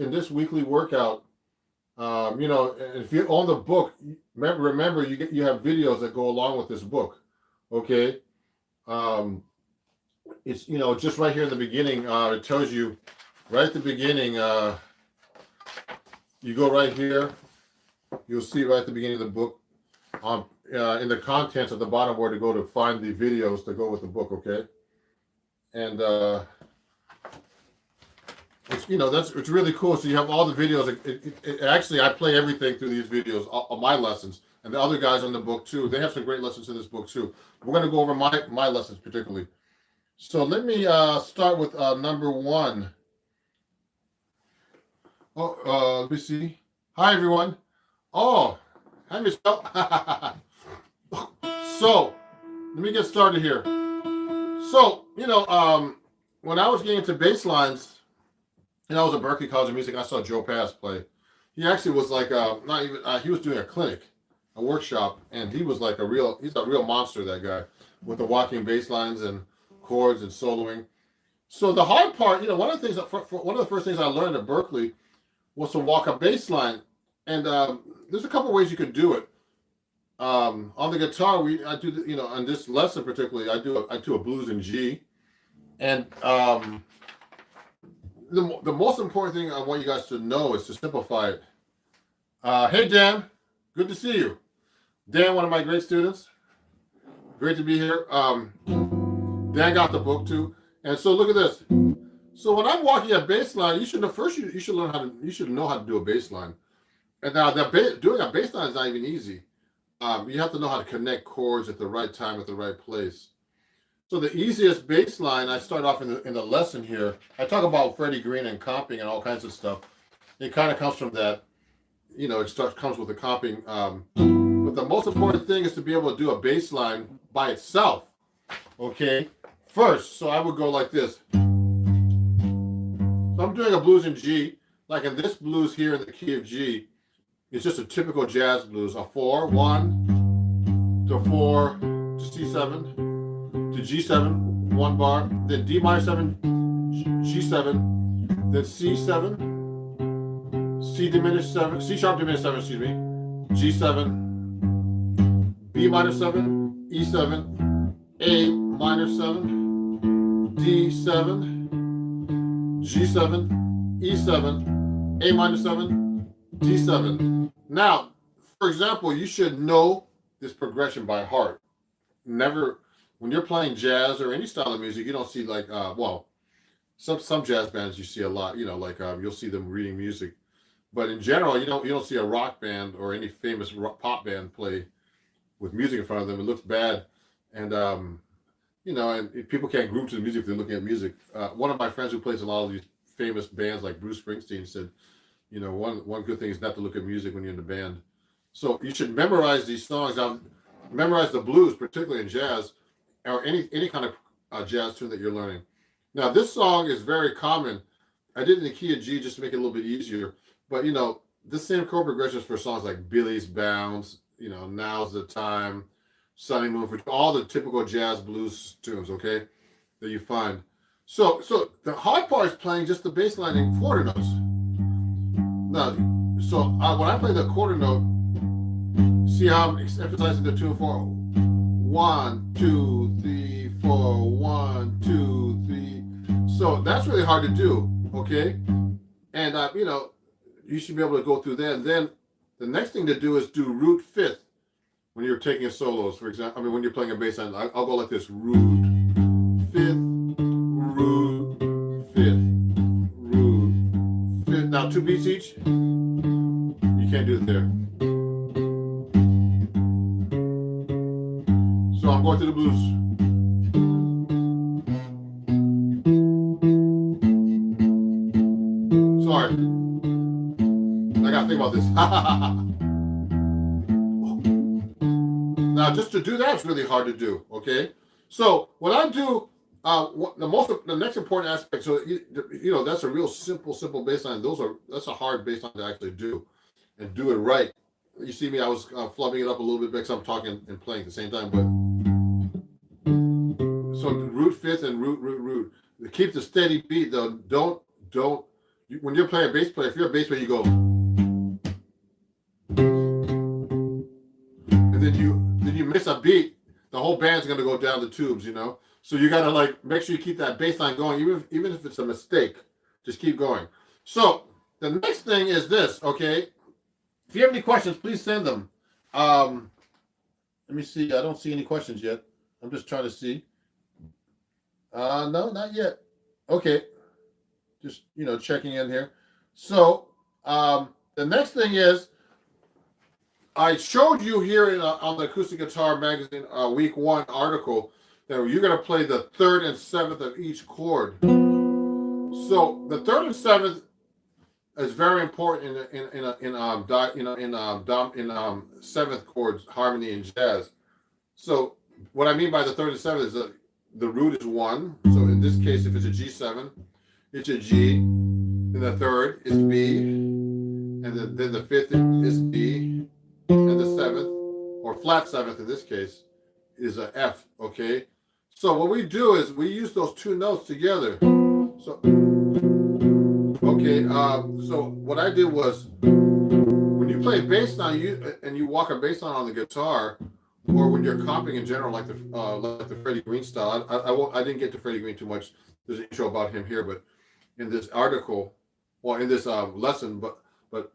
this weekly workout, if you own the book, remember you have videos that go along with this book. Okay, um, it's just right here in the beginning. It tells you right at the beginning. You go right here. You'll see right at the beginning of the book, in the contents at the bottom where to go to find the videos to go with the book. Okay, and it's really cool. So you have all the videos. Actually, I play everything through these videos, all my lessons, and the other guys on the book too. They have some great lessons in this book too. We're going to go over my lessons particularly. So let me start with number one. Let me see. Hi everyone. Oh, hi Michelle. So let me get started here. So when I was getting into bass lines. And I was at Berklee College of Music. I saw Joe Pass play. He actually was like not even. He was doing a clinic, a workshop, and he was like he's a real monster. That guy with the walking bass lines and chords and soloing. So the hard part, one of the things, one of the first things I learned at Berklee was to walk a bass line, and there's a couple ways you could do it. On the guitar, I do on this lesson particularly, I do a blues in G, and the most important thing I want you guys to know is to simplify it. Hey, Dan. Good to see you. Dan, one of my great students. Great to be here. Dan got the book too. And so look at this. So when I'm walking a bass line, you should know how to do a bass line. And now doing a bass line is not even easy. You have to know how to connect chords at the right time, at the right place. So the easiest bass line, I start off in the lesson here. I talk about Freddie Green and comping and all kinds of stuff. It kind of comes from that, comes with the comping. But the most important thing is to be able to do a bass line by itself. Okay, first, so I would go like this. So I'm doing a blues in G, like in this blues here in the key of G. It's just a typical jazz blues. A 4, 1 to 4 to C7. To G7, 1 bar, then D minor 7, G7, then C7, C diminished 7, C sharp diminished 7, excuse me, G7, B minor 7, E7, A minor 7, D7, G7, E7, A minor 7, D7. Now, for example, you should know this progression by heart. When you're playing jazz or any style of music, you don't see like some jazz bands you see a lot. You'll see them reading music, but in general, you don't see a rock band or any famous pop band play with music in front of them. It looks bad, and and people can't group to the music if they're looking at music. One of my friends who plays a lot of these famous bands like Bruce Springsteen said, one good thing is not to look at music when you're in the band. So you should memorize these songs. Memorize the blues, particularly in jazz, or any kind of jazz tune that you're learning. Now, this song is very common. I did it in the key of G just to make it a little bit easier. But, this same chord progression is for songs like Billy's Bounce, Now's the Time, Sunny Moon, for all the typical jazz blues tunes, okay, that you find. So the hard part is playing just the bass line and quarter notes. Now, when I play the quarter note, see how I'm emphasizing the 2 and 4. 1, 2, 3, 4, 1, 2, 3. So that's really hard to do, okay? And you should be able to go through that. And then the next thing to do is do root fifth when you're taking a solos. For example, when you're playing a bass line, I'll go like this: root fifth, root fifth, root fifth. Now 2 beats each. You can't do it there. So I'm going to the blues. Sorry. I gotta think about this. Now, just to do that is really hard to do, okay? So when I do, the next important aspect, so that's a real simple bass line. That's a hard bass line to actually do and do it right. You see me, I was flubbing it up a little bit because I'm talking and playing at the same time, but so root fifth and root. Keep the steady beat though. Don't when you're playing a bass player, if you're a bass player, you go, and then you miss a beat, the whole band's gonna go down the tubes, you know. So you gotta like make sure you keep that bass line going, even if it's a mistake, just keep going. So the next thing is this, okay? If you have any questions, please send them. Let me see. I don't see any questions yet. I'm just trying to see. No, not yet. Okay, just checking in here. So the next thing is, I showed you here on the Acoustic Guitar Magazine Week 1 article that you're going to play the 3rd and 7th of each chord. So the 3rd and 7th is very important in 7th chords harmony in jazz. So what I mean by the 3rd and 7th is that the root is 1. So in this case, if it's a G7, it's a G, and the 3rd is B, and then the 5th is B, and the 7th, or flat 7th in this case, is a F, okay? So what we do is we use those two notes together. So, okay, so what I did was, when you play bass line, you walk a bass line on the guitar, or when you're comping in general, like the Freddie Green style. I didn't get to Freddie Green too much. There's an intro about him here, but in this article, well, in this lesson, but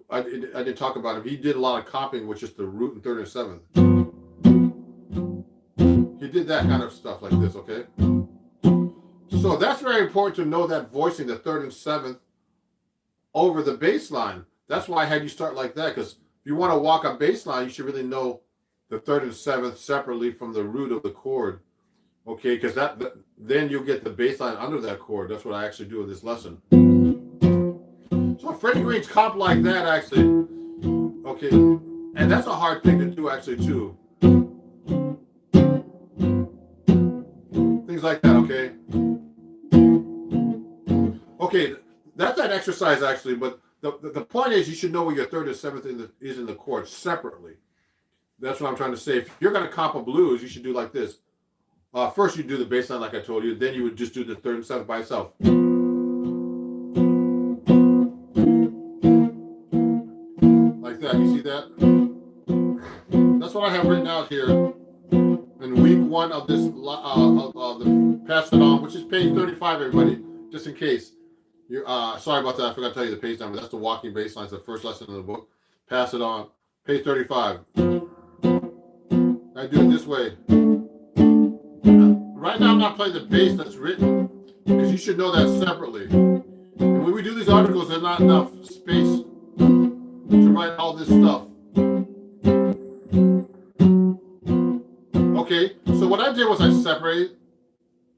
I didn't talk about him. He did a lot of comping, which is the root and 3rd and 7th. He did that kind of stuff like this, okay? So that's very important to know that voicing, the 3rd and 7th, over the bass line. That's why I had you start like that, because if you want to walk a bass line, you should really know the 3rd and 7th separately from the root of the chord, okay? Because then you'll get the bass line under that chord. That's what I actually do in this lesson. So Freddie Green's comp like that, actually, okay, and that's a hard thing to do, actually, too. Things like that, okay? Okay, that's that exercise, actually, but the point is you should know where your 3rd and 7th is in the chord separately. That's what I'm trying to say. If you're going to comp a blues, you should do like this. First, you do the bass line like I told you. Then you would just do the 3rd and 7th by itself. Like that. You see that? That's what I have written out here in week 1 of this, the Pass It On, which is page 35, everybody, just in case. Sorry about that. I forgot to tell you the page number. That's the walking bass line. It's the first lesson in the book. Pass It On, page 35. I do it this way. Right now I'm not playing the bass that's written, because you should know that separately. And when we do these articles, there's not enough space to write all this stuff. Okay, so what I did was I separated.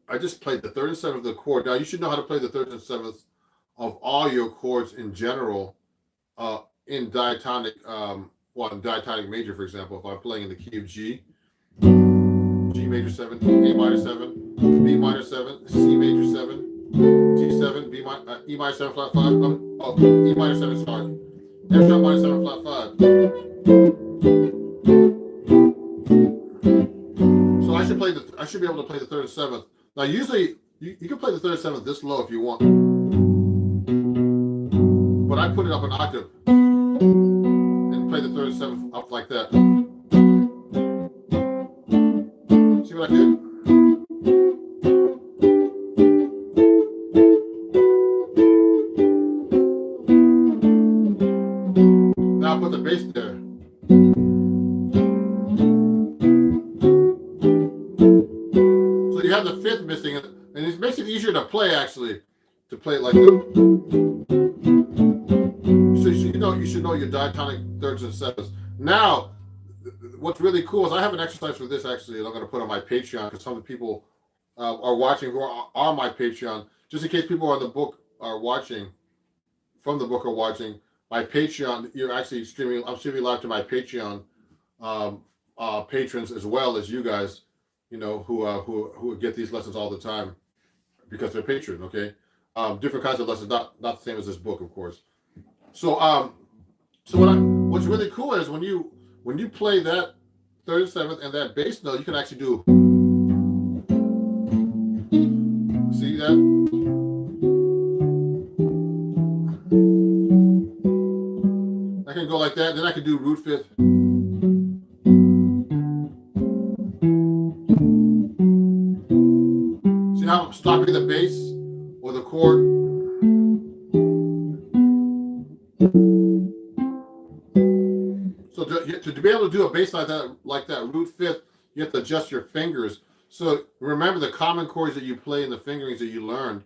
I just played the 3rd and 7th of the chord. Now you should know how to play the 3rd and 7th of all your chords in general, in diatonic, in diatonic major, for example. If I'm playing in the key of G, G major 7, A minor 7, B minor 7, C major 7, D7, E minor 7 flat 5, E minor 7 sorry, F sharp minor 7 flat 5. So I should be able to play the 3rd and 7th. Now usually you can play the 3rd and 7th this low if you want, but I put it up an octave and play the 3rd and 7th up like that. See what I did? Now I put the bass there. So you have the 5th missing, and it makes it easier to play, actually, to play it like that. So you should know your diatonic 3rds and 7ths. Now, what's really cool is I have an exercise for this, actually, that I'm going to put on my Patreon, because some of the people are watching who are on my Patreon. Just in case people on the book are watching, from the book are watching, my Patreon, you're actually streaming, I'm streaming live to my Patreon patrons as well as you guys, who get these lessons all the time because they're patron, okay? Different kinds of lessons, not the same as this book, of course. So what's really cool is when you play that 3rd and 7th and that bass note, you can actually do, see that? I can go like that. Then I can do root fifth. See how I'm stopping the bass or the chord? So to be able to do a bass like that root fifth, you have to adjust your fingers. So remember, the common chords that you play and the fingerings that you learned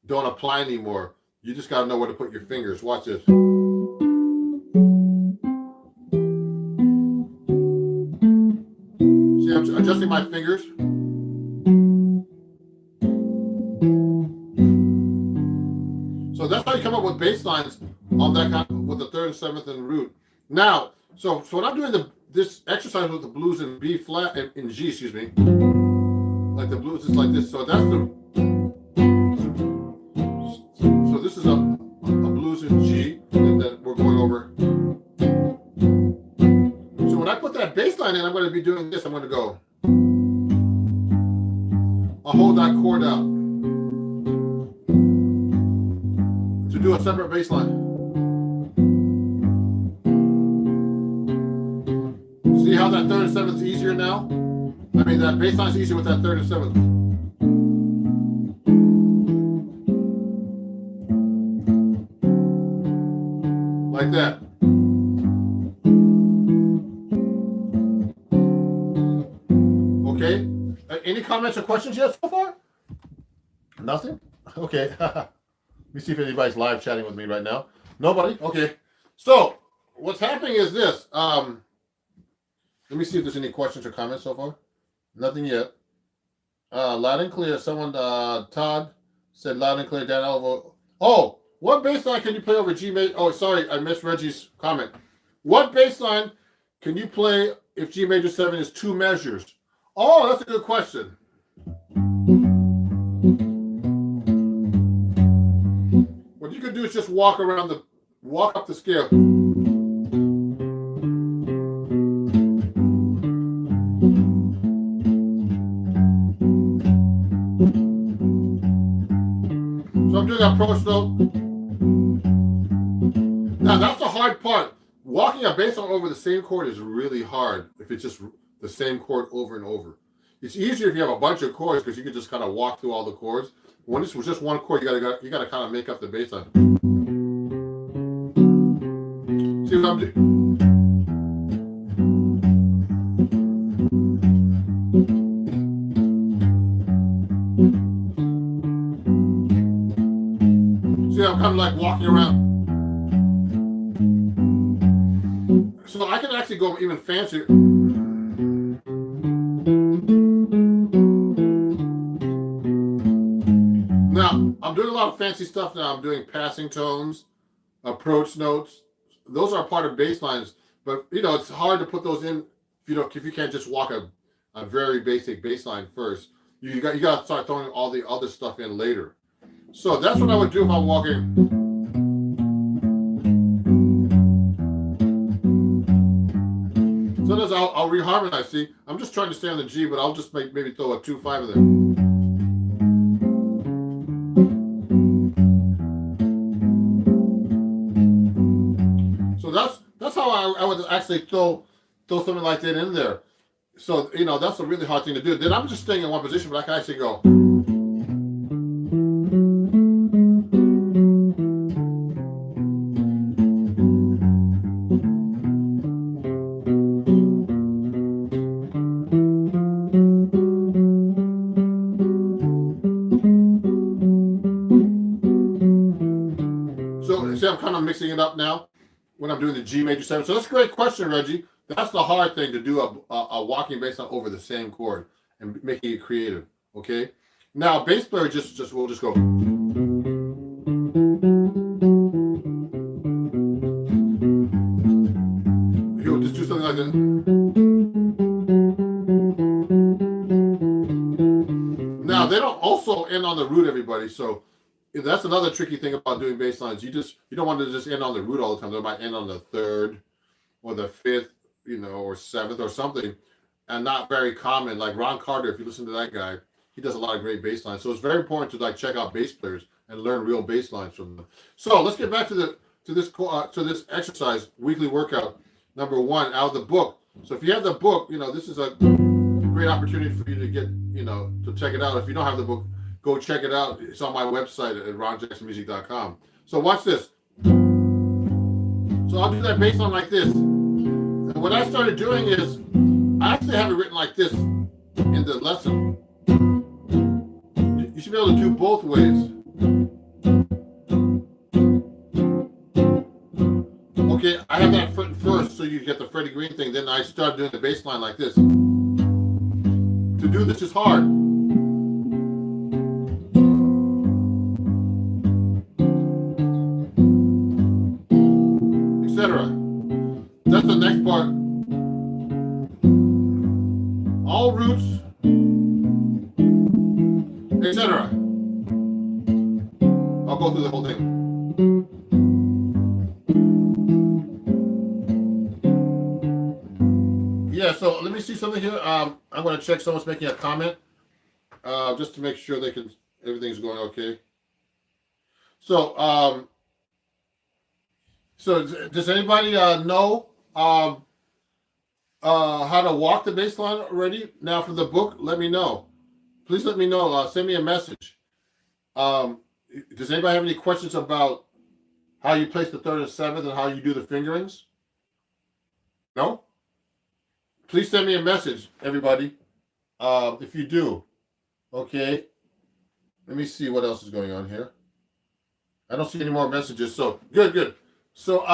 don't apply anymore. You just got to know where to put your fingers. Watch this. See, I'm adjusting my fingers. So that's how you come up with bass lines on that kind of, with the third and seventh and root. Now, so when I'm doing this exercise with the blues in B flat, in G, excuse me, like the blues is like this. So that's so this is a blues in G that we're going over. So when I put that bass line in, I'm going to be doing this. I'm going to go. I'll hold that chord out to do a separate bass line. See how that third and seventh is easier now? I mean, that bass line is easier with that third and seventh. Like that. Okay. Any comments or questions yet so far? Nothing? Okay. Let me see if anybody's live chatting with me right now. Nobody? Okay. So, what's happening is this. Let me see if there's any questions or comments so far. Nothing yet. Loud and clear. Someone, Todd, said loud and clear. Dan Alvo. Oh, what bass line can you play over G major? Oh, sorry, I missed Reggie's comment. What bass line can you play if G major 7 is 2 measures? Oh, that's a good question. What you could do is just walk up the scale. So I'm doing that approach note. Now that's the hard part. Walking a bass line over the same chord is really hard if it's just the same chord over and over. It's easier if you have a bunch of chords because you can just kind of walk through all the chords. When this was just one chord, you gotta kind of make up the bass line. See what I'm doing? See, I'm kind of like walking around. So I can actually go even fancier. Now, I'm doing a lot of fancy stuff now. I'm doing passing tones, approach notes. Those are part of bass lines, but it's hard to put those in if you can't just walk a very basic bass line first. You got to start throwing all the other stuff in later. So that's what I would do if I'm walking. Sometimes I'll reharmonize. See, I'm just trying to stay on the G, but I'll just maybe throw a 2-5 in there. So that's how I would actually throw something like that in there. So that's a really hard thing to do. Then I'm just staying in one position, but I can actually go. See, I'm kind of mixing it up now when I'm doing the G major 7. So that's a great question, Reggie. That's the hard thing, to do a walking bass line over the same chord and making it creative. Okay. Now bass player we'll just go. He'll just do something like that. Now they don't also end on the root, everybody. So that's another tricky thing about doing bass lines. You don't want to just end on the root all the time. They might end on the third or the fifth, or seventh or something, and not very common. Like Ron Carter, if you listen to that guy, he does a lot of great bass lines. So it's very important to check out bass players and learn real bass lines from them. So let's get back to to this exercise, weekly workout number 1 out of the book. So if you have the book, this is a great opportunity for you to get, to check it out. If you don't have the book, go check it out. It's on my website at ronjacksonmusic.com. So watch this. So I'll do that bass line like this. And what I started doing is, I actually have it written like this in the lesson. You should be able to do both ways. Okay, I have that first, so you get the Freddie Green thing. Then I start doing the bass line like this. To do this is hard. Etc. That's the next part. All roots, etc. I'll go through the whole thing. Yeah, so let me see something here. I'm going to check someone's making a comment just to make sure everything's going okay. So, does anybody know how to walk the bass line already? Now for the book, let me know. Please let me know. Send me a message. Does anybody have any questions about how you place the 3rd and 7th and how you do the fingerings? No? Please send me a message, everybody, if you do. Okay. Let me see what else is going on here. I don't see any more messages. So good. So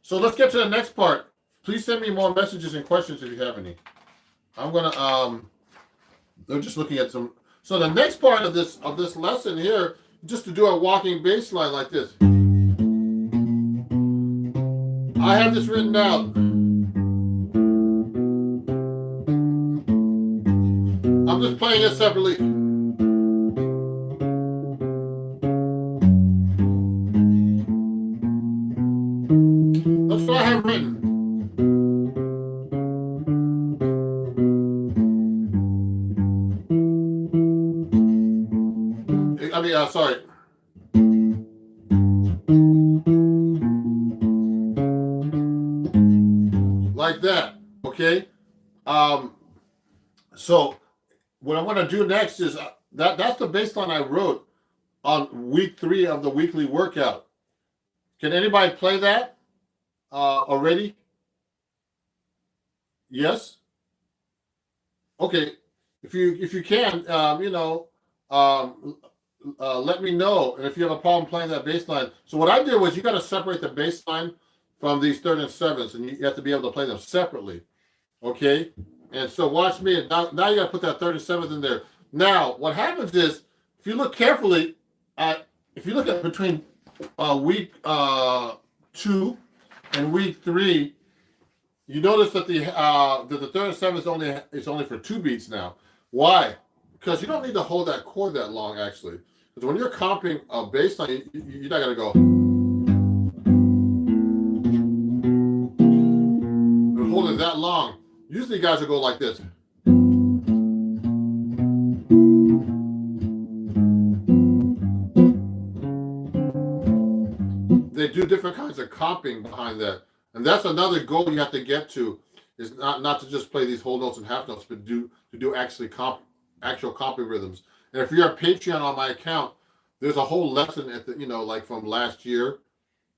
so let's get to the next part. Please send me more messages and questions if you have any. I'm just looking at some. So the next part of this lesson here, just to do a walking bass line like this. I have this written down. I'm just playing it separately. That's what I have written. Sorry. Like that, okay? So what I'm going to do next is that's the bass line I wrote on week 3 of the weekly workout. Can anybody play that already? Yes? Okay. If you can, let me know. And if you have a problem playing that bass line. So what I did was you got to separate the bass line from these 3rd and 7ths, and you have to be able to play them separately. Okay? And so watch me. Now you got to put that 3rd and 7th in there. Now, what happens is, if you look carefully if you look at between week 2 and week 3, you notice that the 3rd and 7th is only for 2 beats now. Why? Because you don't need to hold that chord that long, actually. Because when you're comping a bass line, you're not going to go and hold it that long. Usually guys will go like this. They do different kinds of comping behind that. And that's another goal you have to get to, is not to just play these whole notes and half notes, but to do actual comping rhythms. And if you're a Patreon on my account, there's a whole lesson at the, like from last year.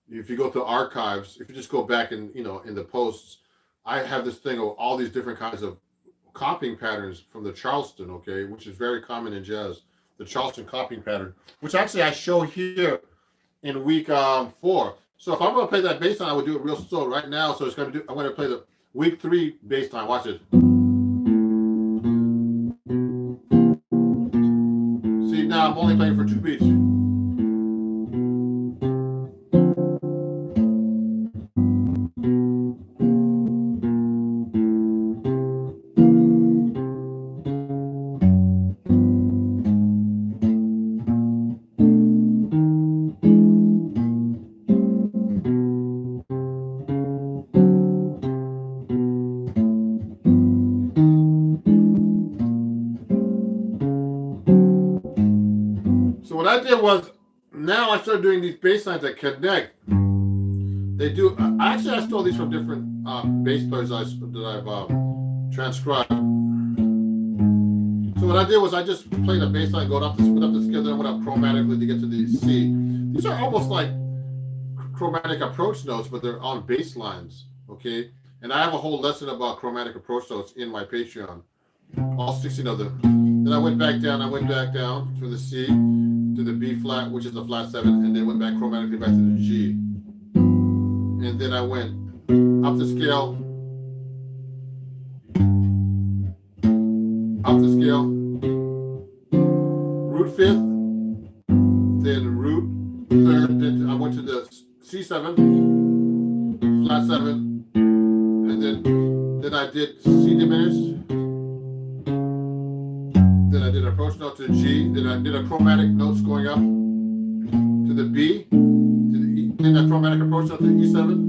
If you go to archives, if you just go back and, in the posts, I have this thing of all these different kinds of comping patterns from the Charleston, okay, which is very common in jazz, the Charleston comping pattern, which actually I show here in week 4. So if I'm going to play that bass line, I would do it real slow right now. So I'm going to play the week 3 bass line. Watch this. See, now I'm only playing for 2 beats. started doing these bass lines that connect, they do. I stole these from different bass players that I've transcribed. So what I did was I just played a bass line, went up the scale, then I went up chromatically to get to the C. These are almost like chromatic approach notes, but they're on bass lines, okay? And I have a whole lesson about chromatic approach notes in my Patreon, all 16 of them. Then I went back down to the C, to the B flat, which is a flat 7, and then went back chromatically back to the G. And then I went up the scale, root 5th, then root 3rd, then I went to the C7, flat 7, and then I did C diminished, then I did an approach note to G, then I did a chromatic notes going up to the B, to the E, then a chromatic approach note to E7,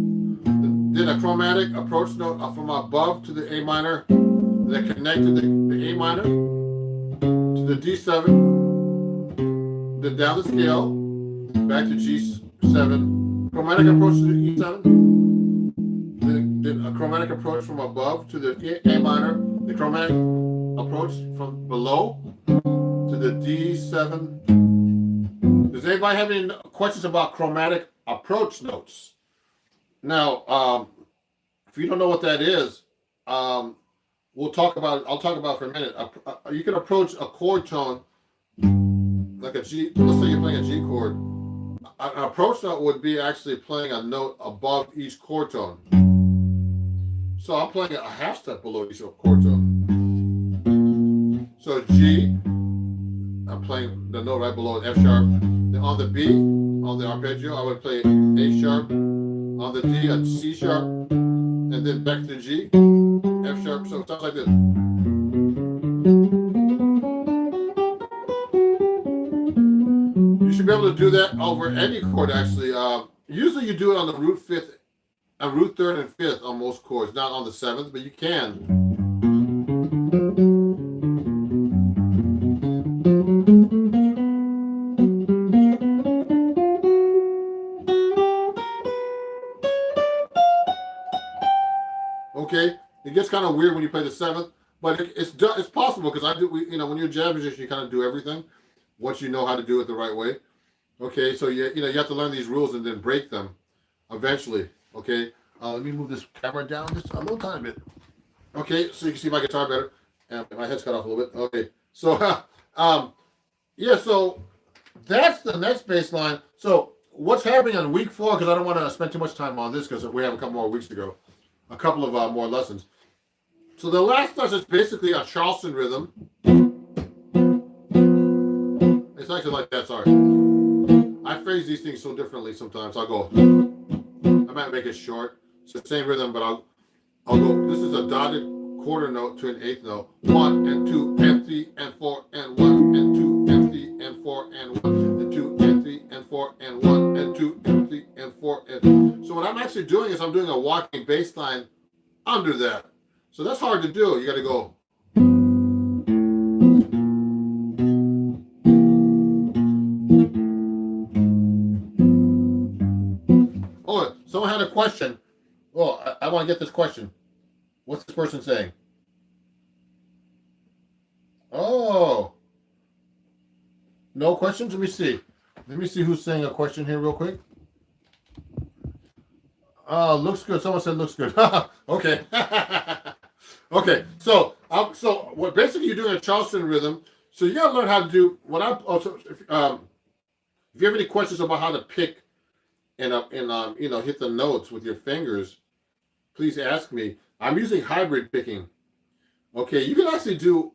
then a chromatic approach note up from above to the A minor, that connected the A minor to the D7, then down the scale, back to G7, chromatic approach to the E7, then a chromatic approach from above to the A minor, the chromatic approach from below to the D7. Does anybody have any questions about chromatic approach notes? Now, if you don't know what that is, I'll talk about it for a minute. You can approach a chord tone like a G. Let's say you're playing a G chord. An approach note would be actually playing a note above each chord tone. So I'm playing a half step below each chord tone. So G, I'm playing the note right below F sharp. Then on the B, on the arpeggio, I would play A sharp. On the D, a C sharp, and then back to G, F sharp. So it sounds like this. You should be able to do that over any chord, actually. Usually you do it on the root 5th, root 3rd and 5th on most chords, not on the 7th, but you can. Okay, it gets kind of weird when you play the 7th, but it's possible because I do. When you're a jazz musician, you kind of do everything once you know how to do it the right way. Okay, so you have to learn these rules and then break them eventually. Okay, let me move this camera down just a little tiny bit. Okay, so you can see my guitar better, and my head's cut off a little bit. Okay, so so that's the next bass line. So what's happening on week 4? Because I don't want to spend too much time on this because we have a couple more weeks to go. A couple of more lessons. So the last lesson is basically a Charleston rhythm. It's actually like that, sorry. I phrase these things so differently sometimes. I'll go, I might make it short. It's the same rhythm, but I'll go, this is a dotted quarter note to an 8th note. 1 and 2 and 3 and 4 and 1 and 2 and 3 and 4 and 1 and 2 and 3 and 4 and 1 and 2 and 3 and 4 and. So what I'm actually doing is I'm doing a walking bass line under that. So that's hard to do. You got to go. Oh, someone had a question. Oh, I want to get this question. What's this person saying? Oh. No questions? Let me see. Let me see who's saying a question here real quick. Looks good. Someone said looks good. Okay. Okay. So what basically you're doing a Charleston rhythm. So you got to learn how to do what I also. If you have any questions about how to pick and hit the notes with your fingers, please ask me. I'm using hybrid picking. Okay, you can actually do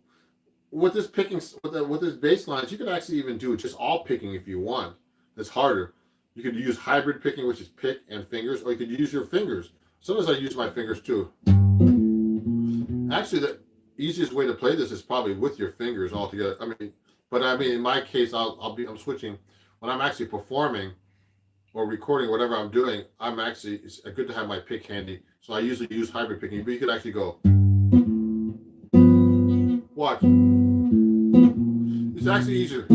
with this picking with this bass lines. You can actually even do just all picking if you want. That's harder. You could use hybrid picking, which is pick and fingers, or you could use your fingers. Sometimes I use my fingers too. Actually, the easiest way to play this is probably with your fingers altogether. But in my case, I'm switching when I'm actually performing or recording whatever I'm doing. It's good to have my pick handy. So I usually use hybrid picking, but you could actually go. Watch. It's actually easier.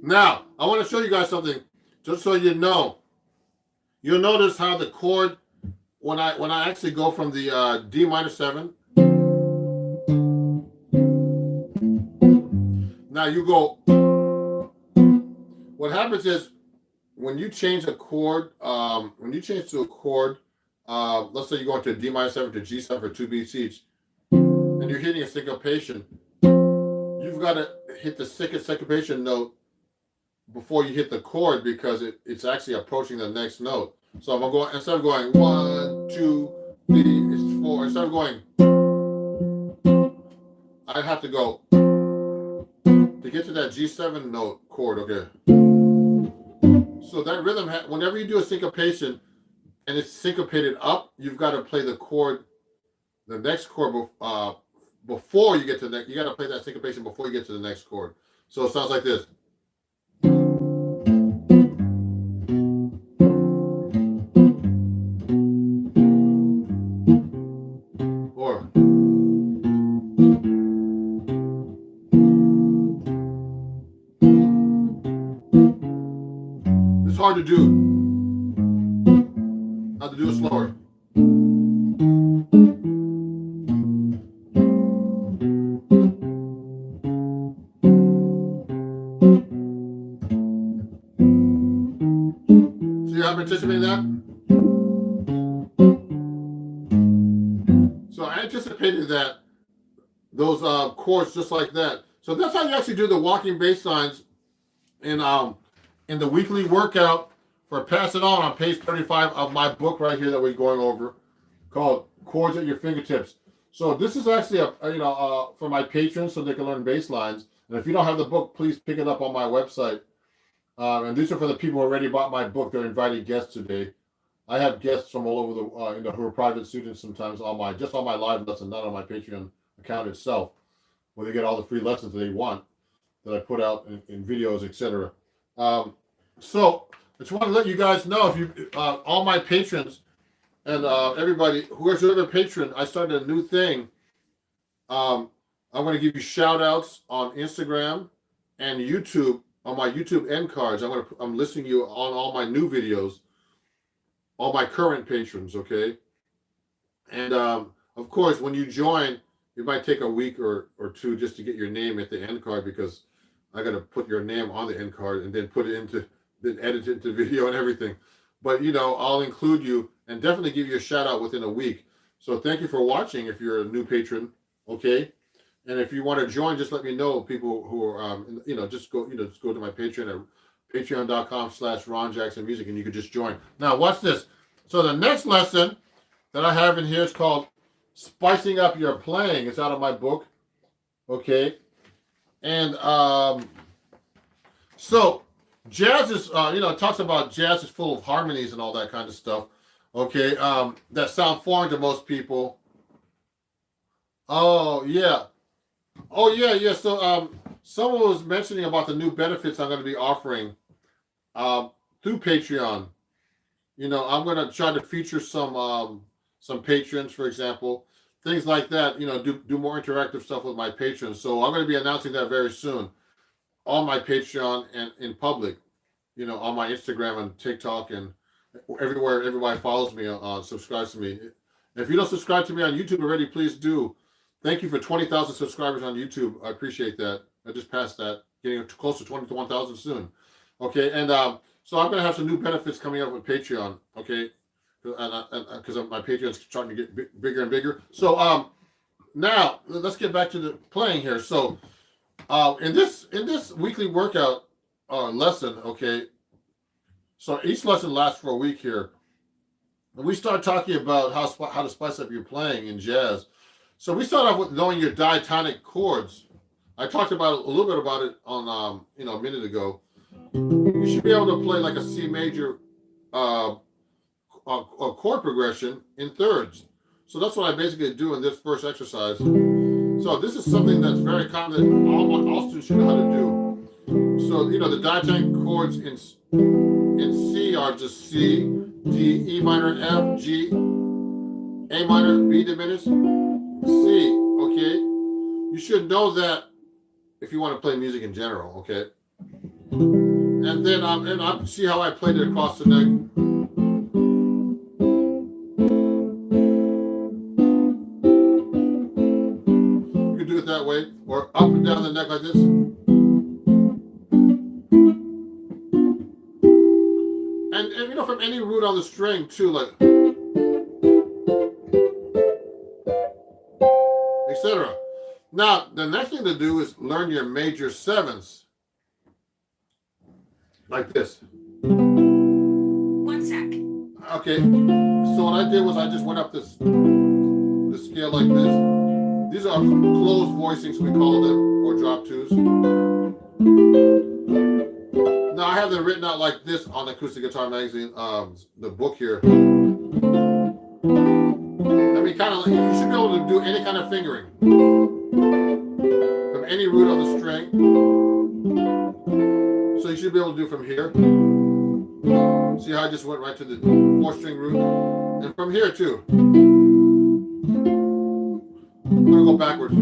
Now, I want to show you guys something, just so you know. You'll notice how the chord, when I actually go from the D minor 7, now you go, what happens is, when you change a chord, when you change to a chord, let's say you go into D minor 7 to G7 for 2 beats each, and you're hitting a syncopation, you've got to hit the second syncopation note before you hit the chord, because it's actually approaching the next note. So if I'm going, instead of going 1, 2, 3, it's 4, instead of going, I have to go to get to that G7 note chord, okay? So that rhythm, whenever you do a syncopation and it's syncopated up, you've got to play the chord, the next chord before you get to the next. You got to play that syncopation before you get to the next chord. So it sounds like this. Or it's hard to do. How to do it slower. See how I'm anticipating that? So I anticipated that, those chords just like that. So that's how you actually do the walking bass lines in the weekly workout for Pass It On page 35 of my book right here that we're going over, called Chords at Your Fingertips. So this is actually for my patrons, so they can learn bass lines. And if you don't have the book, please pick it up on my website. And these are for the people who already bought my book. They're inviting guests today. I have guests from all over the who are private students sometimes on my live lesson, not on my Patreon account itself, where they get all the free lessons that they want that I put out in videos, etc. So I just want to let you guys know, if you all my patrons and everybody who is a patron, I started a new thing. I'm going to give you shout outs on Instagram and YouTube, on my YouTube end cards. I'm listing you on all my new videos, all my current patrons, okay? And of course, when you join, it might take a week or two just to get your name at the end card, because I got to put your name on the end card and then then edit it into video and everything. But I'll include you and definitely give you a shout out within a week. So thank you for watching if you're a new patron, okay? And if you want to join, just let me know. People who are just go to my Patreon at patreon.com/Ron Jackson Music, and you can just join. Now watch this. So the next lesson that I have in here is called Spicing Up Your Playing. It's out of my book, okay? And so jazz is, it talks about jazz is full of harmonies and all that kind of stuff, okay? That sound foreign to most people. Oh yeah. So someone was mentioning about the new benefits I'm going to be offering through Patreon. I'm going to try to feature some patrons, for example, things like that. Do more interactive stuff with my patrons. So I'm going to be announcing that very soon on my Patreon and in public. On my Instagram and TikTok and everywhere everybody follows me, subscribes to me. And if you don't subscribe to me on YouTube already, please do. Thank you for 20,000 subscribers on YouTube. I appreciate that. I just passed that, getting close to 21,000 soon. Okay, and so I'm going to have some new benefits coming up with Patreon. Okay, because my Patreon's starting to get bigger and bigger. So now let's get back to the playing here. So in this weekly workout lesson, okay, so each lesson lasts for a week here. And we start talking about how to spice up your playing in jazz. So we start off with knowing your diatonic chords. I talked about a little bit about it on a minute ago. You should be able to play like a C major a chord progression in thirds. So that's what I basically do in this first exercise. So this is something that's very common that all students should know how to do. So the diatonic chords in C are just C, D, E minor, F, G, A minor, B diminished, C, okay? You should know that if you want to play music in general, okay? And then see how I played it across the neck. You can do it that way, or up and down the neck like this. And you know, from any root on the string too, like etc. Now, the next thing to do is learn your major sevenths. Like this. 1 sec. Okay, so what I did was I just went up the scale like this. These are closed voicings, we call them, or drop twos. Now I have them written out like this on Acoustic Guitar Magazine, the book here. I mean, kind of, you should be able to do any kind of fingering from any root on the string. So you should be able to do from here. See how I just went right to the 4-string root? And from here too. I'm going to go backwards.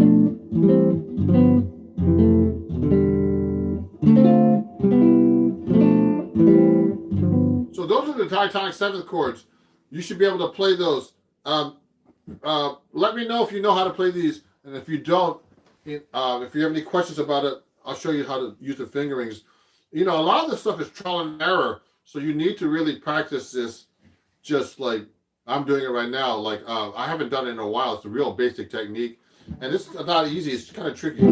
So those are the diatonic seventh chords. You should be able to play those. Let me know if you know how to play these. And if you don't, if you have any questions about it, I'll show you how to use the fingerings. You know, a lot of this stuff is trial and error, so you need to really practice this just like I'm doing it right now. Like, I haven't done it in a while. It's a real basic technique, and it's not easy. It's kind of tricky.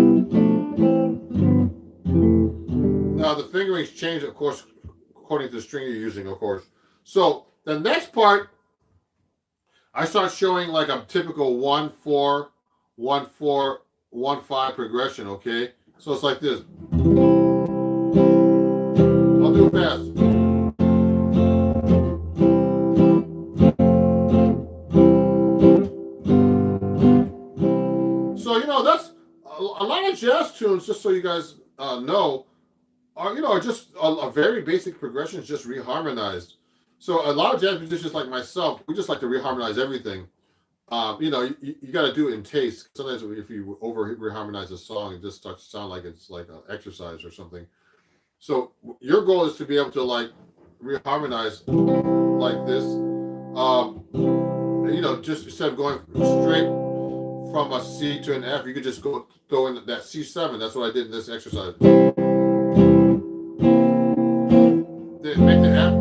Now, the fingerings change, of course, according to the string you're using, of course. So the next part, I start showing like a typical 1-4, 1-4, 1-5 progression, okay? So it's like this. I'll do it fast. So, you know, that's a lot of jazz tunes, just so you guys know, are just a very basic progression, just reharmonized. So a lot of jazz musicians like myself, we just like to reharmonize everything. You know, you got to do it in taste. Sometimes if you over reharmonize a song, it just starts to sound like it's like an exercise or something. So your goal is to be able to like reharmonize like this. You know, just instead of going straight from a C to an F, you could just go throw in that C7. That's what I did in this exercise. Then make the F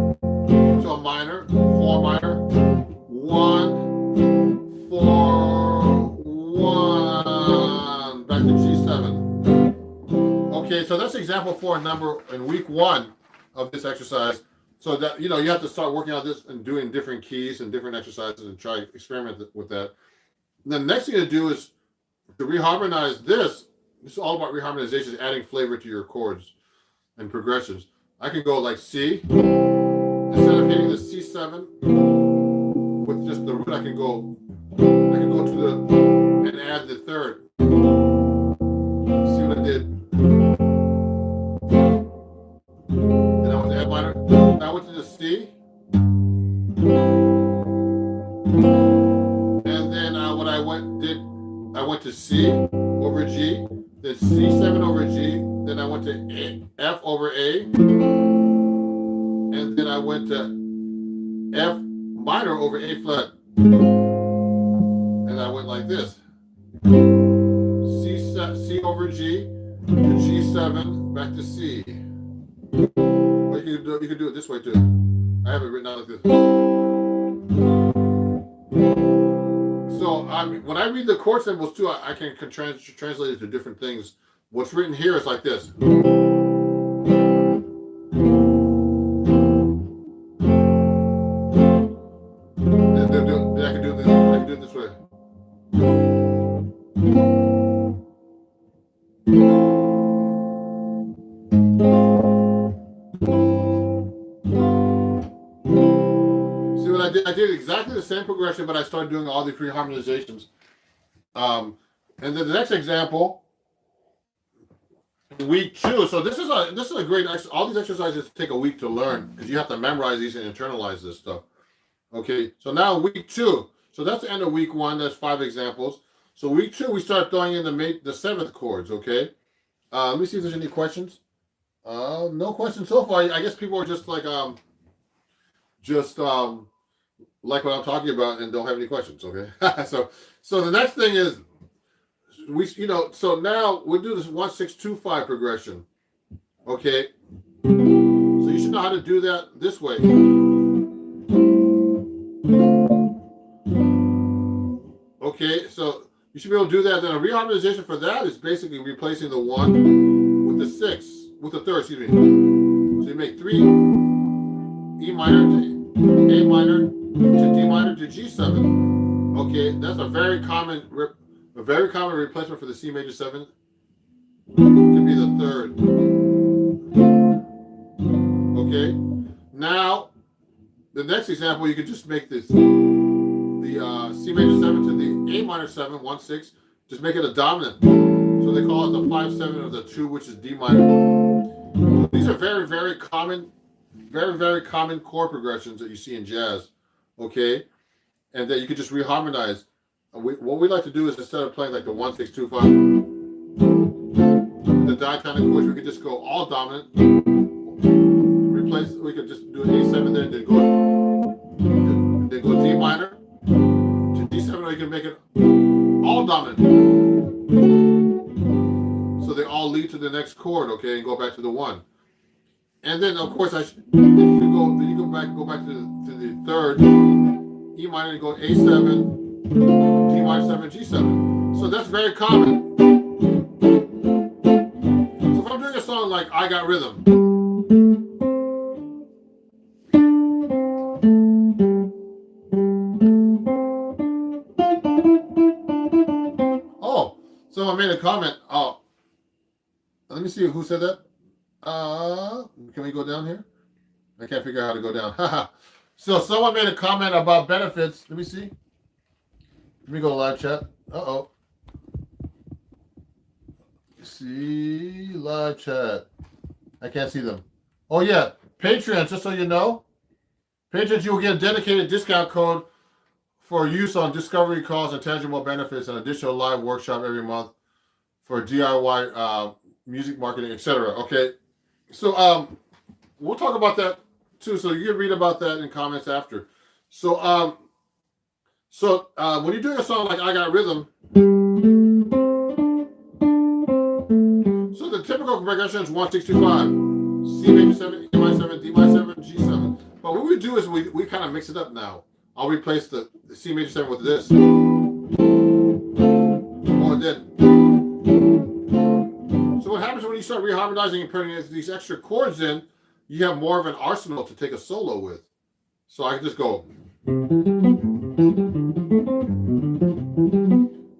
to a minor, 4 minor, 1, 4, 1, back to G7. Okay, so that's example 4 number in week 1 of this exercise. So that, you know, you have to start working on this and doing different keys and different exercises and try to experiment with that. And the next thing to do is to reharmonize this. This is all about reharmonization, adding flavor to your chords and progressions. I can go like C. Instead of hitting the C7 with just the root, I can go to the and add the third. See what I did? Then I went to F minor. Then I went to the C. And then what I went to C over G, then C7 over G, then I went to F over A, and then I went to F minor over A flat, and I went like this. C over G to G7 back to C. Or you can do it this way too. I have it written out like this. So when I read the chord symbols too, I can translate it to different things. What's written here is like this. I can do it this way. See what I did? I did exactly the same progression, but I started doing all these reharmonizations. And then the next example, week 2. So this is a great exercise. All these exercises take a week to learn because you have to memorize these and internalize this stuff. Okay, so now week 2. So that's the end of week 1. That's 5 examples. So week 2, we start throwing in the 7th chords. Okay, let me see if there's any questions. No questions so far. I guess people are just like just like what I'm talking about and don't have any questions. Okay, so the next thing is so now we do this 1-6-2-5 progression. Okay, so you should know how to do that this way. Okay, so you should be able to do that. Then a reharmonization for that is basically replacing the 1 with the 6, with the 3rd, excuse me. So you make 3 E minor to A minor to D minor to G7. Okay, that's a very common replacement for the C major 7. It could be the 3rd. Okay, now the next example, you could just make this the C major 7 to the A minor 7, 1-6, just make it a dominant. So they call it the 5-7 or the 2, which is D minor. These are very, very common, very common chord progressions that you see in jazz. Okay, and that you could just reharmonize. What we like to do is instead of playing like the 1-6-2-5, the diatonic chords, we could just go all dominant. We could just do an A7 there, then go D minor to D7, or you can make it all dominant. So they all lead to the next chord, okay, and go back to the 1. And then of course then you go back to the 3rd, E minor, and go A7, D minor 7, G7. So that's very common. So if I'm doing a song like I Got Rhythm, so I made a comment. Oh, let me see who said that. Can we go down here? I can't figure out how to go down. So someone made a comment about benefits. Let me see. Let me go to live chat. See live chat. I can't see them. Oh yeah, Patreon. Just so you know, Patrons, you will get a dedicated discount code for use on discovery calls and tangible benefits, and additional live workshop every month for DIY music marketing, etc. Okay, so we'll talk about that too. So you can read about that in comments after. So when you're doing a song like I Got Rhythm, so the typical progression is 1-6-2-5, C major 7, A minor 7, D minor 7, G7. But what we do is we kind of mix it up now. I'll replace the C major 7 with this. Oh, and then. So what happens when you start reharmonizing and putting these extra chords in, you have more of an arsenal to take a solo with. So I can just go.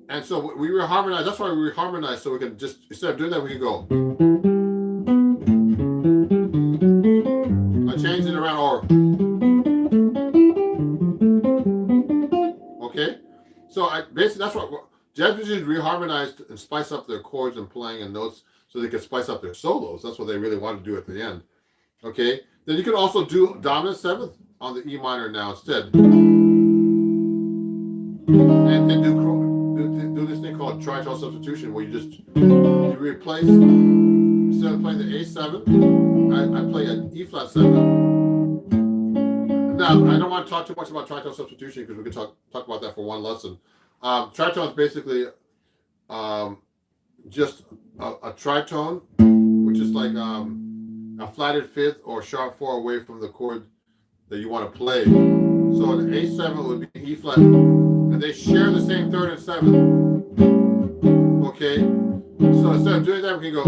And so we reharmonize. That's why we reharmonize. So we can just, instead of doing that, we can go. I changed it around, or. Okay, so basically that's what jazz musicians reharmonized and spice up their chords and playing and notes, so they can spice up their solos. That's what they really want to do at the end. Okay, then you can also do dominant 7th on the E minor now instead, and then do this thing called tritone substitution, where you replace, instead of playing the A7, I play an E flat 7. Now, I don't want to talk too much about tritone substitution because we can talk about that for one lesson. Tritone is basically just a tritone, which is like a flatted 5th or sharp 4 away from the chord that you want to play. So an A7 would be E flat, and they share the same 3rd and 7th. Okay, so instead of doing that, we can go.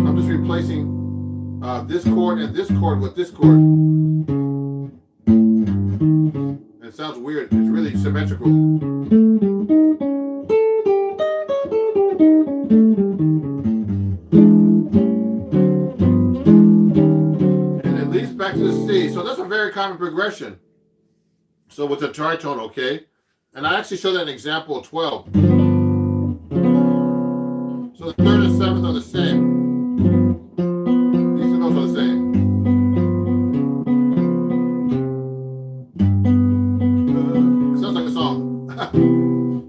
I'm just replacing this chord and this chord with this chord. And it sounds weird. It's really symmetrical. And it leads back to the C. So that's a very common progression. So with the tritone, okay? And I actually show that in example 12. So the 3rd and 7th are the same. These notes are the same. It sounds like a song.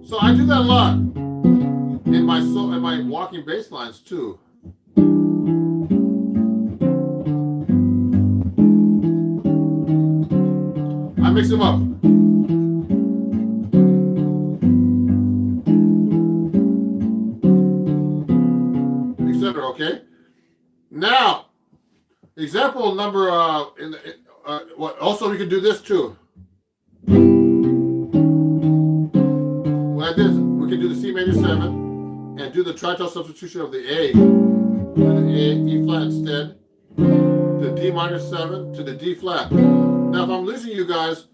So I do that a lot in my walking bass lines too. I mix them up. Etc. Okay. Now, example number what also we can do this too. When I did, we can do the C major 7 and do the tritone substitution of the A to the E flat instead, the D minor 7 to the D flat. Now, if I'm losing you guys,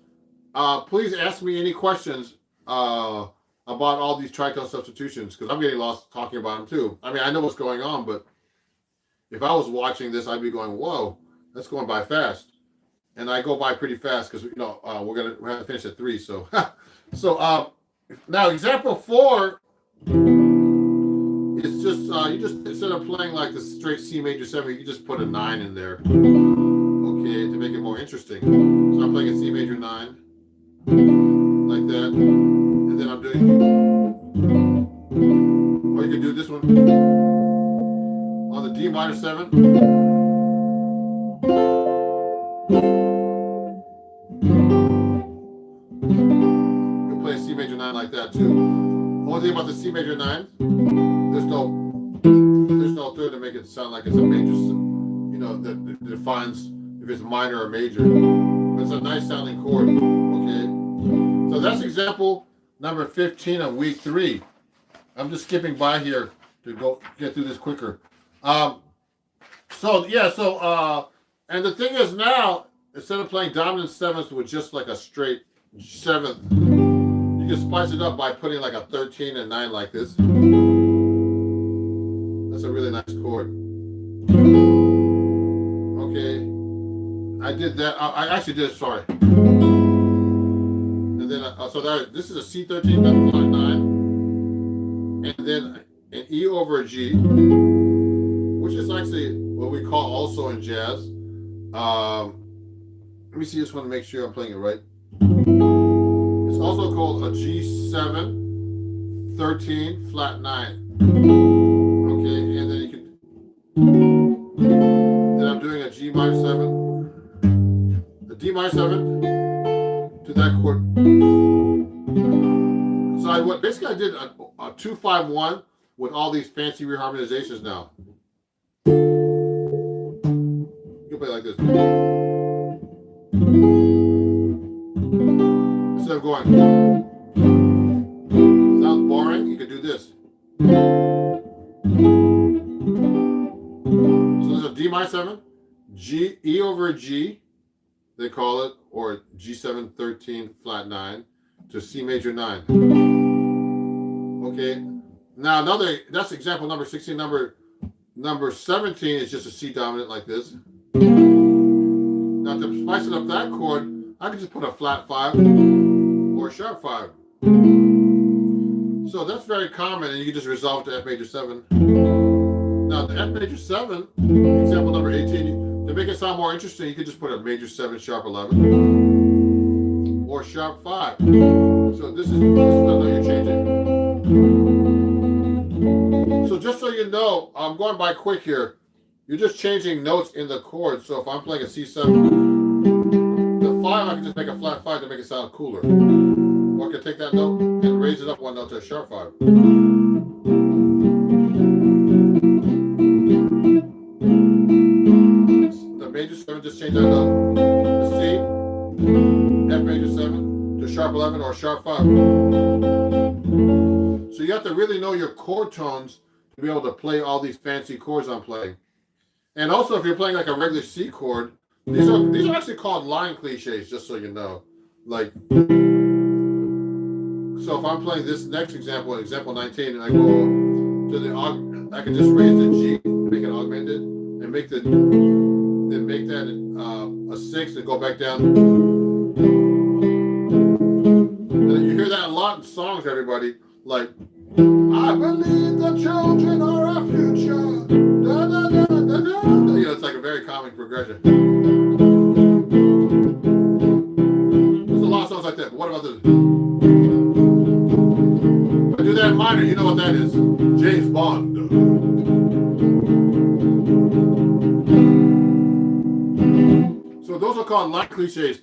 please ask me any questions about all these tritone substitutions because I'm getting lost talking about them too. I mean, I know what's going on, but if I was watching this, I'd be going, "Whoa, that's going by fast," and I go by pretty fast because we're gonna have to finish at 3. So, now example 4 is just you just instead of playing like the straight C major 7, you can just put a 9 in there, okay, to make it more interesting. So I'm playing a C major 9 like that, and then I'm doing, or you can do this one on the D minor 7. You can play a C major 9 like that too. Only thing about the C major 9, there's no third to make it sound like it's a major, that defines if it's minor or major. But it's a nice sounding chord, okay? So that's example number 15 of week 3. I'm just skipping by here to get through this quicker. And the thing is now, instead of playing dominant 7th with just like a straight 7th, you can spice it up by putting like a 13 and 9 like this. That's a really nice chord. Okay, I did that. I actually did it. Sorry. And then this is a C13 7 flat 9, and then an E over a G, which is actually what we call also in jazz. Let me see this one to make sure I'm playing it right. It's also called a G7 13 flat 9. Okay, and then you can. Then I'm doing a G minor 7, a D minor 7 to that chord. So I did a 2-5-1 with all these fancy reharmonizations now. You can play like this. Instead of going, sounds boring, you can do this. So there's a D minor 7, E over a G, they call it, or G7 13 flat 9 to C major 9. Okay, now that's example number 16. Number 17 is just a C dominant like this. Now to spice it up that chord, I can just put a flat 5 or a sharp 5. So that's very common, and you can just resolve to F major 7. Now the F major 7, example number 18, to make it sound more interesting, you could just put a major 7 sharp 11 or sharp 5. So this is how you're changing. So just so you know, I'm going by quick here. You're just changing notes in the chord. So if I'm playing a C7, the 5, I can just make a flat 5 to make it sound cooler. Or I can take that note and raise it up one note to a sharp 5. The major 7, just change that note. The C, F major 7 to sharp 11 or sharp 5. So you have to really know your chord tones to be able to play all these fancy chords I'm playing. And also, if you're playing like a regular C chord, these are actually called line cliches, just so you know. Like, so if I'm playing this next example 19, and I go to the I can just raise the G, make it augmented, and make that a 6 and go back down. And you hear that a lot in songs, everybody. Like, I believe the children are our future. Da, da, da, da, da, da. It's like a very common progression. There's a lot of songs like that. But what about this? I do that in my minor, you know what that is. James Bond. So those are called line cliches.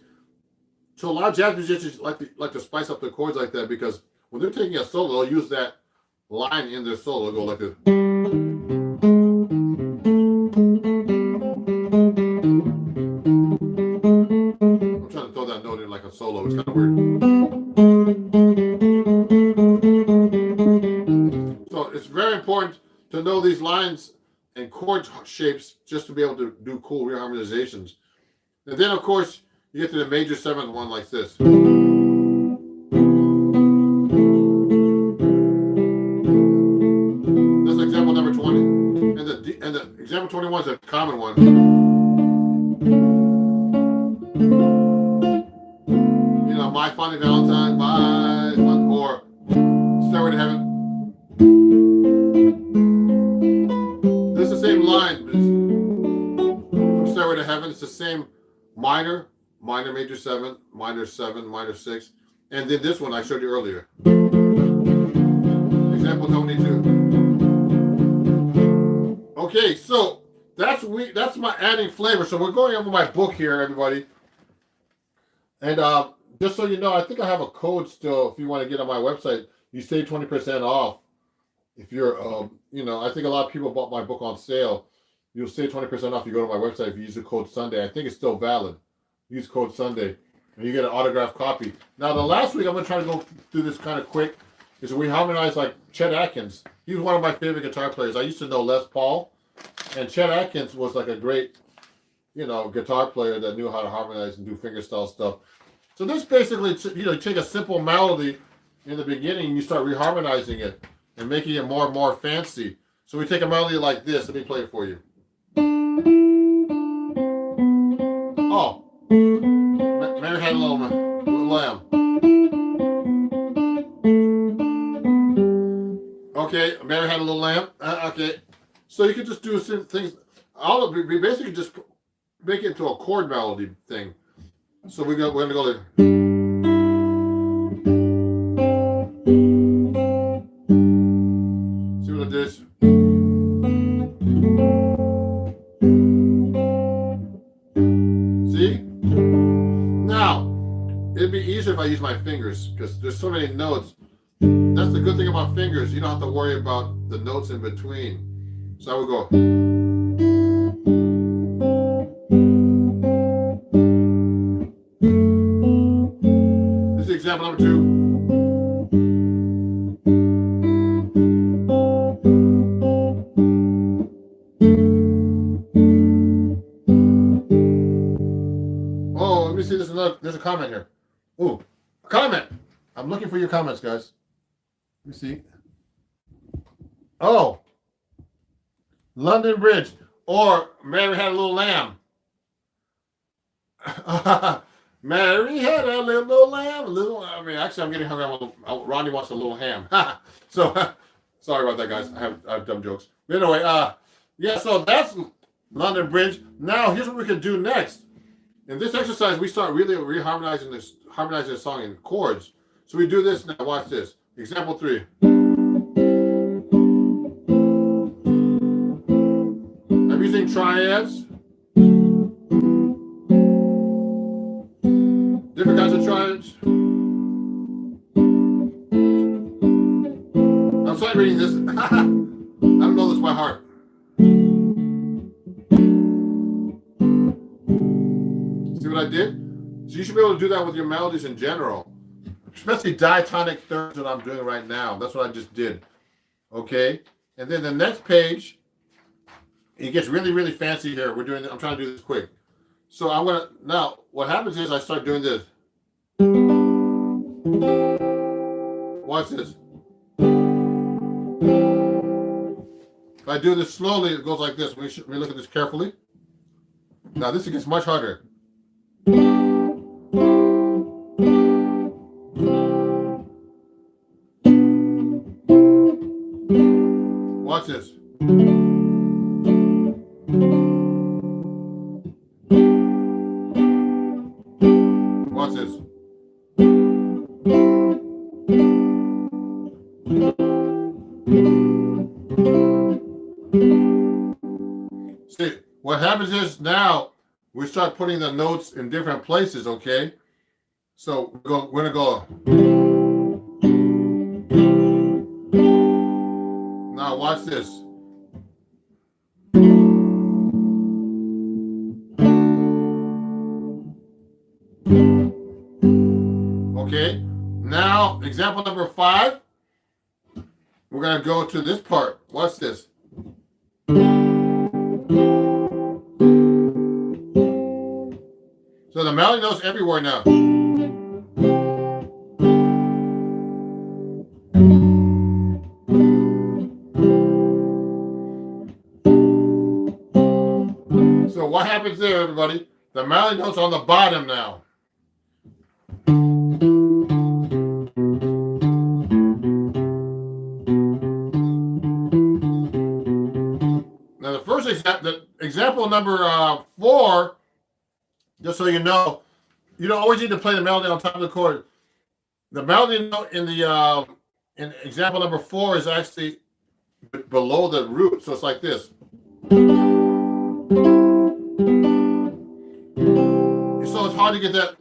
So a lot of jazz musicians like to spice up their chords like that because when they're taking a solo, they'll use that line in their solo. They'll go like this. I'm trying to throw that note in like a solo. It's kind of weird. So it's very important to know these lines and chord shapes just to be able to do cool reharmonizations. And then, of course, you get to the major seventh one like this. That's example number 20. And the example 21 is a common one. You know, My Funny Valentine, My Fun, or Stairway to Heaven. This is the same line from Stairway to Heaven. It's the same minor, major 7, minor 6. And then this one I showed you earlier. Example 22. Okay, so that's my adding flavor. So we're going over my book here, everybody. And just so you know, I think I have a code still. If you want to get on my website, you save 20% off. If you're, I think a lot of people bought my book on sale. You'll save 20% off if you go to my website if you use the code Sunday. I think it's still valid. Use code Sunday, and you get an autographed copy. Now, the last week, I'm going to try to go through this kind of quick, is we harmonized like Chet Atkins. He was one of my favorite guitar players. I used to know Les Paul, and Chet Atkins was like a great, guitar player that knew how to harmonize and do fingerstyle stuff. So this basically, you take a simple melody in the beginning, and you start reharmonizing it and making it more and more fancy. So we take a melody like this. Let me play it for you. Oh, Mary Had a Little Lamb. Okay, Mary Had a Little Lamb. Okay, so you can just do things. We basically just make it into a chord melody thing. So we're gonna go there. See what it is. See? Now, it'd be easier if I use my fingers because there's so many notes. That's the good thing about fingers. You don't have to worry about the notes in between. So I would go. This is example number 2. Oh, let me see. There's a comment here. Ooh, a comment. I'm looking for your comments, guys. Let me see. Oh, London Bridge or Mary Had a Little Lamb. Mary had a little lamb. Actually, I'm getting hungry. Ronnie wants a little ham. So, sorry about that, guys. I have dumb jokes. But anyway, so that's London Bridge. Now, here's what we can do next. In this exercise, we start really harmonizing this song in chords. So we do this now. Watch this. Example 3. I'm using triads. Different kinds of triads. I'm sorry reading this. I don't know this by heart. See what I did? So you should be able to do that with your melodies in general. Especially diatonic thirds that I'm doing right now. That's what I just did. Okay? And then the next page, it gets really, really fancy here. I'm trying to do this quick. So now what happens is I start doing this. Watch this. If I do this slowly, it goes like this. We look at this carefully. Now this gets much harder. Watch this. Watch this. what happens is now we start putting the notes in different places, okay? So we're gonna go. Now watch this. Okay, now example number 5. We're gonna go to this part. Watch this. So the melody notes everywhere now. So what happens there, everybody? The melody notes on the bottom now. Now the first example number 4, just so you know, you don't always need to play the melody on top of the chord. The melody note in the in example number 4 is actually below the root, so it's like this. So it's hard to get that.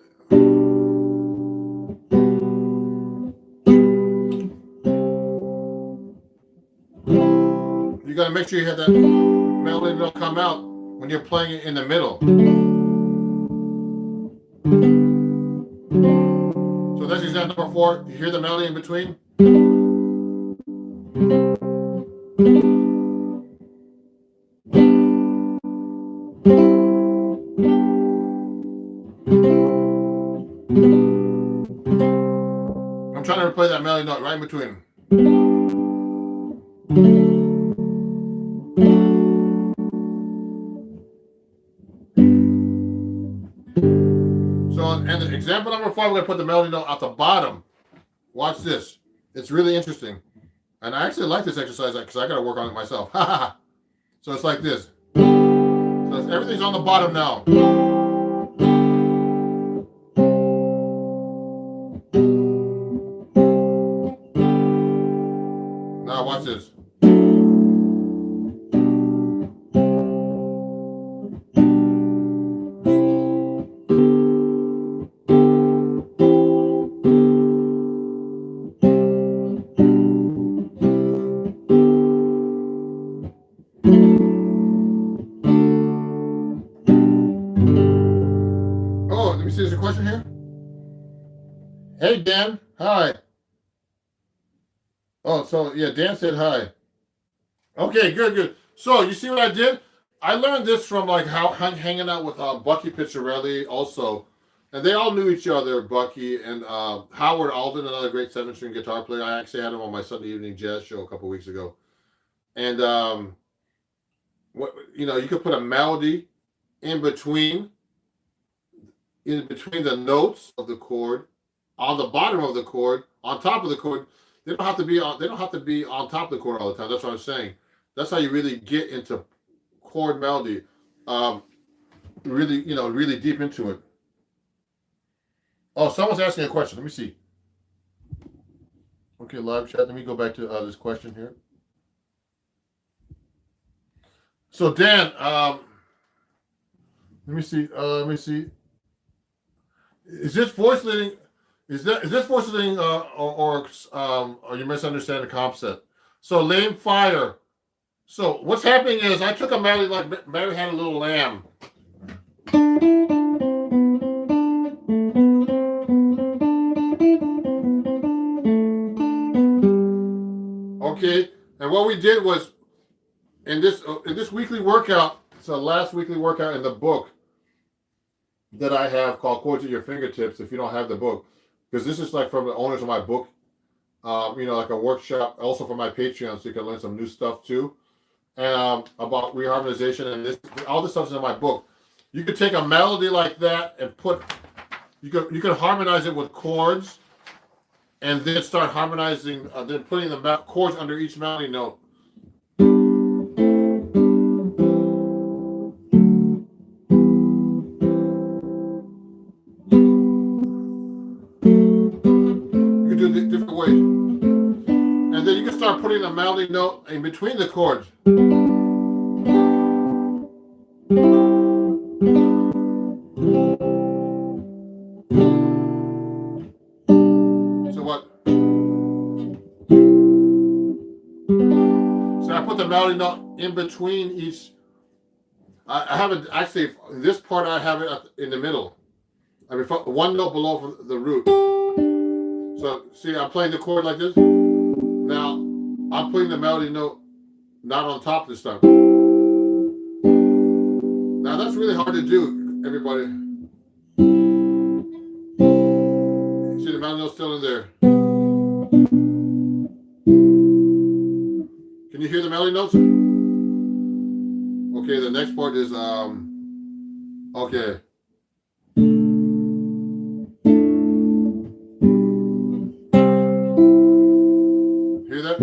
You got to make sure you have that melody note come out when you're playing it in the middle. So that's example number 4. You hear the melody in between? I'm trying to play that melody note right in between. So, and the example number 5, we're going to put the melody note at the bottom. Watch this. It's really interesting. And I actually like this exercise because I got to work on it myself. So it's like this. So everything's on the bottom now. Now watch this. Oh, let me see. There's a question here. Hey, Dan. Hi. Oh, so yeah, Dan said hi. Okay, good. So you see what I did? I learned this from like hanging out with Bucky Picciarelli also, and they all knew each other. Bucky and Howard Alden, another great 7-string guitar player. I actually had him on my Sunday evening jazz show a couple weeks ago. And you could put a melody in between the notes of the chord, on the bottom of the chord, on top of the chord. They don't have to be on top of the chord all the time. That's what I'm saying. That's how you really get into chord melody. Really deep into it. Oh, someone's asking a question. Let me see. Okay, live chat. Let me go back to this question here. So Dan, let me see. Is this voice leading? Is this voice leading, or you misunderstand the concept? So lame fire. So what's happening is I took a melody like Mary Had a Little Lamb. Okay, and what we did was in this weekly workout. It's the last weekly workout in the book that I have called Chords at Your Fingertips. If you don't have the book, because this is like from the owners of my book, like a workshop, also for my Patreon, so you can learn some new stuff too, and about reharmonization, and all this stuff's in my book. You could take a melody like that and you can harmonize it with chords, and then start harmonizing, then putting the chords under each melody note. Different ways, and then you can start putting the melody note in between the chords. I put the melody note in between each. I have it actually. This part I have it in the middle. I mean, one note below the root. So see, I'm playing the chord like this. Now I'm putting the melody note not on top this time. Now that's really hard to do, everybody. See the melody note still in there. Can you hear the melody notes? Okay, the next part is okay. Hear that?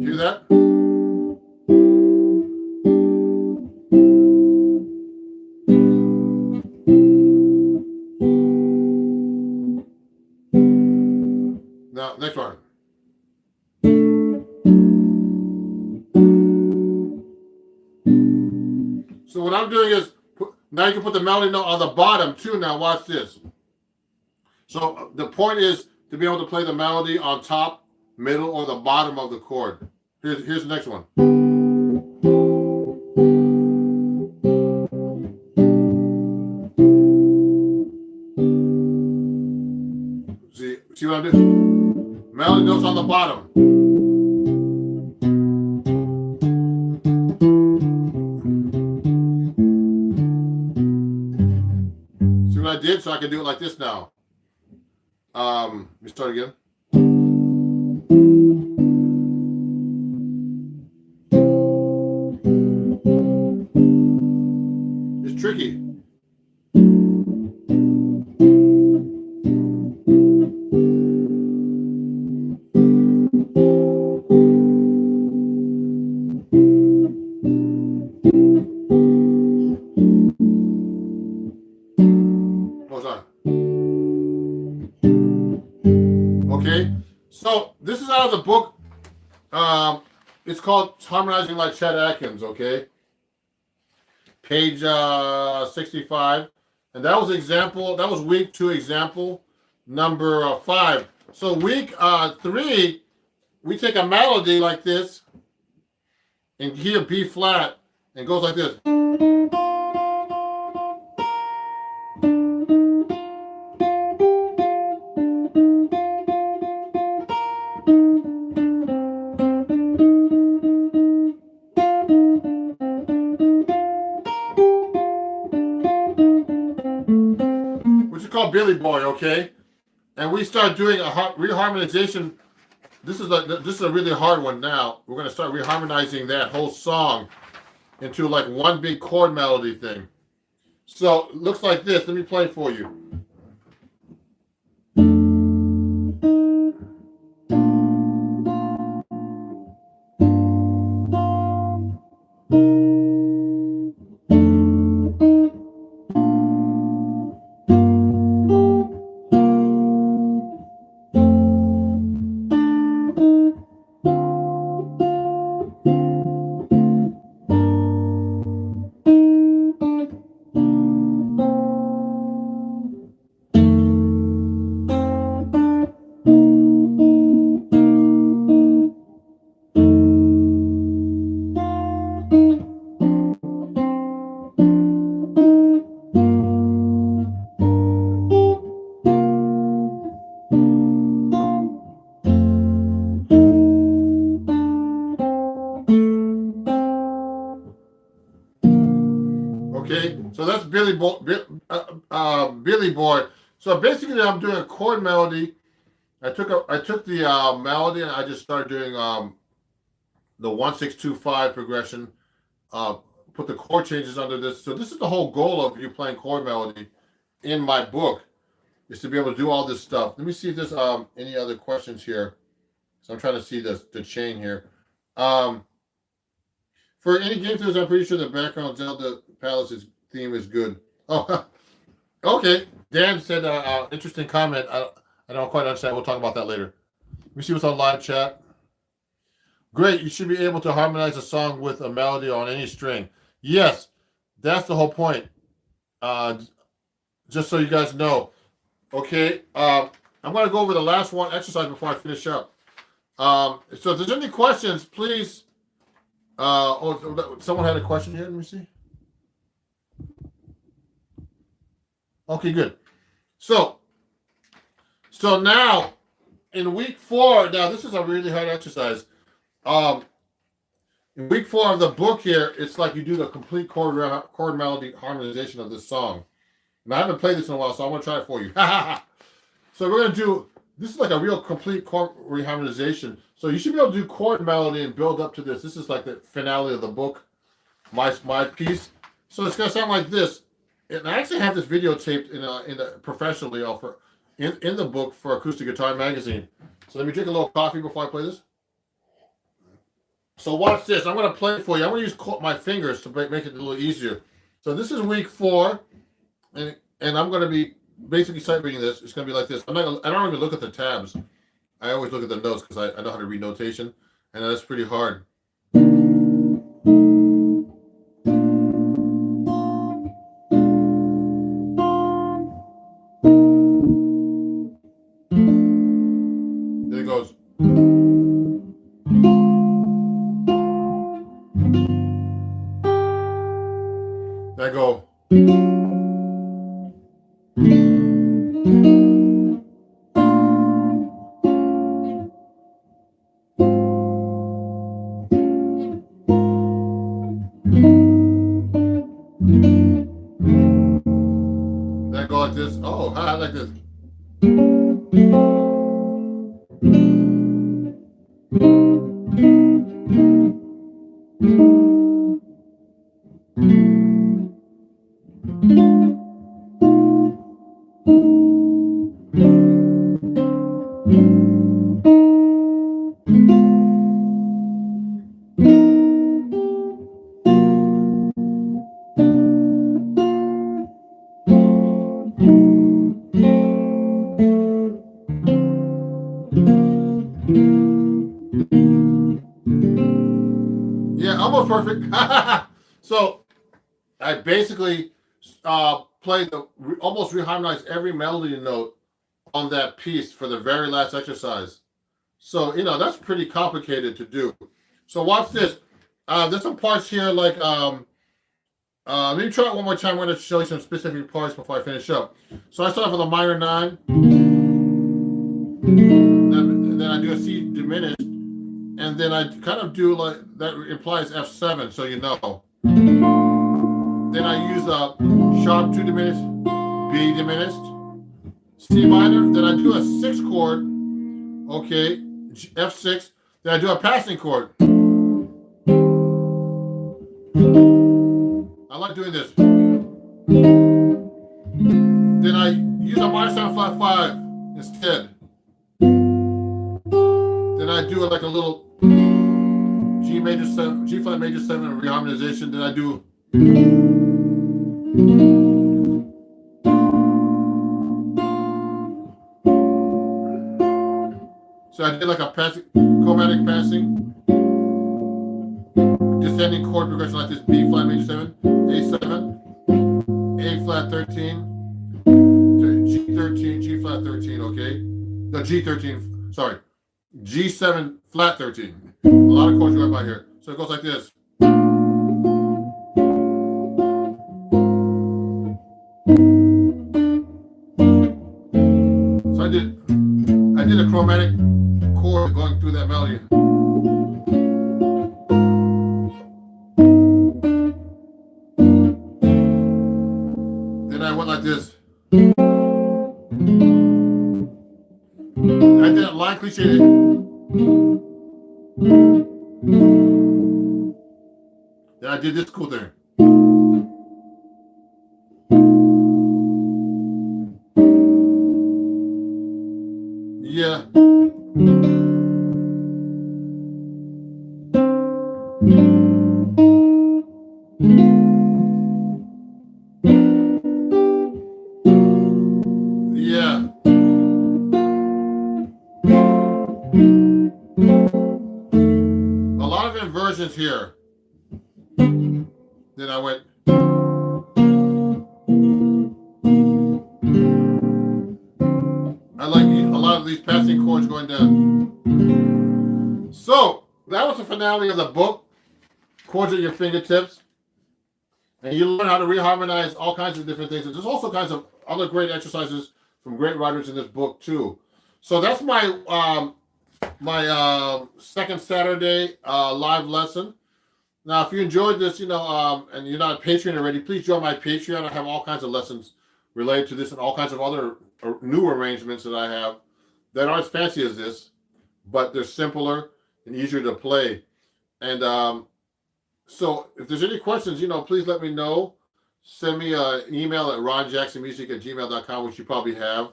Hear that? Now, next one. So what I'm doing is, now you can put the melody note on the bottom too. Now watch this. So the point is to be able to play the melody on top, middle, or the bottom of the chord. Here's the next one. See what I'm doing? Melody notes on the bottom. See what I did? So I can do it like this now. Let me start again. It's tricky. Okay, so this is out of the book. It's called Harmonizing Like Chet Atkins, okay? Page 65. And that was example, that was week 2 example number 5. So week 3, we take a melody like this and here B flat and goes like this. Called Billy Boy, okay, and we start doing a reharmonization. This is a really hard one. Now we're going to start reharmonizing that whole song into like one big chord melody thing. So it looks like this. Let me play it for you. Okay, so that's Billy Boy. So basically, I'm doing a chord melody. I took the melody and I just started doing the 1-6-2-5 progression. Put the chord changes under this. So this is the whole goal of you playing chord melody in my book, is to be able to do all this stuff. Let me see if there's any other questions here. So I'm trying to see the chain here. For any game theories, I'm pretty sure the background Zelda Palace's theme is good. Oh, okay. Dan said interesting comment. I don't quite understand. We'll talk about that later. Let me see what's on live chat. Great. You should be able to harmonize a song with a melody on any string. Yes, that's the whole point. Just so you guys know. Okay. I'm going to go over the last one exercise before I finish up. So if there's any questions, please. Someone had a question here. Let me see. Okay, good. So now in week 4, now this is a really hard exercise. In week 4 of the book here, it's like you do the complete chord melody harmonization of this song. And I haven't played this in a while, so I want to try it for you. So we're going to do, this is like a real complete chord reharmonization. So you should be able to do chord melody and build up to this. This is like the finale of the book, my piece. So it's going to sound like this. And I actually have this videotaped professionally in the book for Acoustic Guitar Magazine. So let me drink a little coffee before I play this. So watch this. I'm going to play it for you. I'm going to use my fingers to make it a little easier. So this is week 4, and I'm going to be basically sight reading this. It's going to be like this. I don't even look at the tabs. I always look at the notes because I know how to read notation, and that's pretty hard. There it goes. There I go. Then I go like this. Oh, I like this. Yeah, almost perfect. So I basically played almost reharmonized every melody note on that piece for the very last exercise. So, that's pretty complicated to do. So watch this. There's some parts here like, let me try it one more time. I'm going to show you some specific parts before I finish up. So I start off with a minor 9. And then I do a C diminished. And then I kind of do like, that implies F7, so you know. Then I use a sharp 2 diminished, B diminished, C minor. Then I do a 6 chord, okay, F6. Then I do a passing chord. I like doing this. Then I use a minor 7 flat 5 instead. Then I do it like a little G flat major 7 reharmonization. Then I do so I did like a chromatic passing, descending chord progression like this: B flat major 7, A7, A flat 13, G13, G flat 13. Okay, no G13. Sorry, G7 flat 13. A lot of chords going by here. So it goes like this. So I did a chromatic chord going through that melody. Then I went like this. I did a line cliche. Then I did this cool thing. Yeah. Yeah. A lot of inversions here. Then I went. I like a these passing chords going down. So that was the finale of the book, Chords at Your Fingertips. And you learn how to reharmonize all kinds of different things. And there's also kinds of other great exercises from great writers in this book too. So that's my second Saturday live lesson. Now, if you enjoyed this, and you're not a Patreon already, please join my Patreon. I have all kinds of lessons related to this and all kinds of other new arrangements that I have that aren't as fancy as this, but they're simpler and easier to play. And so if there's any questions, please let me know. Send me an email at ronjacksonmusic@gmail.com, which you probably have.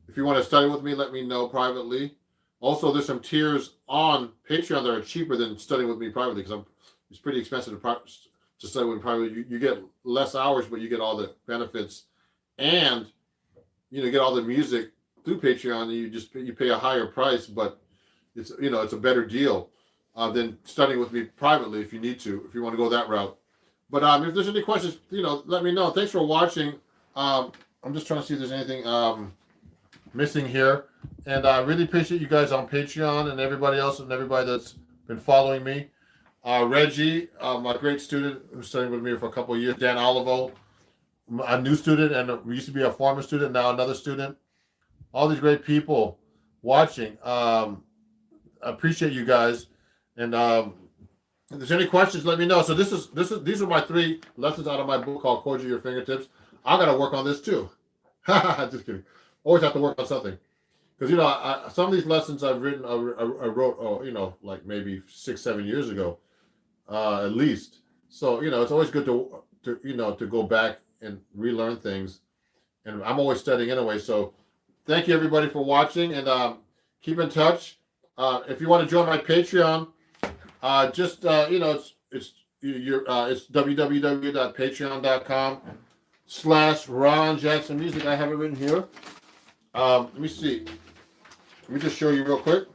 If you want to study with me, let me know privately. Also, there's some tiers on Patreon that are cheaper than studying with me privately because it's pretty expensive to study with me privately. You get less hours, but you get all the benefits, and get all the music through Patreon. And you pay a higher price, but it's a better deal than studying with me privately if you want to go that route. But if there's any questions, let me know. Thanks for watching. I'm just trying to see if there's anything missing here. And I really appreciate you guys on Patreon and everybody else and everybody that's been following me. Reggie, my great student who's studying with me for a couple of years. Dan Olivo, a new student, and we used to be a former student, now another student. All these great people watching. I appreciate you guys. And if there's any questions, let me know. So these are my 3 lessons out of my book called Chords at Your Fingertips. I got to work on this too. Just kidding. Always have to work on something. Because, some of these lessons I wrote, like maybe 6-7 years ago, at least. So, it's always good to go back and relearn things. And I'm always studying anyway. So thank you, everybody, for watching. And keep in touch. If you want to join my Patreon, it's www.patreon.com/Ron Jackson Music. I have it written here. Let me see. Let me just show you real quick.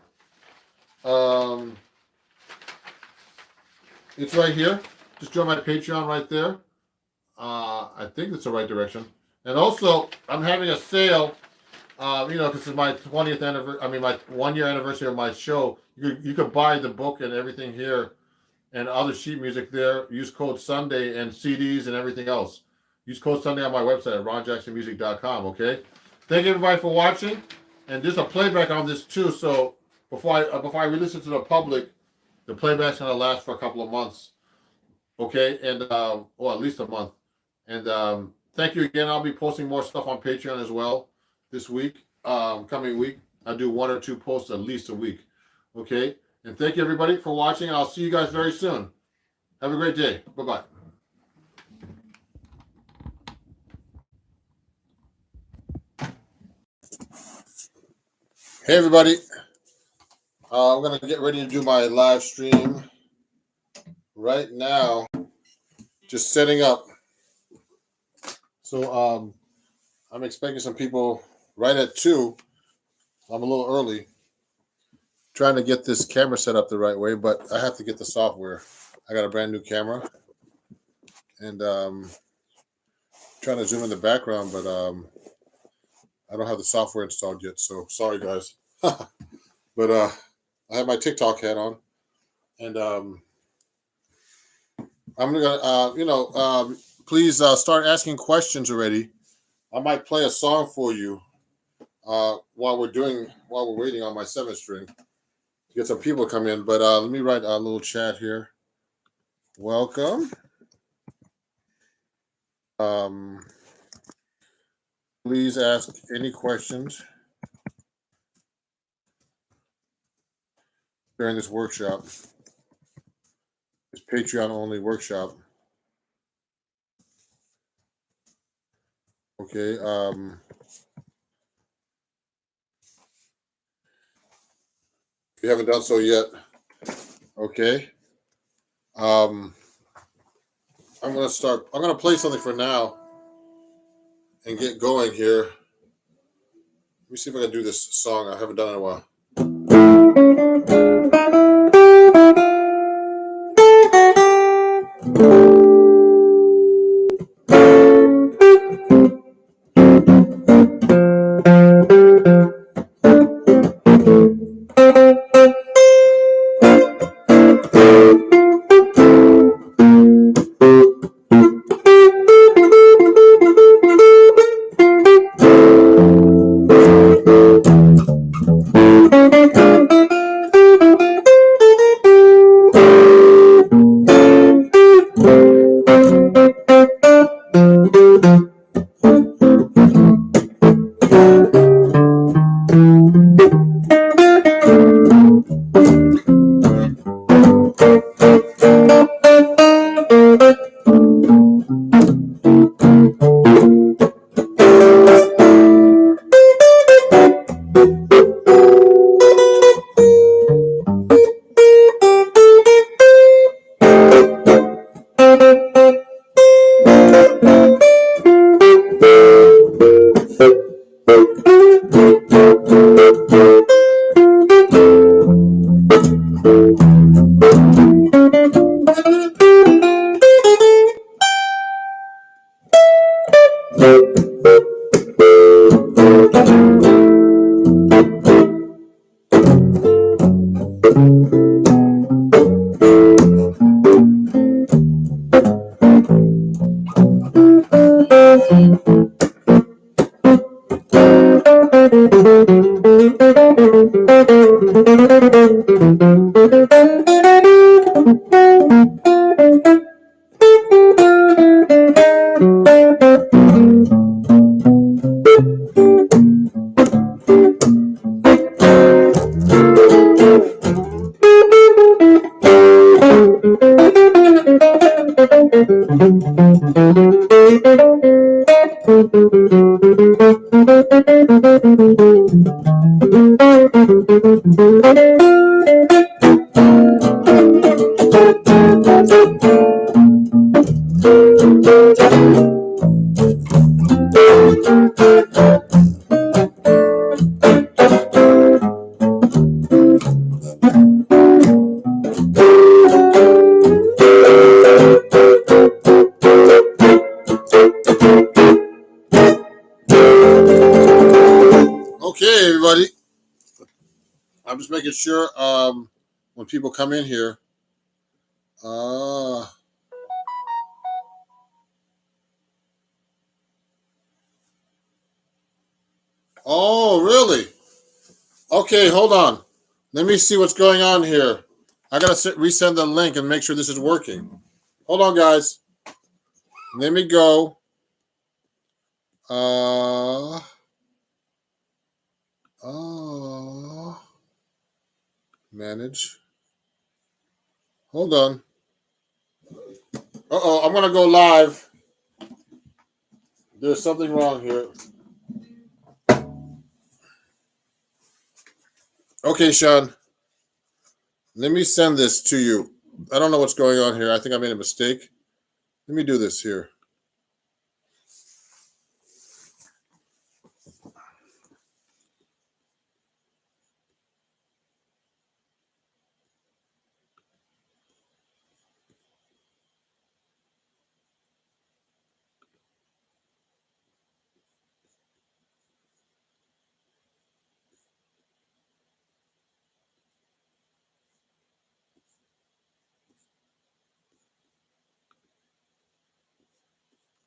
It's right here. Just join my Patreon right there. I think it's the right direction. And also, I'm having a sale. Because it's my 20th anniversary. My 1-year anniversary of my show. You could buy the book and everything here, and other sheet music there. Use code Sunday and CDs and everything else. Use code Sunday on my website at ronjacksonmusic.com. Okay. Thank you, everybody, for watching. And there's a playback on this too. So before I release it to the public, the playback's gonna last for a couple of months. Okay, and or at least a month. And thank you again. I'll be posting more stuff on Patreon as well this week, coming week. I do 1 or 2 posts at least a week. Okay, and thank you, everybody, for watching. I'll see you guys very soon. Have a great day. Bye-bye. Hey, everybody. I'm going to get ready to do my live stream right now. Just setting up. So I'm expecting some people right at 2. I'm a little early. Trying to get this camera set up the right way, but I have to get the software. I got a brand new camera. And trying to zoom in the background, but I don't have the software installed yet, so sorry, guys. But I have my TikTok hat on, and I'm gonna, please start asking questions already. I might play a song for you while we're waiting on my 7th string to get some people to come in. But let me write a little chat here. Welcome. Please ask any questions during this workshop, this Patreon only workshop. Okay. If you haven't done so yet, okay. I'm going to play something for now and get going here. Let me see if I can do this song. I haven't done it in a while. Okay, everybody. I'm just making sure when people come in here. Oh, really? Okay, hold on. Let me see what's going on here. I gotta resend the link and make sure this is working. Hold on, guys. Let me go. Manage. Hold on. I'm gonna go live. There's something wrong here. Okay, Sean. Let me send this to you. I don't know what's going on here. I think I made a mistake. Let me do this here.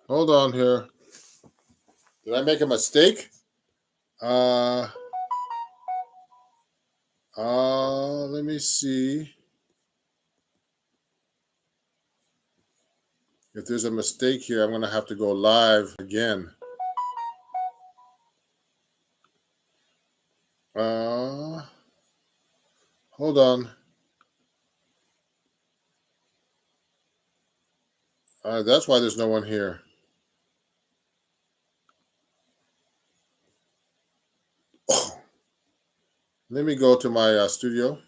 Hold on here. Did I make a mistake? Let me see if there's a mistake here. I'm gonna have to go live again. Hold on. That's why there's no one here. Oh, let me go to my studio.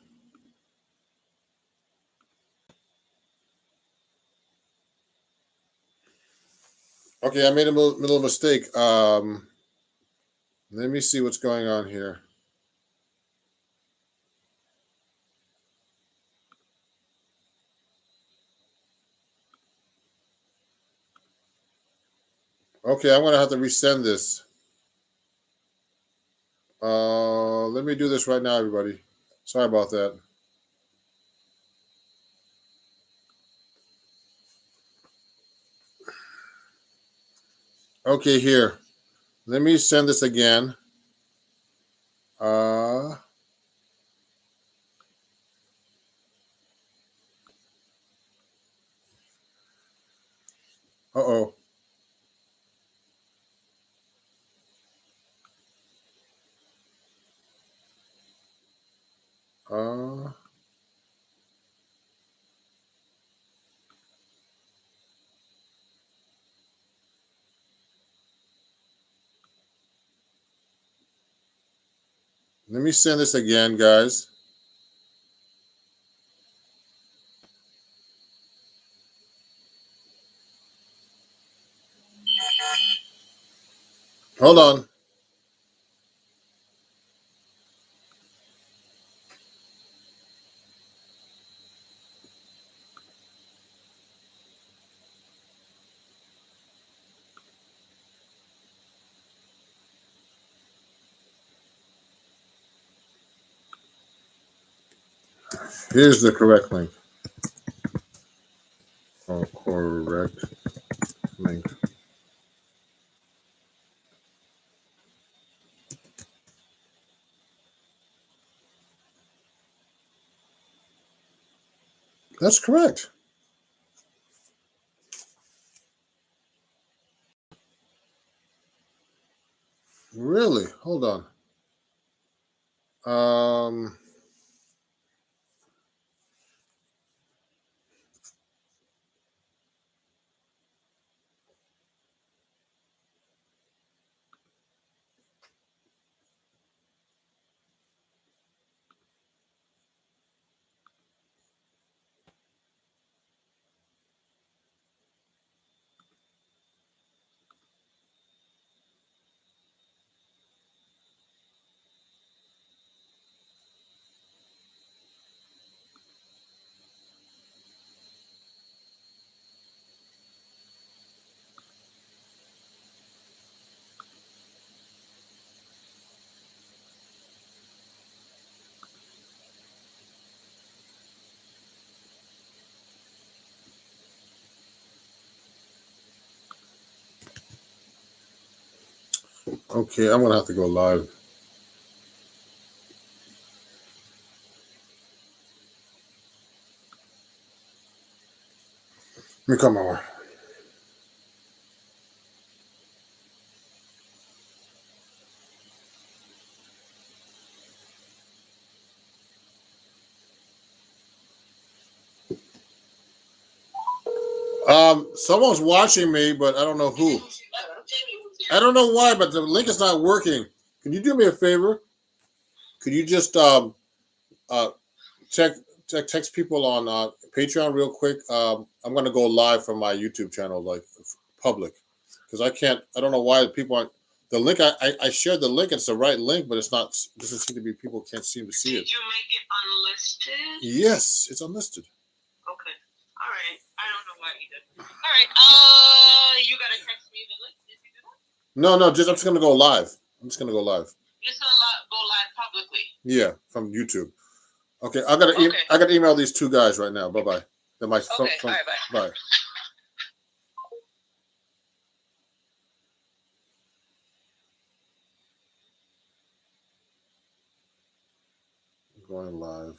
Okay, I made a little mistake. Let me see what's going on here. Okay, I'm gonna have to resend this. Let me do this right now, everybody. Sorry about that. Okay, here. Let me send this again. Uh-oh. Let me send this again, guys. Hold on. Here's the correct link. Oh, correct link. That's correct. Really? Hold on. Okay, I'm gonna have to go live. Let me come over. Someone's watching me, but I don't know who. I don't know why, but the link is not working. Can you do me a favor? Could you just text people on Patreon real quick? I'm gonna go live from my YouTube channel, like public, because I can't. I don't know why people aren't. The link I shared the link. It's the right link, but it's not. Doesn't seem to be. People can't seem to see it. Did you make it unlisted? Yes, it's unlisted. Okay. All right. I don't know why either. All right. You gotta text me the link. Did you do that? No. I'm just gonna go live. I'm just gonna go live. You're gonna go live publicly. Yeah, from YouTube. Okay, I gotta email these two guys right now. Bye bye. They're my Okay. All right. Bye. bye. Going live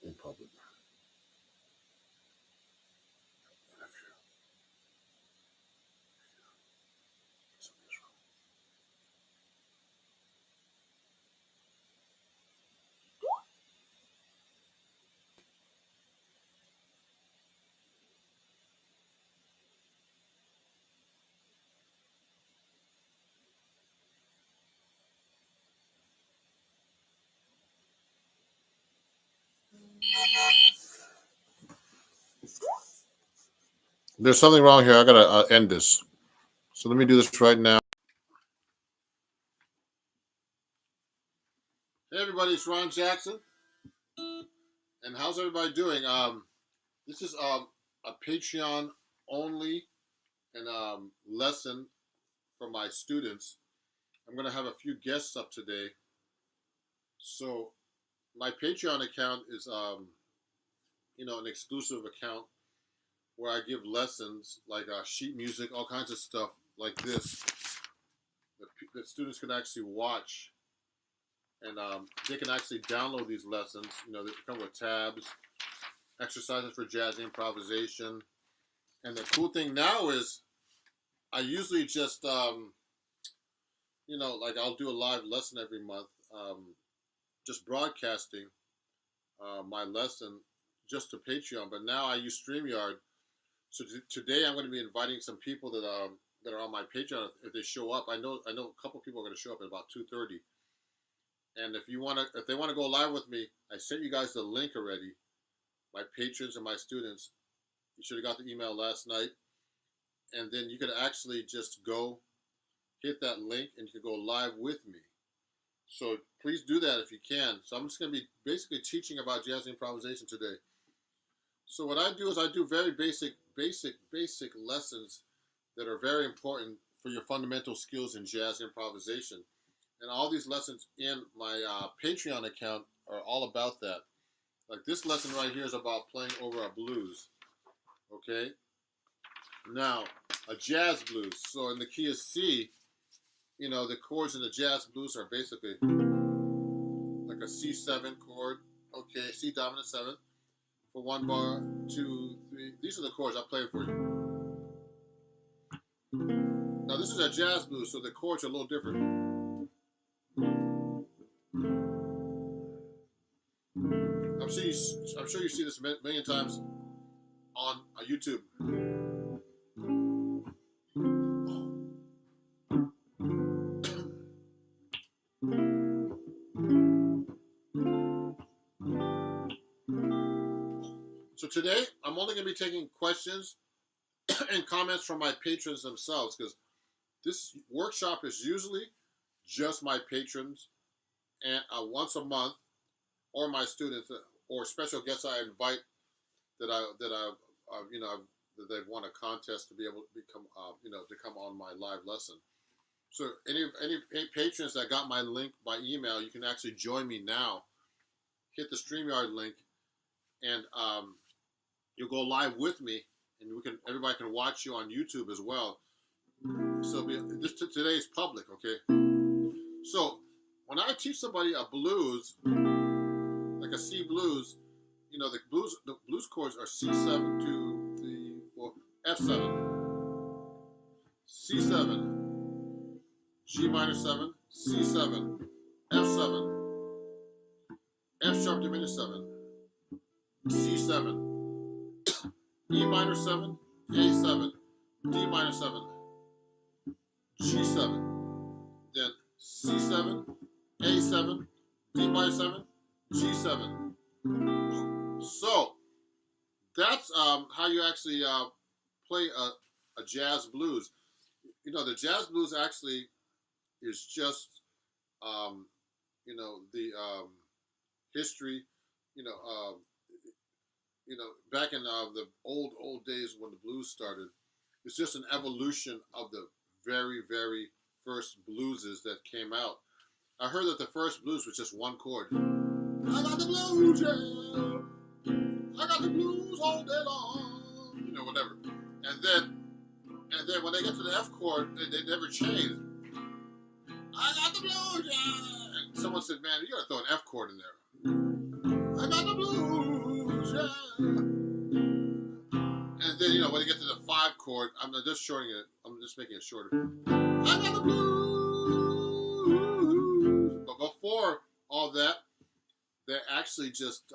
in public. There's something wrong here. I gotta end this. So let me do this right now. Hey everybody, it's Ron Jackson. And how's everybody doing? This is a Patreon only and lesson for my students. I'm gonna have a few guests up today. So my Patreon account is an exclusive account where I give lessons like sheet music, all kinds of stuff like this that students can actually watch, and they can actually download these lessons. They come with tabs, exercises for jazz improvisation, and the cool thing now is I usually just like I'll do a live lesson every month, just broadcasting my lesson just to Patreon. But now I use StreamYard. So today I'm going to be inviting some people that are on my Patreon. If they show up, I know a couple people are going to show up at about 2:30. And if they want to go live with me, I sent you guys the link already. My patrons and my students, you should have got the email last night. And then you could actually just go hit that link and you can go live with me. So please do that if you can. So I'm just going to be basically teaching about jazz improvisation today. So what I do is I do very basic lessons that are very important for your fundamental skills in jazz improvisation. And all these lessons in my Patreon account are all about that. Like this lesson right here is about playing over a blues. Okay. Now, a jazz blues. So in the key of C, you know, the chords in the jazz blues are basically like a C7 chord. Okay, C dominant 7 for 1 bar, 2, 3. These are the chords I'm playing for you. Now this is a jazz blues, so the chords are a little different. I'm sure you see this a million times on YouTube. So today, I'm only going to be taking questions and comments from my patrons themselves, because this workshop is usually just my patrons, and once a month, or my students, or special guests I invite that they've won a contest to be able to become to come on my live lesson. So any patrons that got my link by email, you can actually join me now. Hit the StreamYard link, and you'll go live with me, and everybody can watch you on YouTube as well. So today is public, okay? So when I teach somebody a blues, like a C blues, you know, the blues chords are C7, 2, 3, 4, F7, C7, G minor 7, C7, F7, F sharp diminished 7, C7, E minor 7, A7, D minor 7, G7, then C7, A7, D minor 7, G7. So that's how you actually play a jazz blues. You know, the jazz blues actually is just the history. You know, back in the old days when the blues started, it's just an evolution of the very, very first blueses that came out. I heard that the first blues was just one chord. I got the blues, yeah. I got the blues all day long. You know, whatever. And then when they get to the F chord, they never changed. I got the blues, yeah. And someone said, man, you gotta throw an F chord in there. I got the blues, yeah. And then, you know, when you get to the 5 chord, I'm just shortening it. I'm just making it shorter. I got the blues. But before all that, they actually just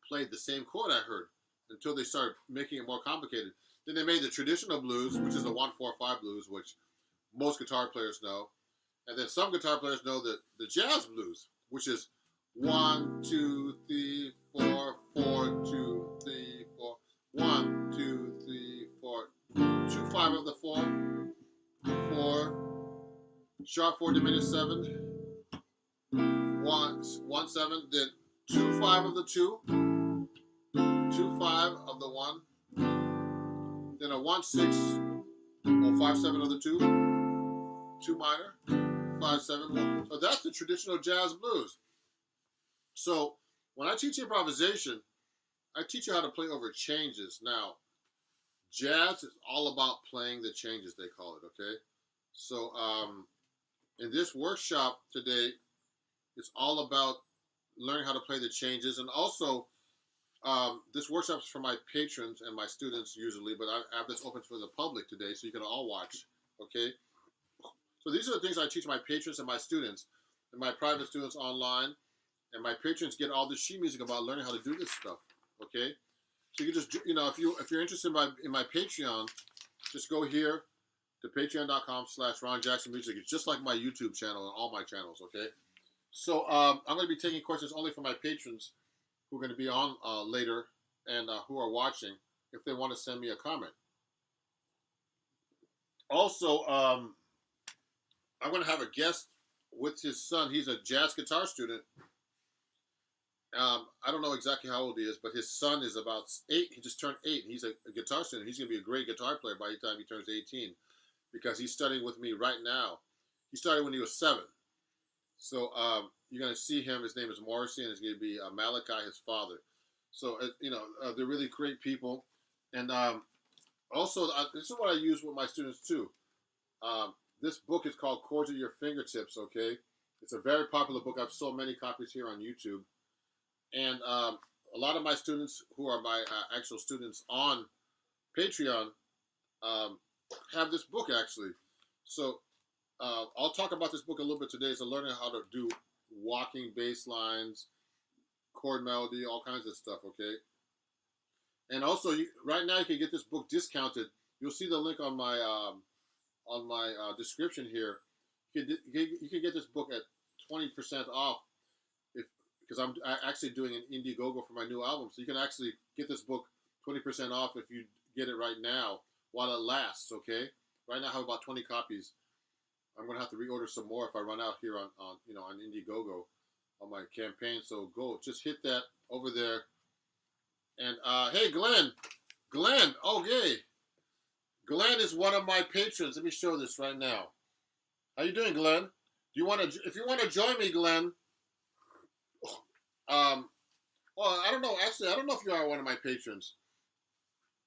played the same chord, I heard, until they started making it more complicated. Then they made the traditional blues, which is the 1-4-5 blues, which most guitar players know. And then some guitar players know the jazz blues, which is 1, 2, 3, 4, 4, 2, 3, 4, 1, 2, 3, 4, 2, 5 of the 4, 4, sharp 4 diminished 7, 1, 1, 7, then 2, 5 of the 2, 2, 5 of the 1, then a 1, 6, or 5, 7 of the 2, 2 minor, 5, 7, 1. So that's the traditional jazz blues. So when I teach improvisation, I teach you how to play over changes. Now, jazz is all about playing the changes, they call it, okay? So in this workshop today, it's all about learning how to play the changes. And also, this workshop is for my patrons and my students usually, but I have this open for the public today, so you can all watch, okay? So these are the things I teach my patrons and my students, and my private students online, and my patrons get all the sheet music about learning how to do this stuff, okay? So you can just, you know, if you're interested in my Patreon, just go here to patreon.com/Ron Jackson Music. It's just like my YouTube channel and all my channels, okay? So I'm going to be taking questions only from my patrons who are going to be on later and who are watching if they want to send me a comment. Also, I'm going to have a guest with his son. He's a jazz guitar student. I don't know exactly how old he is, but his son is about 8. He just turned 8. And he's a guitar student. He's going to be a great guitar player by the time he turns 18 because he's studying with me right now. He started when he was 7. So you're gonna see him. His name is Morrissey, and it's gonna be Malachi, his father. So they're really great people, and also this is what I use with my students too. This book is called Chords at Your Fingertips. Okay, it's a very popular book. I've sold many copies here on YouTube, and a lot of my students who are my actual students on Patreon have this book actually. So I'll talk about this book a little bit today. So learning how to do walking bass lines, chord melody, all kinds of stuff. Okay, and also right now you can get this book discounted. You'll see the link on my description here. You can get this book at 20% off because I'm actually doing an Indiegogo for my new album. So you can actually get this book 20% off if you get it right now while it lasts. Okay, right now I have about 20 copies. I'm gonna have to reorder some more if I run out here on Indiegogo on my campaign. So just hit that over there. And hey, Glenn, okay, Glenn is one of my patrons. Let me show this right now. How you doing, Glenn? Do you want to? If you want to join me, Glenn. Well, I don't know. Actually, I don't know if you are one of my patrons.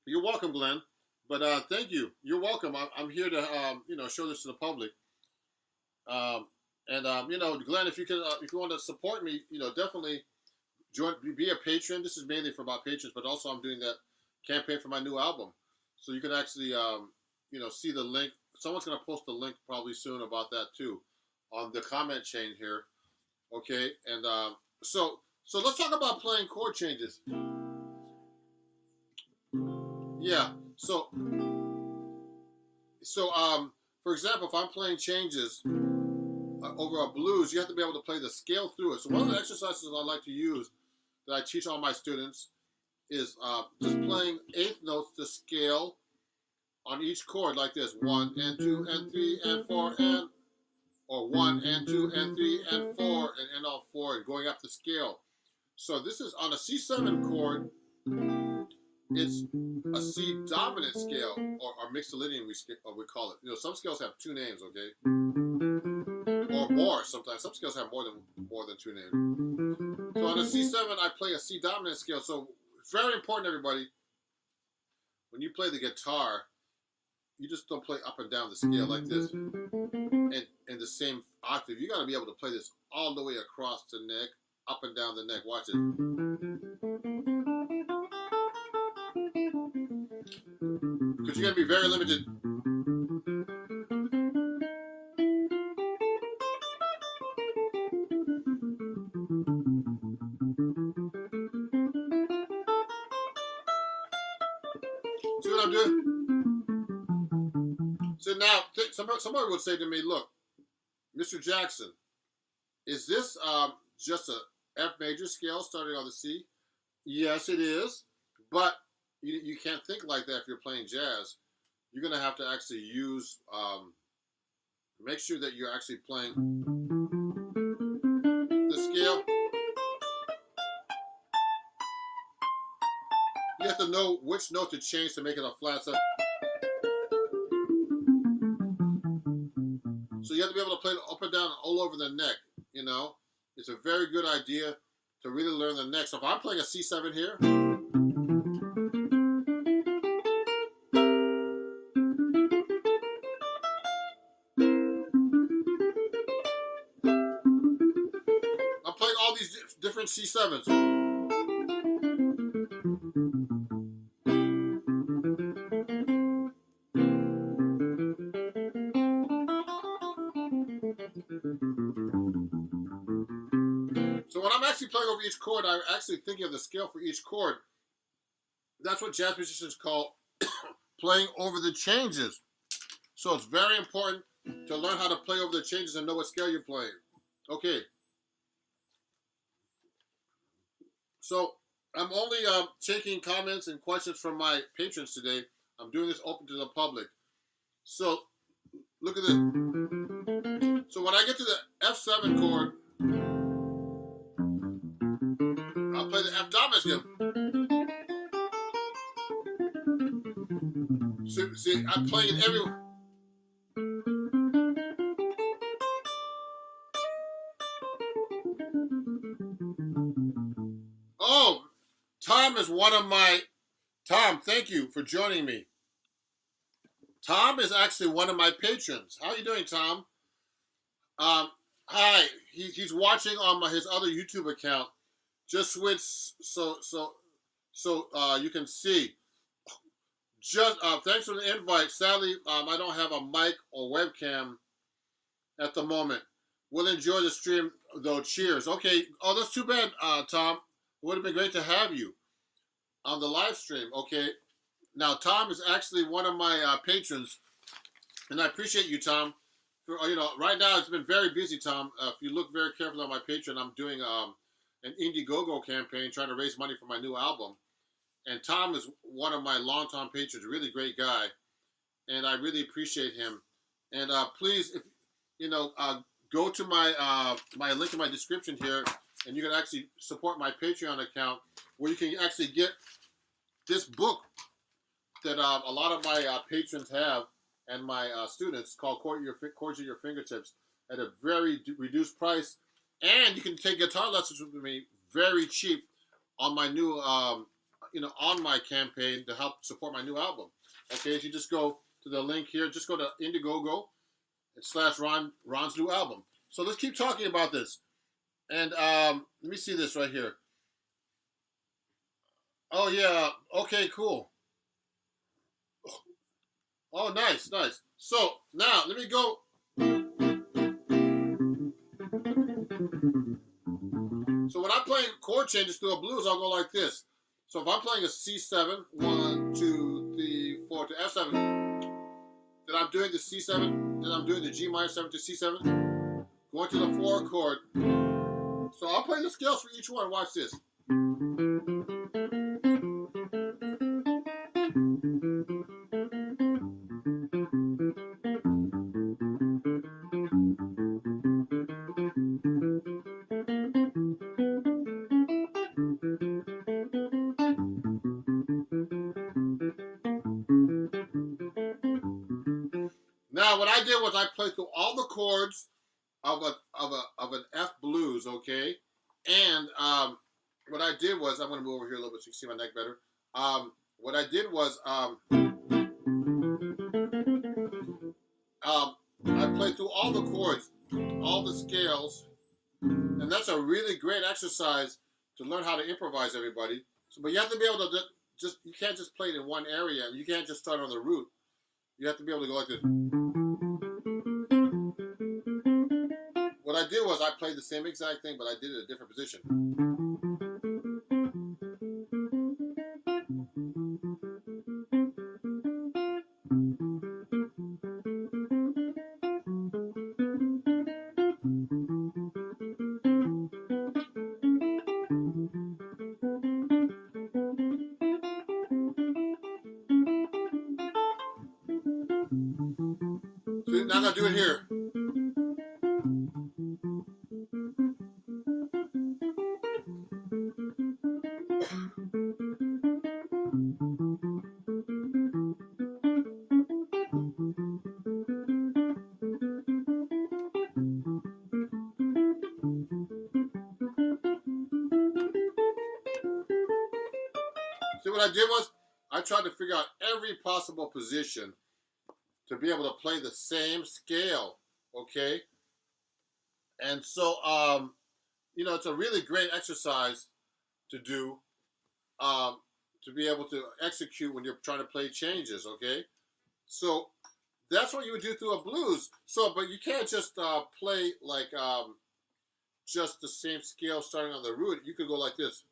You're welcome, Glenn. But thank you. You're welcome. I'm here to show this to the public. Glenn, if you want to support me, definitely be a patron. This is mainly for my patrons, but also I'm doing that campaign for my new album. So you can actually, see the link. Someone's going to post a link probably soon about that too on the comment chain here. Okay. And so let's talk about playing chord changes. Yeah. So for example, if I'm playing changes over a blues, you have to be able to play the scale through it. So one of the exercises I like to use that I teach all my students is just playing eighth notes to scale on each chord like this: 1 and 2 and 3 and 4 and, or 1 and 2 and 3 and 4 and all 4 and going up the scale. So this is on a C7 chord. It's a C dominant scale, or mixolydian we call it. Some scales have two names, okay, or more. Sometimes some scales have more than two names. So on a C7, I play a C dominant scale. So it's very important, everybody. When you play the guitar, you just don't play up and down the scale like this, and the same octave. You got to be able to play this all the way across the neck, up and down the neck. Watch it. Because you're going to be very limited. See what I'm doing? So now, somebody would say to me, look, Mr. Jackson, is this just a F major scale starting on the C? Yes, it is. But you can't think like that if you're playing jazz. You're going to have to actually use, make sure that you're actually playing the scale. You have to know which note to change to make it a flat set. So you have to be able to play it up and down all over the neck, It's a very good idea to really learn the neck. So if I'm playing a C7 here, I'm playing all these different C7s. So when I'm actually playing over each chord, I'm actually thinking of the scale for each chord. That's what jazz musicians call playing over the changes. So it's very important to learn how to play over the changes and know what scale you're playing. Okay. So I'm only taking comments and questions from my patrons today. I'm doing this open to the public. So look at this. So when I get to the F7 chord, I'll play the F dominant scale. So, see, I'm playing it everywhere. Oh, Tom is one of my. Tom, thank you for joining me. Tom is actually one of my patrons. How are you doing, Tom? Hi. He's watching on his other YouTube account. Just switch so you can see. Just thanks for the invite. Sadly, I don't have a mic or webcam at the moment. We'll enjoy the stream though. Cheers. Okay. Oh, that's too bad, Tom. It would have been great to have you on the live stream. Okay. Now, Tom is actually one of my patrons, and I appreciate you, Tom. For right now it's been very busy, Tom. If you look very carefully on my Patreon, I'm doing an Indiegogo campaign trying to raise money for my new album. And Tom is one of my longtime patrons, really great guy, and I really appreciate him. And please, if go to my link in my description here, and you can actually support my Patreon account, where you can actually get this book that a lot of my patrons have and my students, called Chords at Your Fingertips, at a very reduced price. And you can take guitar lessons with me very cheap on my new, on my campaign to help support my new album. Okay, if you just go to the link here, just go to Indiegogo / Ron's new album. So let's keep talking about this. And let me see this right here. Oh, yeah. Okay, cool. Oh, nice, nice. So now let me go. So when I'm playing chord changes through a blues, I'll go like this. So if I'm playing a C7, 1, 2, 3, 4 to F7, then I'm doing the C7, then I'm doing the G minor 7 to C7, going to the 4 chord. So I'll play the scales for each one. Watch this. Now, what I did was I played through all the chords of an F blues, okay? And what I did was, I'm going to move over here a little bit so you can see my neck better. What I did was I played through all the chords, all the scales, and that's a really great exercise to learn how to improvise, everybody. So, but you have to be able to you can't just play it in one area. You can't just start on the root. You have to be able to go like this. What I did was I played the same exact thing, but I did it in a different position. So now I'm going to do it here. See, what I did was I tried to figure out every possible position to be able to play the same scale, okay? And so, it's a really great exercise to do, to be able to execute when you're trying to play changes, okay? So that's what you would do through a blues. So, but you can't just play like just the same scale starting on the root. You could go like this.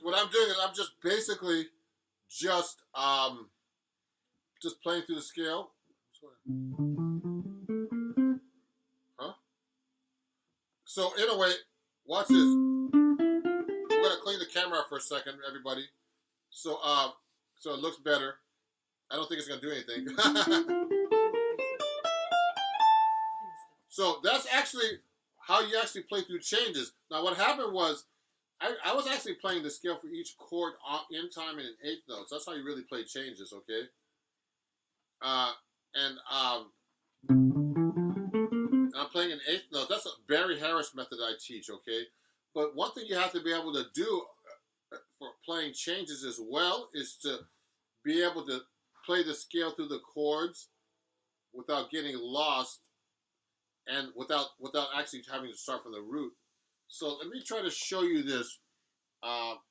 What I'm doing is I'm just basically just playing through the scale. Huh? So in a way, watch this. We're gonna clean the camera for a second, everybody. So so it looks better. I don't think it's gonna do anything. So that's actually how you actually play through changes. Now what happened was I was actually playing the scale for each chord in time and in eighth notes. That's how you really play changes, okay? And I'm playing in eighth notes. That's a Barry Harris method I teach, okay? But one thing you have to be able to do for playing changes as well is to be able to play the scale through the chords without getting lost and without actually having to start from the root. So let me try to show you this.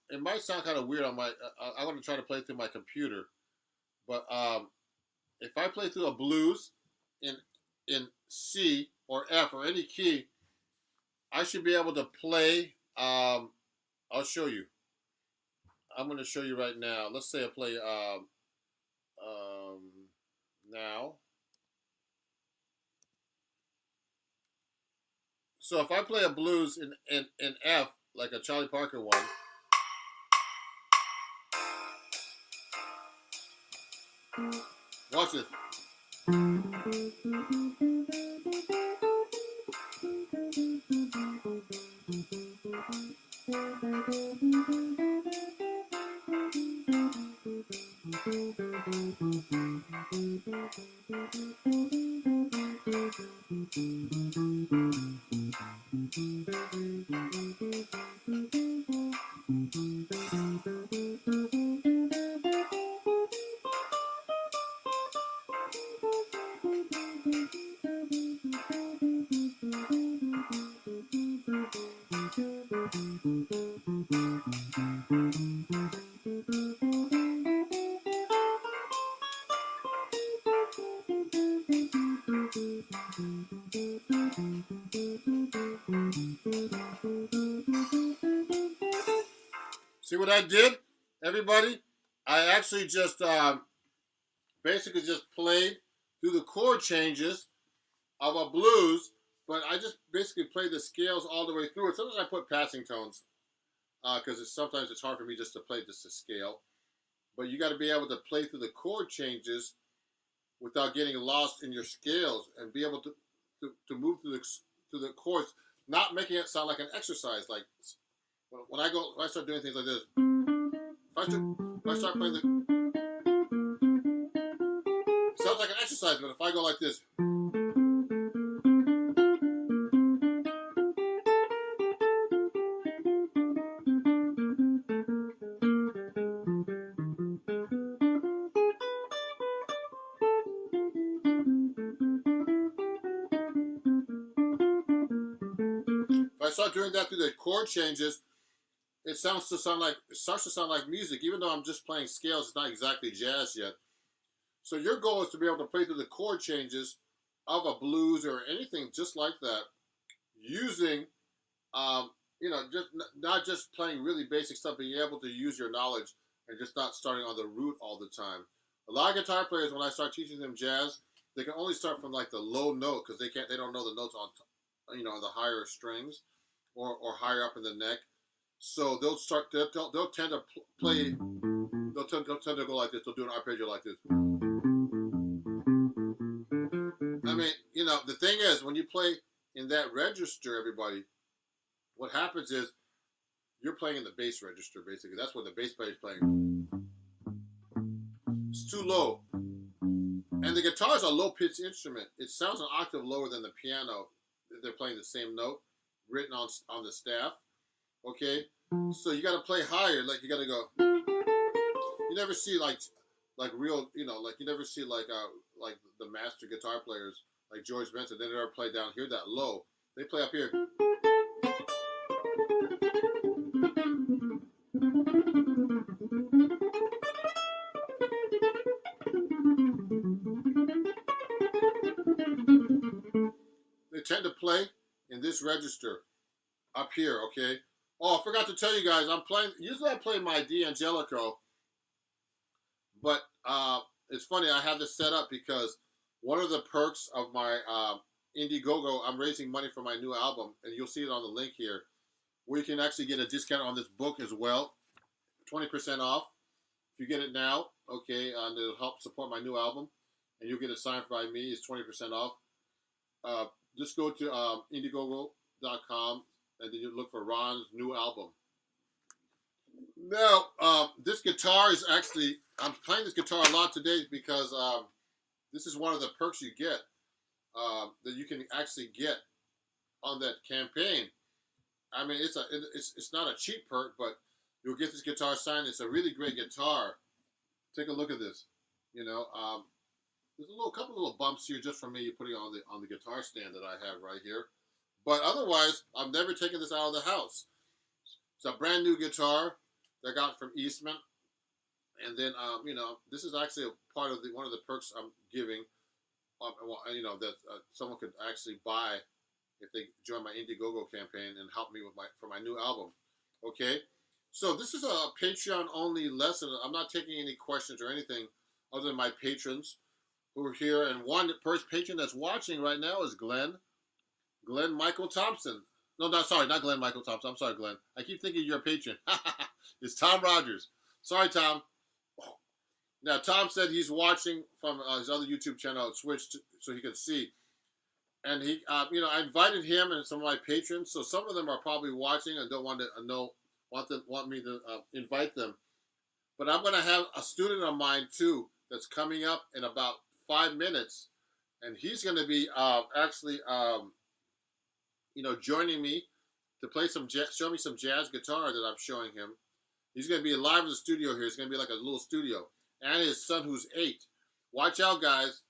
It might sound kind of weird on my. I'm going to try to play through my computer, but if I play through a blues in C or F or any key, I should be able to play. I'll show you. I'm going to show you right now. Let's say I play now. So if I play a blues in F, like a Charlie Parker one, watch this. See what I did, everybody? I actually just basically just played through the chord changes of a blues, but I just basically played the scales all the way through it. Sometimes I put passing tones because sometimes it's hard for me just to play just a scale. But you got to be able to play through the chord changes without getting lost in your scales and be able to move through the chords, not making it sound like an exercise. Like when I start doing things like this, if I start playing it sounds like an exercise, but if I go like this, if I start doing that through the chord changes, it starts to sound like music, even though I'm just playing scales. It's not exactly jazz yet. So your goal is to be able to play through the chord changes of a blues or anything just like that, using, just not just playing really basic stuff, being able to use your knowledge and just not starting on the root all the time. A lot of guitar players, when I start teaching them jazz, they can only start from like the low note because they don't know the notes on, on the higher strings or higher up in the neck. So they'll tend to play. They'll tend to go like this. They'll do an arpeggio like this. I mean, the thing is, when you play in that register, everybody, what happens is you're playing in the bass register, basically. That's what the bass player is playing. It's too low. And the guitar is a low-pitched instrument. It sounds an octave lower than the piano. They're playing the same note written on the staff. Okay? So you got to play higher. Like, you got to go. You never see, like real, like you never see, like the master guitar players, like George Benson. They never play down here that low. They play up here. They tend to play in this register up here, okay? Oh, I forgot to tell you guys, usually I play my D'Angelico, but it's funny, I have this set up because one of the perks of my Indiegogo, I'm raising money for my new album, and you'll see it on the link here, where you can actually get a discount on this book as well, 20% off if you get it now. okay, and it'll help support my new album, and you'll get it signed by me. It's 20% off. Uh, just go to Indiegogo.com, and then you look for Ron's new album. Now, this guitar is actually, I'm playing this guitar a lot today because this is one of the perks you get that you can actually get on that campaign. I mean, it's not a cheap perk, but you'll get this guitar signed. It's a really great guitar. Take a look at this. You know, there's a couple little bumps here just from me putting it on the guitar stand that I have right here. But otherwise, I've never taken this out of the house. It's a brand new guitar that I got from Eastman, and then you know, this is actually a part of one of the perks I'm giving. You know, that someone could actually buy if they join my Indiegogo campaign and help me with for my new album. Okay, so this is a Patreon only lesson. I'm not taking any questions or anything other than my patrons who are here. And one first patron that's watching right now is Glenn Michael Thompson. No, sorry, not Glenn Michael Thompson. I'm sorry, Glenn. I keep thinking you're a patron. It's Tom Rogers. Sorry, Tom. Now, Tom said he's watching from his other YouTube channel, switched so he could see. And he, you know, I invited him and some of my patrons. So some of them are probably watching and don't want to want me to invite them. But I'm going to have a student of mine too that's coming up in about 5 minutes, and he's going to be actually, you know, joining me to play show me some jazz guitar that I'm showing him. He's going to be live in the studio here. It's going to be like a little studio. And his son, who's 8. Watch out, guys.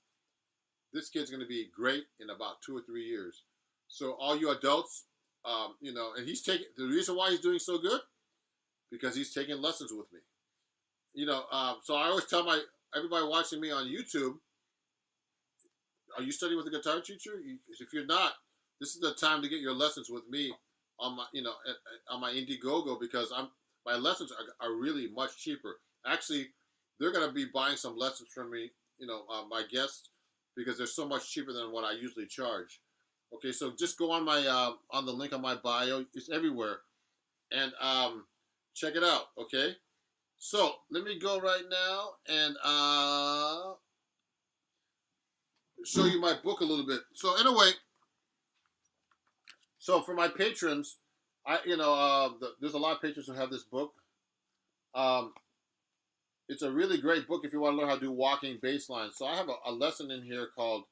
This kid's going to be great in about 2 or 3 years. So all you adults, you know, and the reason why he's doing so good, because he's taking lessons with me. You know, so I always tell everybody watching me on YouTube, are you studying with a guitar teacher? If you're not, this is the time to get your lessons with me on my, you know, on my Indiegogo, because my lessons are really much cheaper. Actually, they're going to be buying some lessons from me, you know, my guests, because they're so much cheaper than what I usually charge. Okay, so just go on my on the link on my bio. It's everywhere, and check it out. Okay, so let me go right now and show you my book a little bit. So anyway, so for my patrons, there's a lot of patrons who have this book. It's a really great book if you want to learn how to do walking bass lines. So I have a lesson in here called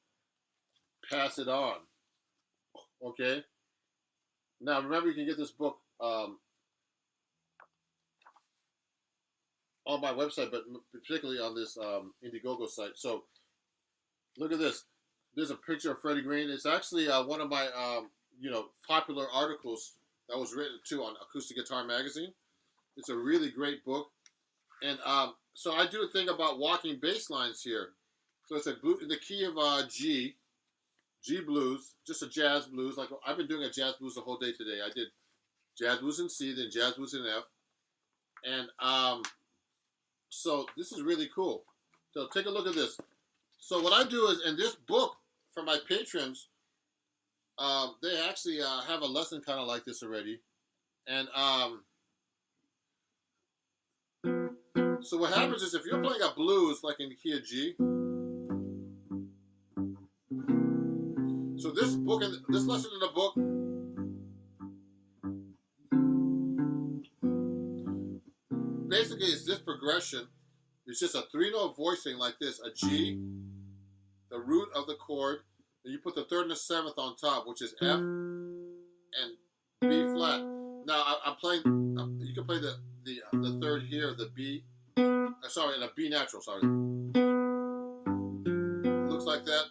Pass It On. Okay? Now, remember, you can get this book on my website, but particularly on this Indiegogo site. So look at this. There's a picture of Freddie Green. It's actually one of my, you know, popular articles that was written, too, on Acoustic Guitar Magazine. It's a really great book. And so I do a thing about walking bass lines here. So it's in the key of G blues, just a jazz blues. Like I've been doing a jazz blues the whole day today. I did jazz blues in C, then jazz blues in F. And so this is really cool. So take a look at this. So what I do is, in this book, for my patrons, they actually have a lesson kind of like this already. And so what happens is, if you're playing a blues like in the key of G, so this lesson in the book, basically is this progression. It's just a 3-note voicing like this: a G, the root of the chord, and you put the 3rd and the 7th on top, which is F and B flat. Now I'm playing. You can play the 3rd here, the B. Sorry, and a B natural. Sorry. Looks like that.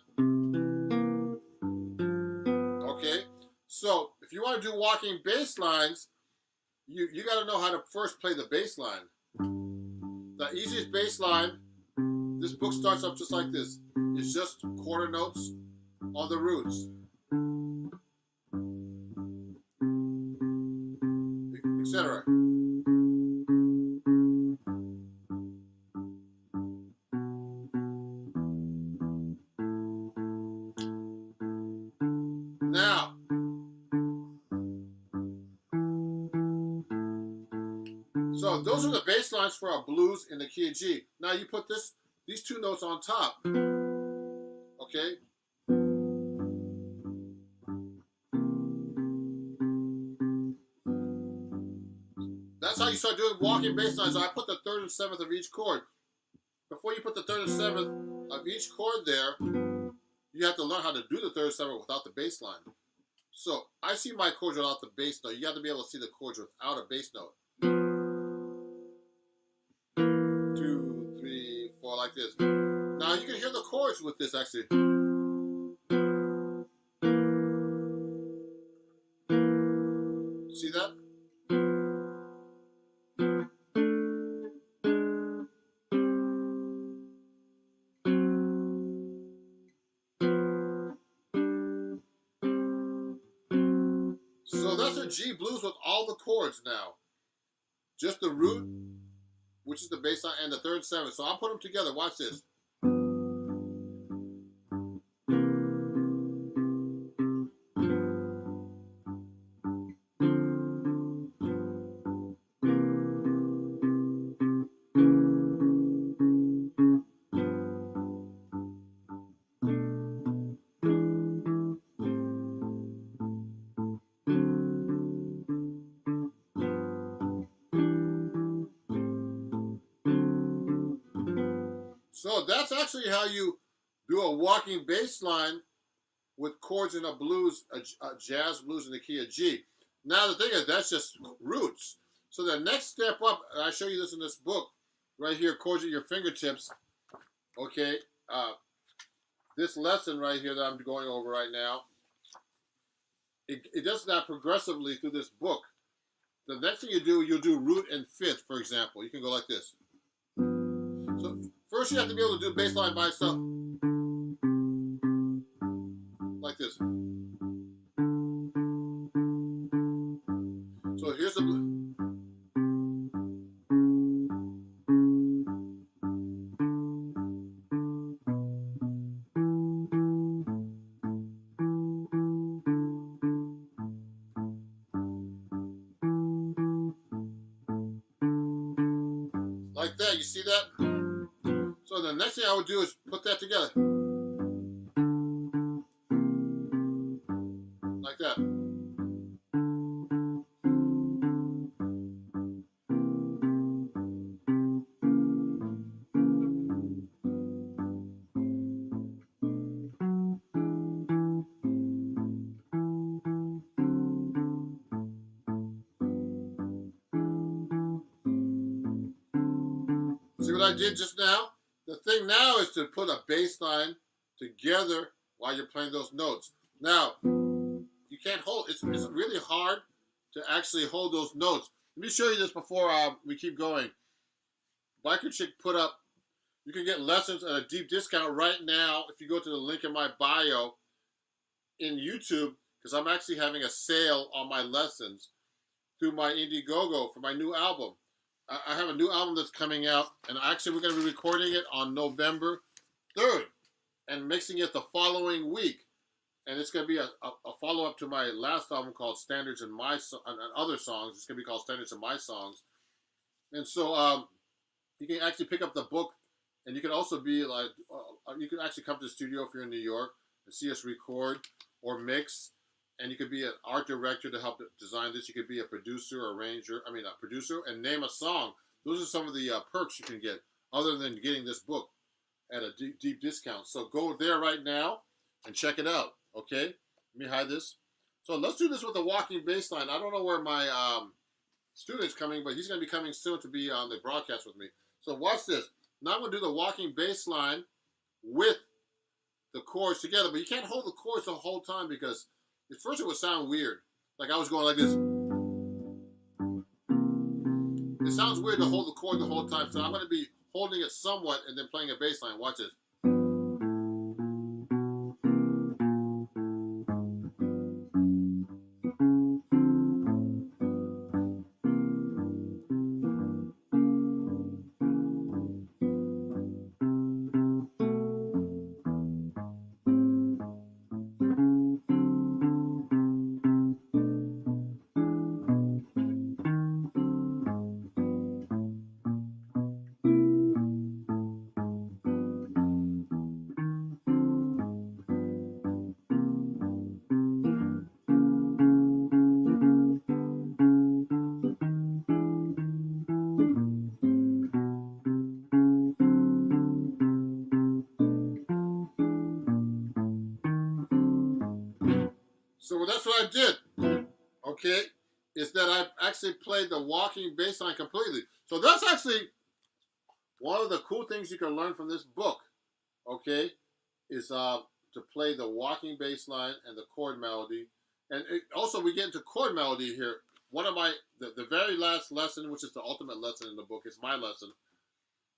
Okay. So if you want to do walking bass lines, you got to know how to first play the bass line. The easiest bass line, this book starts up just like this. It's just quarter notes on the roots, etc. Now, so those are the bass lines for a blues in the key of G. Now you put these two notes on top. Okay? That's how you start doing walking bass lines. So I put the third and seventh of each chord. Before you put the third and seventh of each chord there, you have to learn how to do the third and seventh without the bass line. So I see my chords without the bass note. You have to be able to see the chords without a bass note. 2, 3, 4, like this. Now you can hear the chords with this actually. See that? So that's a G blues with all the chords now. Just the root, which is the bass line, and the third and seventh. So I'll put them together. Watch this. So that's actually how you do a walking bass line with chords in a blues, a jazz blues in the key of G. Now the thing is, that's just roots. So the next step up, and I show you this in this book, right here, Chords at Your Fingertips. Okay, this lesson right here that I'm going over right now, it does that progressively through this book. The next thing you do, you'll do root and fifth, for example. You can go like this. So first you have to be able to do bass line by itself. Like this. So here's the... Like that, you see that? So the next thing I would do is put that together. Like that. See what I did just now? The thing now is to put a bass line together while you're playing those notes. Now, you can't hold, it's really hard to actually hold those notes. Let me show you this before we keep going. Biker Chick put up, you can get lessons at a deep discount right now if you go to the link in my bio in YouTube, because I'm actually having a sale on my lessons through my Indiegogo for my new album. I have a new album that's coming out, and actually we're going to be recording it on November 3rd and mixing it the following week. And it's going to be a follow-up to my last album called Standards in My and Other Songs. It's going to be called Standards in My Songs. And so you can actually pick up the book, and you can also be like, you can actually come to the studio if you're in New York and see us record or mix. And you could be an art director to help design this. You could be a producer, arranger, a producer, and name a song. Those are some of the perks you can get other than getting this book at a deep discount. So go there right now and check it out, okay? Let me hide this. So let's do this with a walking bass line. I don't know where my student's coming, but he's going to be coming soon to be on the broadcast with me. So watch this. Now I'm going to do the walking bass line with the chords together, but you can't hold the chords the whole time because at first it would sound weird. Like I was going like this. It sounds weird to hold the chord the whole time, so I'm going to be holding it somewhat and then playing a bass line. Watch this. So that's what I did. Okay, is that I actually played the walking bass line completely. So that's actually one of the cool things you can learn from this book. Okay, is to play the walking bass line and the chord melody, and also we get into chord melody here. One of the very last lesson, which is the ultimate lesson in the book, is my lesson.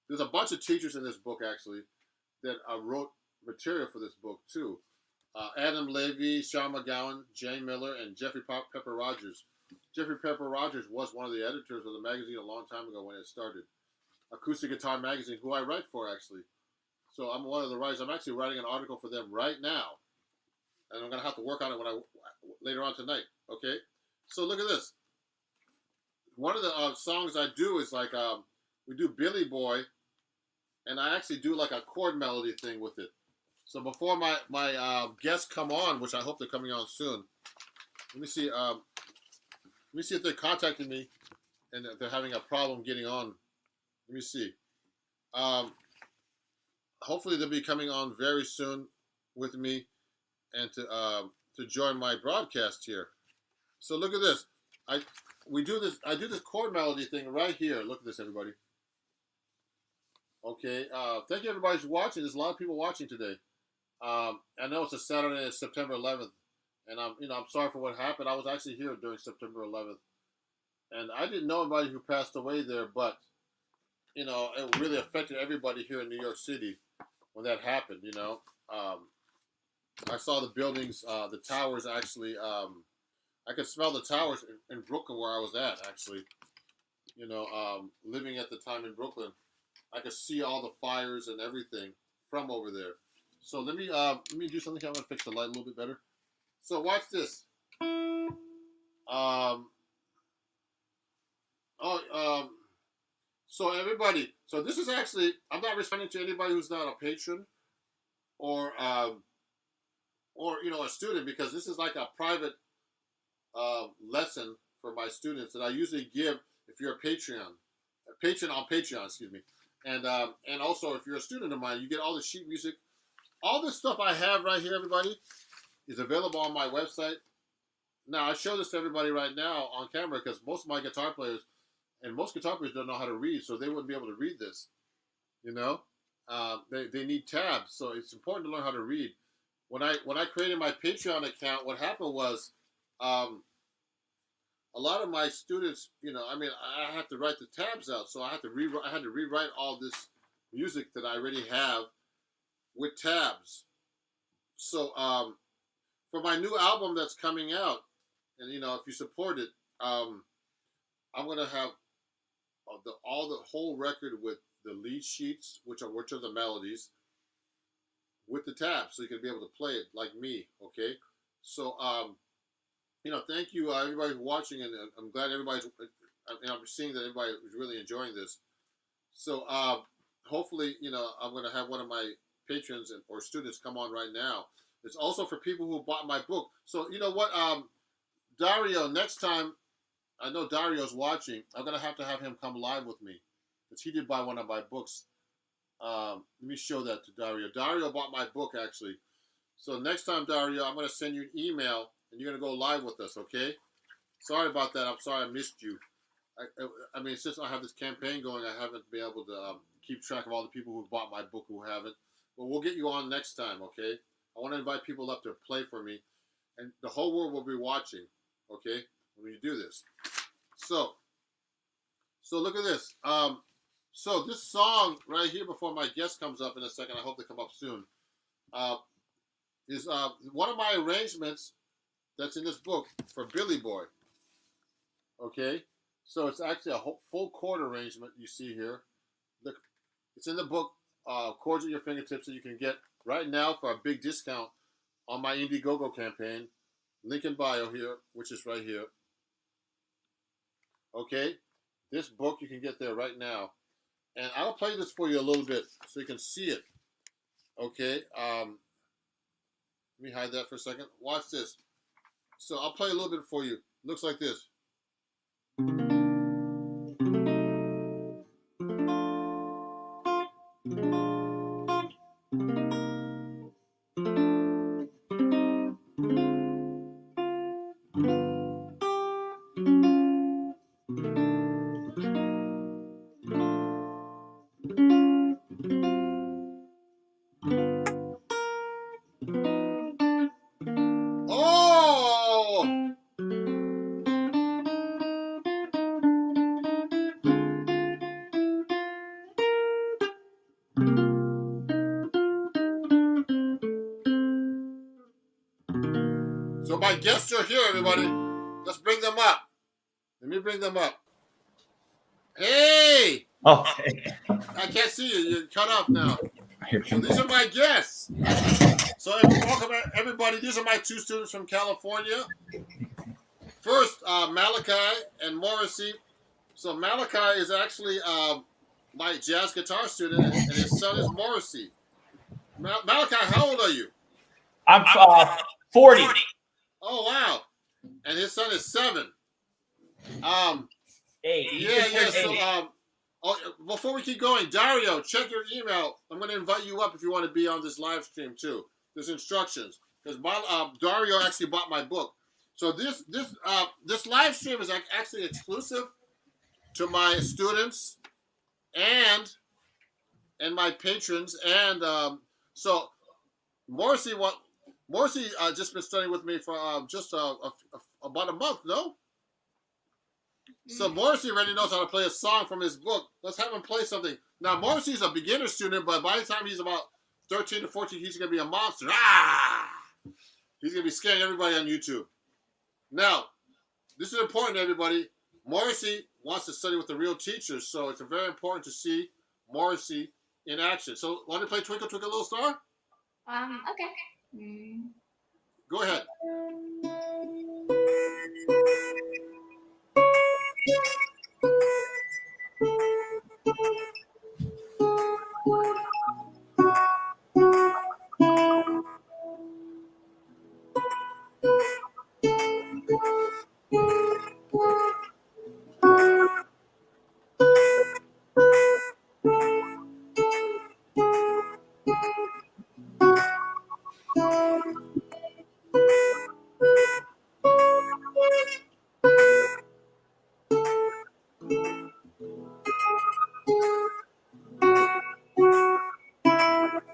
There's a bunch of teachers in this book actually that wrote material for this book too. Adam Levy, Sean McGowan, Jane Miller, and Jeffrey Pepper Rogers. Jeffrey Pepper Rogers was one of the editors of the magazine a long time ago when it started. Acoustic Guitar Magazine, who I write for actually. So I'm one of the writers. I'm actually writing an article for them right now, and I'm gonna have to work on it later on tonight. Okay. So look at this. One of the songs I do is like we do Billy Boy, and I actually do like a chord melody thing with it. So before my guests come on, which I hope they're coming on soon, let me see. Let me see if they're contacting me and if they're having a problem getting on. Let me see. Hopefully they'll be coming on very soon with me and to join my broadcast here. So look at this. I do this chord melody thing right here. Look at this, everybody. Okay. Thank you, everybody, who's watching. There's a lot of people watching today. I know it's a Saturday, it's September 11th, and I'm sorry for what happened. I was actually here during September 11th, and I didn't know anybody who passed away there, but it really affected everybody here in New York City when that happened. I saw the buildings, the towers actually. I could smell the towers in Brooklyn where I was at actually. Living at the time in Brooklyn, I could see all the fires and everything from over there. So let me do something. I'm gonna fix the light a little bit better. So watch this. Um, so everybody. So this is actually. I'm not responding to anybody who's not a patron or a student, because this is like a private lesson for my students that I usually give if you're a patron on Patreon, excuse me, and also if you're a student of mine, you get all the sheet music. All this stuff I have right here, everybody, is available on my website. Now, I show this to everybody right now on camera because most of my guitar players don't know how to read, so they wouldn't be able to read this. They need tabs, so it's important to learn how to read. When I created my Patreon account, what happened was a lot of my students, I have to write the tabs out, so I had to rewrite all this music that I already have with tabs. So for my new album that's coming out, and if you support it, I'm gonna have the whole record with the lead sheets, which are the melodies, with the tabs, so you can be able to play it like me. Okay, so thank you everybody who's watching, and I'm glad everybody's. I'm seeing that everybody is really enjoying this. So hopefully, I'm gonna have one of my patrons or students come on right now. It's also for people who bought my book. So you know what, Dario, next time, I know Dario's watching. I'm gonna have to have him come live with me because he did buy one of my books. Let me show that to Dario. Dario bought my book actually. So next time, Dario, I'm gonna send you an email and you're gonna go live with us. Okay? Sorry about that. I'm sorry I missed you. I mean, since I have this campaign going, I haven't been able to keep track of all the people who bought my book who haven't. But we'll get you on next time, okay? I want to invite people up to play for me, and the whole world will be watching, okay, when you do this. So look at this. So this song right here, before my guest comes up in a second, I hope they come up soon, is one of my arrangements that's in this book for Billy Boy, okay? So it's actually a full chord arrangement you see here. It's in the book, Chords at Your Fingertips, that you can get right now for a big discount on my Indiegogo campaign. Link in bio here, which is right here. Okay? This book you can get there right now. And I'll play this for you a little bit so you can see it. Okay? Let me hide that for a second. Watch this. So I'll play a little bit for you. Looks like this. my guests are here, everybody. Let's bring them up. Let me bring them up. Hey! Okay. I can't see you. You're cut off now. Here So comes these are my guests. So welcome everybody. These are my two students from California. First, Malachi and Morrissey. So Malachi is actually my jazz guitar student, and his son is Morrissey. Malachi, how old are you? I'm 40. Oh wow! And his son is 7. Hey, Yeah. So before we keep going, Dario, check your email. I'm going to invite you up if you want to be on this live stream too. There's instructions because Dario actually bought my book. So this live stream is actually exclusive to my students and my patrons. And so Morrissey just been studying with me for just about a month. No. So Morrissey already knows how to play a song from his book. Let's have him play something. Now, Morrissey's a beginner student, but by the time he's about 13 to 14, he's going to be a monster. He's going to be scaring everybody on YouTube. Now, this is important, everybody. Morrissey wants to study with the real teachers, so it's very important to see Morrissey in action. So, want to play Twinkle, Twinkle, Little Star? Okay. Go ahead.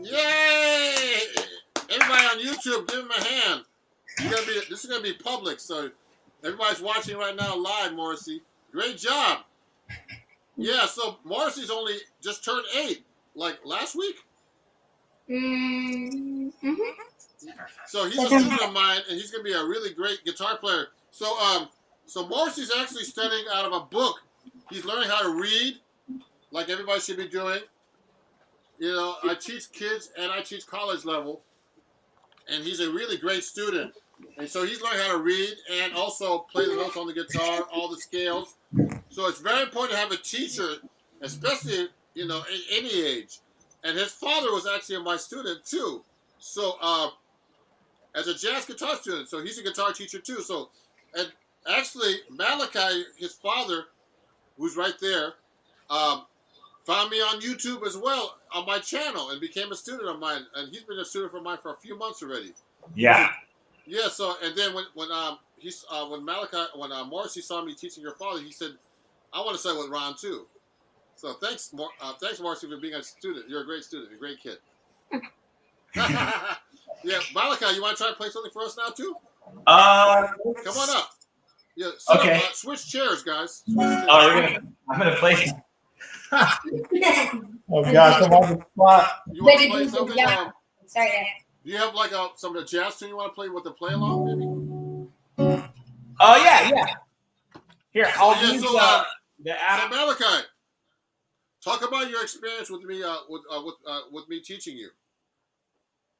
Yay! Everybody on YouTube, give him a hand. This is gonna be public, so everybody's watching right now live. Morrissey, great job. Yeah, so Morrissey's only just turned 8, like last week. So he's a student of mine, and he's gonna be a really great guitar player. So Morrissey's actually studying out of a book. He's learning how to read, like everybody should be doing. You know, I teach kids and I teach college level, and he's a really great student. And so he's learning how to read and also play the notes on the guitar, all the scales. So it's very important to have a teacher, especially, you know, at any age. And his father was actually my student too. So as a jazz guitar student, so he's a guitar teacher too. So, and actually Malachi, his father, who's right there, found me on YouTube as well on my channel and became a student of mine. And he's been a student of mine for a few months already. Yeah. Yeah. So and then when Morrissey saw me teaching your father, he said, "I want to study with Ron too." So thanks Morrissey for being a student. You're a great student, a great kid. Yeah, Malachi, you want to try to play something for us now too? Come on up. Yeah. Okay. Switch chairs, guys. I'm gonna play. Oh gosh, I'm on the spot. You want to play something? Yeah. Sorry. Do you have like some of the jazz tune you want to play with the play along, maybe? Oh yeah. Here, I'll use so the app. Malachi, talk about your experience with me with me teaching you.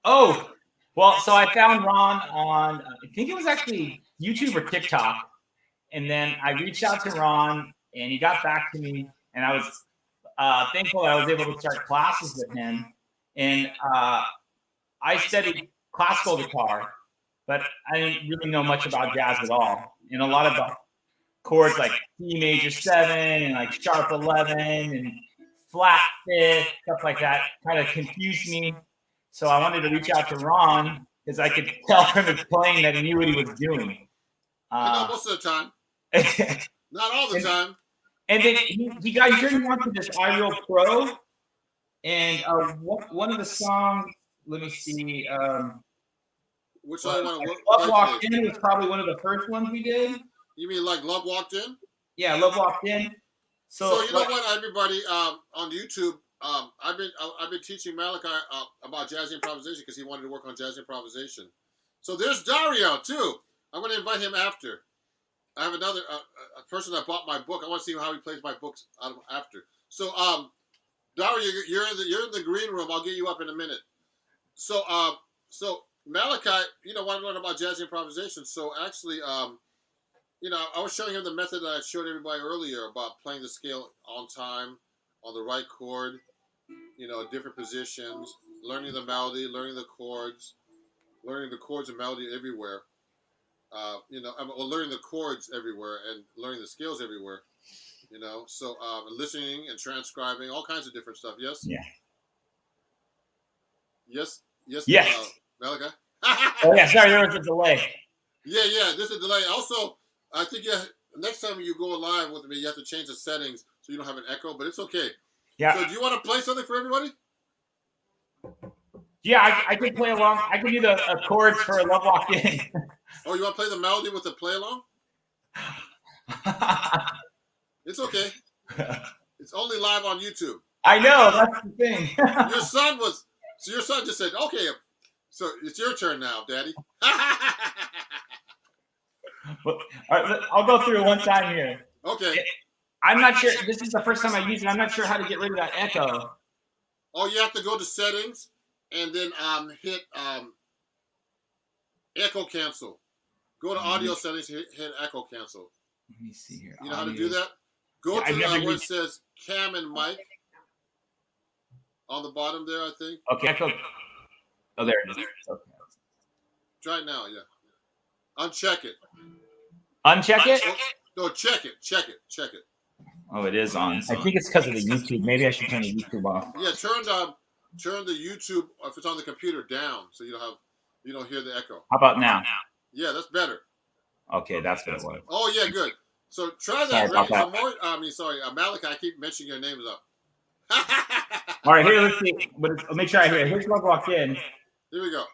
Oh, well, so I found Ron on, I think it was actually YouTube or TikTok. And then I reached out to Ron and he got back to me. And I was thankful I was able to start classes with him. And I studied classical guitar, but I didn't really know much about jazz at all. And a lot of the chords like C major 7 and like sharp 11 and flat 5th, stuff like that kind of confused me. So I wanted to reach out to Ron because I could tell from his playing that he knew what he was doing. Most of the time. Not all the time. And then he turned me on to this iReal Pro. And one of the songs, let me see. Which one Love Walked In was probably one of the first ones we did. You mean like Love Walked In? Yeah, Love Walked In. So you know what, everybody, on YouTube, I've been teaching Malachi about jazz improvisation because he wanted to work on jazz improvisation. So there's Dario too. I'm going to invite him after. I have another a person that bought my book. I want to see how he plays my books after. So, Dara, you're in the green room. I'll get you up in a minute. So, Malachi, want to learn about jazz improvisation. So actually, I was showing him the method that I showed everybody earlier about playing the scale on time, on the right chord, different positions, learning the melody, learning the chords and melody everywhere. Learning the chords everywhere and learning the scales everywhere. So listening and transcribing, all kinds of different stuff. Yes. Yeah. Yes. Malachi. Oh yeah, sorry, there was a delay. Yeah. There's a delay. Also, I think next time you go live with me, you have to change the settings so you don't have an echo. But it's okay. Yeah. So, do you want to play something for everybody? Yeah, I can play along. I can do the chords for Love Walked In. Oh, you want to play the melody with the play along? It's okay. It's only live on YouTube. I know, that's the thing. Your son just said, okay, so it's your turn now, Daddy. All right, I'll go through it one time here. Okay. I'm not sure. This is the first time I use it. I'm not sure how to get rid of that echo. Oh, you have to go to settings and then hit echo cancel. Go to audio settings, hit echo cancel. Let me see here. You know how to do that? Go to where it says cam and mic on the bottom there, I think. Okay, echo. Oh, there it is. Okay. Try it now, yeah. Uncheck it. Uncheck it? No, check it. Oh, it is on. I think it's because of the YouTube. Maybe I should turn the YouTube off. Yeah, turn the YouTube, if it's on the computer, down so you don't hear the echo. How about now? Yeah, that's better. Okay, that's what it was. Oh yeah, good. So try that. Malachi, I keep mentioning your names up. All right, here, let's see. Let me try here. Here's Love Walked In. Here we go.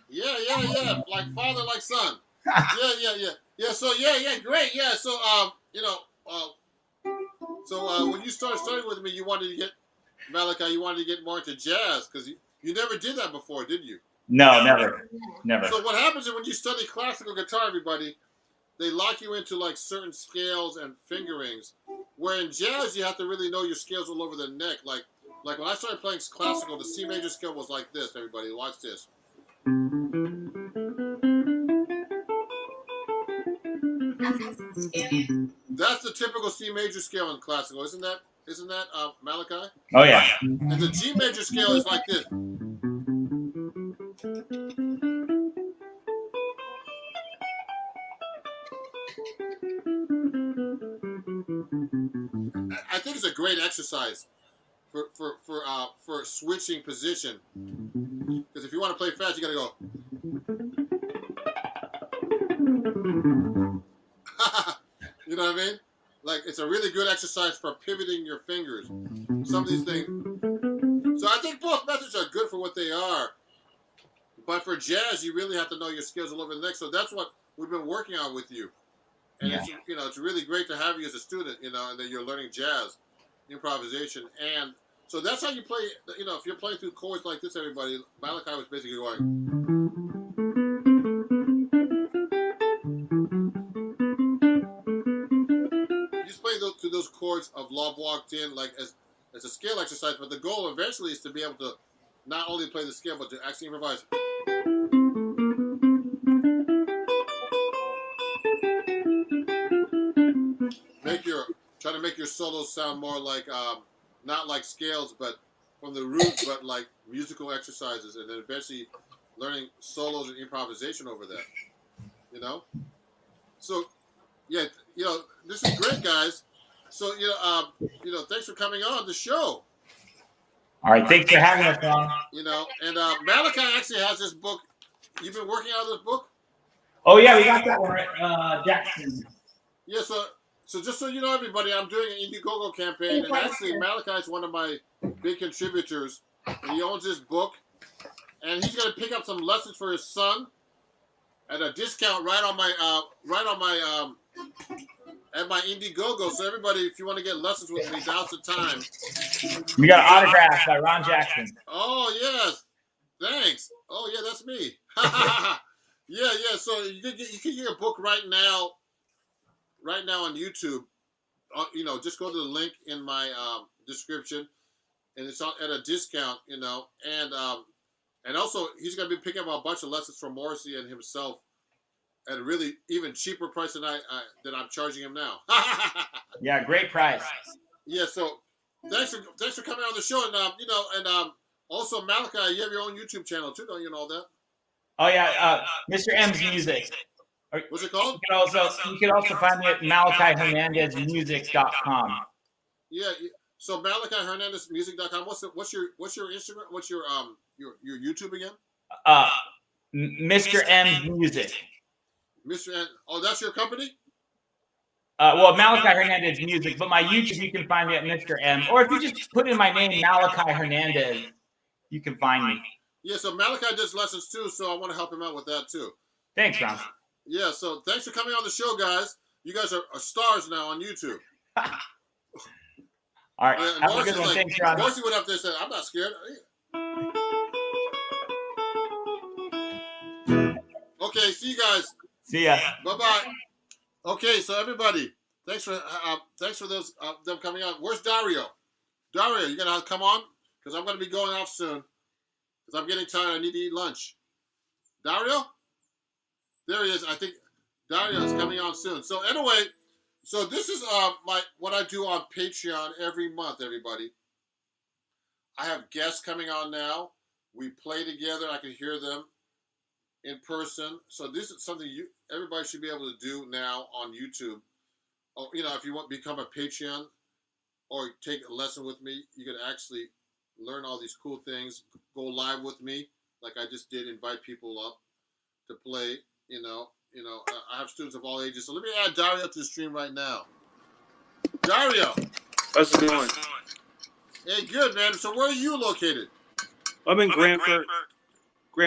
Yeah. Like father, like son. Yeah. So great. Yeah. So when you started studying with me, you wanted to get Malachi. You wanted to get more into jazz because you never did that before, did you? No, never. So what happens is when you study classical guitar, everybody, they lock you into like certain scales and fingerings. Where in jazz, you have to really know your scales all over the neck. Like when I started playing classical, the C major scale was like this. Everybody, watch this. That's the typical C major scale in classical, isn't that Malachi? Oh yeah. And the G major scale is like this. I think it's a great exercise for switching position. Because if you want to play fast, you got to go. You know what I mean? Like, it's a really good exercise for pivoting your fingers. Some of these things. So I think both methods are good for what they are. But for jazz, you really have to know your skills a little bit next. So that's what we've been working on with you. And Yeah. it's really great to have you as a student, and that you're learning jazz, improvisation. And so that's how you play, if you're playing through chords like this, everybody, Malachi was basically going. He's playing through those chords of Love Walked In, like as a scale exercise, but the goal eventually is to be able to not only play the scale, but to actually improvise. Try to make your solos sound more like, not like scales, but from the roots, but like musical exercises, and then eventually learning solos and improvisation over that. So, yeah, this is great, guys. So, thanks for coming on the show. All right, thanks for having us, Ron. And Malachi actually has this book. You've been working on this book? Oh yeah, we got that one right, Jackson. Yeah, so just so you know, everybody, I'm doing an Indiegogo campaign, and actually Malachi is one of my big contributors. And he owns this book, and he's going to pick up some lessons for his son at a discount right on my at my Indiegogo. So everybody, if you want to get lessons with me, now's the time. We got an autograph by Ron Jackson. Oh yes, thanks. Oh yeah, that's me. yeah. So you can get a book right now on YouTube. Just go to the link in my description, and it's at a discount. And also he's going to be picking up a bunch of lessons from Morrissey and himself at a really even cheaper price than I'm charging him now. Yeah, great price. Yeah, so thanks for coming on the show, and also Malachi, you have your own YouTube channel too, don't you know that? Oh yeah, Mr. M's Music. What's it called? You can also find me at MalachiHernandezMusic.com. Yeah, so MalachiHernandezMusic.com. What's your Instagram? What's your YouTube again? Mr. M's Music. Mr. N. Oh, that's your company? Well, Malachi Hernandez Music, but my YouTube, you can find me at Mr. M. Or if you just put in my name, Malachi Hernandez, you can find me. Yeah, so Malachi does lessons too, so I want to help him out with that too. Thanks, Ron. Yeah, so thanks for coming on the show, guys. You guys are stars now on YouTube. All right, have a good one. Thanks, Ron. Morrissey went up there and said, I'm not scared. Okay, see you guys. See ya. Bye-bye. Okay, so everybody, thanks for those them coming on. Where's Dario? Dario, you gonna come on? Because I'm gonna be going off soon. Because I'm getting tired. I need to eat lunch. Dario? There he is. I think Dario is coming on soon. So anyway, so this is what I do on Patreon every month, everybody. I have guests coming on now. We play together. I can hear them in person. So this is something everybody should be able to do now on YouTube. Oh, if you want to become a Patreon or take a lesson with me, you can actually learn all these cool things. Go live with me, like I just did. Invite people up to play. I have students of all ages. So let me add Dario to the stream right now. Dario, how's it going? Hey, good man. So where are you located? I'm in Grand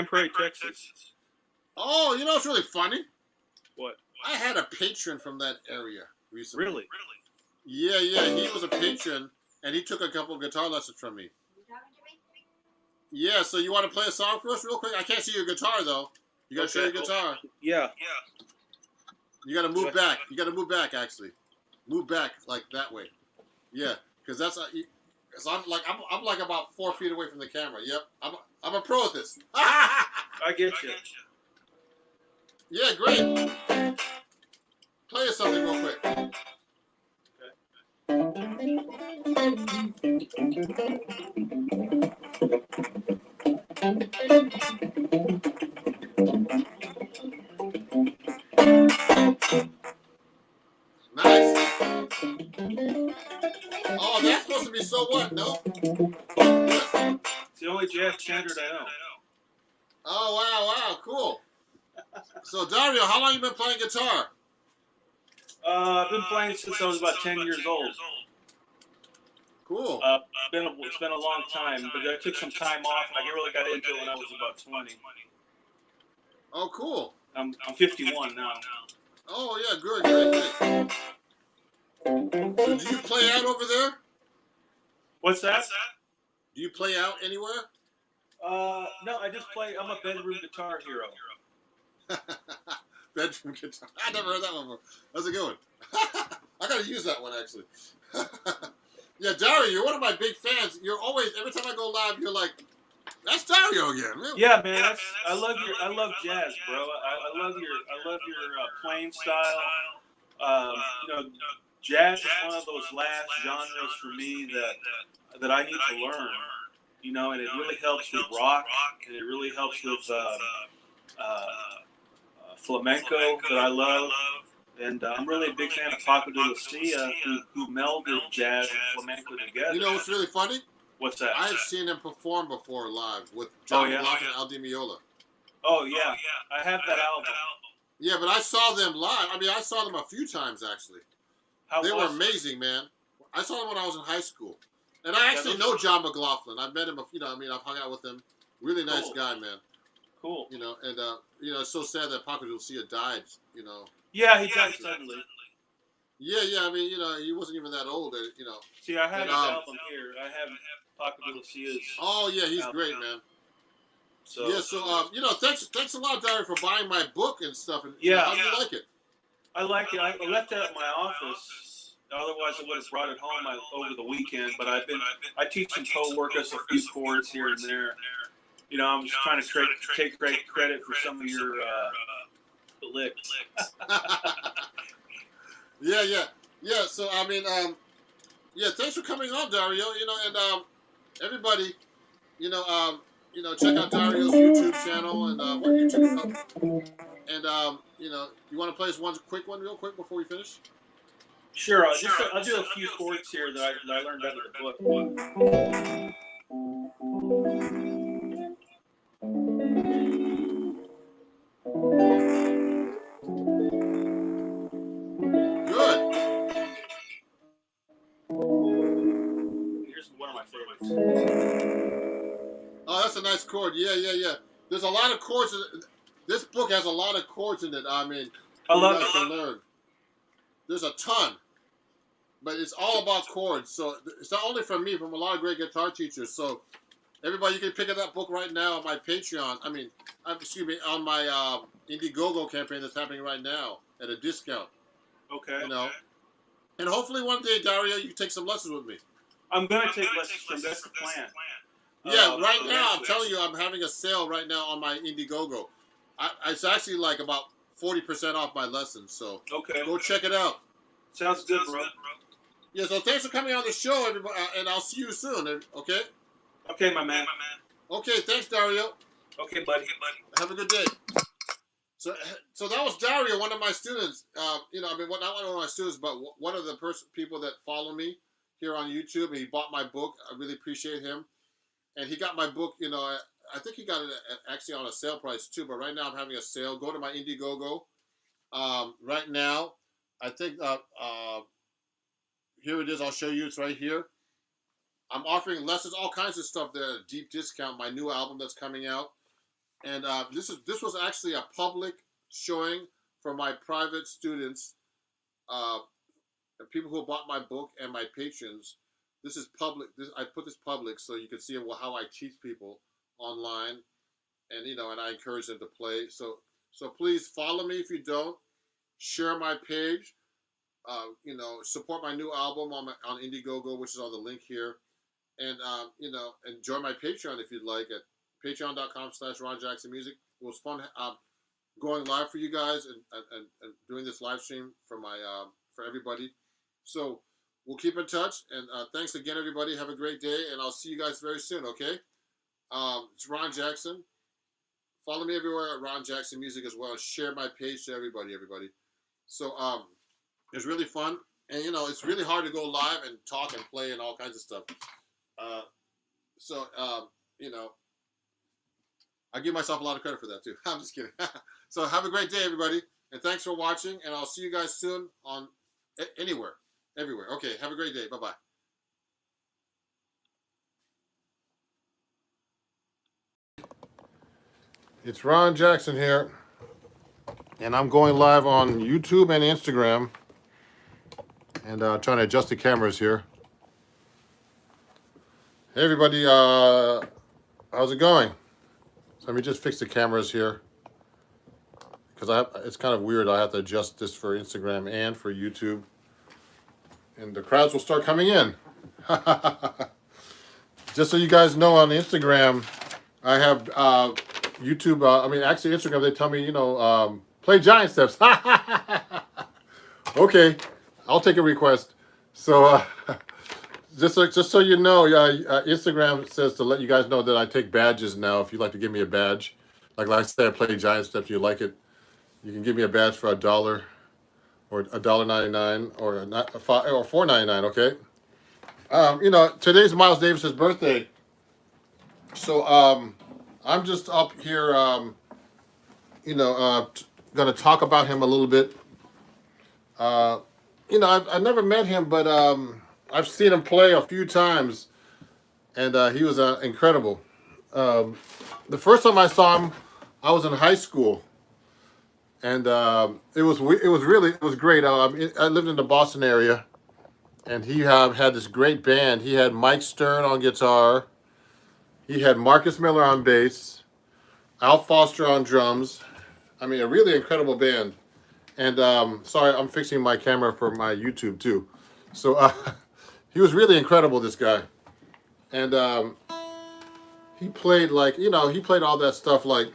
Prairie, Texas. Oh, it's really funny. What? I had a patron from that area recently. Really? Yeah. He was a patron, and he took a couple of guitar lessons from me. Yeah, so you want to play a song for us real quick? I can't see your guitar, though. You got to show your guitar. Yeah. You got to move back. You got to move back, actually. Move back, like that way. Yeah, because that's... Cause I'm like about 4 feet away from the camera. Yep, I'm a pro at this. I get you. Yeah, great. Play us something real quick. Nice. Oh, that's supposed to be so what? No. It's the only jazz standard I know. Oh wow, cool. So Dario, how long you been playing guitar? I've been playing since I was about 10 years old. Cool. It's been a long time, but I took some time off, and I really got into it when I was about 20. Oh, cool. I'm 51 now. Oh yeah, good. So do you play out over there? What's that? Do you play out anywhere? No, I just play. I'm a bedroom guitar hero. Bedroom guitar. I never heard that one before. That's a good one. I gotta use that one actually. Yeah, Dario, you're one of my big fans. You're always every time I go live, you're like, "That's Dario again." Man. Yeah, man. I love jazz, bro. I love your playing style. Jazz is one of those last genres for me that I need to learn. And it really helps with rock, and it really helps with flamenco that I love. And I'm really a big fan of Paco de Lucia, who melded jazz and flamenco together. You know what's really funny? What's that? I have seen him perform before live with John McLaughlin and Al Di Meola. Oh yeah, I have that album. Yeah, but I saw them live. I mean, I saw them a few times actually. They were amazing, man. I saw them when I was in high school, and I actually know John McLaughlin. I've met him. I've hung out with him. Really nice guy, man. Cool. And it's so sad that Paco de Lucia died. Yeah, he died suddenly. Yeah. I mean, he wasn't even that old. See, I have his album here. I have Paco de Lucia's. Oh yeah, he's great, man. So thanks a lot, Dario, for buying my book and stuff. And how do you like it? I like it. I left it at my office. Otherwise, I would have brought it home over the weekend. But I teach some co-workers a few chords here and there. I'm just trying to take great credit for some of your licks. Yeah. So I mean, thanks for coming on, Dario. And everybody, check out Dario's YouTube channel and what YouTube. And you want to play us one quick one, real quick, before we finish? Sure. I'll do a few chords here that I learned out of the book. Good. Here's one of my favorites. Oh, that's a nice chord. Yeah. There's a lot of chords. This book has a lot of chords in it. I mean, I love to learn. There's a ton, but it's all about chords. So it's not only from me, from a lot of great guitar teachers. So everybody, you can pick up that book right now on my Patreon. On my Indiegogo campaign that's happening right now at a discount. Okay. And hopefully one day, Dario, you can take some lessons with me. I'm gonna take lessons from. That's the plan. Yeah, right now I'm telling you, I'm having a sale right now on my Indiegogo. It's actually like about 40% off my lessons. So go check it out. Sounds good, bro. Yeah. So thanks for coming on the show, everybody, and I'll see you soon. Okay. Okay, my man. Okay. Thanks, Dario. Okay, buddy. Have a good day. So that was Dario, one of my students. Not one of my students, but one of the people that follow me here on YouTube. And he bought my book. I really appreciate him. And he got my book. I think he got it actually on a sale price too. But right now I'm having a sale. Go to my Indiegogo. Right now, I think here it is. I'll show you. It's right here. I'm offering lessons, all kinds of stuff there at a deep discount. My new album that's coming out. And this was actually a public showing for my private students, people who bought my book and my patrons. This is public. I put this public so you can see how I teach people online, and and I encourage them to play. So please follow me if you don't. Share my page. Support my new album on Indiegogo, which is on the link here, and and join my Patreon if you'd like at patreon.com/RonJacksonMusic. It was fun going live for you guys and doing this live stream for my for everybody. So we'll keep in touch. And thanks again, everybody. Have a great day, and I'll see you guys very soon. Okay. It's Ron Jackson. Follow me everywhere at Ron Jackson Music as well. Share my page to everybody. So it's really fun, and it's really hard to go live and talk and play and all kinds of stuff. Uh, so I give myself a lot of credit for that too. I'm just kidding. So have a great day, everybody, and thanks for watching. And I'll see you guys soon on anywhere, everywhere. Okay, have a great day. Bye bye. It's Ron Jackson here, and I'm going live on YouTube and Instagram, and trying to adjust the cameras here. Hey, everybody, how's it going? So let me just fix the cameras here, because it's kind of weird. I have to adjust this for Instagram and for YouTube, and the crowds will start coming in. Just so you guys know, on Instagram, I have YouTube. Actually, Instagram. They tell me, play giant steps. Okay, I'll take a request. So just so you know, Instagram says to let you guys know that I take badges now. If you'd like to give me a badge, like I said, I play giant steps. You like it, you can give me a badge for $1 or $1.99 or $4.99. Okay. Today's Miles Davis's birthday, so I'm just up here, going to talk about him a little bit. I've never met him, but I've seen him play a few times, and he was incredible. The first time I saw him, I was in high school, and it was great. I lived in the Boston area, and he had this great band. He had Mike Stern on guitar. He had Marcus Miller on bass, Al Foster on drums. A really incredible band. And sorry, I'm fixing my camera for my YouTube too. So he was really incredible, this guy. And he played he played all that stuff like.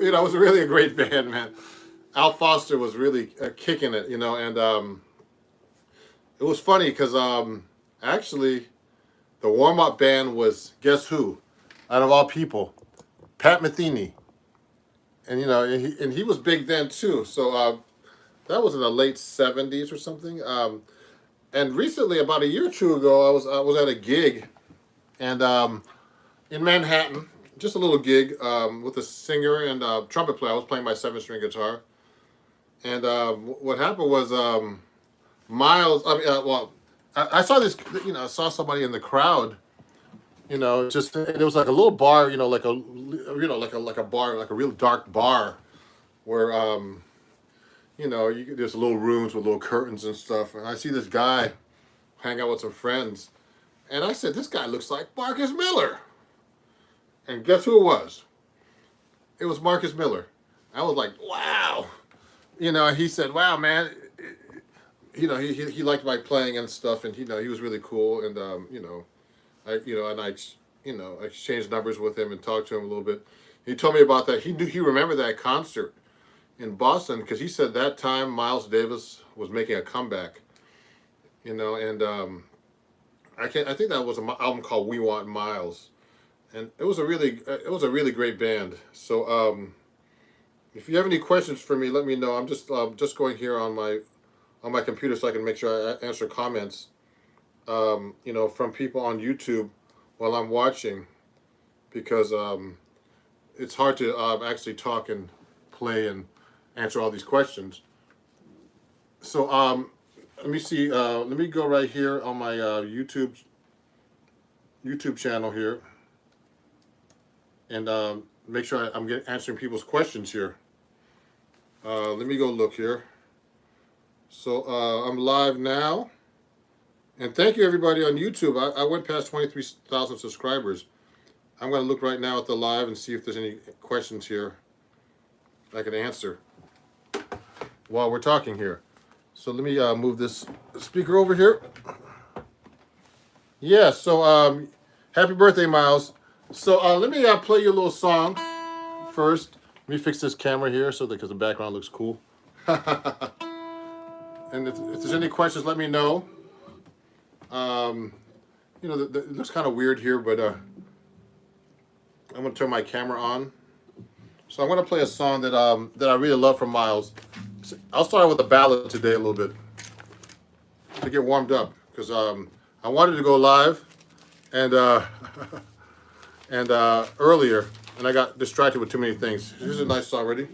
It was really a great band, man. Al Foster was really kicking it, and it was funny because actually the warm-up band was, guess who? Out of all people, Pat Metheny. And he was big then too. So that was in the late '70s or something. And recently, about a year or two ago, I was at a gig, and in Manhattan, just a little gig with a singer and trumpet player. I was playing my 7-string guitar, and what happened was Miles. I saw this. I saw somebody in the crowd. Just it was like a little bar. Like a bar, like a real dark bar, where there's little rooms with little curtains and stuff. And I see this guy hang out with some friends, and I said, "This guy looks like Marcus Miller." And guess who it was? It was Marcus Miller. I was like, "Wow." He said, "Wow, man." He liked my playing and stuff, and he was really cool. And I exchanged numbers with him and talked to him a little bit. He told me about that. He remembered that concert in Boston because he said that time Miles Davis was making a comeback. And I think that was an album called We Want Miles, and it was a really great band. So if you have any questions for me, let me know. I'm just going here on my computer so I can make sure I answer comments from people on YouTube while I'm watching, because it's hard to actually talk and play and answer all these questions. So let me see. Let me go right here on my YouTube channel here, and make sure I'm answering people's questions here. Let me go look here. So I'm live now, And thank you, everybody on YouTube. I went past 23,000 subscribers. I'm going to look right now at the live and see if there's any questions here I can answer while we're talking here. So let me move this speaker over here. Yeah, so happy birthday, Miles. So let me play you a little song first. Let me fix this camera here so that because the background looks cool. And if there's any questions, let me know. You know, it looks kind of weird here, but I'm going to turn my camera on. So I'm going to play a song that I really love from Miles. I'll start with a ballad today a little bit to get warmed up because I wanted to go live and earlier, and I got distracted with too many things. Here's a nice song. Ready?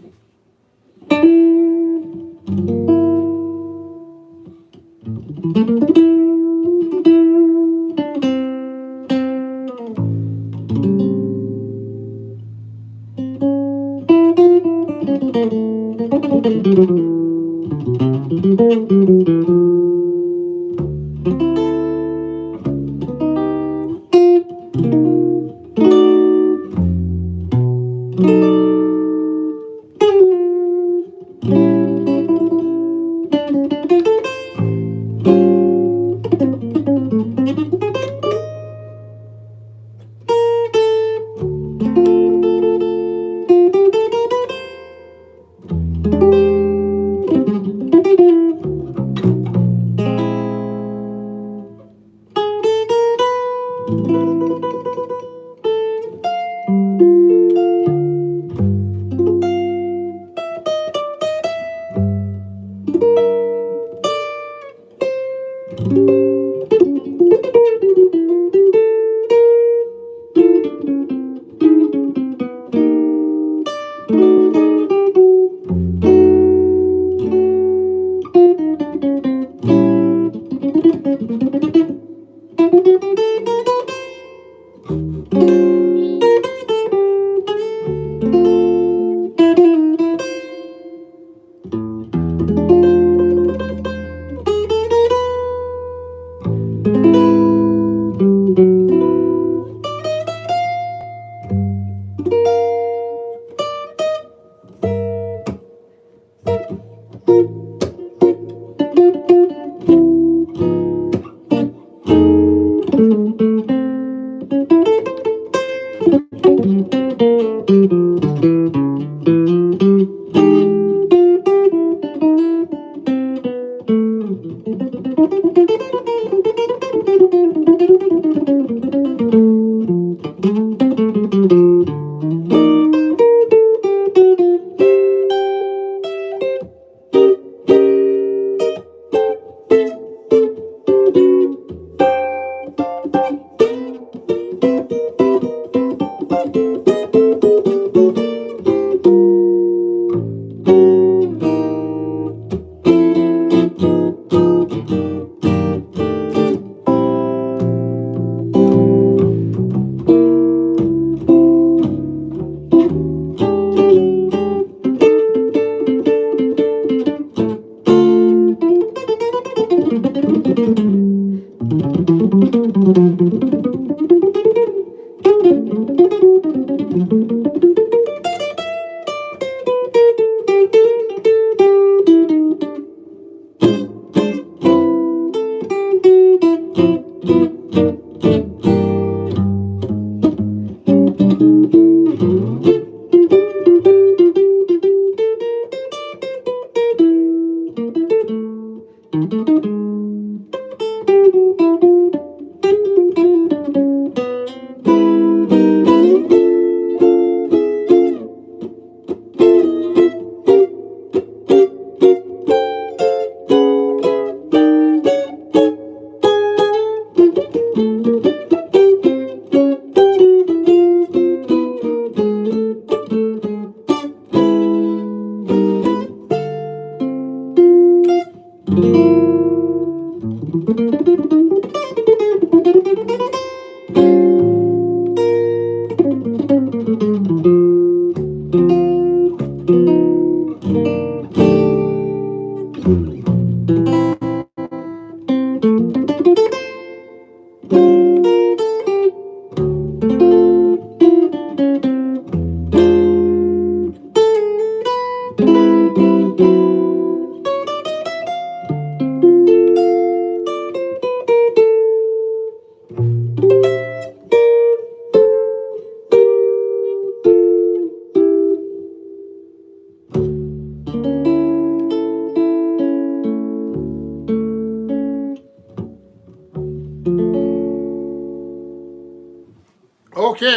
Okay,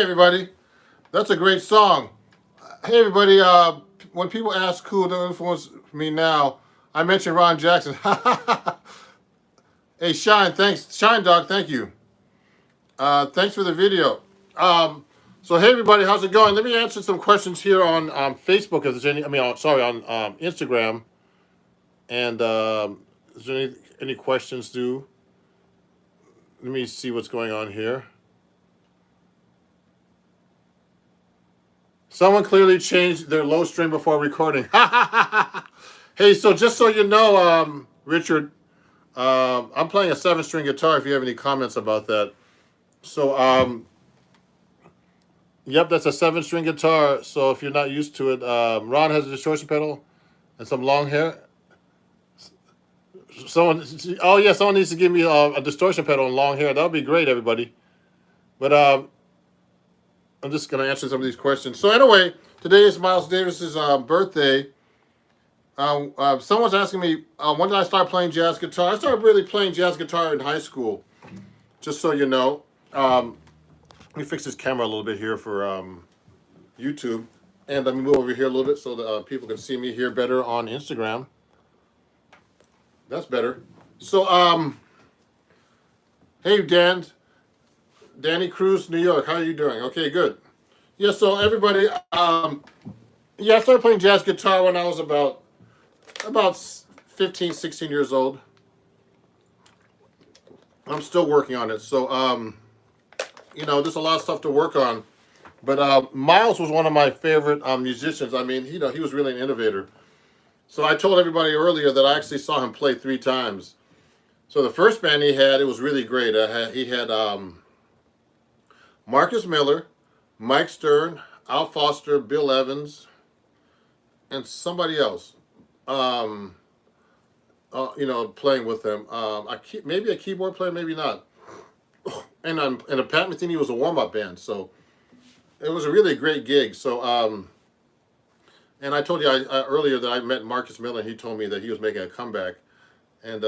everybody. That's a great song. Hey, everybody. When people ask who influenced me now, I mentioned Ron Jackson. Hey, Shine, thanks. Shine Dog, thank you. Thanks for the video. So, hey, everybody, how's it going? Let me answer some questions here on Facebook, if there's any, on Instagram. And is there any questions, Let me see what's going on here. Someone clearly changed their low string before recording. Hey, so just so you know, Richard, I'm playing a 7-string guitar if you have any comments about that. So, yep, that's a 7-string guitar. So if you're not used to it, Ron has a distortion pedal and some long hair. Someone needs to give me a distortion pedal and long hair. That would be great, everybody. But I'm just going to answer some of these questions. So anyway, today is Miles Davis's birthday. Someone's asking me, when did I start playing jazz guitar? I started really playing jazz guitar in high school, just so you know. Let me fix this camera a little bit here for YouTube. And let me move over here a little bit so that people can see me here better on Instagram. That's better. So, hey, Danny Cruz, New York. How are you doing? Okay, good. Yeah, so everybody, I started playing jazz guitar when I was about 15, 16 years old. I'm still working on it. So, there's a lot of stuff to work on. But Miles was one of my favorite musicians. I mean, he was really an innovator. So I told everybody earlier that I actually saw him play 3 times. So the first band he had, it was really great. He had Marcus Miller, Mike Stern, Al Foster, Bill Evans, and somebody else. Playing with them. Maybe a keyboard player, maybe not. And a Pat Metheny was a warm-up band. So it was a really great gig. So and I told you earlier that I met Marcus Miller. And he told me that he was making a comeback, and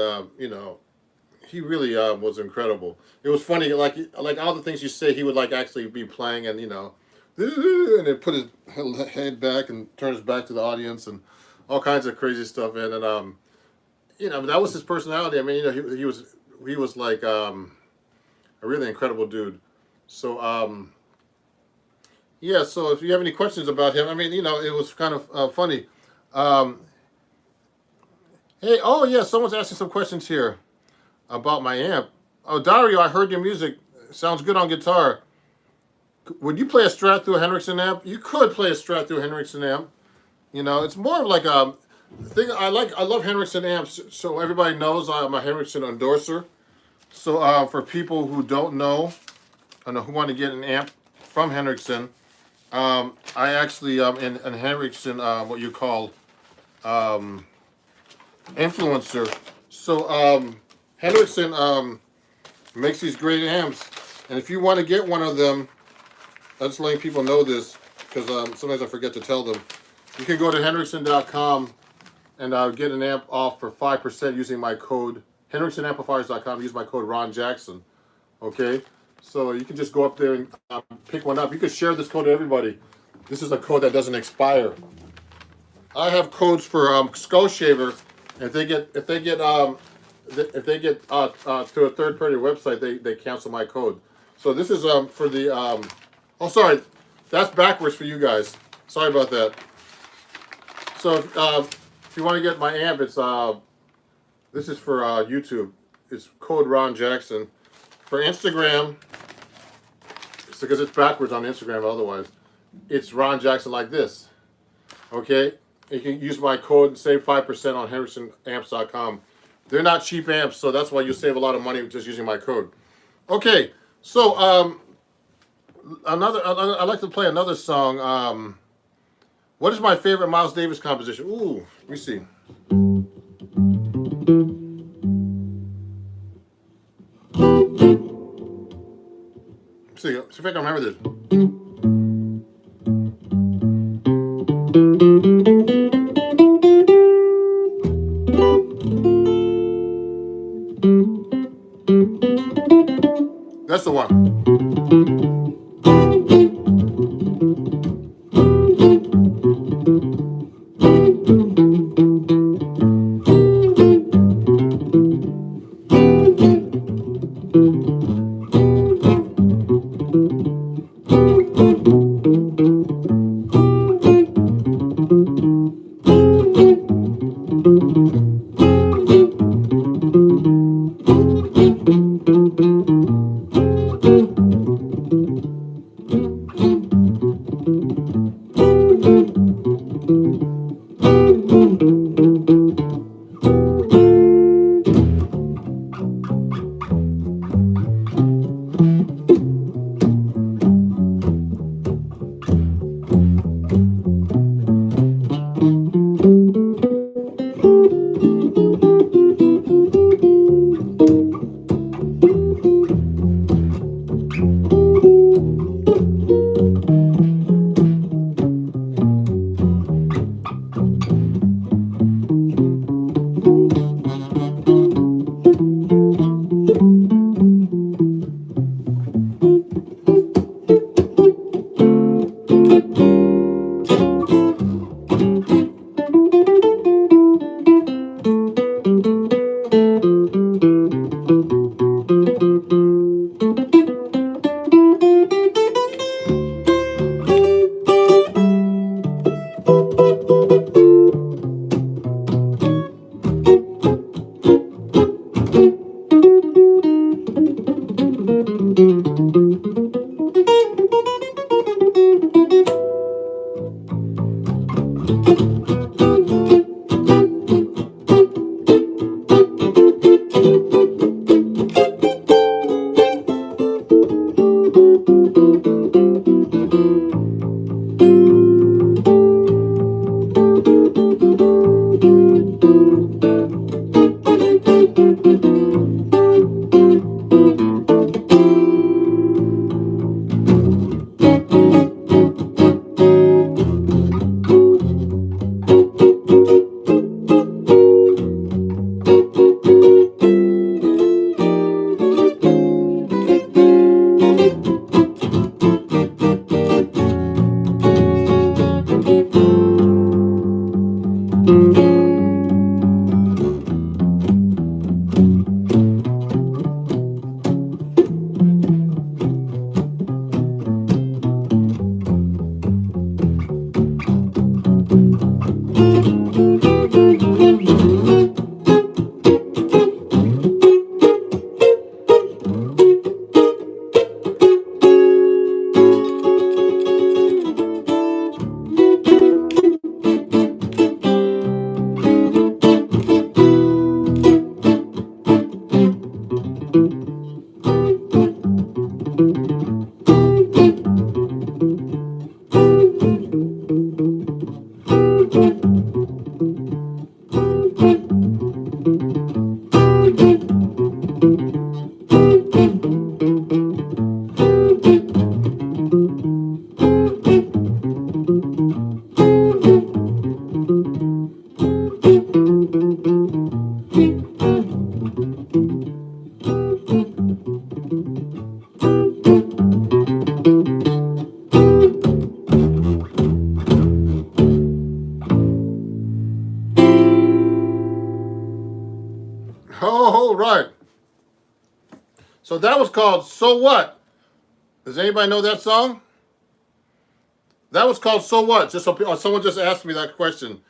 he really was incredible. It was funny, like all the things you say, he would actually be playing, and and then put his head back and turn his back to the audience, and all kinds of crazy stuff. And that was his personality. I mean, he was like a really incredible dude. So yeah, so if you have any questions about him, I mean, it was kind of funny. Hey, oh yeah, someone's asking some questions here about my amp. Oh, Dario, I heard your music. Sounds good on guitar. Would you play a Strat through a Hendrickson amp? You could play a Strat through a Hendrickson amp. It's more of like a thing. I love Hendrickson amps, so everybody knows I'm a Hendrickson endorser. So for people who don't know and who want to get an amp from Hendrickson, I actually am in Hendrickson, what you call influencer. So Hendrickson makes these great amps, and if you want to get one of them, I'm just letting people know this because sometimes I forget to tell them. You can go to Hendrickson.com and get an amp off for 5% using my code HendricksonAmplifiers.com. Use my code Ron Jackson. Okay. So you can just go up there and pick one up. You can share this code to everybody. This is a code that doesn't expire. I have codes for Skull Shaver. If they get to a third-party website, they cancel my code. So this is for the oh, sorry, that's backwards for you guys. Sorry about that. So if you want to get my amp, it's this is for YouTube. It's code Ron Jackson. For Instagram, it's because it's backwards on Instagram. Otherwise, it's Ron Jackson like this. Okay, you can use my code and save 5% on HendricksonAmps.com. They're not cheap amps, so that's why you save a lot of money just using my code. Okay, so I'd like to play another song. What is my favorite Miles Davis composition? Ooh, let me see. See if I can remember this. That's the one. Oh, right. So that was called So What? Does anybody know that song? That was called So What? Just so, someone just asked me that question.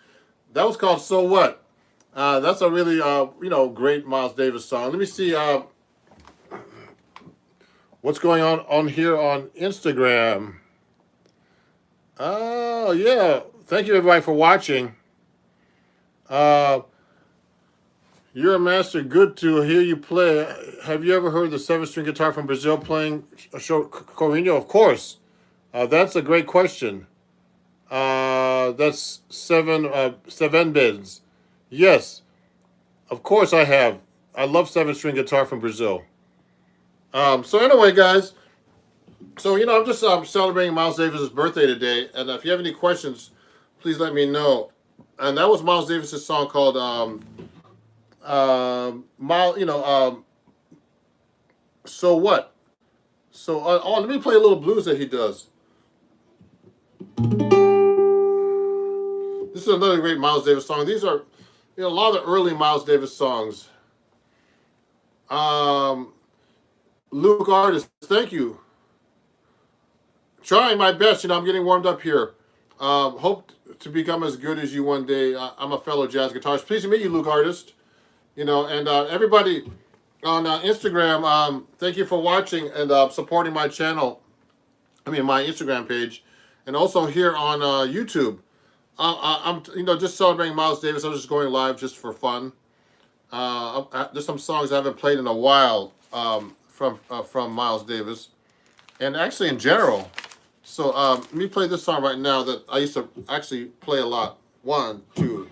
That was called So What? That's a really great Miles Davis song. Let me see what's going on here on Instagram. Oh yeah, thank you everybody for watching. You're a master. Good to hear you play. Have you ever heard the 7-string guitar from Brazil playing a show, Corino? Of course. That's a great question. That's seven beds. Yes, of course I have. I love 7-string guitar from Brazil. So anyway, guys, So I'm just celebrating Miles Davis's birthday today, and if you have any questions, please let me know. And that was Miles Davis's song called Miles. So what? So let me play a little blues that he does. This is another great Miles Davis song. These are a lot of the early Miles Davis songs. Luke Artist, thank you. Trying my best. I'm getting warmed up here. Hope to become as good as you one day. I'm a fellow jazz guitarist. Pleased to meet you, Luke Artist. And everybody on Instagram, thank you for watching and supporting my channel. My Instagram page, and also here on YouTube. I'm just celebrating Miles Davis. I'm just going live just for fun. There's some songs I haven't played in a while from Miles Davis, and actually in general. So let me play this song right now that I used to actually play a lot. 1, 2.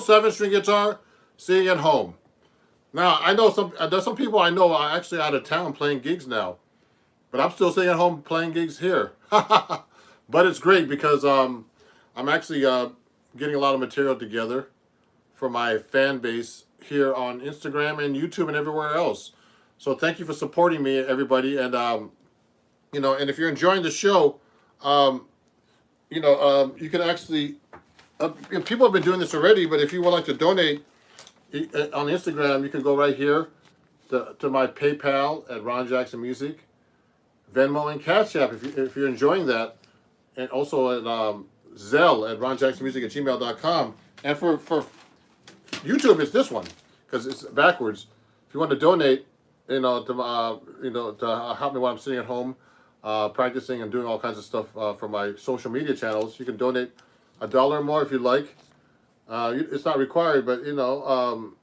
simple 7-string guitar, sitting at home. Now I know there's some people I know are actually out of town playing gigs now, but I'm still sitting at home playing gigs here. But it's great because I'm actually getting a lot of material together for my fan base here on Instagram and YouTube and everywhere else. So thank you for supporting me, everybody. And you know, and if you're enjoying the show, you know, you can actually. People have been doing this already, but if you would like to donate on Instagram, you can go right here to my PayPal at Ron Jackson Music, Venmo, and Cash App if you're enjoying that, and also at Zelle at ronjacksonmusic@gmail.com. And for YouTube, it's this one because it's backwards. If you want to donate, you know, to help me while I'm sitting at home, practicing and doing all kinds of stuff for my social media channels, you can donate $1 or more if you like. It's not required, but you know,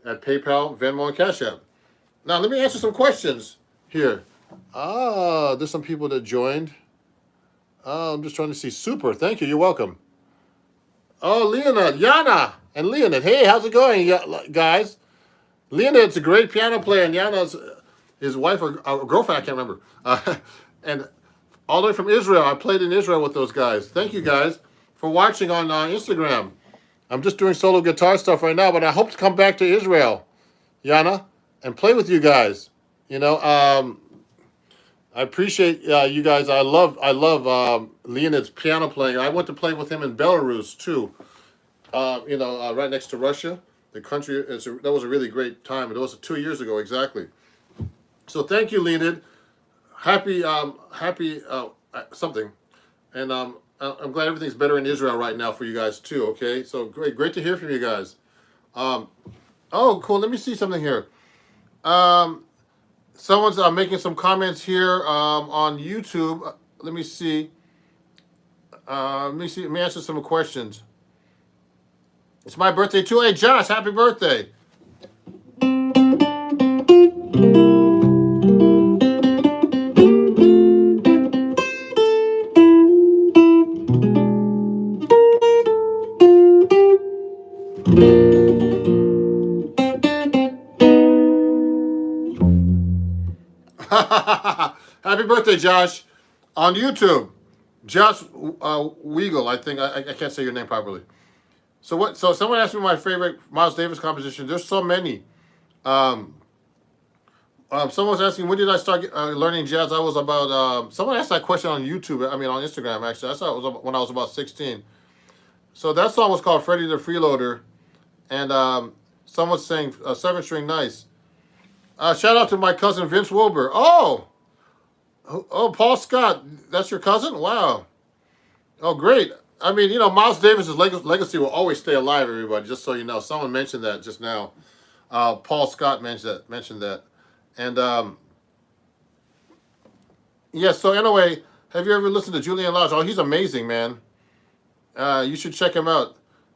at PayPal, Venmo, and Cash App. Now let me answer some questions here. There's some people that joined. I'm just trying to see. Super, thank you. You're welcome. Oh, Leonid, Yana, and Leonid. Hey, how's it going, guys? Leonid's a great piano player, and Yana's his wife or girlfriend. I can't remember. And all the way from Israel. I played in Israel with those guys. Thank you guys for watching on Instagram. I'm just doing solo guitar stuff right now, but I hope to come back to Israel, Yana, and play with you guys. You know, I appreciate you guys. I love Leonid's piano playing. I went to play with him in Belarus too. You know, right next to Russia, the country. That was a really great time. It was 2 years ago exactly. So thank you, Leonid. Happy something, and I'm glad everything's better in Israel right now for you guys too. Okay, so great to hear from you guys. Oh, cool. Let me see something here. Someone's making some comments here on YouTube. Let me see. Let me answer some questions. It's my birthday too. Hey, Josh, happy birthday. Happy birthday, Josh. On YouTube, Josh Weigel, I think. I can't say your name properly. So someone asked me my favorite Miles Davis composition. There's so many. Someone was asking, when did I start learning jazz? I was about, someone asked that question on YouTube, on Instagram, actually. I saw it was when I was about 16. So that song was called Freddie the Freeloader. And someone's saying, 7-string nice. Shout out to my cousin Vince Wilbur. Oh, Paul Scott. That's your cousin? Wow. Oh, great. I mean, you know, Miles Davis's legacy will always stay alive, everybody, just so you know. Someone mentioned that just now. Paul Scott mentioned that. And, yeah, so anyway, have you ever listened to Julian Lodge? Oh, he's amazing, man. You should check him out.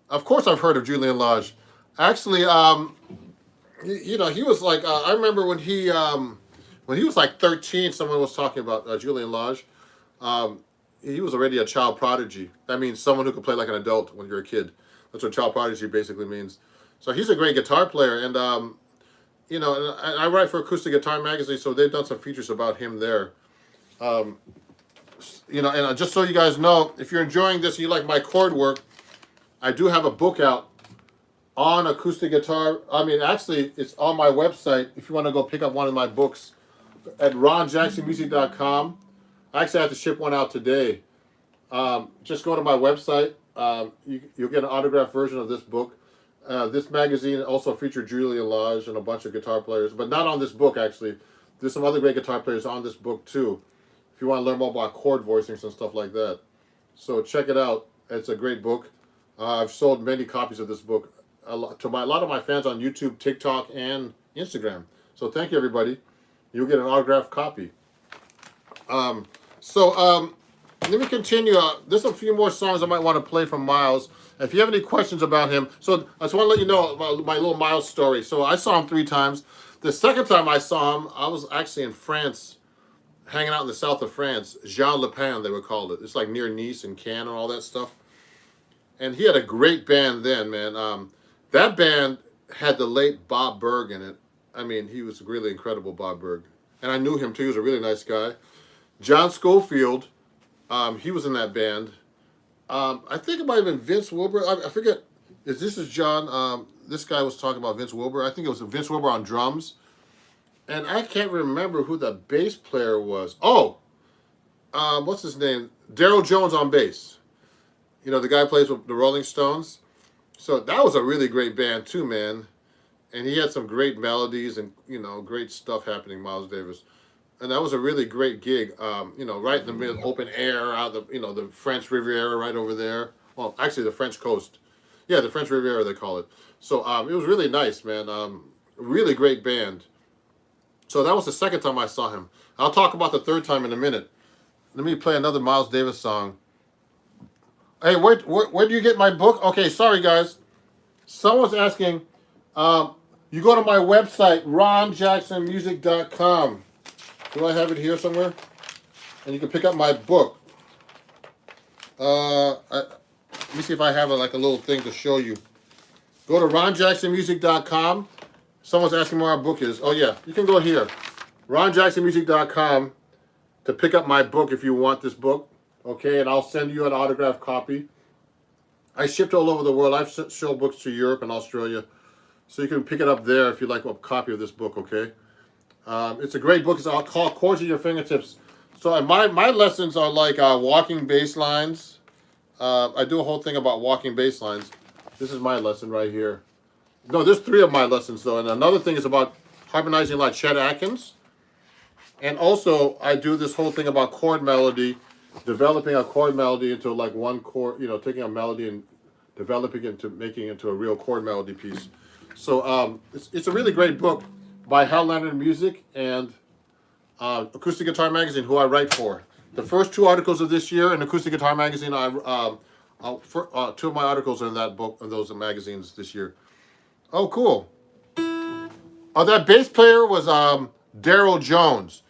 Of course I've heard of Julian Lodge. Actually, you know, he was like, I remember when he was like 13, someone was talking about Julian Lodge. He was already a child prodigy. That means someone who could play like an adult when you're a kid. That's what child prodigy basically means. So he's a great guitar player. And, you know, and I write for Acoustic Guitar Magazine, so they've done some features about him there. You know, and just so you guys know, if you're enjoying this and you like my chord work, I do have a book out on acoustic guitar. I mean, actually, it's on my website if you want to go pick up one of my books at ronjacksonmusic.com. I actually have to ship one out today. Just go to my website. You'll get an autographed version of this book. This magazine also featured Julian Lodge and a bunch of guitar players, but not on this book, actually. There's some other great guitar players on this book, too, if you want to learn more about chord voicings and stuff like that. So check it out. It's a great book. I've sold many copies of this book to a lot of my fans on YouTube, TikTok, and Instagram. So thank you, everybody. You'll get an autographed copy. Let me continue. There's a few more songs I might want to play from Miles. If you have any questions about him, so I just want to let you know my little Miles story. So I saw him 3 times. The second time I saw him, I was actually in France, hanging out in the south of France. Jean Le Pen, they would call it. It's like near Nice and Cannes and all that stuff. and he had a great band then, man. That band had the late Bob Berg in it. I mean, he was really incredible, Bob Berg. And I knew him too. He was a really nice guy. John Schofield, he was in that band. I think it might have been Vince Wilbur. I forget. This is John? This guy was talking about Vince Wilbur. I think it was Vince Wilbur on drums. And I can't remember who the bass player was. Oh, what's his name? Daryl Jones on bass. You know, the guy who plays with the Rolling Stones. So that was a really great band too, man. And he had some great melodies and, you know, great stuff happening, Miles Davis. And that was a really great gig. You know, right in the middle, open air, out the, you know, the French Riviera right over there. Well, actually the French coast. Yeah, the French Riviera they call it. So it was really nice, man. Really great band. So that was the second time I saw him. I'll talk about the third time in a minute. Let me play another Miles Davis song. Hey, where do you get my book? Okay, sorry guys. Someone's asking. You go to my website, ronjacksonmusic.com. Do I have it here somewhere? And you can pick up my book. Let me see if I have like a little thing to show you. Go to ronjacksonmusic.com. Someone's asking where our book is. Oh yeah, you can go here. ronjacksonmusic.com to pick up my book if you want this book. Okay, and I'll send you an autographed copy. I shipped all over the world. I've sold books to Europe and Australia. So you can pick it up there if you'd like a copy of this book, okay? It's a great book. It's called Chords at Your Fingertips. So my lessons are like walking bass lines. I do a whole thing about walking bass lines. This is my lesson right here. No, there's 3 of my lessons, though. And another thing is about harmonizing like Chet Atkins. And also, I do this whole thing about chord melody, developing a chord melody into like one chord, you know, taking a melody and developing it into making it into a real chord melody piece. So it's a really great book by Hal Leonard Music and Acoustic Guitar Magazine, who I write for. The first 2 articles of this year in Acoustic Guitar Magazine, 2 of my articles are in that book, in those magazines this year. Oh, cool. Oh, that bass player was Daryl Jones.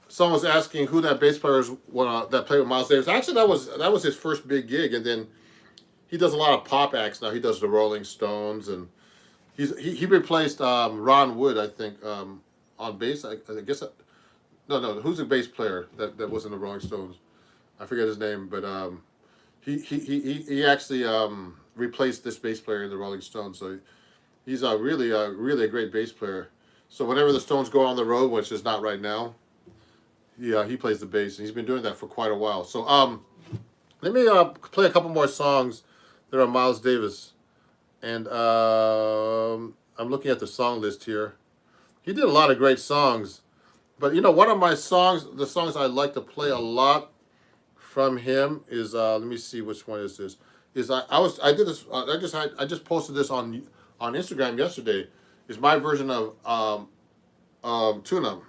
Someone was asking who that bass player is that played with Miles Davis. Actually, that was his first big gig, and then he does a lot of pop acts now. He does the Rolling Stones, and he replaced Ron Wood, I think, on bass. I guess. No. Who's the bass player that was in the Rolling Stones? I forget his name, but he actually replaced this bass player in the Rolling Stones. So he's really a great bass player. So whenever the Stones go on the road, which is not right now, he plays the bass, and he's been doing that for quite a while. So let me play a couple more songs that are Miles Davis, and I'm looking at the song list here. He did a lot of great songs, but you know, one of my songs, the songs I like to play a lot from him is let me see which one is this. I just posted this on Instagram yesterday. Is my version of Tune Up.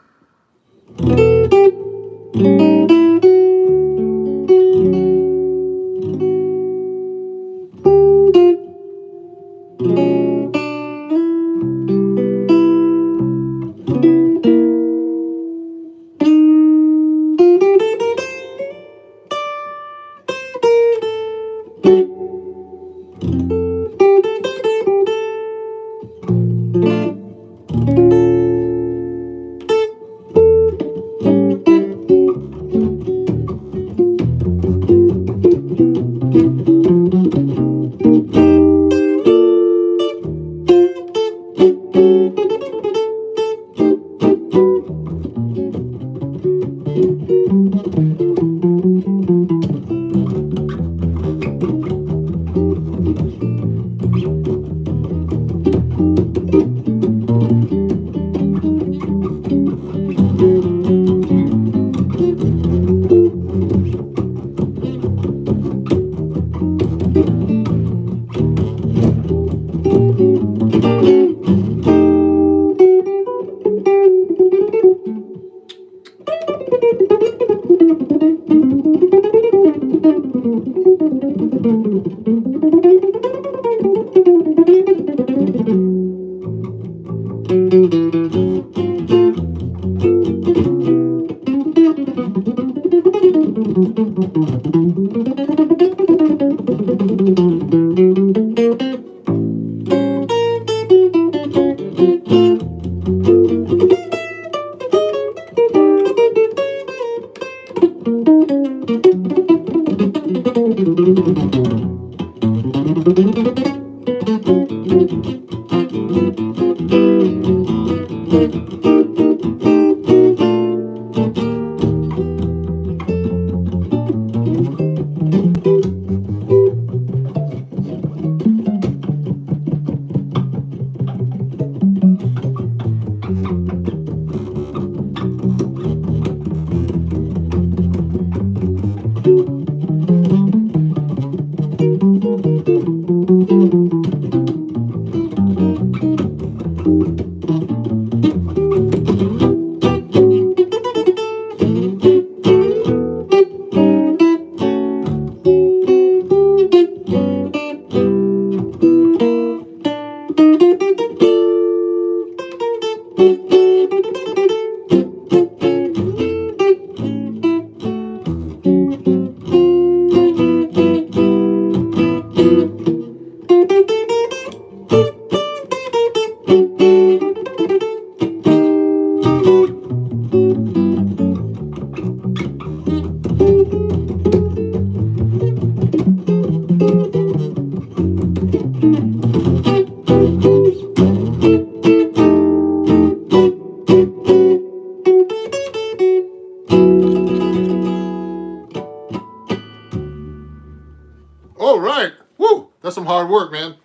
All right. Woo! That's some hard work, man.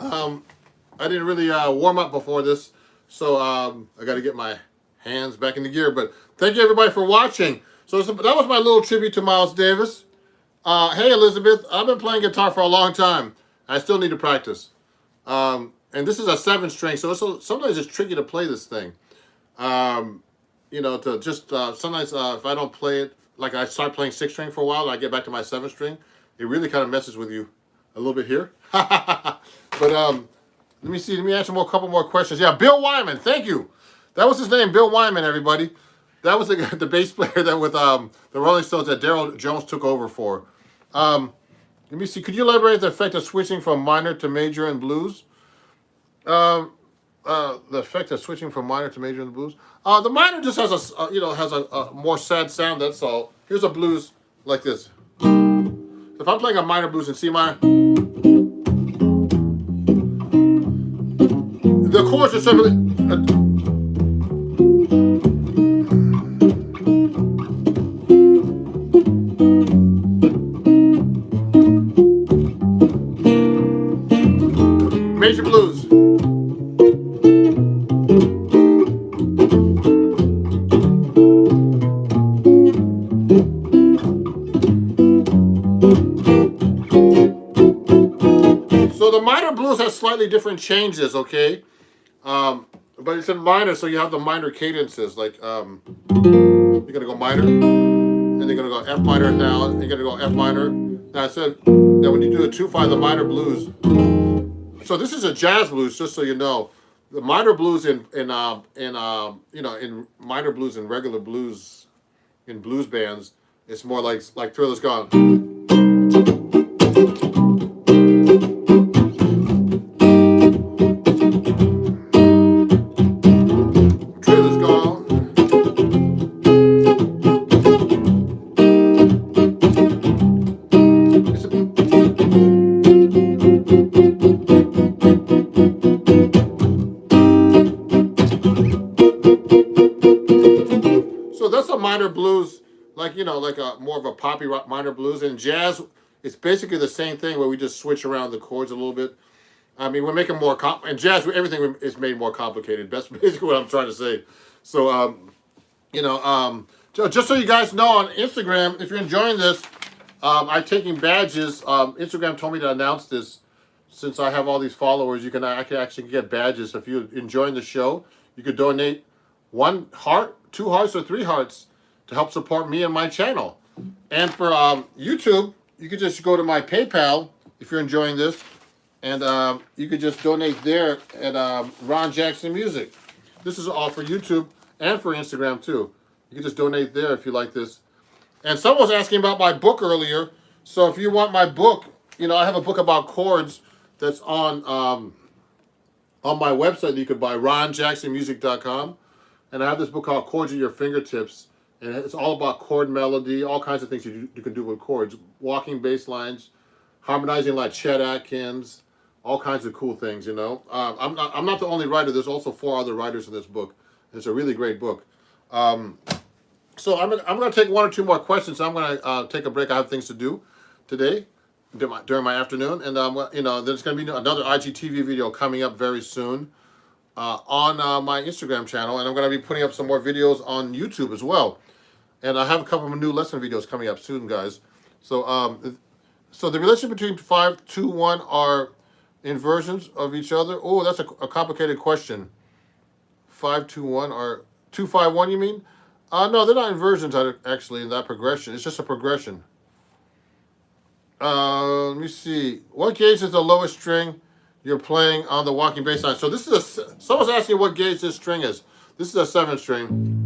I didn't really warm up before this, so I got to get my hands back into gear. But thank you, everybody, for watching. So that was my little tribute to Miles Davis. Hey, Elizabeth, I've been playing guitar for a long time. I still need to practice. And this is a 7-string, so sometimes it's tricky to play this thing. You know, to just sometimes if I don't play it, like I start playing 6-string for a while, and I get back to my 7-string, it really kind of messes with you a little bit here. But let me see. Let me answer a couple more questions. Yeah, Bill Wyman. Thank you. That was his name, Bill Wyman. Everybody. That was the bass player that with the Rolling Stones that Daryl Jones took over for. Let me see. Could you elaborate the effect of switching from minor to major in blues? The effect of switching from minor to major in the blues. The minor just has a more sad sound. That's all. Here's a blues like this. If I'm playing a minor blues in C minor, the chords are simply. Major blues. So the minor blues has slightly different changes, okay? But it's in minor, so you have the minor cadences. Like you're gonna go minor, and you're gonna go F minor now, and you're gonna go F minor. Now I said that when you do a 2/5, the minor blues. So this is a jazz blues, just so you know. The minor blues in minor blues and regular blues in blues bands, it's more like Thriller's Gone. Thriller's Gone. So that's a minor blues, like a more of a poppy rock minor blues. And jazz, it's basically the same thing where we just switch around the chords a little bit. I mean, we're making more in jazz. Everything is made more complicated. That's basically what I'm trying to say. So, just so you guys know, on Instagram, if you're enjoying this, I'm taking badges. Instagram told me to announce this. Since I have all these followers, I can actually get badges. If you're enjoying the show, you could donate 1 heart, 2 hearts, or 3 hearts to help support me and my channel. And for YouTube, you could just go to my PayPal if you're enjoying this, and you could just donate there at Ron Jackson Music. This is all for YouTube and for Instagram too. You can just donate there if you like this. And someone was asking about my book earlier. So if you want my book, I have a book about chords that's on my website that you could buy, ronjacksonmusic.com. And I have this book called Chords at Your Fingertips. And it's all about chord melody, all kinds of things you can do with chords. Walking bass lines, harmonizing like Chet Atkins, all kinds of cool things. You know, I'm not the only writer. There's also 4 other writers in this book. It's a really great book. So I'm gonna take 1 or 2 more questions. I'm gonna take a break. I have things to do today during my afternoon, and you know, there's gonna be another IGTV video coming up very soon on my Instagram channel, and I'm gonna be putting up some more videos on YouTube as well. And I have a couple of new lesson videos coming up soon, guys. So so the relationship between 5, 2, 1 are inversions of each other. Oh, that's a complicated question. 5, 2, 1 are 2, 5, 1. You mean? No, they're not inversions actually in that progression. It's just a progression. Let me see. What gauge is the lowest string you're playing on the walking bass line? So this is someone's asking what gauge this string is. This is a 7 string.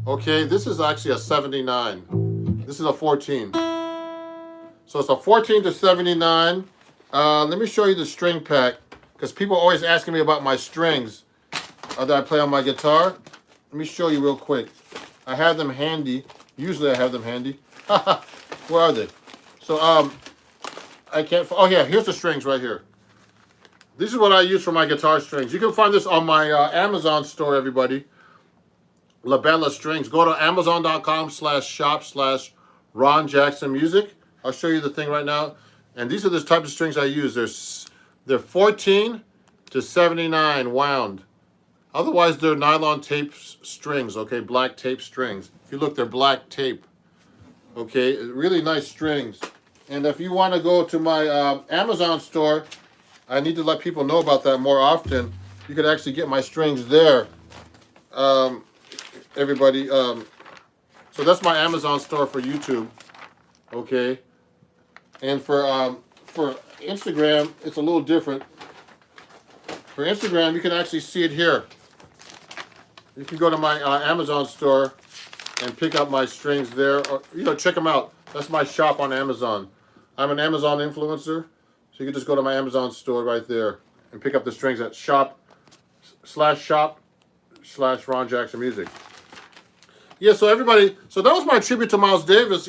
Okay, this is actually a 79. This is a 14. So it's a 14 to 79. Let me show you the string pack, because people are always asking me about my strings that I play on my guitar. Let me show you real quick. I have them handy. Usually I have them handy. Where are they? So I can't. Oh yeah, here's the strings right here. This is what I use for my guitar strings. You can find this on my Amazon store, everybody. Labella strings. Go to amazon.com/shop/Ron Jackson Music. I'll show you the thing right now. And these are the type of strings I use. They're 14 to 79 wound. Otherwise, they're nylon tape strings, okay? Black tape strings. If you look, they're black tape. Okay, really nice strings. And if you want to go to my Amazon store, I need to let people know about that more often. You could actually get my strings there. Everybody, so that's my Amazon store for YouTube, okay? And for Instagram, it's a little different. For Instagram, you can actually see it here. You can go to my Amazon store and pick up my strings there, or check them out. That's my shop on Amazon. I'm an Amazon influencer, so you can just go to my Amazon store right there and pick up the strings at shop/Ron Jackson Music. Yeah, so everybody, so that was my tribute to Miles Davis.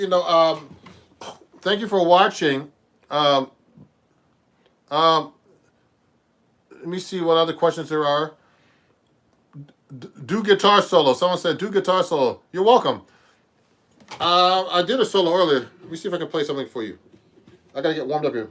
Thank you for watching. Let me see what other questions there are. Do guitar solo. Someone said do guitar solo. You're welcome. I did a solo earlier. Let me see if I can play something for you. I gotta get warmed up here.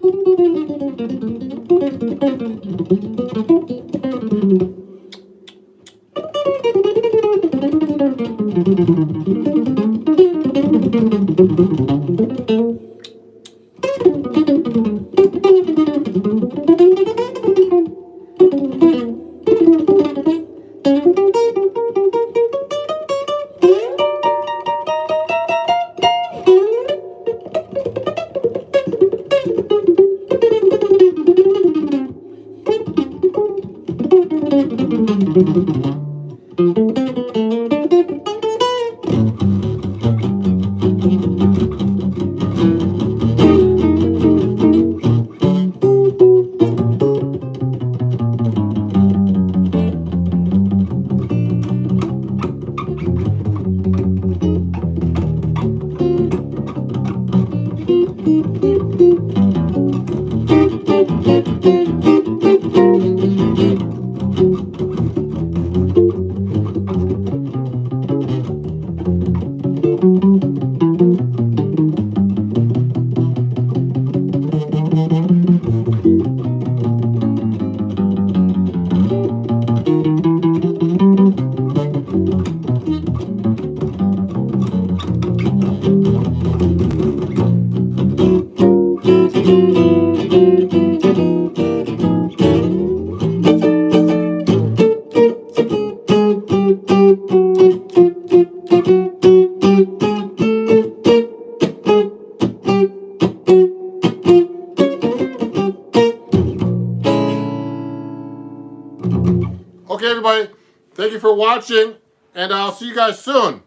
Okay, everybody, thank you for watching, and I'll see you guys soon.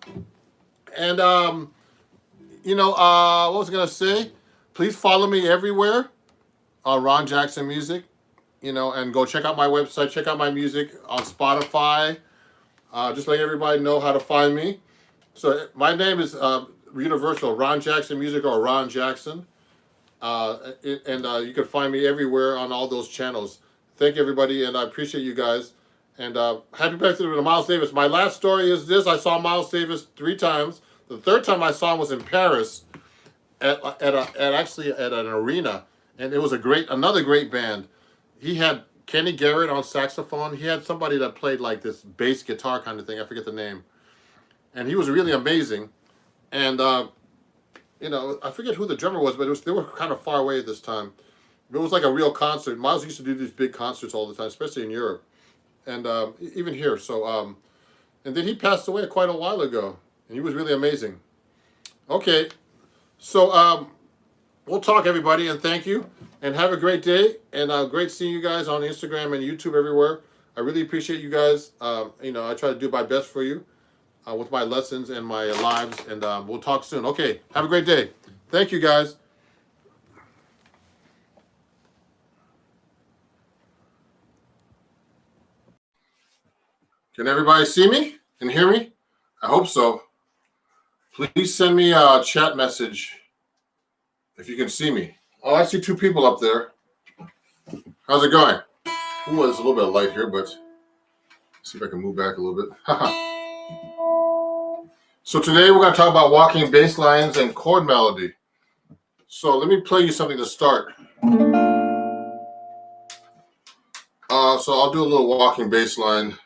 And, what was I going to say? Please follow me everywhere on Ron Jackson Music, and go check out my website, check out my music on Spotify. Just let everybody know how to find me. So my name is universal, Ron Jackson Music or Ron Jackson. and you can find me everywhere on all those channels. Thank you, everybody, and I appreciate you guys. And happy birthday to Miles Davis. My last story is this: I saw Miles Davis 3 times. The third time I saw him was in Paris at an arena, and it was another great band. He had Kenny Garrett on saxophone. He had somebody that played like this bass guitar kind of thing. I forget the name, and he was really amazing. And I forget who the drummer was, but they were kind of far away at this time. It was like a real concert. Miles used to do these big concerts all the time, especially in Europe, and even here. So, and then he passed away quite a while ago, and he was really amazing. Okay, so we'll talk, everybody, and thank you, and have a great day, and great seeing you guys on Instagram and YouTube everywhere. I really appreciate you guys. I try to do my best for you with my lessons and my lives, and we'll talk soon. Okay, have a great day. Thank you, guys. Can everybody see me and hear me? I hope so. Please send me a chat message if you can see me. Oh, I see 2 people up there. How's it going? Ooh, there's a little bit of light here, but let's see if I can move back a little bit. So today we're going to talk about walking bass lines and chord melody. So let me play you something to start. So I'll do a little walking bass line,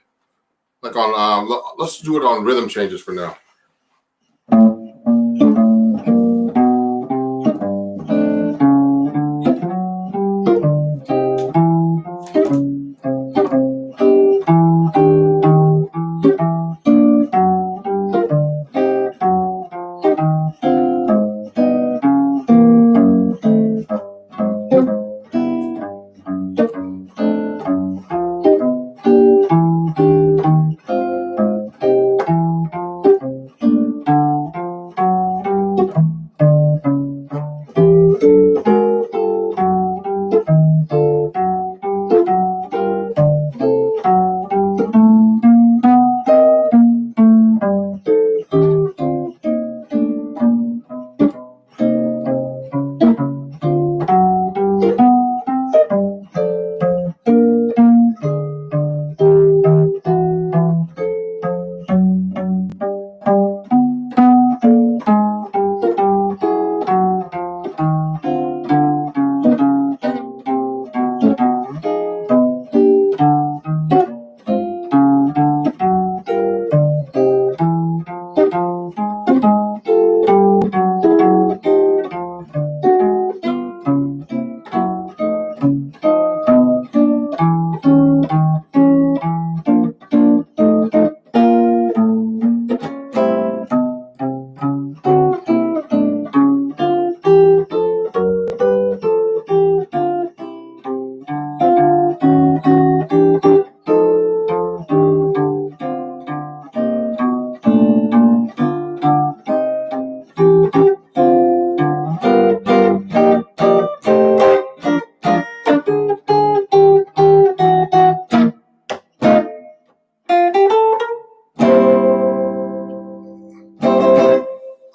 like on. Let's do it on rhythm changes for now.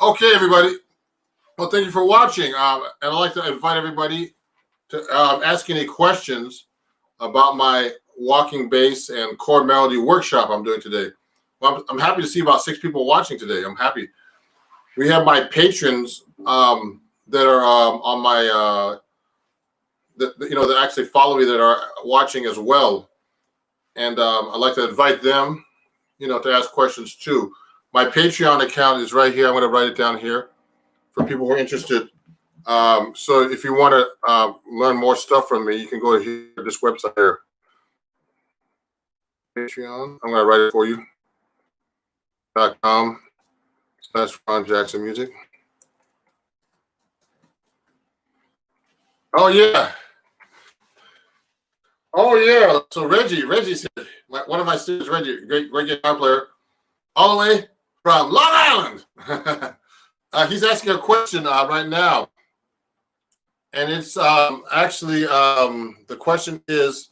Okay, everybody. Well, thank you for watching. And I'd like to invite everybody to ask any questions about my walking bass and chord melody workshop I'm doing today. Well, I'm happy to see about 6 people watching today. I'm happy. We have my patrons that are on my, that actually follow me that are watching as well. And I'd like to invite them, to ask questions too. My Patreon account is right here. I'm going to write it down here for people who are interested. So if you want to learn more stuff from me, you can go to this website here. Patreon. I'm going to write it for you. .com/Ron Jackson Music. Oh yeah. Oh yeah. So Reggie's here. One of my students, Reggie, great guitar player, all the way from Long Island. He's asking a question right now, and it's actually the question is,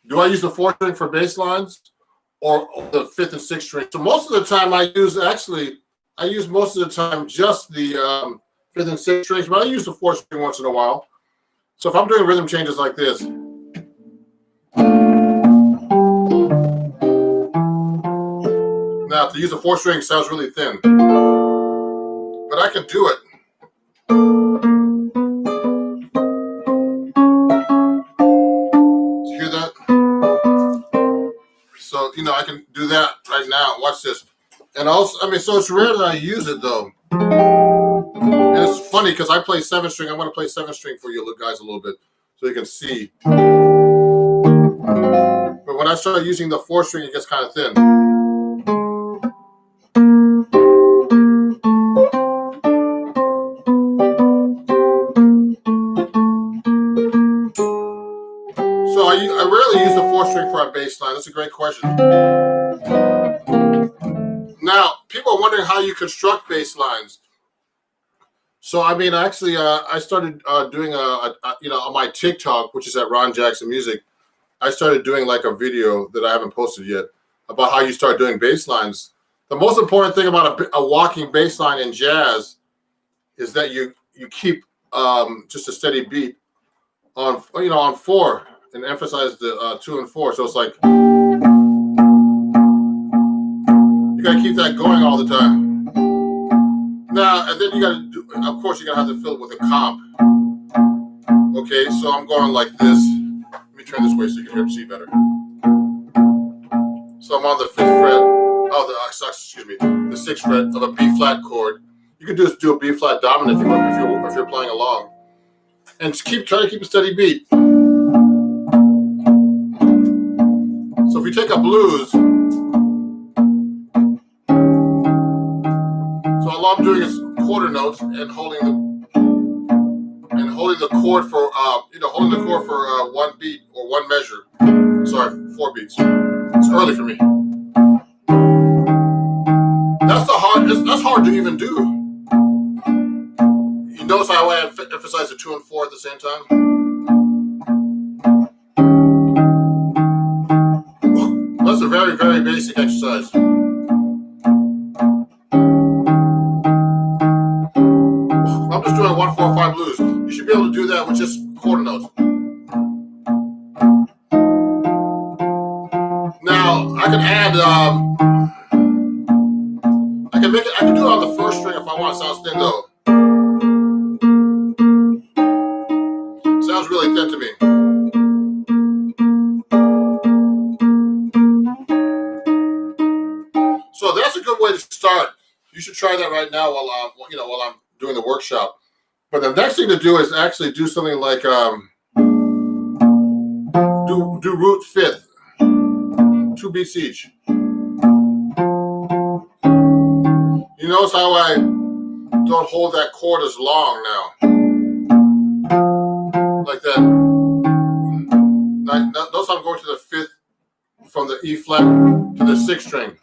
do I use the 4th string for bass lines or the 5th and 6th string? So most of the time I use most of the time just the fifth and sixth strings, but I use the fourth string once in a while. So if I'm doing rhythm changes like this, now to use the fourth string sounds really thin, but I can do it. Did you hear that? So, you know, I can do that right now. Watch this. And also, I mean, so it's rare that I use it though. And it's funny because I play 7th string. I'm going to play 7th string for you guys a little bit so you can see. But when I start using the 4th string, it gets kind of thin. So I rarely use the 4th string for a bass line. That's a great question. Now, people are wondering how you construct bass lines. So, I mean, actually, I started doing you know, on my TikTok, which is at Ron Jackson Music, I started doing like a video that I haven't posted yet about how you start doing bass lines. The most important thing about a walking bass line in jazz is that you keep just a steady beat on, you know, on 4 and emphasize the 2 and 4. So it's like you got to keep that going all the time. Now, and then you got to do, of course, you got to have to fill it with a comp. Okay, so I'm going like this. Let me turn this way so you can see better. So I'm on the 5th fret. Oh, excuse me, the 6th fret of a B flat chord. You can just do a B flat dominant if you want, if you're playing along, and just try to keep a steady beat. So if you take a blues, so all I'm doing is quarter notes and holding the chord for you know, holding the chord for 1 beat or 1 measure. Sorry, 4 beats. It's early for me. That's hard to even do. You notice how I emphasize the 2 and 4 at the same time? That's a very, very basic exercise. I'm just doing 1, 4, 5 blues. You should be able to do that with just quarter notes. Now I can add. I can do it on the 1st string if I want. It sounds thin though. Sounds really thin to me. So that's a good way to start. You should try that right now while I'm doing the workshop. But the next thing to do is actually do something like do root 5th, 2 beats each. You notice how I don't hold that chord as long now, like that. Notice I'm going to the 5th from the E flat to the 6th string.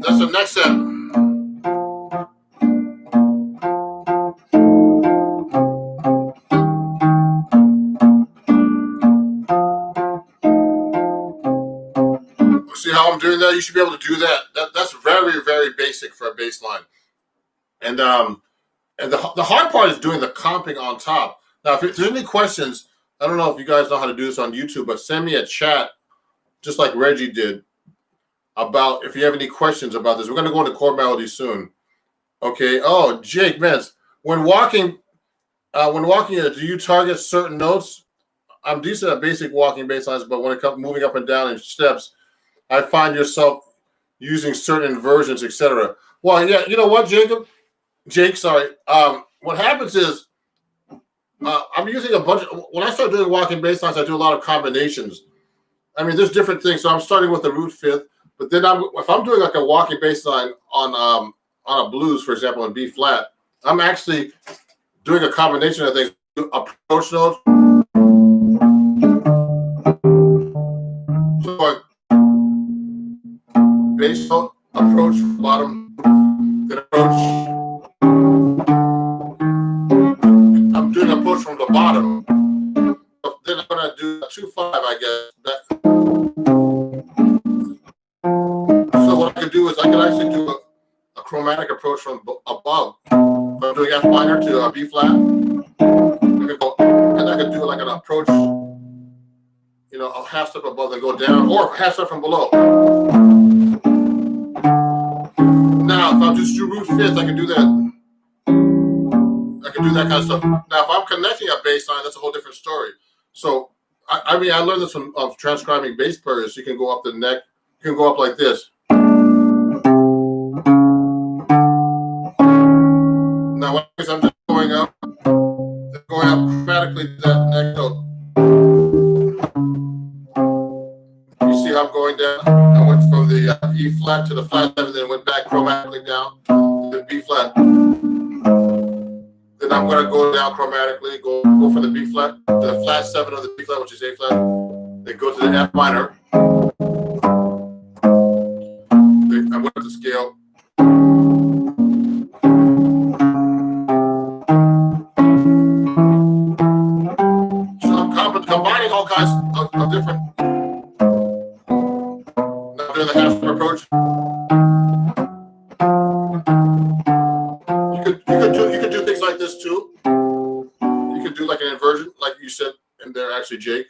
That's the next step. See how I'm doing that? You should be able to do that. That's very, very basic for a bass line. And the hard part is doing the comping on top. Now, if there's any questions, I don't know if you guys know how to do this on YouTube, but send me a chat, just like Reggie did, about if you have any questions about this. We're going to go into chord melody soon. Okay. Oh, Jake, man, when walking, do you target certain notes? I'm decent at basic walking bass lines, but when it comes moving up and down in steps, I find yourself using certain inversions, etc. Well, yeah, you know what, Jake, sorry. What happens is I'm using a bunch of, when I start doing walking bass lines, I do a lot of combinations. I mean, there's different things. So I'm starting with the root 5th, but then if I'm doing like a walking bass line on a blues, for example, in B flat, I'm actually doing a combination of things. Approach notes. So bass note, approach from the bottom, then approach. I'm doing approach from the bottom. Then I'm gonna do a 2-5, I guess. chromatic approach from above. If I'm doing F minor to B flat, I could go, and I could do like an approach, you know, a half step above and go down, or half step from below. Now, if I'm just do root fifth, I can do that. I can do that kind of stuff. Now, if I'm connecting a bass line, that's a whole different story. So, I mean, I learned this from transcribing bass players. You can go up the neck. You can go up like this. Now, what I'm just going up chromatically to that neck note. You see how I'm going down? I went from the E flat to the flat 7, then went back chromatically down to the B flat. Then I'm going to go down chromatically, go from the B flat to the flat 7 of the B flat, which is A flat. Then go to the F minor. Then I went up the scale. Combining all kinds of different. Now doing the half step approach. You could do things like this too. You could do like an inversion, like you said in there, actually, Jake.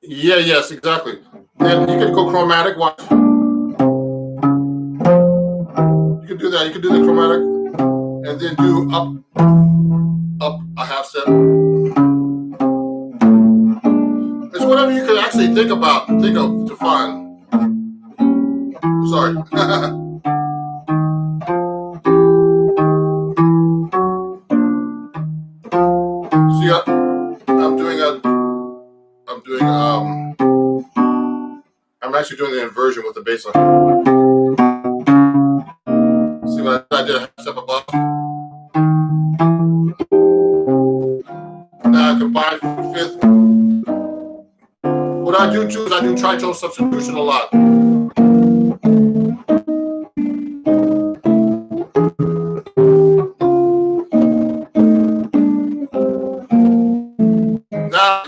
Yeah, yes, exactly. Then you can go chromatic. Watch. You can do that. You can do the chromatic, and then do up a half step. It's whatever you can actually think of to find. Sorry. See, I'm actually doing the inversion with the bass line. See what I did a half step above? Now I combine fifth. What I do too is I do tritone substitution a lot. Now,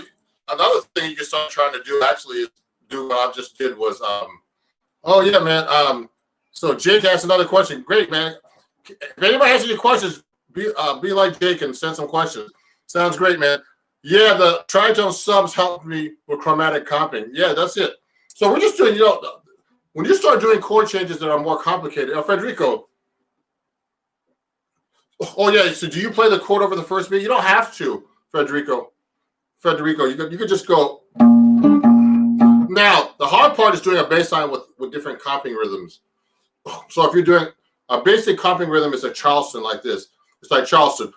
another thing you can start trying to do actually is do what I just did was, oh yeah, man. So Jake asked another question. Great, man. If anybody has any questions, be like Jake and send some questions. Sounds great, man. Yeah, the tritone subs helped me with chromatic comping. Yeah, that's it. So we're just doing, you know, when you start doing chord changes that are more complicated. Federico. Oh yeah. So do you play the chord over the first beat? You don't have to, Federico. You could just go. Now the hard part is doing a bass line with different comping rhythms. So if you're doing a basic comping rhythm, it's a Charleston like this. It's like Charleston.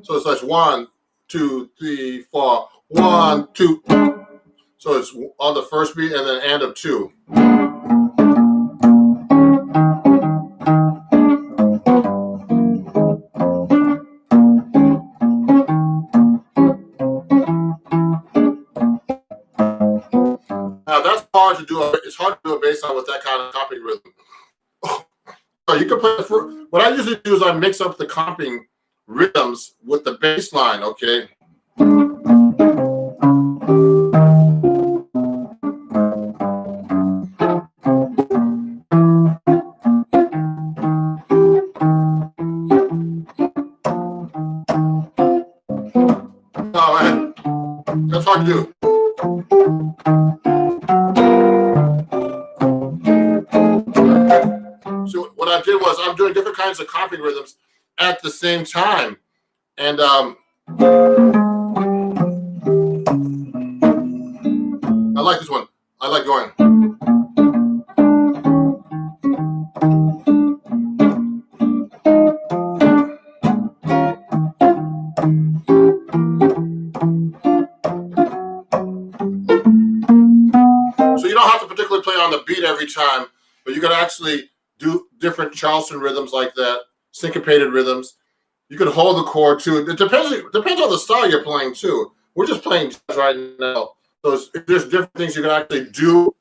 So it's like 1, 2, 3, 4, 1, 2. So it's on the first beat and then and of 2. Now that's hard to do. It's hard to do a bass line with that kind of comping rhythm. So you can play what I usually do is I mix up the comping rhythms with the bass line, okay? Oh man, that's hard to do. So what I did was I'm doing different kinds of comping rhythms at the same time. And I like this one. I like going. So you don't have to particularly play on the beat every time, but you can actually do different Charleston rhythms like that, syncopated rhythms. You can hold the chord too. It depends on the style you're playing too. We're just playing jazz right now. So there's different things you can actually do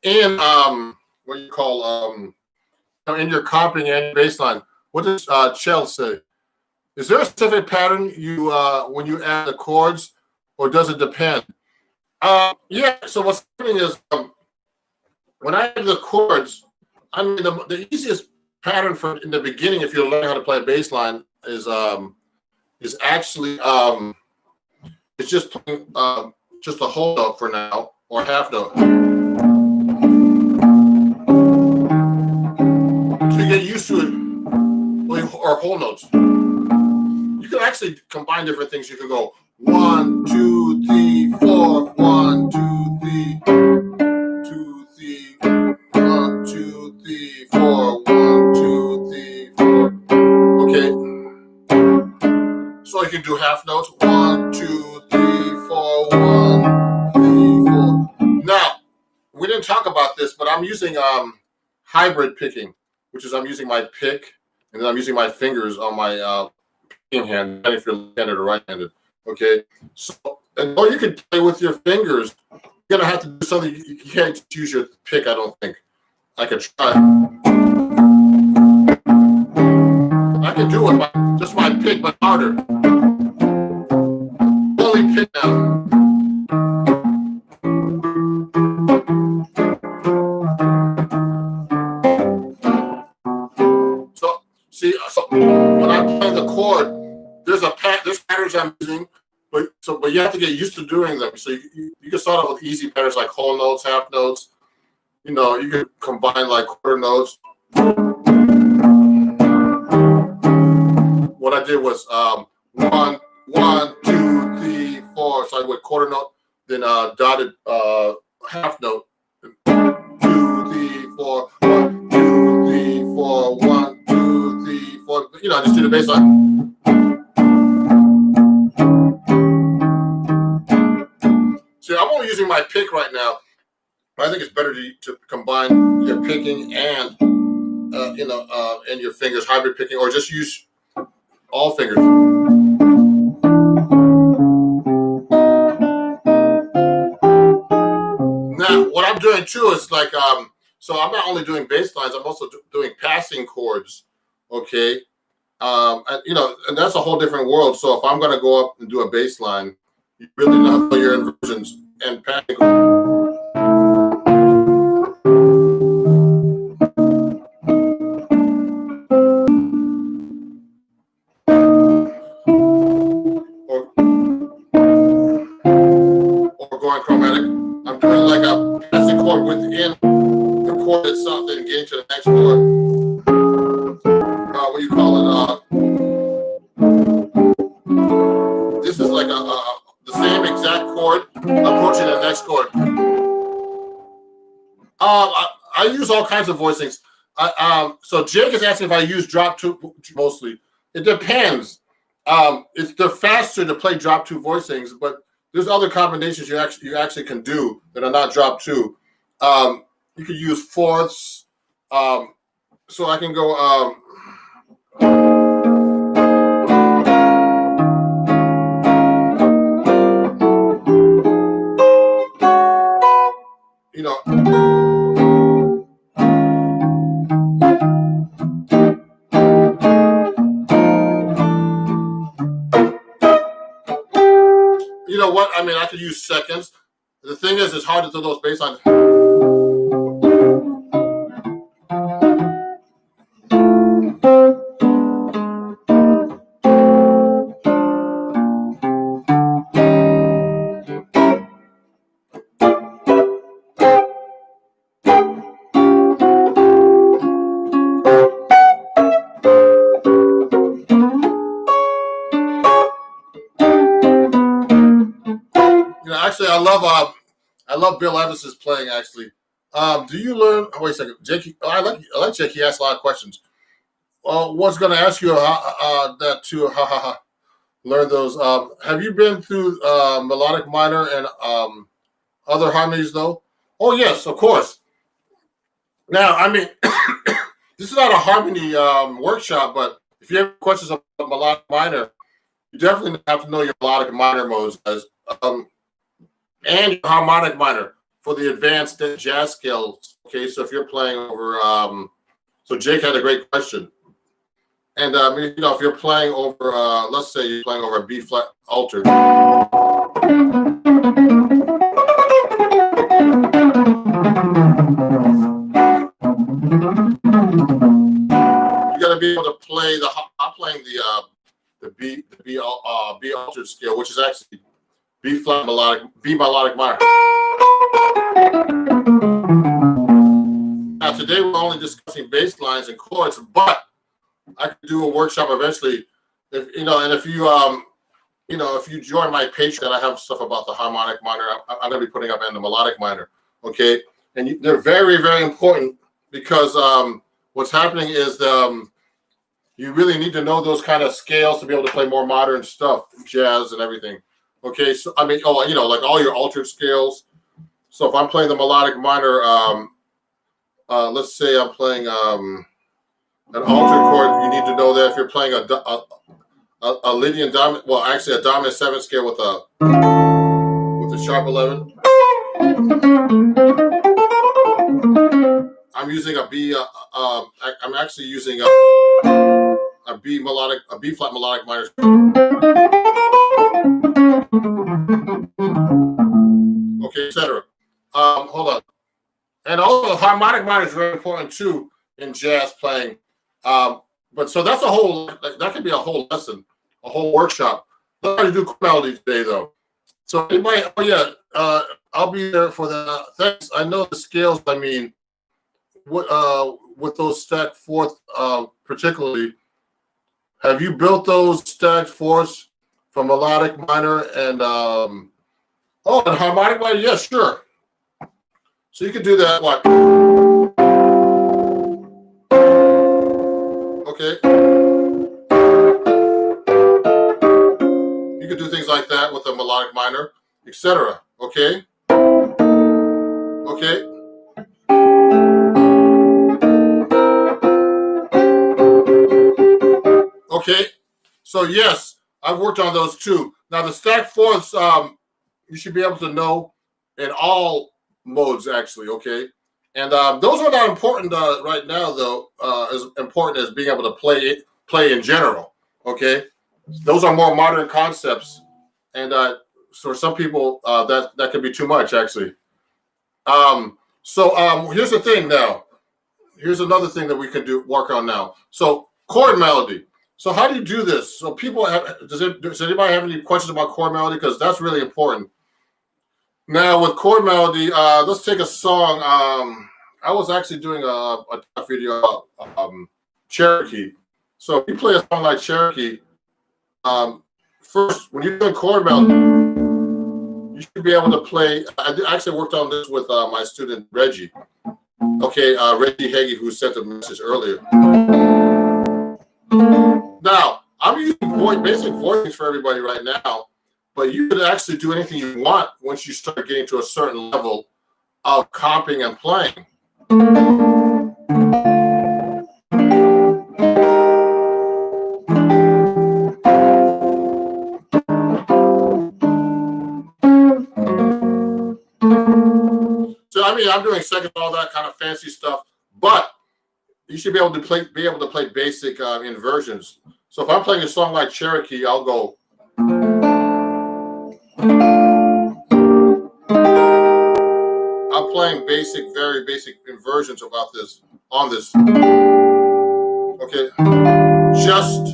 in what you call in your comping and bass line. What does Chell say? Is there a specific pattern you when you add the chords, or does it depend? Yeah. So what's happening is when I have the chords, I mean the easiest pattern for in the beginning, if you're learning how to play a bass line, is actually it's just playing just a whole note for now or half note. So you get used to it, or whole notes. You can actually combine different things. You can go 1, 2, 3, 4, 1, 2, 3, 2, 3, 1, 2, 3, 4, 1, 2, 3, 4. Okay. So you can do half notes. 1, 2, 3, 4, 1, 3, 4. Now, we didn't talk about this, but I'm using hybrid picking, which is I'm using my pick and then I'm using my fingers on my picking hand, if you're left-handed or right-handed. Okay, so and or you can play with your fingers. You're gonna have to do something. You can't use your pick. I don't think. I could try. I can do it with just my pick, but harder. Only pick now. So see, so when I'm playing the chord, there's patterns I'm using, but you have to get used to doing them. So you can start off with easy patterns like whole notes, half notes. You know, you can combine like quarter notes. What I did was 1, 1, 2, 3, 4. So I went quarter note, then dotted half note. 2, 3, 4, 1, 2, 3, 4, 1, 2, 3, 4. You know, I just do the bass line. See, I'm only using my pick right now. I think it's better to combine your picking and and your fingers, hybrid picking, or just use all fingers. Now, what I'm doing too is like so I'm not only doing bass lines, I'm also doing passing chords. Okay, and, and that's a whole different world. So if I'm going to go up and do a bass line, you really know your inversions and passing chords. Or going chromatic. I'm doing like a passing chord within the chord itself, then getting to the next chord. What do you call it? This is like the same exact chord approaching the next chord. I use all kinds of voicings. So Jake is asking if I use drop two mostly. It depends. They're faster to play drop two voicings, but there's other combinations you actually can do that are not drop two. You could use fourths. So I can go. You know. You know what? I mean, I could use seconds. The thing is, it's hard to do those bass lines. Actually, I love Bill Evans's playing. Actually, do you learn? Oh, wait a second, Jake. I like Jake. He asks a lot of questions. Was going to ask you that too. Learn those. Have you been through melodic minor and other harmonies though? Oh yes, of course. Now, I mean, this is not a harmony workshop, but if you have questions about melodic minor, you definitely have to know your melodic minor modes, guys. And your harmonic minor for the advanced jazz scales. Okay, so if you're playing over, so Jake had a great question, and if you're playing over, let's say you're playing over a B flat altered. B melodic minor. Now today we're only discussing bass lines and chords, but I could do a workshop eventually. If you know, and if you if you join my Patreon, I have stuff about the harmonic minor. I'm going to be putting up in the melodic minor. Okay, and they're very, very important because what's happening is you really need to know those kind of scales to be able to play more modern stuff, jazz and everything. Okay, so I mean, like all your altered scales. So if I'm playing the melodic minor, let's say I'm playing an altered chord, you need to know that if you're playing a Lydian dominant, well, actually a dominant 7 scale with a sharp 11. I'm using a B. I'm actually using a B flat melodic minor. Okay, etc. Hold on. And also, the harmonic minor is very important too in jazz playing. But so that's that could be a whole lesson, a whole workshop. I'm going to do chord melody today, though. So anybody, I'll be there for that. Thanks. I know the scales. I mean, with those stacked fourth, particularly, have you built those stacked fourths for melodic minor and and harmonic minor? Yeah, sure. So you can do that. What? Okay. You can do things like that with a melodic minor, etc. Okay. Okay. Okay. So yes, I've worked on those too. Now the stacked fourths, you should be able to know in all modes actually. Okay. And those are not important right now, though. As important as being able to play in general. Okay. Those are more modern concepts, and so for some people that could be too much actually. Here's the thing now. Here's another thing that we can work on now. So chord melody. So how do you do this? So does anybody have any questions about chord melody? Because that's really important. Now with chord melody, let's take a song. I was actually doing a video Cherokee. So if you play a song like Cherokee, first when you're doing chord melody, you should be able to play. I actually worked on this with my student Reggie. Okay, Reggie Hagee, who sent a message earlier. Now I'm using basic voicings for everybody right now, but you could actually do anything you want once you start getting to a certain level of comping and playing. So I mean, I'm doing second, all that kind of fancy stuff, but you should be able to play basic inversions. So if I'm playing a song like Cherokee, I'll go. I'm playing very basic inversions about this on this. Okay, just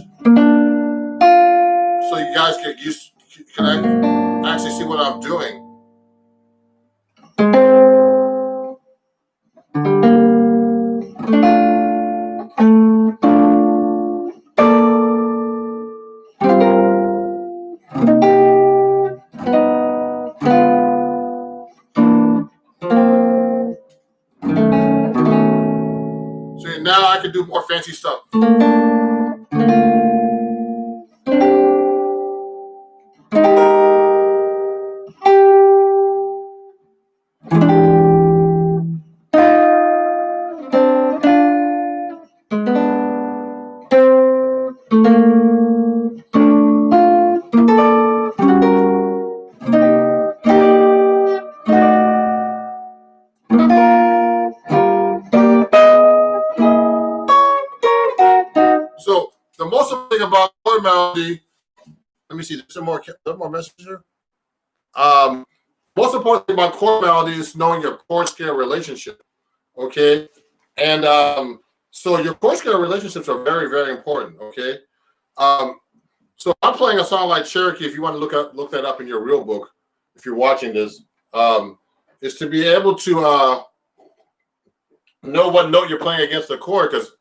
so you guys get used. Can I actually see what I'm doing? So now I can do more fancy stuff. So the most important thing about chord melody, let me see, there's some more messages here. Most important thing about chord melody is knowing your chord scale relationship. Okay, and so your chord scale relationships are very, very important. Okay, so I'm playing a song like Cherokee. If you want to look that up in your real book, if you're watching this, is to be able to know what note you're playing against the chord, because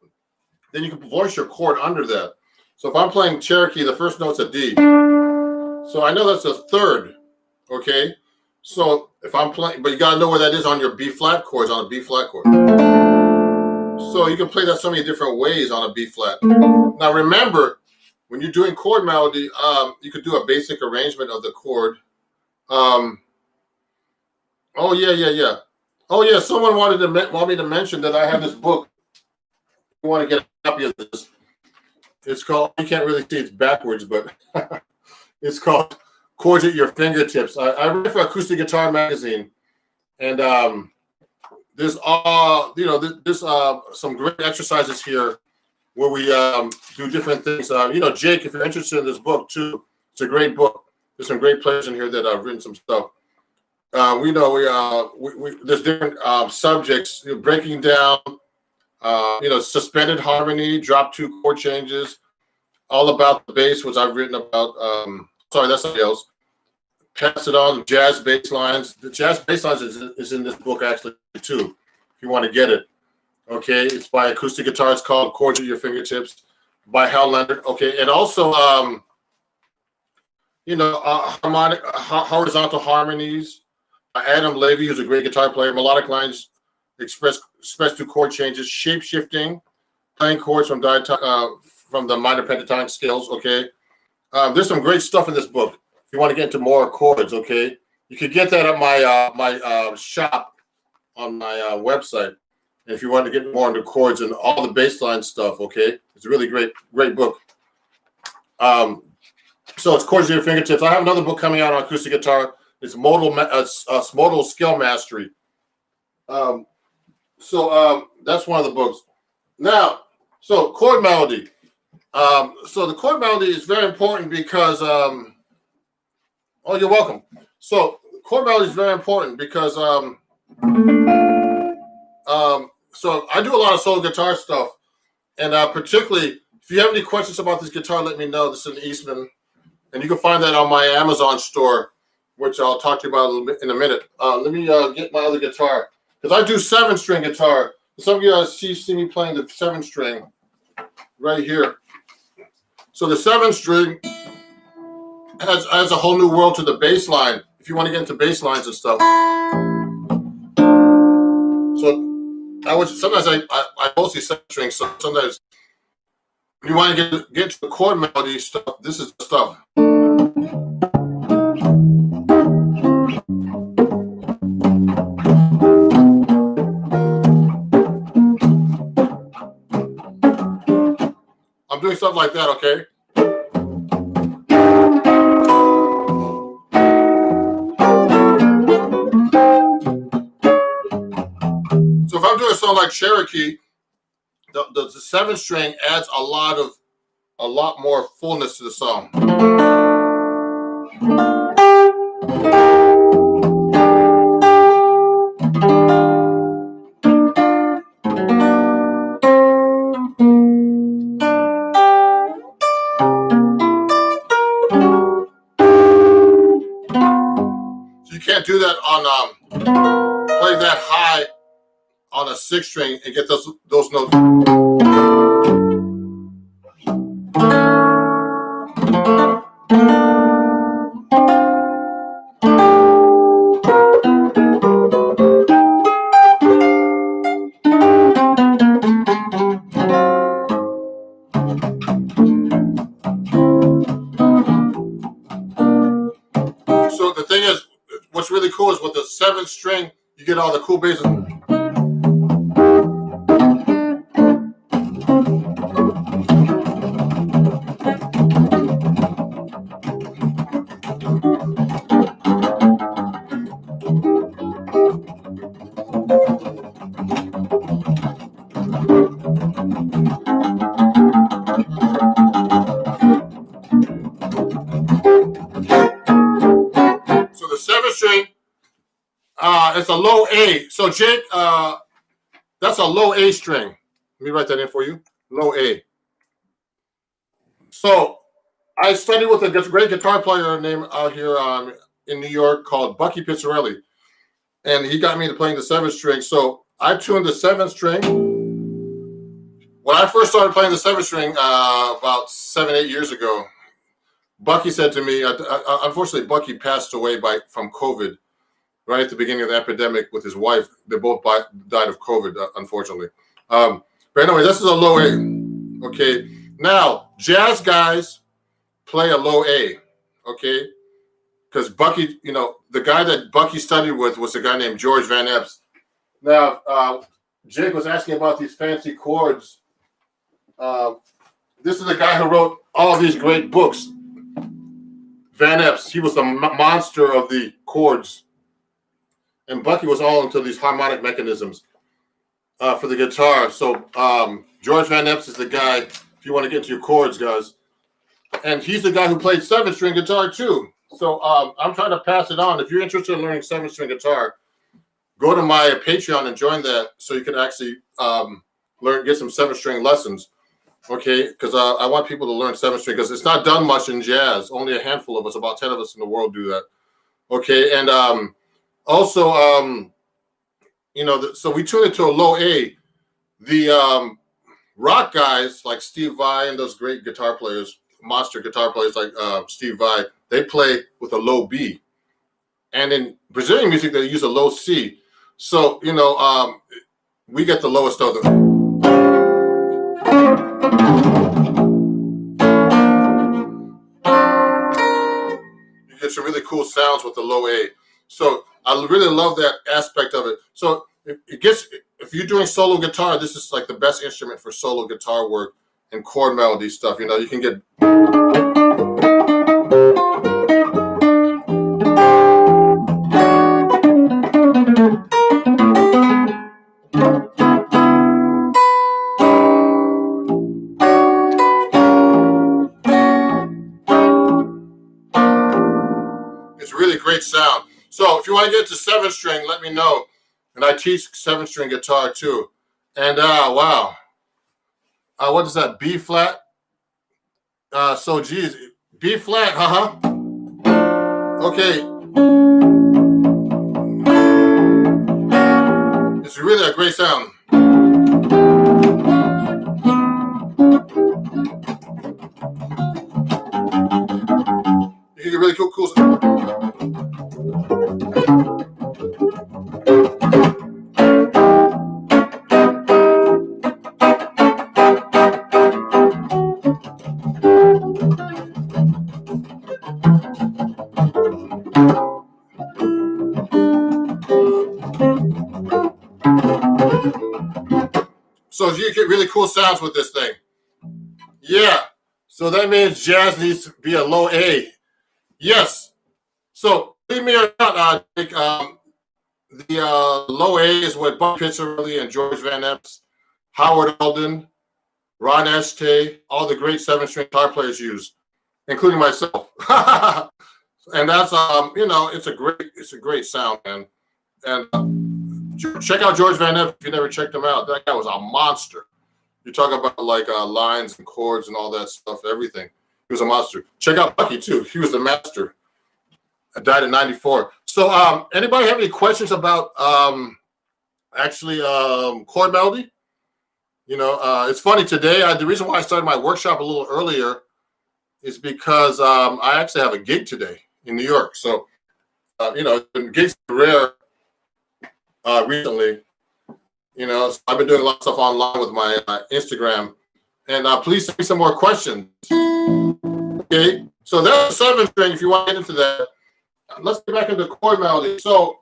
then you can voice your chord under that. So if I'm playing Cherokee, the first note's a D. So I know that's a third, okay? So if I'm playing, but you gotta know where that is on your B flat chords, on a B flat chord. So you can play that so many different ways on a B flat. Now remember, when you're doing chord melody, you could do a basic arrangement of the chord. Oh yeah. Oh yeah, someone want me to mention that I have this book. You want to get a copy of this? It's called, you can't really see it's backwards, but it's called Chords at Your Fingertips. I read for Acoustic Guitar Magazine, and there's some great exercises here where we do different things. Jake, if you're interested in this book too, it's a great book. There's some great players in here that have written some stuff. There's different subjects, breaking down, suspended harmony, drop two chord changes, all about the bass, which I've written about. Sorry, that's something else. Pass it on, jazz bass lines. The jazz bass lines is in this book actually too, if you want to get it. Okay, it's by acoustic guitar. It's called Chords at Your Fingertips by Hal Leonard. Okay, and also horizontal harmonies. Adam Levy, who's a great guitar player. Melodic lines expressed through chord changes. Shape shifting, playing chords from the minor pentatonic scales. Okay, there's some great stuff in this book. If you want to get into more chords, okay, you could get that at my shop on my website. And if you want to get more into chords and all the bass line stuff, okay, it's a really great book. So it's Chords at Your Fingertips. I have another book coming out on acoustic guitar. It's Modal Skill Mastery. So that's one of the books. Now, so chord melody. So the chord melody is very important because, oh, you're welcome. So chord melody is very important because, so I do a lot of solo guitar stuff, and particularly if you have any questions about this guitar, let me know. This is an Eastman, and you can find that on my Amazon store, which I'll talk to you about in a minute. Let me get my other guitar, because I do 7-string guitar. Some of you see me playing the 7-string right here. So the 7-string adds a whole new world to the bass line, if you want to get into bass lines and stuff. So sometimes I mostly 7-string, so sometimes when you want to get to the chord melody stuff, this is the stuff. I'm doing stuff like that, okay? So if I'm doing a song like Cherokee, the 7-string adds a lot more fullness to the song. So you can't do that on play that high on a 6-string and get those notes. So the thing is, what's really cool is with the 7-string, you get all the cool basses. So the 7-string, it's a low A. So Jake, that's a low A string. Let me write that in for you. Low A. So I studied with a great guitar player named out here, in New York called Bucky Pizzarelli, and he got me into playing the 7th string. So I tuned the 7th string. When I first started playing the 7th string about 7-8 years ago, Bucky said to me, unfortunately, Bucky passed away from COVID right at the beginning of the epidemic with his wife. They both died of COVID, unfortunately. But anyway, this is a low A. Okay. Now, jazz guys play a low A. Okay. Because Bucky, the guy that Bucky studied with was a guy named George Van Epps. Now, Jake was asking about these fancy chords. This is the guy who wrote all these great books. Van Epps, he was the monster of the chords. And Bucky was all into these harmonic mechanisms for the guitar. So George Van Epps is the guy, if you want to get into your chords, guys. And he's the guy who played 7-string guitar too. So I'm trying to pass it on. If you're interested in learning 7-string guitar, go to my Patreon and join that so you can actually get some 7-string lessons. Okay, because I want people to learn 7-string because it's not done much in jazz. Only a handful of us, about 10 of us in the world, do that. Okay, and also, so we tune it to a low A. The rock guys like Steve Vai and those great guitar players, monster guitar players like Steve Vai, they play with a low B. And in Brazilian music, they use a low C. So, we get the lowest of the. You get some really cool sounds with the low A. So I really love that aspect of it. So if you're doing solo guitar, this is like the best instrument for solo guitar work and chord melody stuff. You can get. It's a really great sound. So if you want to get to 7-string, let me know. And I teach 7-string guitar too. And wow. What is that? B flat? Geez. B flat, Okay. It's really a great sound. You get really cool sound. So you get really cool sounds with this thing. Yeah. So that means jazz needs to be a low A. Yes. So believe me or not, the low A is what Bucky Pizzarelli and George Van Epps, Howard Eldon, Ron Este, all the great 7-string guitar players use, including myself. And that's it's a great sound, man. And check out George Van Epps if you never checked him out. That guy was a monster. You talk about like lines and chords and all that stuff, everything. He was a monster. Check out Bucky too. He was the master. I died in '94. So anybody have any questions about chord melody? It's funny today. The reason why I started my workshop a little earlier is because I actually have a gig today in New York. So, gigs are rare recently. So I've been doing a lot of stuff online with my Instagram. And please send me some more questions. Okay, so that's a 7-string if you want to get into that. Let's get back into chord melody. So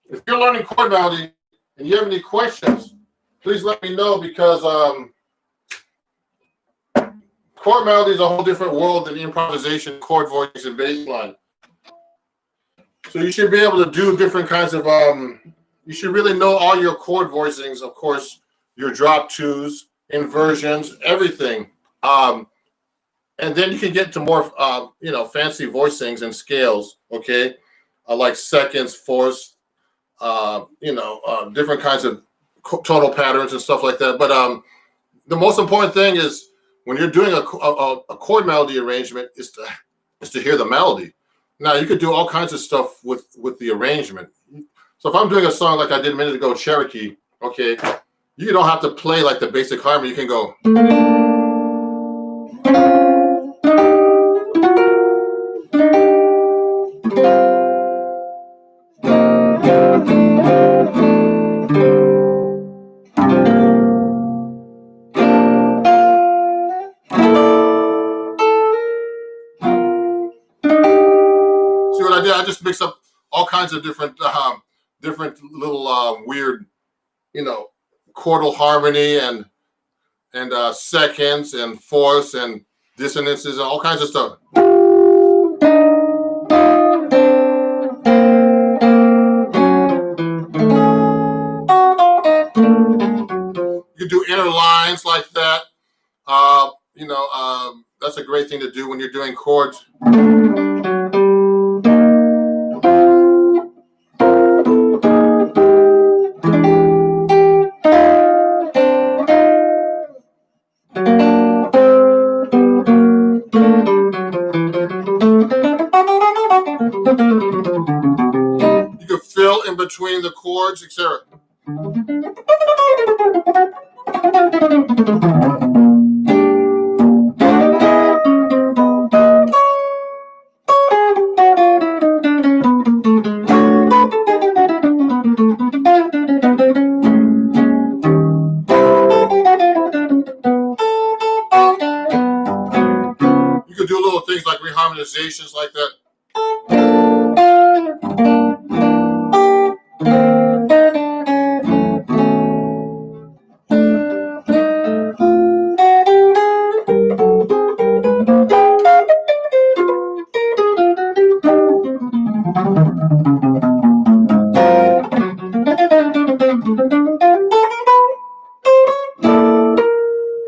if you're learning chord melody and you have any questions, please let me know because chord melody is a whole different world than improvisation, chord voicings, and bass line. So you should be able to do different kinds of, you should really know all your chord voicings, of course, your drop twos, inversions, everything. And then you can get to more, fancy voicings and scales, okay? Like seconds, fourths, different kinds of tonal patterns and stuff like that. But the most important thing is when you're doing a chord melody arrangement is to hear the melody. Now you could do all kinds of stuff with the arrangement. So if I'm doing a song like I did a minute ago, Cherokee, okay, you don't have to play like the basic harmony. You can go. See what I did? I just mixed up all kinds of different little weird, chordal harmony and seconds and fourths and dissonances and all kinds of stuff. You can do inner lines like that. That's a great thing to do when you're doing chords. You can fill in between the chords, etc. You could do little things like reharmonizations like that.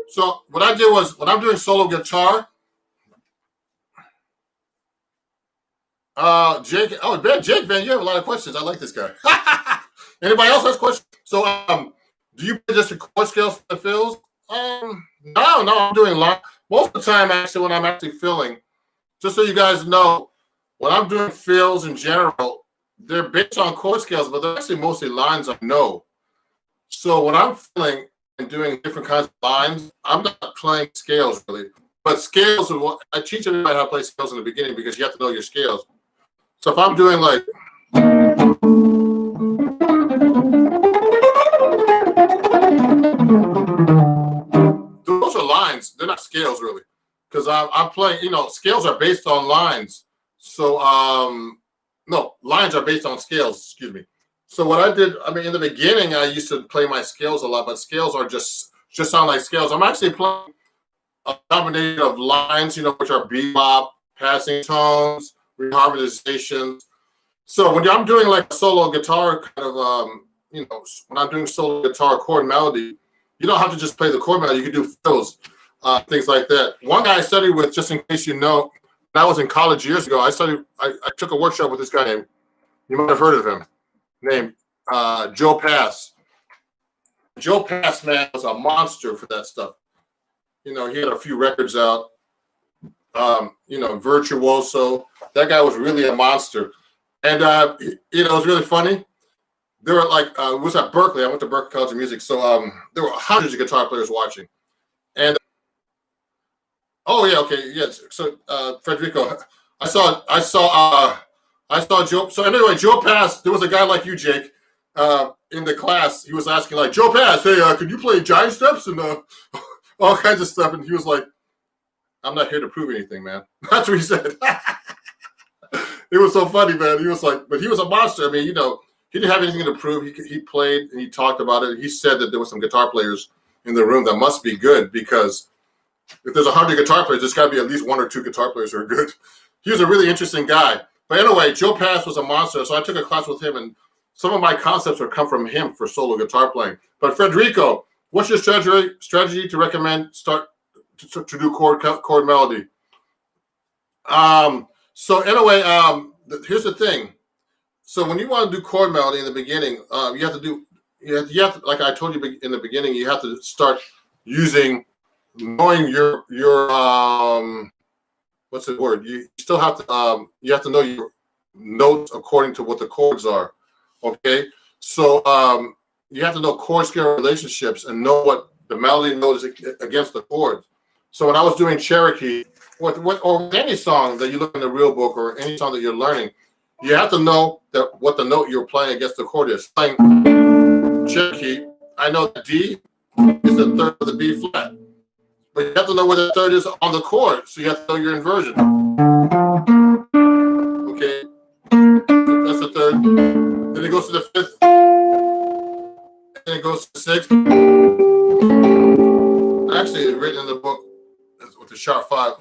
So what I did was, when I'm doing solo guitar, Jake, Jake, man, you have a lot of questions. I like this guy. Anybody else has questions? So, do you play just the chord scales for the fills? No, I'm doing most of the time, actually, when I'm actually filling, just so you guys know, when I'm doing fills in general, they're based on chord scales, but they're actually mostly lines I know. So when I'm filling and doing different kinds of lines, I'm not playing scales really. But scales are what I teach everybody how to play scales in the beginning, because you have to know your scales. So if I'm doing like those are lines, they're not scales really. Because I'm playing, scales are based on lines. So no, lines are based on scales, excuse me. So what I did, in the beginning I used to play my scales a lot, but scales are just sound like scales. I'm actually playing a combination of lines, which are bebop, passing tones, reharmonizations. So when I'm doing like a solo guitar kind of, when I'm doing solo guitar chord melody, you don't have to just play the chord melody. You can do fills, things like that. One guy I studied with, just in case you know, when I was in college years ago, I took a workshop with this guy named, you might have heard of him, named Joe Pass. Joe Pass, man, was a monster for that stuff. He had a few records out, Virtuoso. That guy was really a monster. And, it was really funny. There were it was at Berkeley. I went to Berkeley College of Music. So there were hundreds of guitar players watching. And, oh, yeah, okay, yes. So, Federico, I saw Joe. So anyway, Joe Pass, there was a guy like you, Jake, in the class. He was asking, like, Joe Pass, hey, can you play giant steps and all kinds of stuff? And he was like, I'm not here to prove anything, man. That's what he said. It was so funny, man. He was like, but he was a monster. He didn't have anything to prove. He played and he talked about it. He said that there were some guitar players in the room that must be good, because if there's 100 guitar players, there's got to be at least 1 or 2 guitar players who are good. He was a really interesting guy. But anyway, Joe Pass was a monster. So I took a class with him, and some of my concepts would come from him for solo guitar playing. But Federico, what's your strategy to recommend start to do chord melody? So anyway, here's the thing. So when you want to do chord melody in the beginning, you have to, like I told you in the beginning, you have to start knowing your what's the word? You still have to you have to know your notes according to what the chords are. Okay, so you have to know chord scale relationships and know what the melody note is against the chord. So when I was doing Cherokee, or any song that you look in the real book or any song that you're learning, you have to know that what the note you're playing against the chord is. Playing Cherokee, I know that D is the third of the B flat, but you have to know where the third is on the chord, so you have to know your inversion. Okay, that's the third. Then it goes to the fifth, and then it goes to the sixth. Actually, it's written in the book with the sharp 5.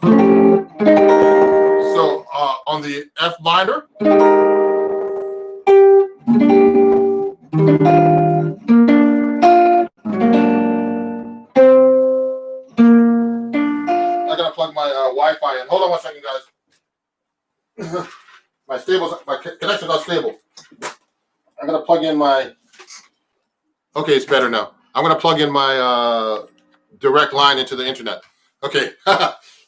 So on the F minor, I gotta plug my Wi-Fi in. Hold on one second, guys. My connection's not stable. I'm gonna plug in my. Okay, it's better now. I'm gonna plug in my direct line into the internet. Okay,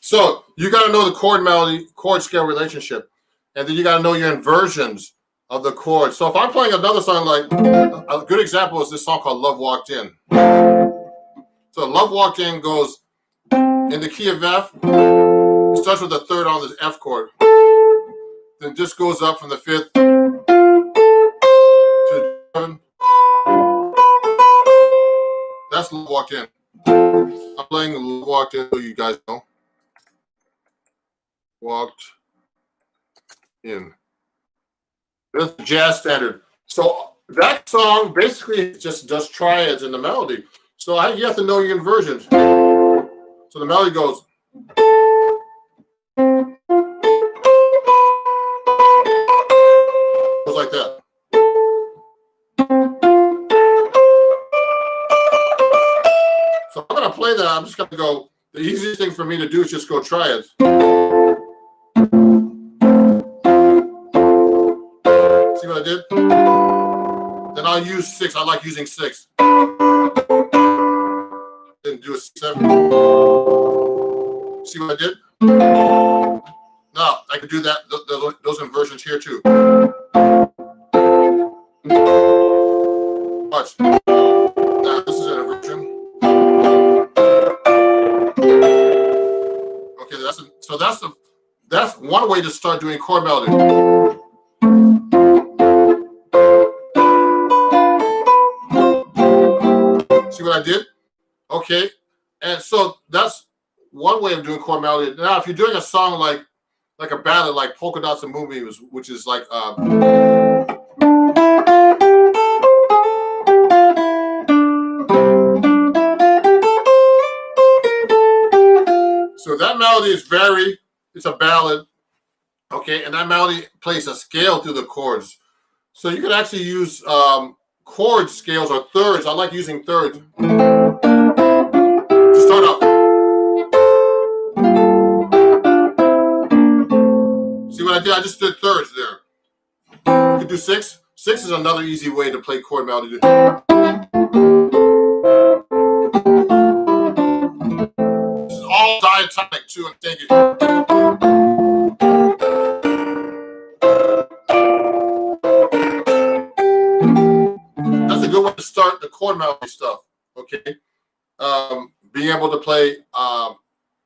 so you gotta know the chord melody, chord scale relationship, and then you gotta know your inversions of the chords. So if I'm playing another song, like a good example is this song called "Love Walked In." So "Love Walked In" goes in the key of F. It starts with the third on the F chord, then just goes up from the fifth to the 7. That's "Love Walked In." I'm playing "Love Walked In" so you guys know. Walked in. That's the jazz standard. So that song basically just does triads in the melody. So you have to know your inversions. So the melody goes. Goes like that. So I'm gonna play that. I'm just gonna go. The easiest thing for me to do is just go triads. See what I did? Then I'll use 6. I like using 6. Then do a 7. See what I did? Now I can do that. Those inversions here too. Watch. Now this is an inversion. Okay, that's one way to start doing chord melody. See what I did? Okay, and so that's one way of doing chord melody. Now, if you're doing a song like a ballad, like "Polka Dots and Moonbeams," which is like so that melody is it's a ballad, okay, and that melody plays a scale through the chords. So you can actually use chord scales or thirds. I like using thirds to start up. See what I did? I just did thirds there. You can do 6. 6 is another easy way to play chord melody. This is all diatonic too, and thank you. That's a good way to start the chord melody stuff. Okay, being able to play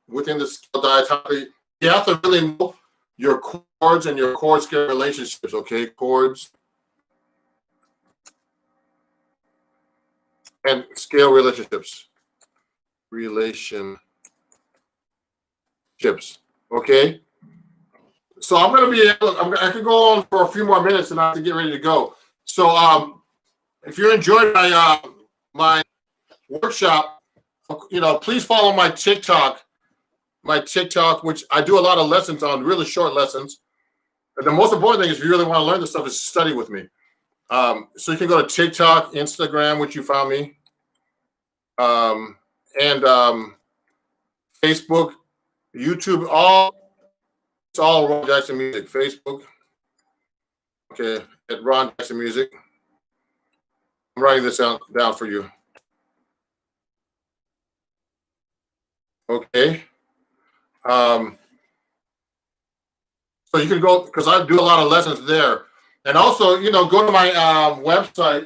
within the scale diatonically, you have to really know your chords and your chord scale relationships. Okay, chords and scale relationships. Okay. So I'm going to be able. I could go on for a few more minutes, and I have to get ready to go. So if you're enjoying my workshop, please follow my TikTok, which I do a lot of lessons on, really short lessons. And the most important thing is, if you really want to learn this stuff, is study with me. So you can go to TikTok, Instagram, which you found me, and Facebook, YouTube, it's all Ron Jackson Music. Facebook, okay, at Ron Jackson Music. I'm writing this down for you. Okay. So you can go, because I do a lot of lessons there. And also, go to my website,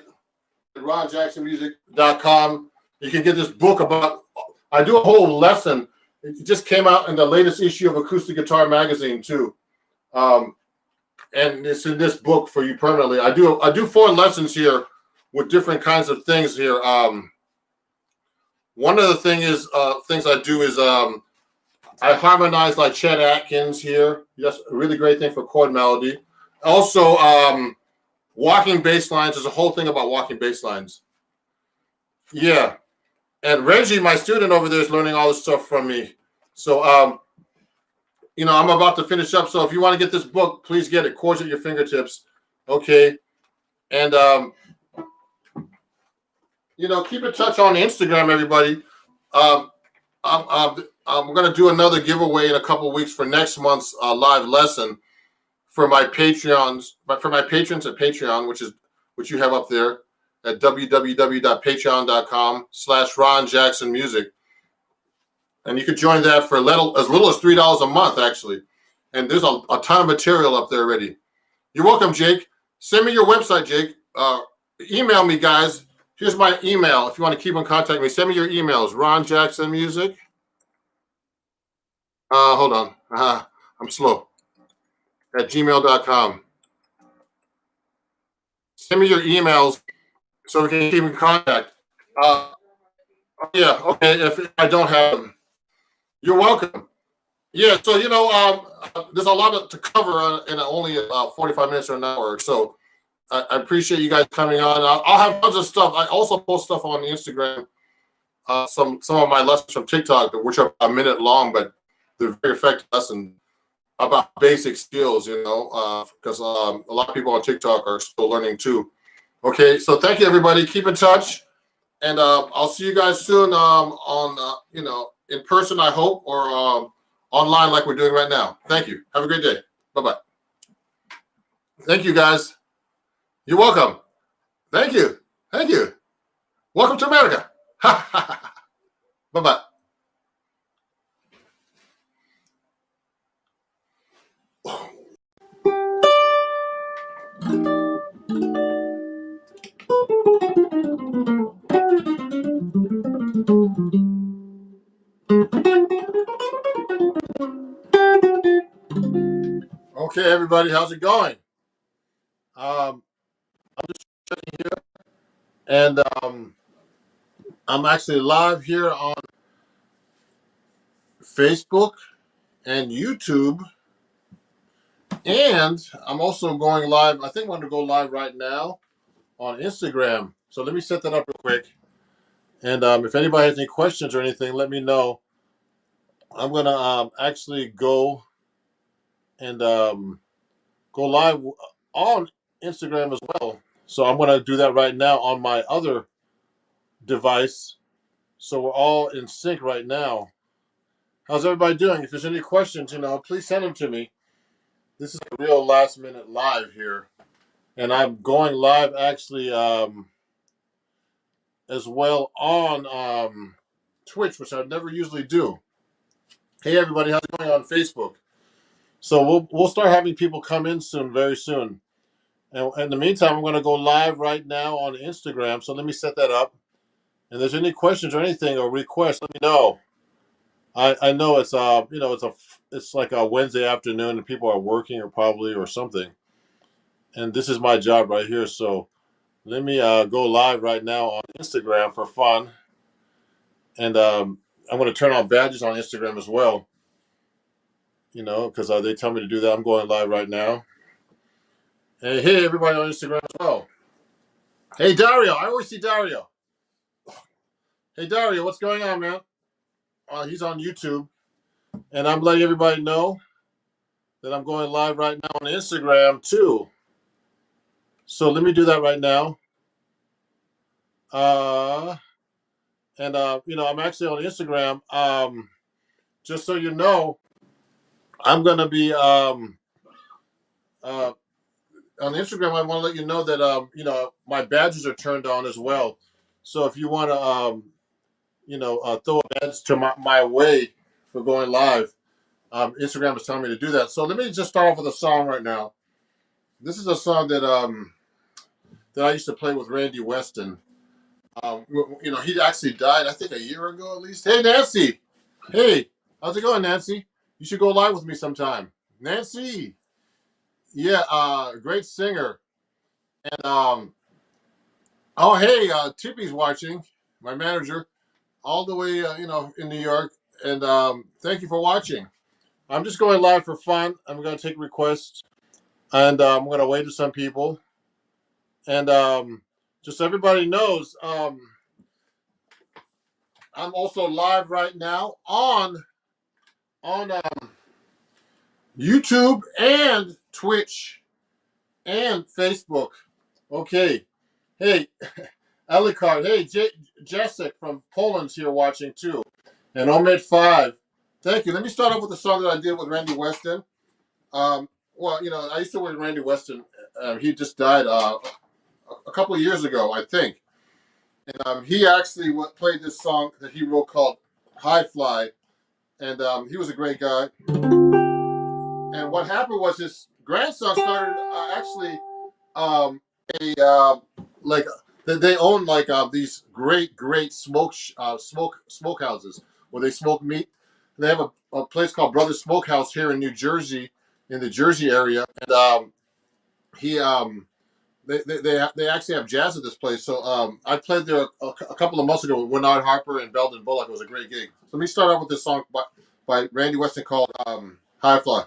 ronjacksonmusic.com. You can get this book about, I do a whole lesson. It just came out in the latest issue of Acoustic Guitar Magazine too. And it's in this book for you permanently. I do 4 lessons here with different kinds of things here. One of the things I do is I harmonize like Chet Atkins here. That's a really great thing for chord melody. Also, walking bass lines. There's a whole thing about walking bass lines. Yeah. And Reggie, my student over there, is learning all this stuff from me. So, I'm about to finish up. So if you want to get this book, please get it. Chords at your fingertips. Okay. And, keep in touch on Instagram, everybody. I'm going to do another giveaway in a couple of weeks for next month's live lesson for my Patreons, but for my patrons at Patreon, which you have up there at www.patreon.com/Ron Jackson Music. And you could join that for as little as $3 a month, actually. And there's a ton of material up there already. You're welcome, Jake. Send me your website, Jake. Email me, guys. Here's my email. If you want to keep in contact with me, send me your emails. Ron Jackson Music. Hold on. I'm slow. At gmail.com. Send me your emails so we can keep in contact. Yeah, okay. If I don't have them, you're welcome. Yeah, so there's a lot to cover in only 45 minutes or an hour. So I appreciate you guys coming on. I'll have tons of stuff. I also post stuff on Instagram. Some of my lessons from TikTok, which are a minute long, but they're very effective lessons about basic skills. Because a lot of people on TikTok are still learning too. Okay, so thank you, everybody. Keep in touch, and I'll see you guys soon. In person, I hope, or online, like we're doing right now. Thank you. Have a great day. Bye-bye. Thank you, guys. You're welcome. Thank you. Thank you. Welcome to America. Bye-bye. Okay, everybody, how's it going? I'm just checking here, and I'm actually live here on Facebook and YouTube, and I'm also going live. I think I'm going to go live right now on Instagram. So let me set that up real quick. And if anybody has any questions or anything, let me know. I'm going to actually go and go live on Instagram as well. So I'm going to do that right now on my other device. So we're all in sync right now. How's everybody doing? If there's any questions, please send them to me. This is a real last minute live here. And I'm going live actually as well on Twitch, which I never usually do. Hey everybody, how's it going on Facebook? So we'll start having people come in soon, very soon. And in the meantime, I'm going to go live right now on Instagram. So let me set that up. And if there's any questions or anything or requests, let me know. I know it's it's like a Wednesday afternoon and people are working or something. And this is my job right here. So let me go live right now on Instagram for fun. And I'm going to turn on badges on Instagram as well. Because they tell me to do that. I'm going live right now. Hey, everybody on Instagram as well. Hey, Dario. I always see Dario. Hey, Dario, what's going on, man? He's on YouTube. And I'm letting everybody know that I'm going live right now on Instagram, too. So let me do that right now. I'm actually on Instagram. Just so you know, I'm going to be on Instagram. I want to let you know that, my badges are turned on as well. So if you want to, throw a badge to my way for going live, Instagram is telling me to do that. So let me just start off with a song right now. This is a song that I used to play with Randy Weston. He actually died, I think, a year ago at least. Hey, Nancy. Hey, how's it going, Nancy? You should go live with me sometime. Nancy. Yeah, great singer. And oh, hey, Tippy's watching. My manager, all the way, in New York. And thank you for watching. I'm just going live for fun. I'm going to take requests, and I'm going to wait to some people. And just so everybody knows, I'm also live right now on YouTube and Twitch and Facebook. Okay. Hey, Elikard. Hey, Jessic from Poland's here watching too. And Omid5. Thank you. Let me start off with the song that I did with Randy Weston. I used to work with Randy Weston. He just died a couple of years ago, I think. And he actually played this song that he wrote called High Fly. And he was a great guy. And what happened was his grandson started like they own like these great smokehouses where they smoke meat. They have a place called Brothers Smokehouse here in New Jersey, in the Jersey area, and he they actually have jazz at this place. So I played there a couple of months ago with Bernard Harper and Belden Bullock. It was a great gig. So let me start out with this song by Randy Weston called High Fly.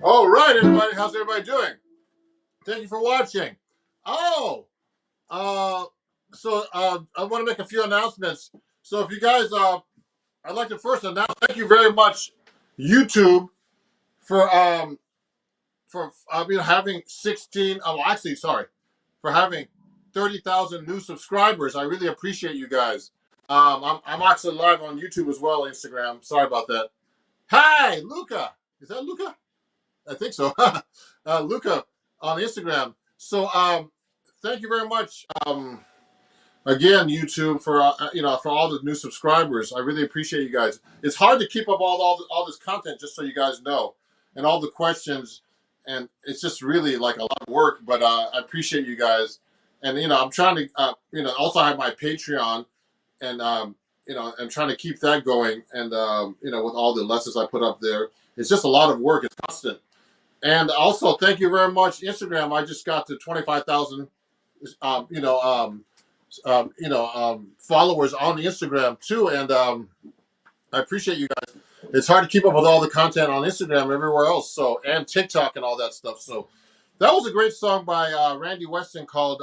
All right, everybody. How's everybody doing? Thank you for watching. Oh, I want to make a few announcements. So if you guys, I'd like to first announce, thank you very much, YouTube, for having 16. Oh, actually, sorry, for having 30,000 new subscribers. I really appreciate you guys. I'm actually live on YouTube as well, Instagram. Sorry about that. Hi, Luca. Is that Luca? I think so. Luca on Instagram. So thank you very much. Again, YouTube, for for all the new subscribers. I really appreciate you guys. It's hard to keep up all this content, just so you guys know, and all the questions, and it's just really like a lot of work. But I appreciate you guys, and I'm trying to also have my Patreon, and I'm trying to keep that going, and with all the lessons I put up there, it's just a lot of work. It's constant. And also, thank you very much, Instagram. I just got to 25,000, followers on the Instagram too, and I appreciate you guys. It's hard to keep up with all the content on Instagram and everywhere else, so, and TikTok and all that stuff. So that was a great song by Randy Weston called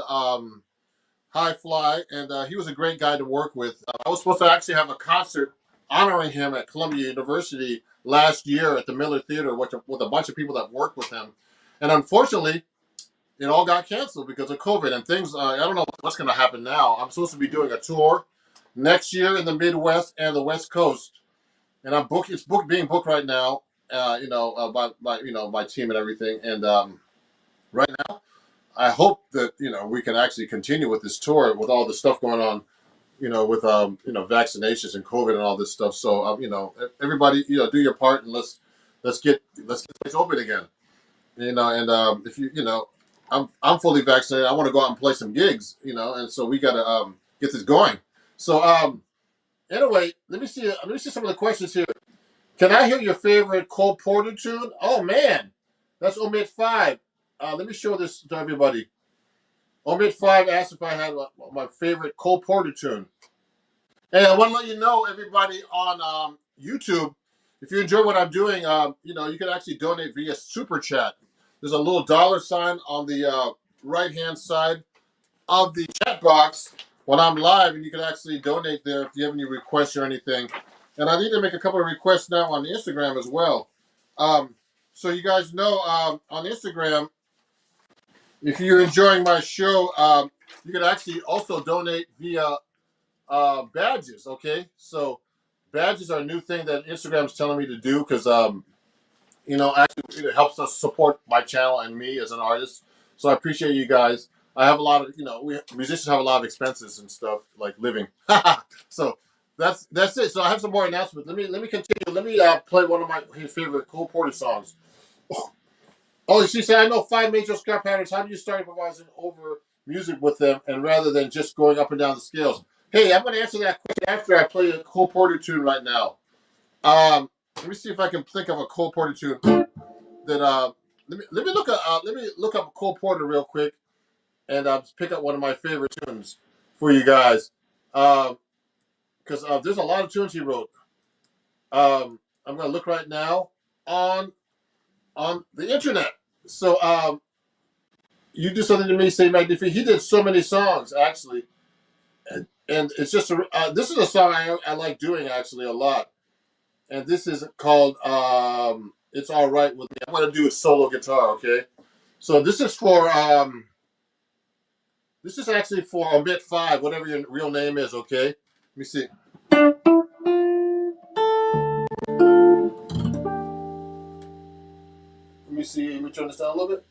High Fly, and he was a great guy to work with. I was supposed to actually have a concert honoring him at Columbia University last year at the Miller Theater with a bunch of people that worked with him, and unfortunately it all got canceled because of COVID and things. I don't know what's going to happen now. I'm supposed to be doing a tour next year in the Midwest and the West Coast, and I'm booked. It's being booked right now. By my team and everything. And right now, I hope that we can actually continue with this tour with all the stuff going on. With vaccinations and COVID and all this stuff. So everybody, do your part, and let's get things open again. And if I'm fully vaccinated. I want to go out and play some gigs, and so we got to get this going. So anyway, let me see some of the questions here. Can I hear your favorite Cole Porter tune? Oh man, that's Omit 5. Let me show this to everybody. Omit 5 asked if I had my favorite Cole Porter tune. And I want to let you know, everybody on YouTube, if you enjoy what I'm doing, you can actually donate via Super Chat. There's a little $sign on the right-hand side of the chat box when I'm live, and you can actually donate there if you have any requests or anything. And I need to make a couple of requests now on Instagram as well. So you guys know, on Instagram, if you're enjoying my show, you can actually also donate via badges. Okay, so badges are a new thing that Instagram's telling me to do because actually it helps us support my channel and me as an artist. So I appreciate you guys. I have a lot of we musicians have a lot of expenses and stuff like living. So that's it. So I have some more announcements. Let me continue. Let me play one of my favorite Cole Porter songs. Oh, she said, I know 5 major scale patterns. How do you start improvising over music with them, and rather than just going up and down the scales? Hey, I'm going to answer that question after I play a Cole Porter tune right now. Let me see if I can think of a Cole Porter tune that. Let me look up Cole Porter real quick, and pick up one of my favorite tunes for you guys, because there's a lot of tunes he wrote. I'm going to look right now on the internet. So you do something to me, say magnificent. He did so many songs actually, and it's just this is a song I like doing actually a lot, and this is called "It's All Right with Me." I'm gonna do a solo guitar, okay? So this is for this is actually for Omit 5, whatever your real name is, okay? Let me see. Let me turn this down a little bit.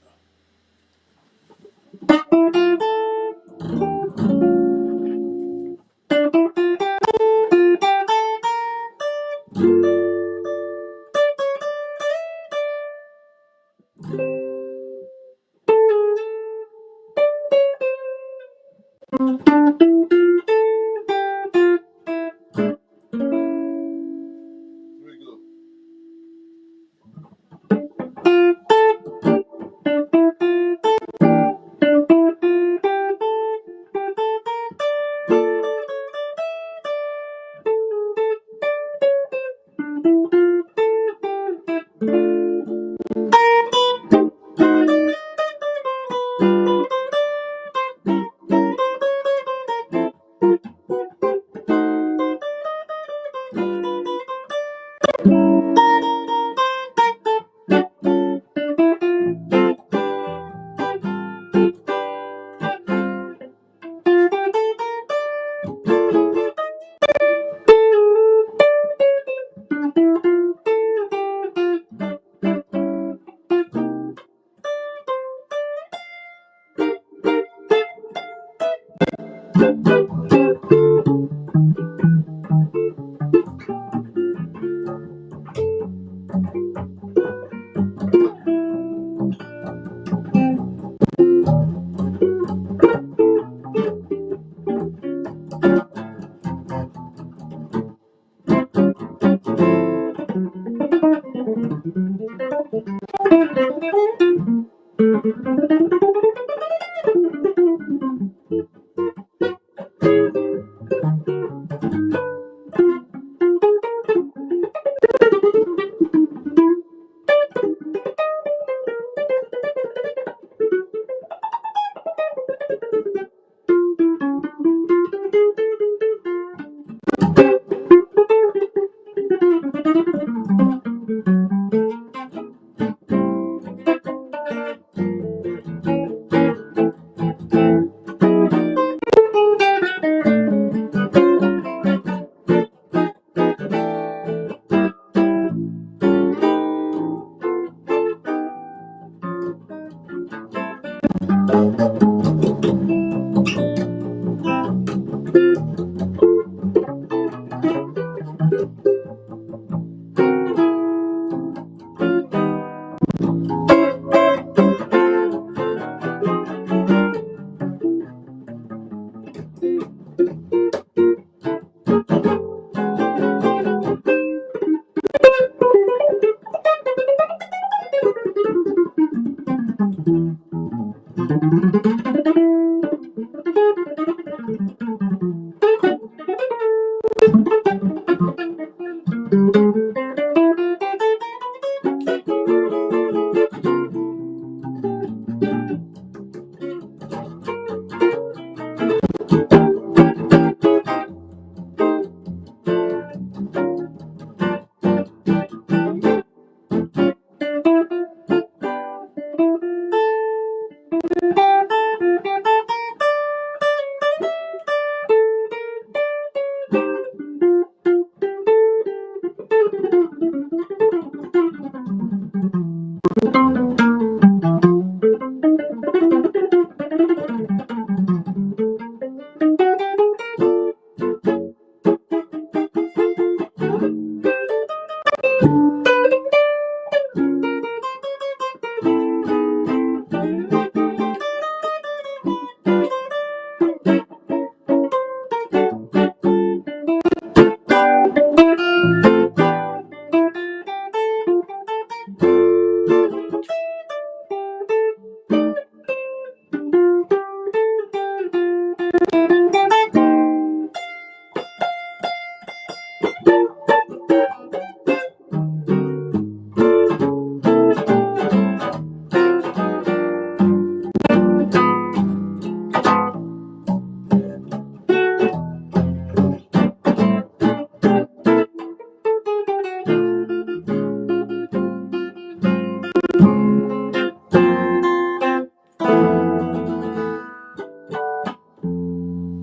Here we go.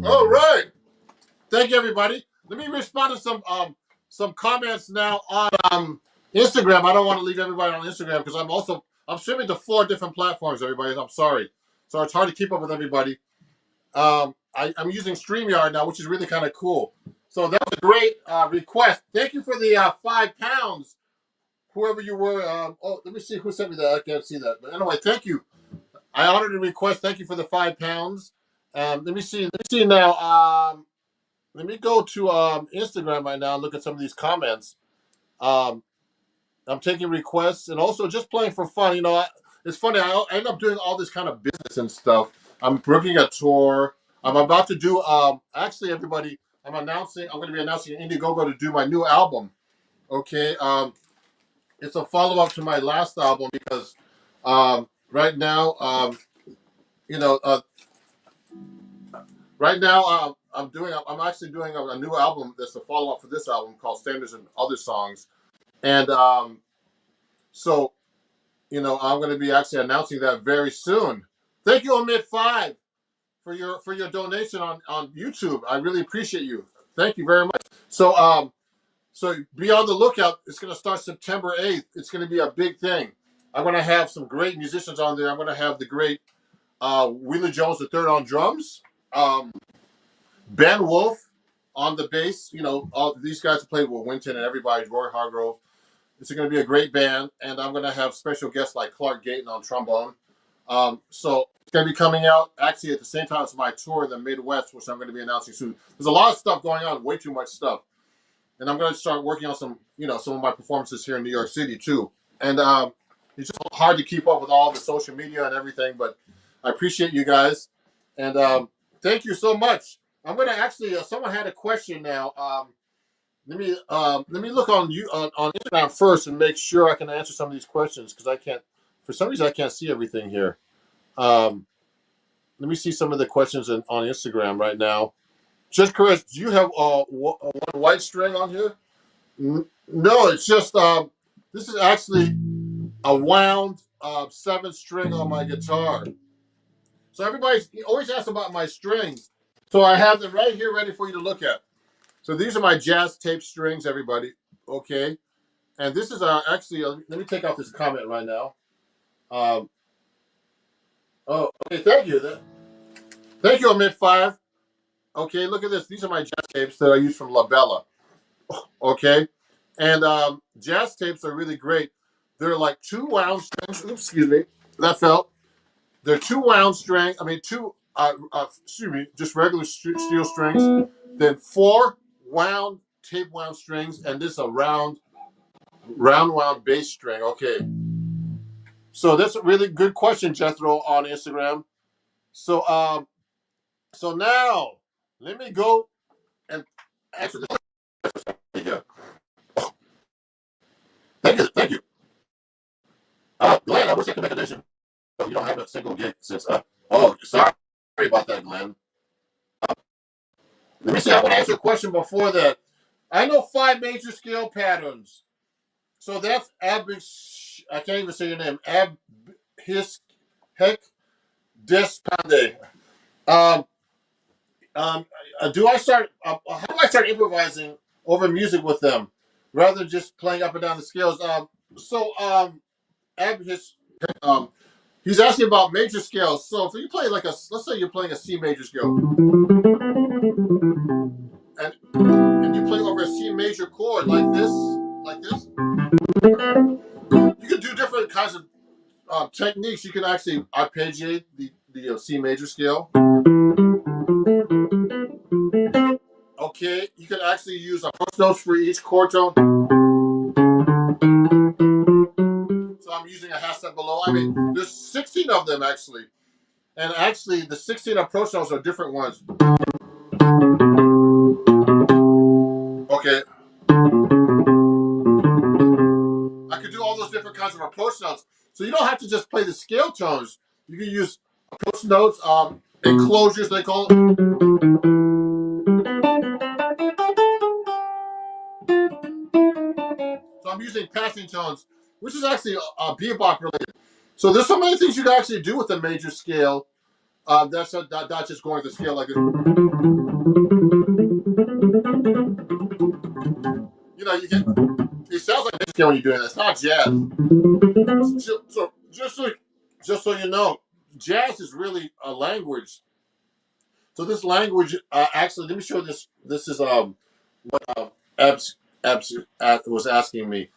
All right. Thank you, everybody. Let me respond to some comments now on Instagram. I don't want to leave everybody on Instagram because I'm streaming to 4 different platforms. Everybody, I'm sorry, so it's hard to keep up with everybody. I'm using StreamYard now, which is really kind of cool. So that was a great request. Thank you for the £5, whoever you were. Oh, let me see who sent me that. I can't see that, but anyway, thank you. I honored the request. Thank you for the £5. Let me see. Let me see now. Let me go to Instagram right now and look at some of these comments. I'm taking requests and also just playing for fun. You know, it's funny. I end up doing all this kind of business and stuff. I'm booking a tour. I'm about to do. Actually, everybody, I'm going to be announcing Indiegogo to do my new album. Okay. It's a follow up to my last album because right now, you know, right now, I'm actually doing a new album that's a follow up for this album called Standards and Other Songs, and so you know I'm going to be actually announcing that very soon. Thank you, Omid5, for your donation on YouTube. I really appreciate you. Thank you very much. So be on the lookout. It's going to start September 8th. It's going to be a big thing. I'm going to have some great musicians on there. I'm going to have the great Wheeler Jones III on drums. Ben Wolf on the bass. You know, all these guys played with Winton and everybody, Roy Hargrove. It's going to be a great band, and I'm going to have special guests like Clark Gayton on trombone. So it's going to be coming out actually at the same time as my tour in the Midwest, which I'm going to be announcing soon. There's a lot of stuff going on, way too much stuff, and I'm going to start working on some of my performances here in New York City too. And it's just hard to keep up with all the social media and everything. But I appreciate you guys, and thank you so much. I'm gonna actually. Someone had a question now. Let me look on you on Instagram first and make sure I can answer some of these questions because I can't. For some reason, I can't see everything here. Let me see some of the questions on Instagram right now. Just Chris, do you have one white string on here? No, it's just this is actually a wound 7 string on my guitar. So everybody always asks about my strings. So I have them right here ready for you to look at. So these are my jazz tape strings, everybody. Okay. And this is actually, let me take off this comment right now. Oh, okay, thank you. Thank you, Omid 5. Okay, look at this. These are my jazz tapes that I use from La Bella. Okay. And jazz tapes are really great. They're like 2 wound strings. Oops, excuse me. That fell. They're 2 wound string. I mean, just regular steel strings. Then 4 wound, tape wound strings. And this is a round wound bass string. Okay. So that's a really good question, Jethro, on Instagram. So so now let me go and answer this. Yeah. Thank you. Glenn, I wish I could make a donation. You don't have a single gig since. Oh, sorry about that, Glenn. Let me see. I want to answer a question before that. I know 5 major scale patterns. So that's I can't even say your name. His Heck Despande. Um, do I start? How do I start improvising over music with them rather than just playing up and down the scales? His, he's asking about major scales. So if you play let's say you're playing a C major scale, and you play over a C major chord like this, you can do different kinds of techniques. You can actually arpeggiate the C major scale. Okay, you can actually use approach notes for each chord tone. So I'm using a half step below. I mean, there's 16 of them actually. And actually, the 16 approach notes are different ones. Okay. I could do all those different kinds of approach notes. So you don't have to just play the scale tones. You can use approach notes, enclosures, they call it. So I'm using passing tones, which is actually bebop related. So there's so many things you can actually do with a major scale. That's not just going to the scale like this. You know, it sounds like major scale when you're doing that. It's not jazz. So just so you know, jazz is really a language. So this language, actually, let me show this. This is what Abs was asking me.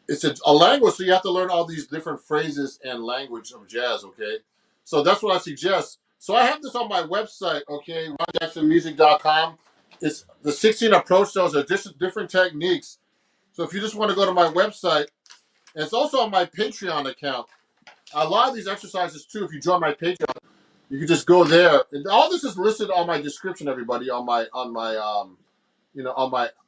It's a language, so you have to learn all these different phrases and language of jazz. Okay, so that's what I suggest. So I have this on my website. Okay, ronjacksonmusic.com. It's the 16 approach notes are different techniques. So if you just want to go to my website, and it's also on my Patreon account. A lot of these exercises too. If you join my Patreon, you can just go there. And all this is listed on my description. Everybody on my on my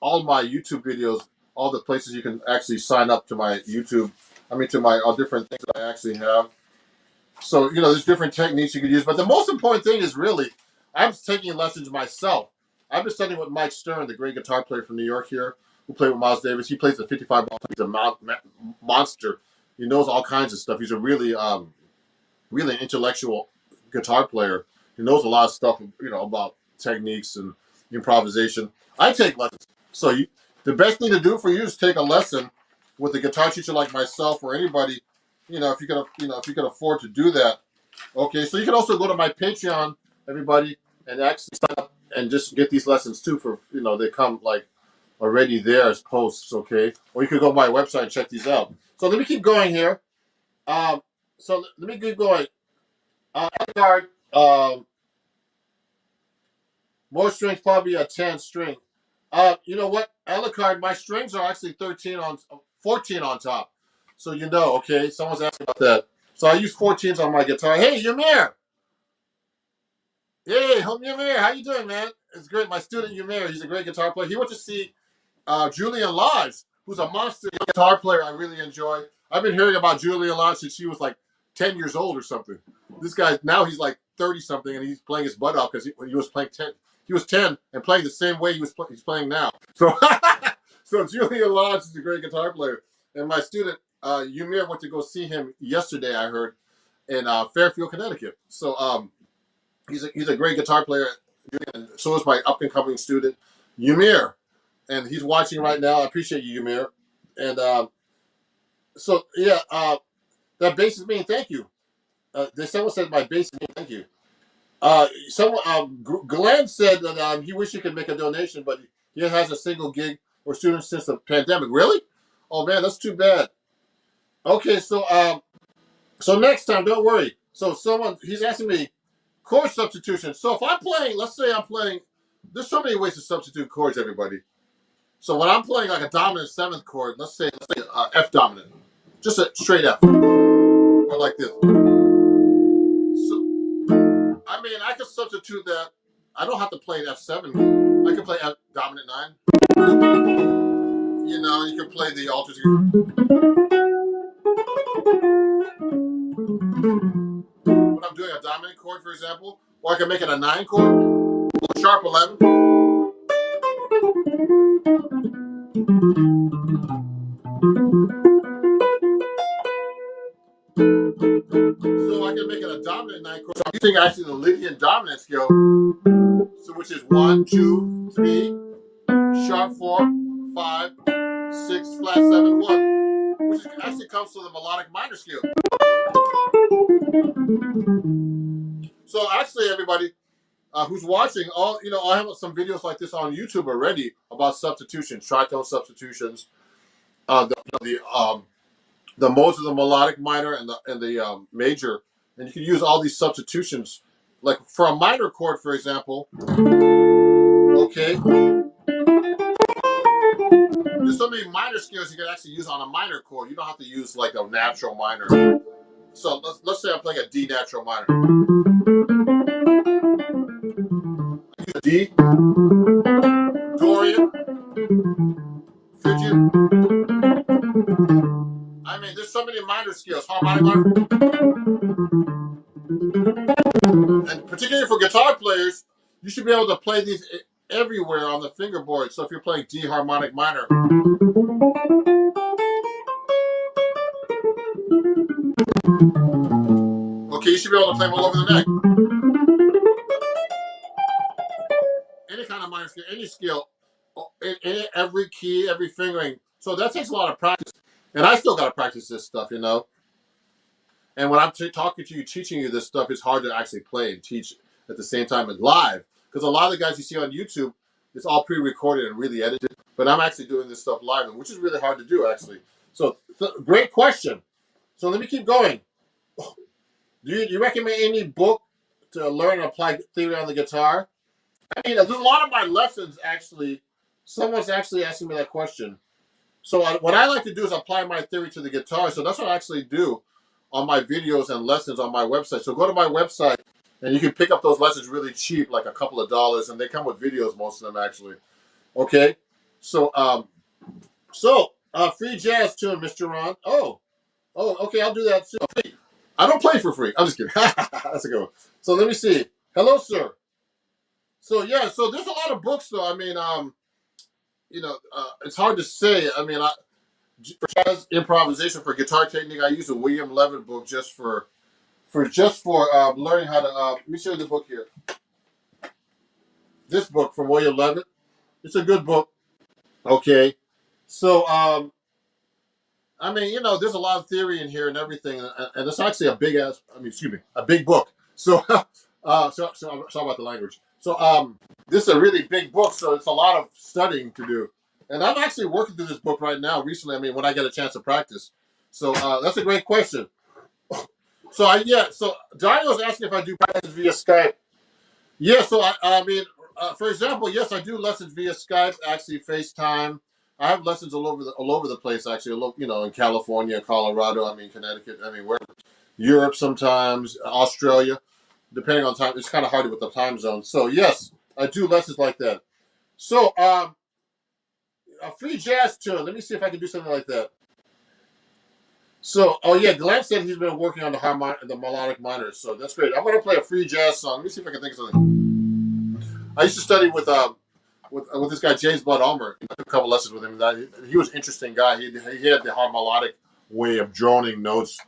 all my YouTube videos, all the places you can actually sign up to my YouTube. I mean to my all different things that I actually have. So there's different techniques you can use, but the most important thing is really, I'm taking lessons myself. I've been studying with Mike Stern, the great guitar player from New York here, who played with Miles Davis. He plays the 55 ball. He's a monster. He knows all kinds of stuff. He's a really intellectual guitar player. He knows a lot of stuff, about techniques and improvisation. I take lessons. So the best thing to do for you is take a lesson with a guitar teacher like myself or anybody. If you can afford to do that. Okay, so you can also go to my Patreon, everybody, and actually sign up and just get these lessons too. For they come like already there as posts. Okay, or you could go to my website and check these out. So let me keep going here. So let me keep going. Card, more strings, probably a 10 string. You know what? Alucard, my strings are actually 14 on top. So you know, okay? Someone's asking about that. So I use 14s on my guitar. Hey, Ymir! Hey, Ymir, how you doing, man? It's great. My student Ymir, he's a great guitar player. He went to see Julian Lodge, who's a monster guitar player I really enjoy. I've been hearing about Julian Lodge since she was like 10 years old or something. This guy, now he's like 30 something, and he's playing his butt off because when he was playing 10, he was 10 and playing the same way he's playing now. So, so Julian Lodge is a great guitar player. And my student Ymir went to go see him yesterday, I heard, in Fairfield, Connecticut. So he's a great guitar player, and so is my up and coming student Ymir, and he's watching right now. I appreciate you, Ymir. And so yeah, that bass is mean. Thank you. Someone said my bass is mean. Thank you. Glenn said that he wished he could make a donation, but he has a single gig or student since the pandemic. Really? Oh man, that's too bad. Okay, so next time, don't worry. So he's asking me chord substitution. So if I'm playing, let's say I'm playing, there's so many ways to substitute chords, everybody. So when I'm playing like a dominant seventh chord, let's say F dominant, just a straight F, or like this. So I mean, I can substitute that. I don't have to play an F7. I can play F dominant 9. You know, you can play the alternate. When I'm doing a dominant chord, for example, or I can make it a 9 chord, or sharp 11. So I can make it a dominant 9 chord. So I'm using actually the Lydian dominant scale, so which is 1, 2, 3, sharp 4, 5, 6, flat 7, 1, which actually comes to the melodic minor scale. So actually, everybody who's watching, I have some videos like this on YouTube already about substitutions, tritone substitutions, the modes of the melodic minor and the major, and you can use all these substitutions. Like for a minor chord, for example, okay, there's so many minor scales you can actually use on a minor chord. You don't have to use like a natural minor. So let's say I'm playing a D natural minor. I use a D, Dorian, Phrygian. I mean, there's so many minor scales, harmonic minor. And particularly for guitar players, you should be able to play these everywhere on the fingerboard. So if you're playing D harmonic minor, okay, you should be able to play them all over the neck. Any kind of minor scale, any scale, every key, every fingering. So that takes a lot of practice. And I still got to practice this stuff, you know. And when I'm talking to you, teaching you this stuff, it's hard to actually play and teach at the same time and live. Because a lot of the guys you see on YouTube, it's all pre-recorded and really edited. But I'm actually doing this stuff live, which is really hard to do, actually. So, great question. So let me keep going. Do you recommend any book to learn and apply theory on the guitar? I mean, a lot of my lessons, actually, someone's actually asking me that question. So what I like to do is apply my theory to the guitar. So that's what I actually do on my videos and lessons on my website. So go to my website, and you can pick up those lessons really cheap, like a couple of dollars, and they come with videos, most of them, actually. Okay? So, free jazz tune, Mr. Ron. Oh, okay, I'll do that soon. I don't play for free. I'm just kidding. That's a good one. So let me see. Hello, sir. So yeah, so there's a lot of books though. I mean, it's hard to say. I mean, for jazz improvisation for guitar technique, I use a William Levitt book just for learning how to. Let me show you the book here. This book from William Levitt. It's a good book. Okay, so I mean, there's a lot of theory in here and everything, and it's actually a big book. So, so sorry about the language. So, this is a really big book, so it's a lot of studying to do. And I'm actually working through this book right now. Recently, I mean, when I get a chance to practice. So, that's a great question. So, So Dario's asking if I do practice via Skype. Yeah. So, I mean, for example, yes, I do lessons via Skype, actually FaceTime. I have lessons all over the place actually. In California, Colorado. I mean, Connecticut. I mean, where Europe sometimes, Australia, depending on time. It's kind of hard with the time zone. So yes, I do lessons like that. So a free jazz tune. Let me see if I can do something like that. So, oh yeah, Glenn said he's been working on the melodic minors, so that's great. I'm gonna play a free jazz song. Let me see if I can think of something. I used to study with this guy James Bud Ulmer. I took a couple lessons with him. He was an interesting guy. He had the melodic way of droning notes.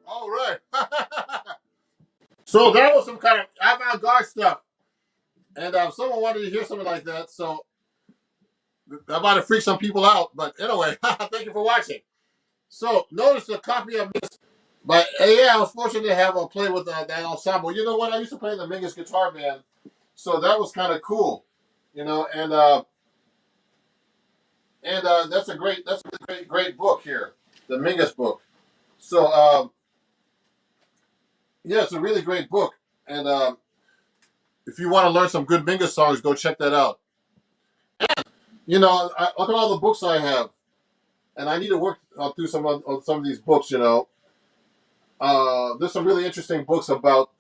All right. So that was some kind of avant-garde stuff, and someone wanted to hear something like that. So that might have freaked some people out, but anyway, thank you for watching. So notice a copy of this. But yeah, I was fortunate to have a play with that ensemble. You know what? I used to play in the Mingus Guitar Band, so that was kind of cool. And that's a great book here, the Mingus book. So yeah, it's a really great book, and if you want to learn some good Mingus songs, go check that out. Look at all the books I have, and I need to work through some of these books. There's some really interesting books about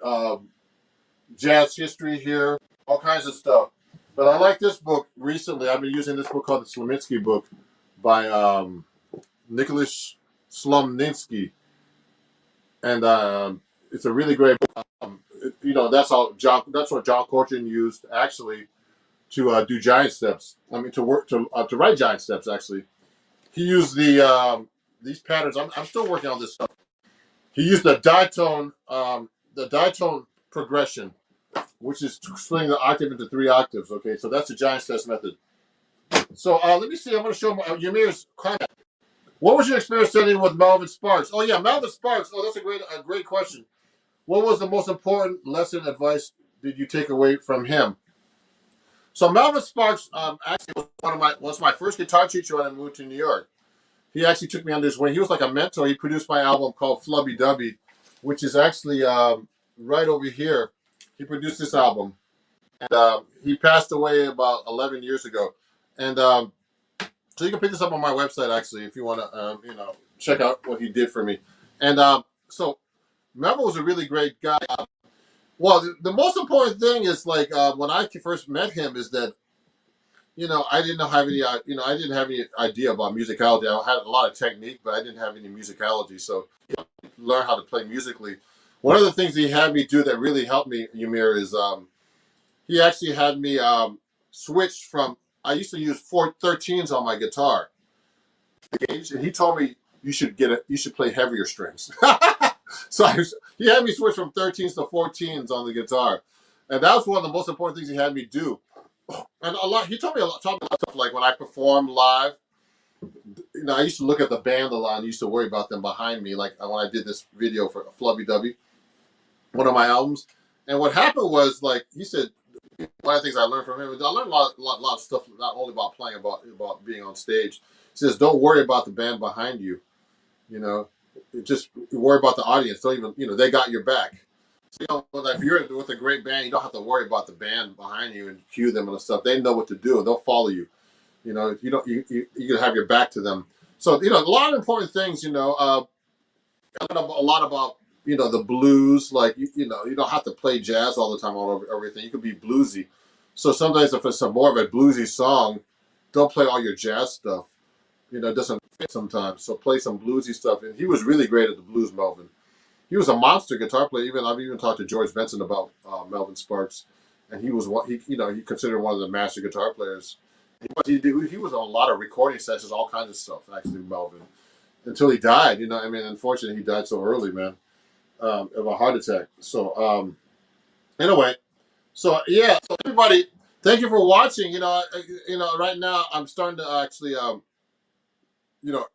jazz history here, all kinds of stuff. But I like this book recently. I've been using this book called the Slomitsky book by Nicholas Slomninsky, and it's a really great book. That's what John Coltrane used actually to do giant steps. I mean, to write giant steps. Actually, he used these patterns. I'm still working on this stuff. He used the diatone progression, which is splitting the octave into 3 octaves. Okay, so that's the giant steps method. So let me see. I'm going to show Yamir's comment. What was your experience studying with Melvin Sparks? Oh yeah, Melvin Sparks. Oh, that's a great question. What was the most important lesson advice did you take away from him? So Melvin Sparks actually was my first guitar teacher when I moved to New York. He actually took me under his wing. He was like a mentor. He produced my album called Flubby Dubby, which is actually right over here. He produced this album, and he passed away about 11 years ago. And so you can pick this up on my website actually if you want to, check out what he did for me. And so Melvin was a really great guy. Well, the most important thing is like when I first met him is that I didn't have any idea about musicality. I had a lot of technique, but I didn't have any musicality. So learn how to play musically. One of the things he had me do that really helped me, Ymir, is he actually had me switch from. I used to use 413s on my guitar, and he told me you should play heavier strings. So he had me switch from 13s to 14s on the guitar, and that was one of the most important things he had me do. And he taught me a lot of stuff. Like when I performed live, I used to look at the band a lot and used to worry about them behind me. Like when I did this video for Flubby Dubby, one of my albums. And what happened was, like he said, one of the things I learned from him, I learned a lot of stuff, not only about playing, about being on stage. He says, don't worry about the band behind you. Just worry about the audience. Don't even, they got your back. So, if you're with a great band, you don't have to worry about the band behind you and cue them and stuff. They know what to do. They'll follow you. You can have your back to them. So, a lot of important things, I learned a lot about, the blues. Like, you don't have to play jazz all the time, all over everything. You can be bluesy. So sometimes if it's more of a bluesy song, don't play all your jazz stuff. It doesn't fit sometimes. So play some bluesy stuff. And he was really great at the blues, Melvin. He was a monster guitar player. I've even talked to George Benson about Melvin Sparks, and he was he considered one of the master guitar players. He was on a lot of recording sessions, all kinds of stuff. Actually, Melvin, until he died. Unfortunately, he died so early, man, of a heart attack. So anyway, so yeah, so everybody, thank you for watching. Right now I'm starting to actually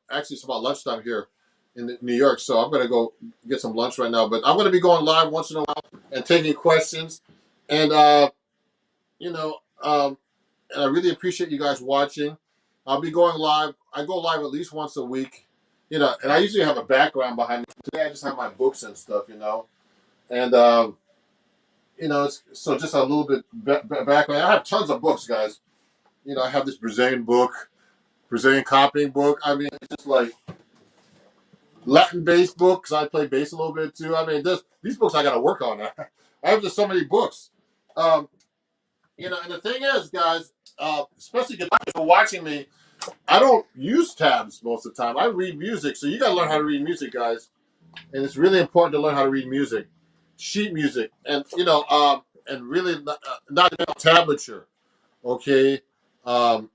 actually it's about lunchtime here in New York, so I'm going to go get some lunch right now. But I'm going to be going live once in a while and taking questions, and and I really appreciate you guys watching. I'll be going live. I go live at least once a week, and I usually have a background behind me. Today I just have my books and stuff, and it's so just a little bit background. I have tons of books, guys. I have this Brazilian copying book. I mean, it's just like Latin bass book because I play bass a little bit too. I mean, these books I got to work on. I have just so many books. And the thing is, guys, especially if you're watching me, I don't use tabs most of the time. I read music, so you got to learn how to read music, guys. And it's really important to learn how to read music, sheet music, and and really not tablature, okay, and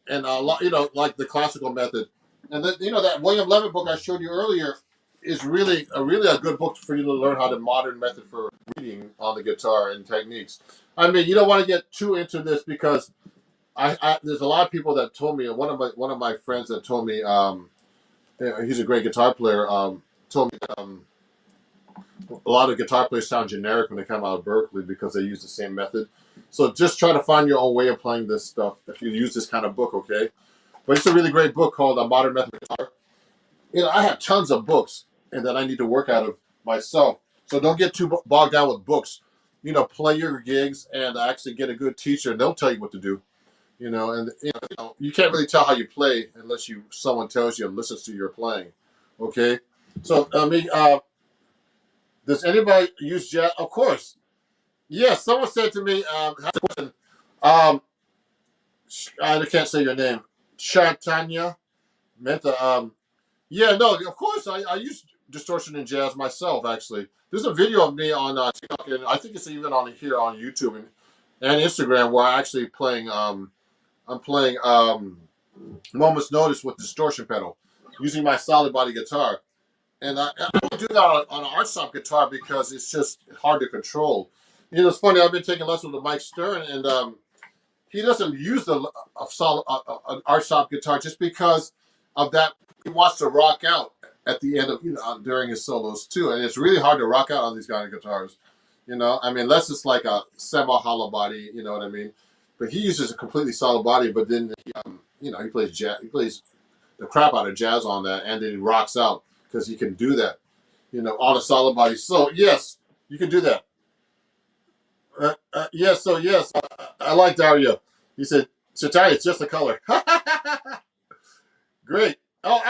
a lot, like the classical method. And then, that William Levitt book I showed you earlier is really a good book for you to learn how the modern method for reading on the guitar and techniques. I mean, you don't want to get too into this because there's a lot of people that told me. One of my friends that told me he's a great guitar player. Told me a lot of guitar players sound generic when they come out of Berkeley because they use the same method. So just try to find your own way of playing this stuff if you use this kind of book, okay? But it's a really great book called A Modern Method of Guitar. I have tons of books and that I need to work out of myself. So don't get too bogged down with books. Play your gigs and actually get a good teacher, and they'll tell you what to do. And you can't really tell how you play unless someone tells you and listens to your playing. Okay? So does anybody use jazz? Of course. Yes, someone said to me, I can't say your name. Shatanya Mehta. Yeah, no, of course. I use distortion in jazz myself. Actually, there's a video of me on TikTok, and I think it's even on here on YouTube and Instagram where I actually playing. I'm playing Moment's Notice with distortion pedal using my solid body guitar, and I don't do that on an art shop guitar because it's just hard to control. You know, it's funny. I've been taking lessons with Mike Stern, and he doesn't use a solid an art shop guitar just because of that. He wants to rock out at the end of during his solos too, and it's really hard to rock out on these kind of guitars. You know, I mean, unless it's like a semi hollow body. You know what I mean? But he uses a completely solid body, but then he plays jazz. He plays the crap out of jazz on that, and then he rocks out because he can do that. You know, on a solid body. So yes, you can do that. Yes, so yes, I like Dario. He said, Satire, it's just a color. Great. Oh,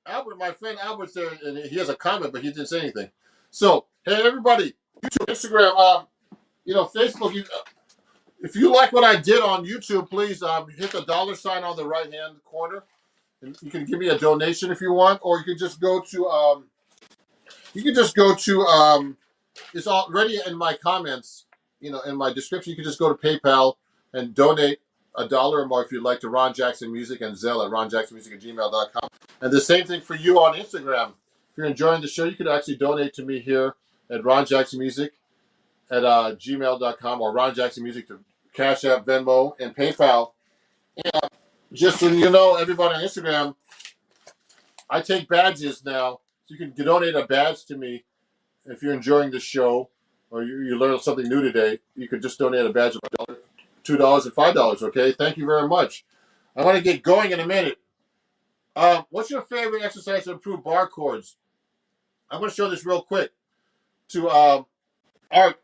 Albert, my friend Albert's there, and he has a comment, but he didn't say anything. So, hey, everybody, YouTube, Instagram, Facebook. If you like what I did on YouTube, please hit the $sign on the right-hand corner, and you can give me a donation if you want, or you can just go to it's already in my comments, in my description. You can just go to PayPal and donate $1 or more if you'd like to Ron Jackson Music and Zelle at ronjacksonmusic@gmail.com. And the same thing for you on Instagram. If you're enjoying the show, you could actually donate to me here at Ron Jackson Music at gmail.com or Ron Jackson Music to Cash App, Venmo, and PayPal. And just so you know, everybody on Instagram, I take badges now. So you can donate a badge to me if you're enjoying the show or you learned something new today. You could just donate a badge of $1, $2, and $5. Okay, thank you very much. I want to get going in a minute. What's your favorite exercise to improve bar chords? I'm going to show this real quick to Art.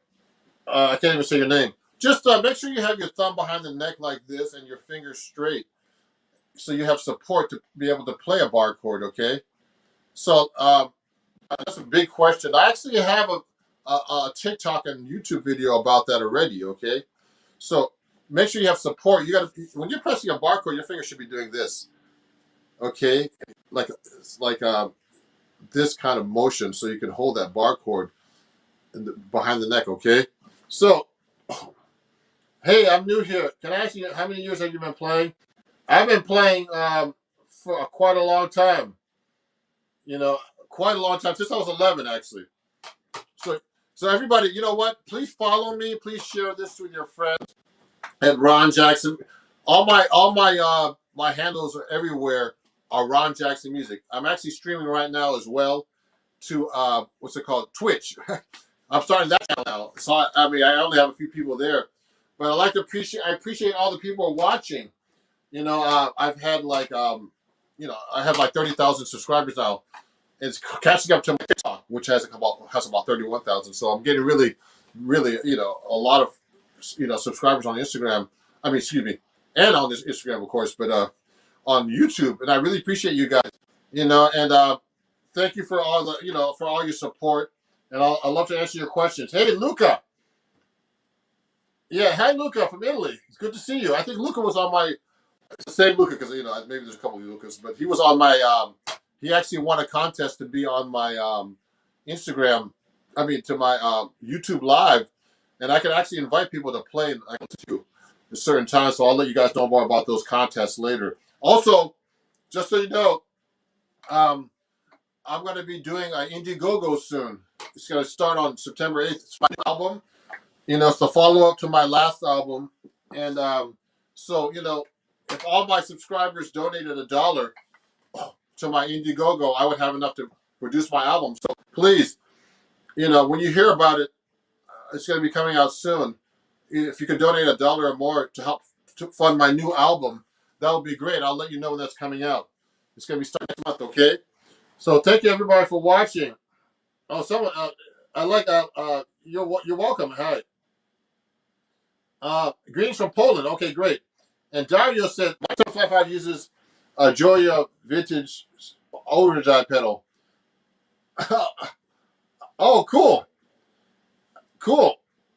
I can't even say your name. Just make sure you have your thumb behind the neck like this and your fingers straight, so you have support to be able to play a bar chord. Okay, so that's a big question. I actually have a TikTok and YouTube video about that already. Okay, so make sure you have support. You got to, when you're pressing a bar chord, your finger should be doing this. Okay, it's like this kind of motion, so you can hold that bar chord behind the neck. Okay, so hey, I'm new here. Can I ask you how many years have you been playing? I've been playing for quite a long time. Quite a long time, since I was 11, actually. So everybody, you know what? Please follow me. Please share this with your friends at Ron Jackson. My handles are everywhere. Are Ron Jackson Music. I'm actually streaming right now as well to what's it called? Twitch. I'm starting that channel now. So I only have a few people there, but I appreciate all the people watching. I've had I have like 30,000 subscribers now. It's catching up to my TikTok, which has about 31,000. So I'm getting really, really, a lot of, subscribers on Instagram. I mean, excuse me, and on this Instagram, of course, but on YouTube. And I really appreciate you guys, and thank you for all for all your support. And I'd love to answer your questions. Hey, Luca. Yeah, hi, Luca from Italy. It's good to see you. I think Luca was on my, it's the same Luca because, maybe there's a couple of Lucas, but he was on my, he actually won a contest to be on my Instagram, to my YouTube Live. And I can actually invite people to play to a certain time. So I'll let you guys know more about those contests later. Also, just so you know, I'm going to be doing an Indiegogo soon. It's going to start on September 8th. It's my new album. It's the follow-up to my last album. And so, if all my subscribers donated $1 to my Indiegogo, I would have enough to produce my album. So please, when you hear about it, it's going to be coming out soon. If you could donate $1 or more to help to fund my new album, that would be great. I'll let you know when that's coming out. It's going to be starting next month, okay? So thank you everybody for watching. Oh, someone, I like that. You're welcome. Hi. Greetings from Poland. Okay, great. And Dario said my top 55 uses a Joya vintage overdrive pedal. Oh, cool.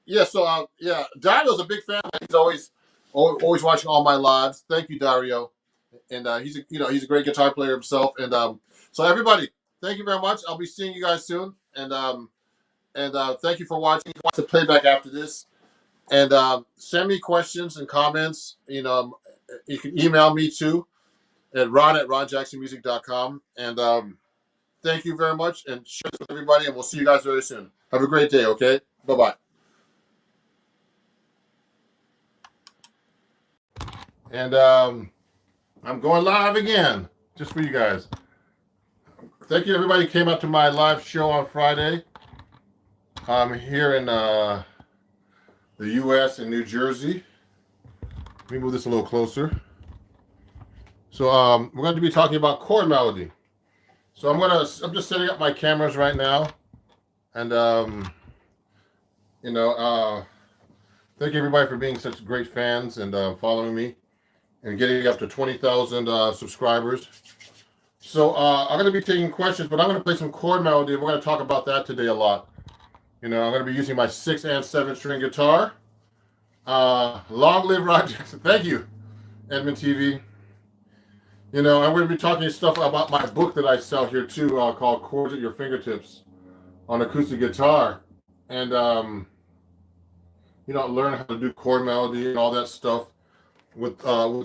Yeah, so Dario's a big fan. He's always watching all my lives. Thank you, Dario. and he's a great guitar player himself. And so everybody, thank you very much. I'll be seeing you guys soon. And thank you for watching. Watch the playback after this. And send me questions and comments. You can email me too at ron@ronjacksonmusic.com. And thank you very much. And share this with everybody. And we'll see you guys very soon. Have a great day. Okay. Bye-bye. And I'm going live again, just for you guys. Thank you, everybody who came out to my live show on Friday. I'm here in the U.S. in New Jersey. Let me move this a little closer. So we're going to be talking about chord melody. So I'm just setting up my cameras right now, and thank everybody for being such great fans and following me and getting up to 20,000 subscribers. So I'm going to be taking questions, but I'm going to play some chord melody. We're going to talk about that today a lot. I'm going to be using my 6 and 7 string guitar. Long live Ron Jackson. Thank you, Edmund TV. I'm going to be talking stuff about my book that I sell here too, called Chords at Your Fingertips on acoustic guitar. And, learn how to do chord melody and all that stuff with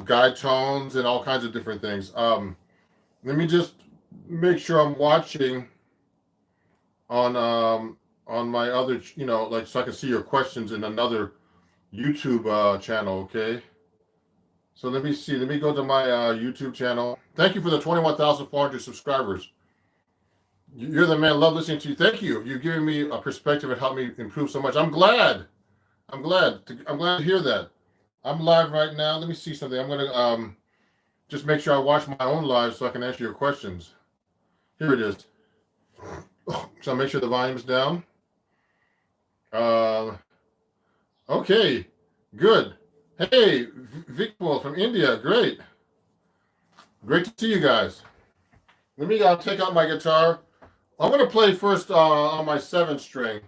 guide tones and all kinds of different things. Let me just make sure I'm watching on my other, so I can see your questions in another YouTube channel, okay? So let me see. Let me go to my YouTube channel. Thank you for the 21,400 subscribers. You're the man. Love listening to you. Thank you. You've given me a perspective and helped me improve so much. I'm glad to hear that. I'm live right now. Let me see something. I'm gonna just make sure I watch my own live so I can answer your questions. Here it is. So make sure the volume's down. Okay, good. Hey, Vikpal from India, great to see you guys. Let me take out my guitar. I'm gonna play first on my 7 string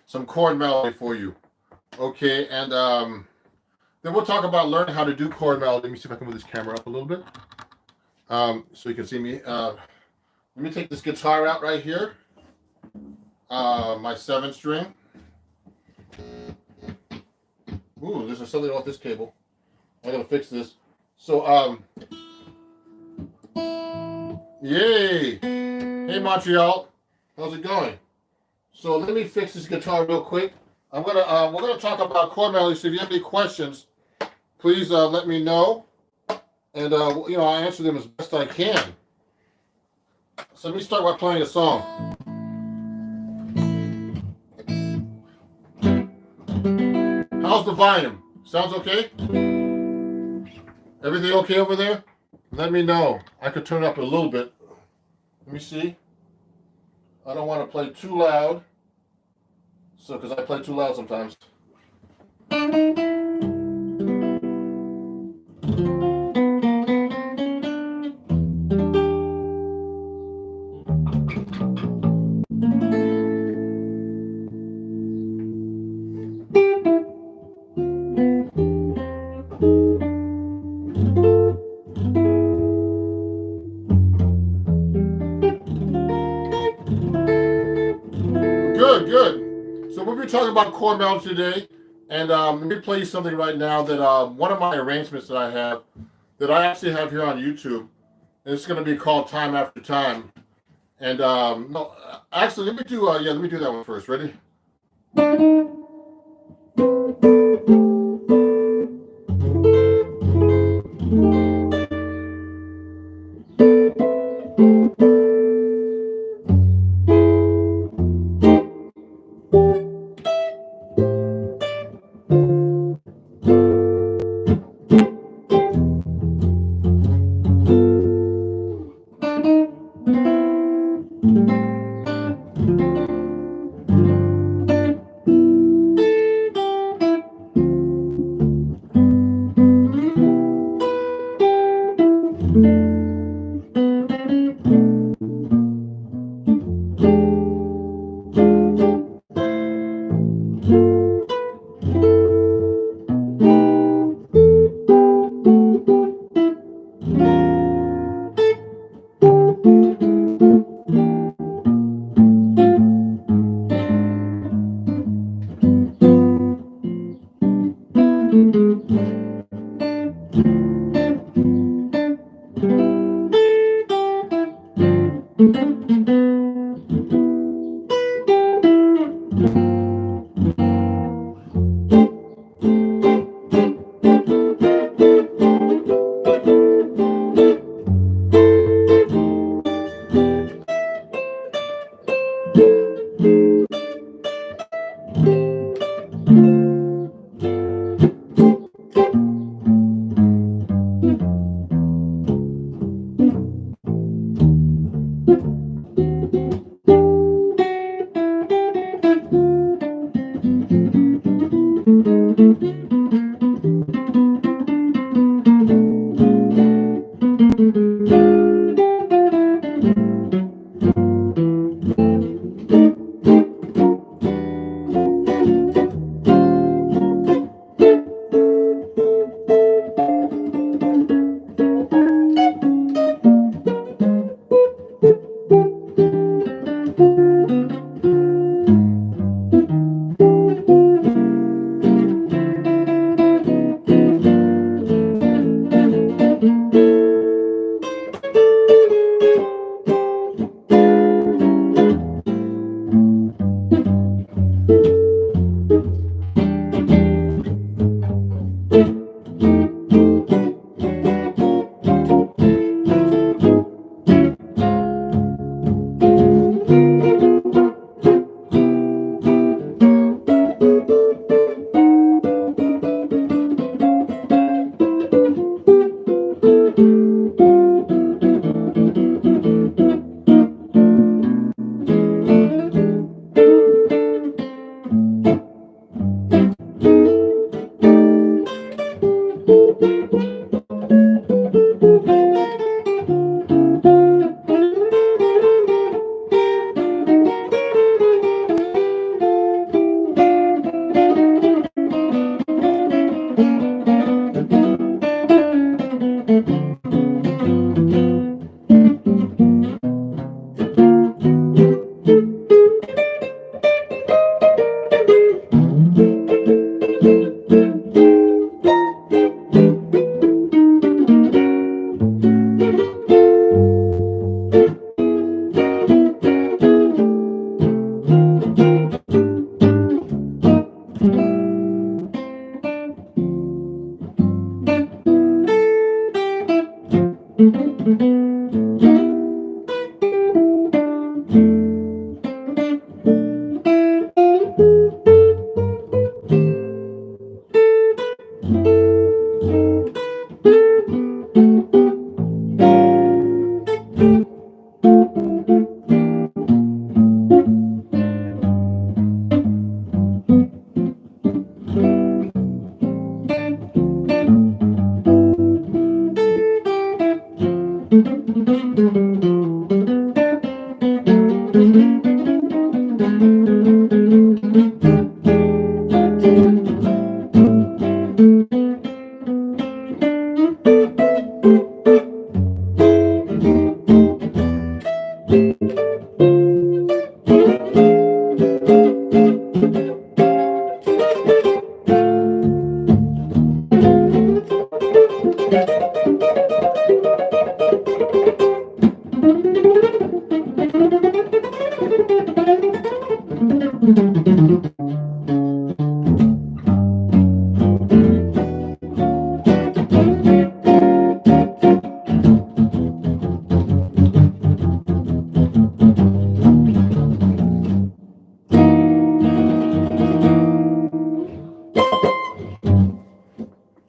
some chord melody for you. Okay, and then we'll talk about learning how to do chord melody. Let me see if I can move this camera up a little bit so you can see me. Let me take this guitar out right here, my 7 string. Ooh, there's something off this cable. I gotta fix this. So, yay! Hey, Montreal, how's it going? So let me fix this guitar real quick. We're gonna talk about chord melody. So if you have any questions, please let me know, and I'll answer them as best I can. So let me start by playing a song. How's the volume? Sounds okay? Everything okay over there? Let me know. I could turn it up a little bit. Let me see. I don't want to play too loud. Because I play too loud sometimes. Good. So we'll be talking about chord melody today, and let me play you something right now that one of my arrangements that I actually have here on YouTube, and it's going to be called Time After Time. And no, actually, let me do that one first. Ready?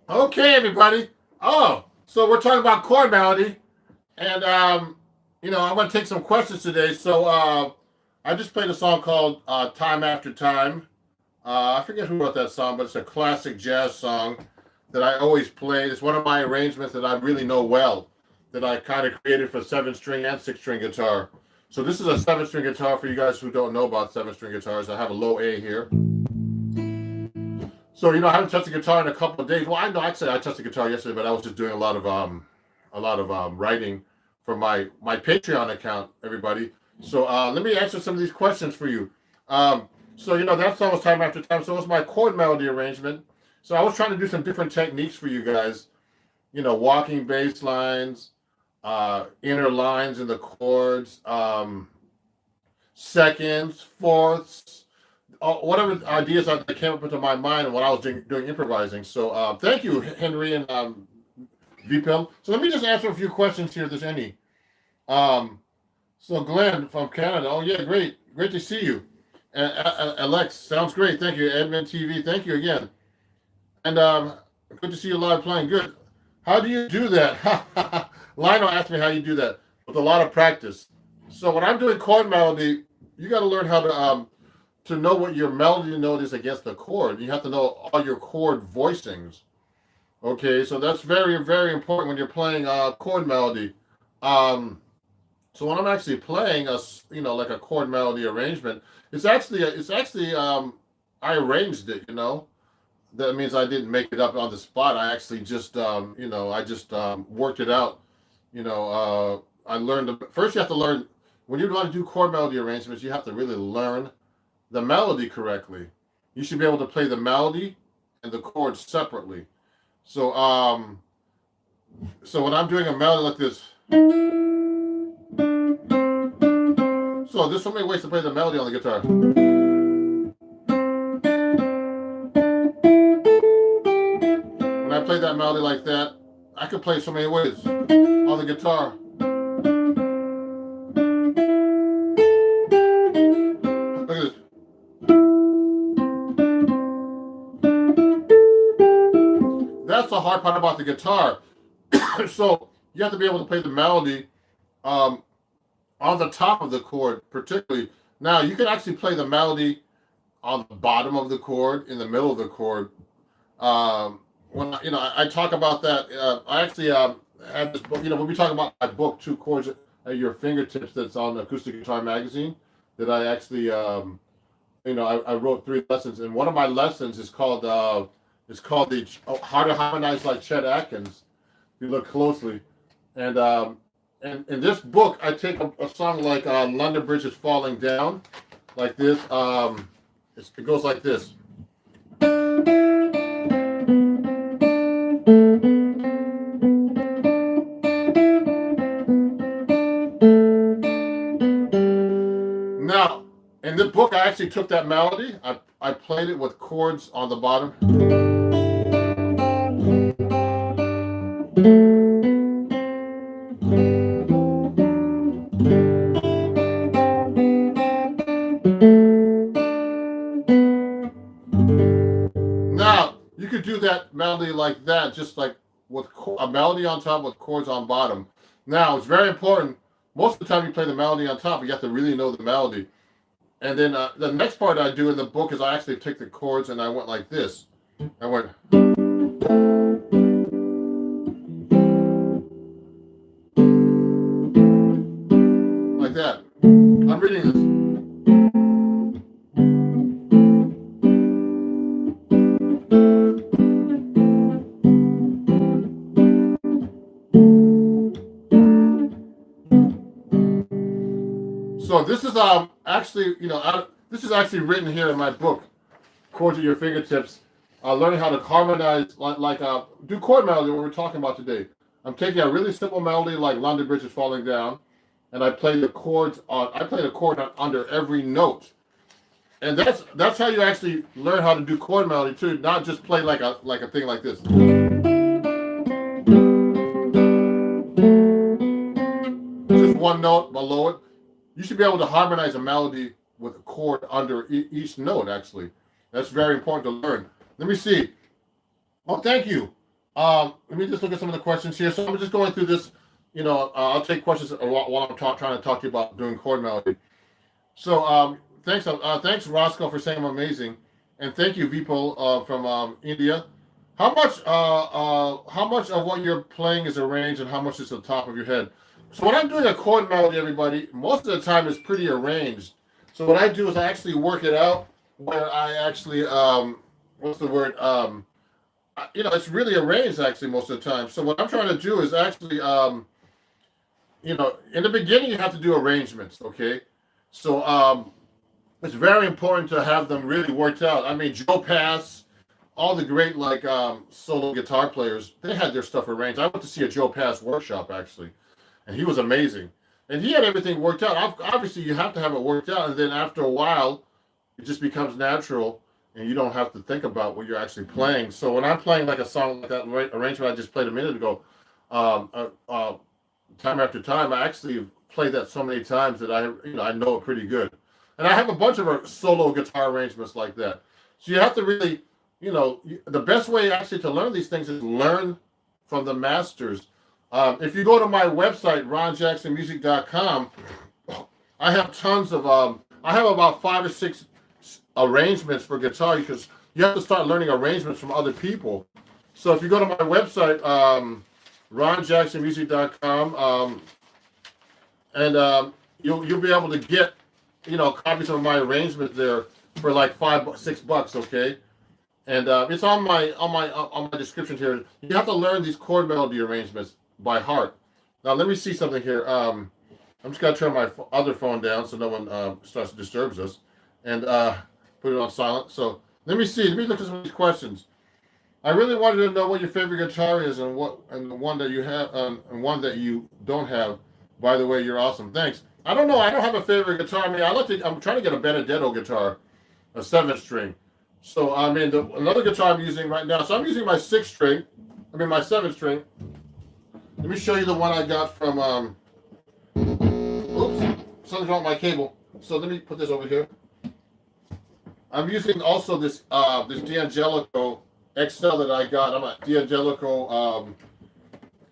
Okay, everybody. Oh, so we're talking about chord melody, and I'm going to take some questions today. So I just played a song called "Time After Time." I forget who wrote that song, but it's a classic jazz song that I always play. It's one of my arrangements that I really know well, that I kind of created for 7-string and 6-string guitar. So this is a 7-string guitar for you guys who don't know about 7-string guitars. I have a low A here. So I haven't touched the guitar in a couple of days. Well, I know actually I touched the guitar yesterday, but I was just doing a lot of writing for my Patreon account, everybody. So let me answer some of these questions for you. So that song was "Time After Time." So it was my chord melody arrangement. So I was trying to do some different techniques for you guys. Walking bass lines, inner lines in the chords, seconds, fourths, whatever ideas that came up into my mind when I was doing improvising. So thank you, Henry and VPIL. So let me just answer a few questions here, if there's any. So Glenn from Canada. Oh yeah, great to see you. Alex, sounds great. Thank you. Edmund TV, thank you again. And good to see you live playing. Good. How do you do that? Lionel asked me how you do that with a lot of practice. So when I'm doing chord melody, you got to learn how to know what your melody note is against the chord. You have to know all your chord voicings. Okay, so that's very, very important when you're playing chord melody. So when I'm actually playing like a chord melody arrangement, it's actually I arranged it. That means I didn't make it up on the spot. I actually just worked it out. I learned first. You have to learn when you want to do chord melody arrangements. You have to really learn the melody correctly. You should be able to play the melody and the chords separately. So when I'm doing a melody like this, so there's so many ways to play the melody on the guitar. When I play that melody like that, I can play so many ways on the guitar. Look at this. That's the hard part about the guitar. So you have to be able to play the melody on the top of the chord, particularly. Now you can actually play the melody on the bottom of the chord, in the middle of the chord. When I talk about that, I actually have this book. When we talk about my book, Two Chords at Your Fingertips, that's on Acoustic Guitar Magazine, that I actually, I wrote 3 lessons, and one of my lessons is called the How to Harmonize Like Chet Atkins. If you look closely, and in this book, I take a song like London Bridge is Falling Down, like this. It goes like this. Now, in the book, I actually took that melody. I played it with chords on the bottom. Now, you could do that melody like that, just like with a melody on top with chords on bottom. Now, it's very important. Most of the time you play the melody on top, you have to really know the melody. And then the next part I do in the book is I actually take the chords and I went like this. I went. Like that. I'm reading this. So this is actually, this is actually written here in my book, Chords at Your Fingertips, learning how to harmonize, do chord melody, what we're talking about today. I'm taking a really simple melody like London Bridge is Falling Down, and I play the chords under every note. And that's how you actually learn how to do chord melody too, not just play like a thing like this. Just one note below it. You should be able to harmonize a melody with a chord under each note, actually. That's very important to learn. Let me see. Oh, thank you. Let me just look at some of the questions here. So I'm just going through this. I'll take questions while I'm trying to talk to you about doing chord melody. So thanks Roscoe for saying I'm amazing, and thank you Vipul from India. How much of what you're playing is arranged, and how much is at the top of your head? So when I'm doing a chord melody, everybody, most of the time it's pretty arranged. So what I do is I actually work it out where I actually it's really arranged actually most of the time. So what I'm trying to do is actually in the beginning you have to do arrangements, okay? So it's very important to have them really worked out. I mean, Joe Pass, all the great like solo guitar players, they had their stuff arranged. I went to see a Joe Pass workshop actually, and he was amazing. And he had everything worked out. Obviously, you have to have it worked out, and then after a while, it just becomes natural, and you don't have to think about what you're actually playing. So when I'm playing like a song like that arrangement I just played a minute ago, time after time, I actually played that so many times that I know it pretty good. And I have a bunch of solo guitar arrangements like that. So you have to really, the best way actually to learn these things is learn from the masters. If you go to my website, ronjacksonmusic.com, I have tons of, I have about 5 or 6 arrangements for guitar because you have to start learning arrangements from other people. So if you go to my website, ronjacksonmusic.com, and you'll be able to get, copies of my arrangements there for like $5-6, okay? And it's on my description here. You have to learn these chord melody arrangements by heart. Now let me see something here. I'm just gonna turn my other phone down so no one starts to disturb us, and put it on silent. So let me see. Let me look at some of these questions. I really wanted to know what your favorite guitar is and the one that you have and one that you don't have. By the way, you're awesome. Thanks. I don't know. I don't have a favorite guitar. I mean, I'm trying to get a Benedetto guitar, a 7-string. So I mean, another guitar I'm using right now. So I'm using my 6-string. I mean my 7-string. Let me show you the one I got from. Oops, something's wrong with my cable. So let me put this over here. I'm using also this D'Angelico XL that I got. I'm a D'Angelico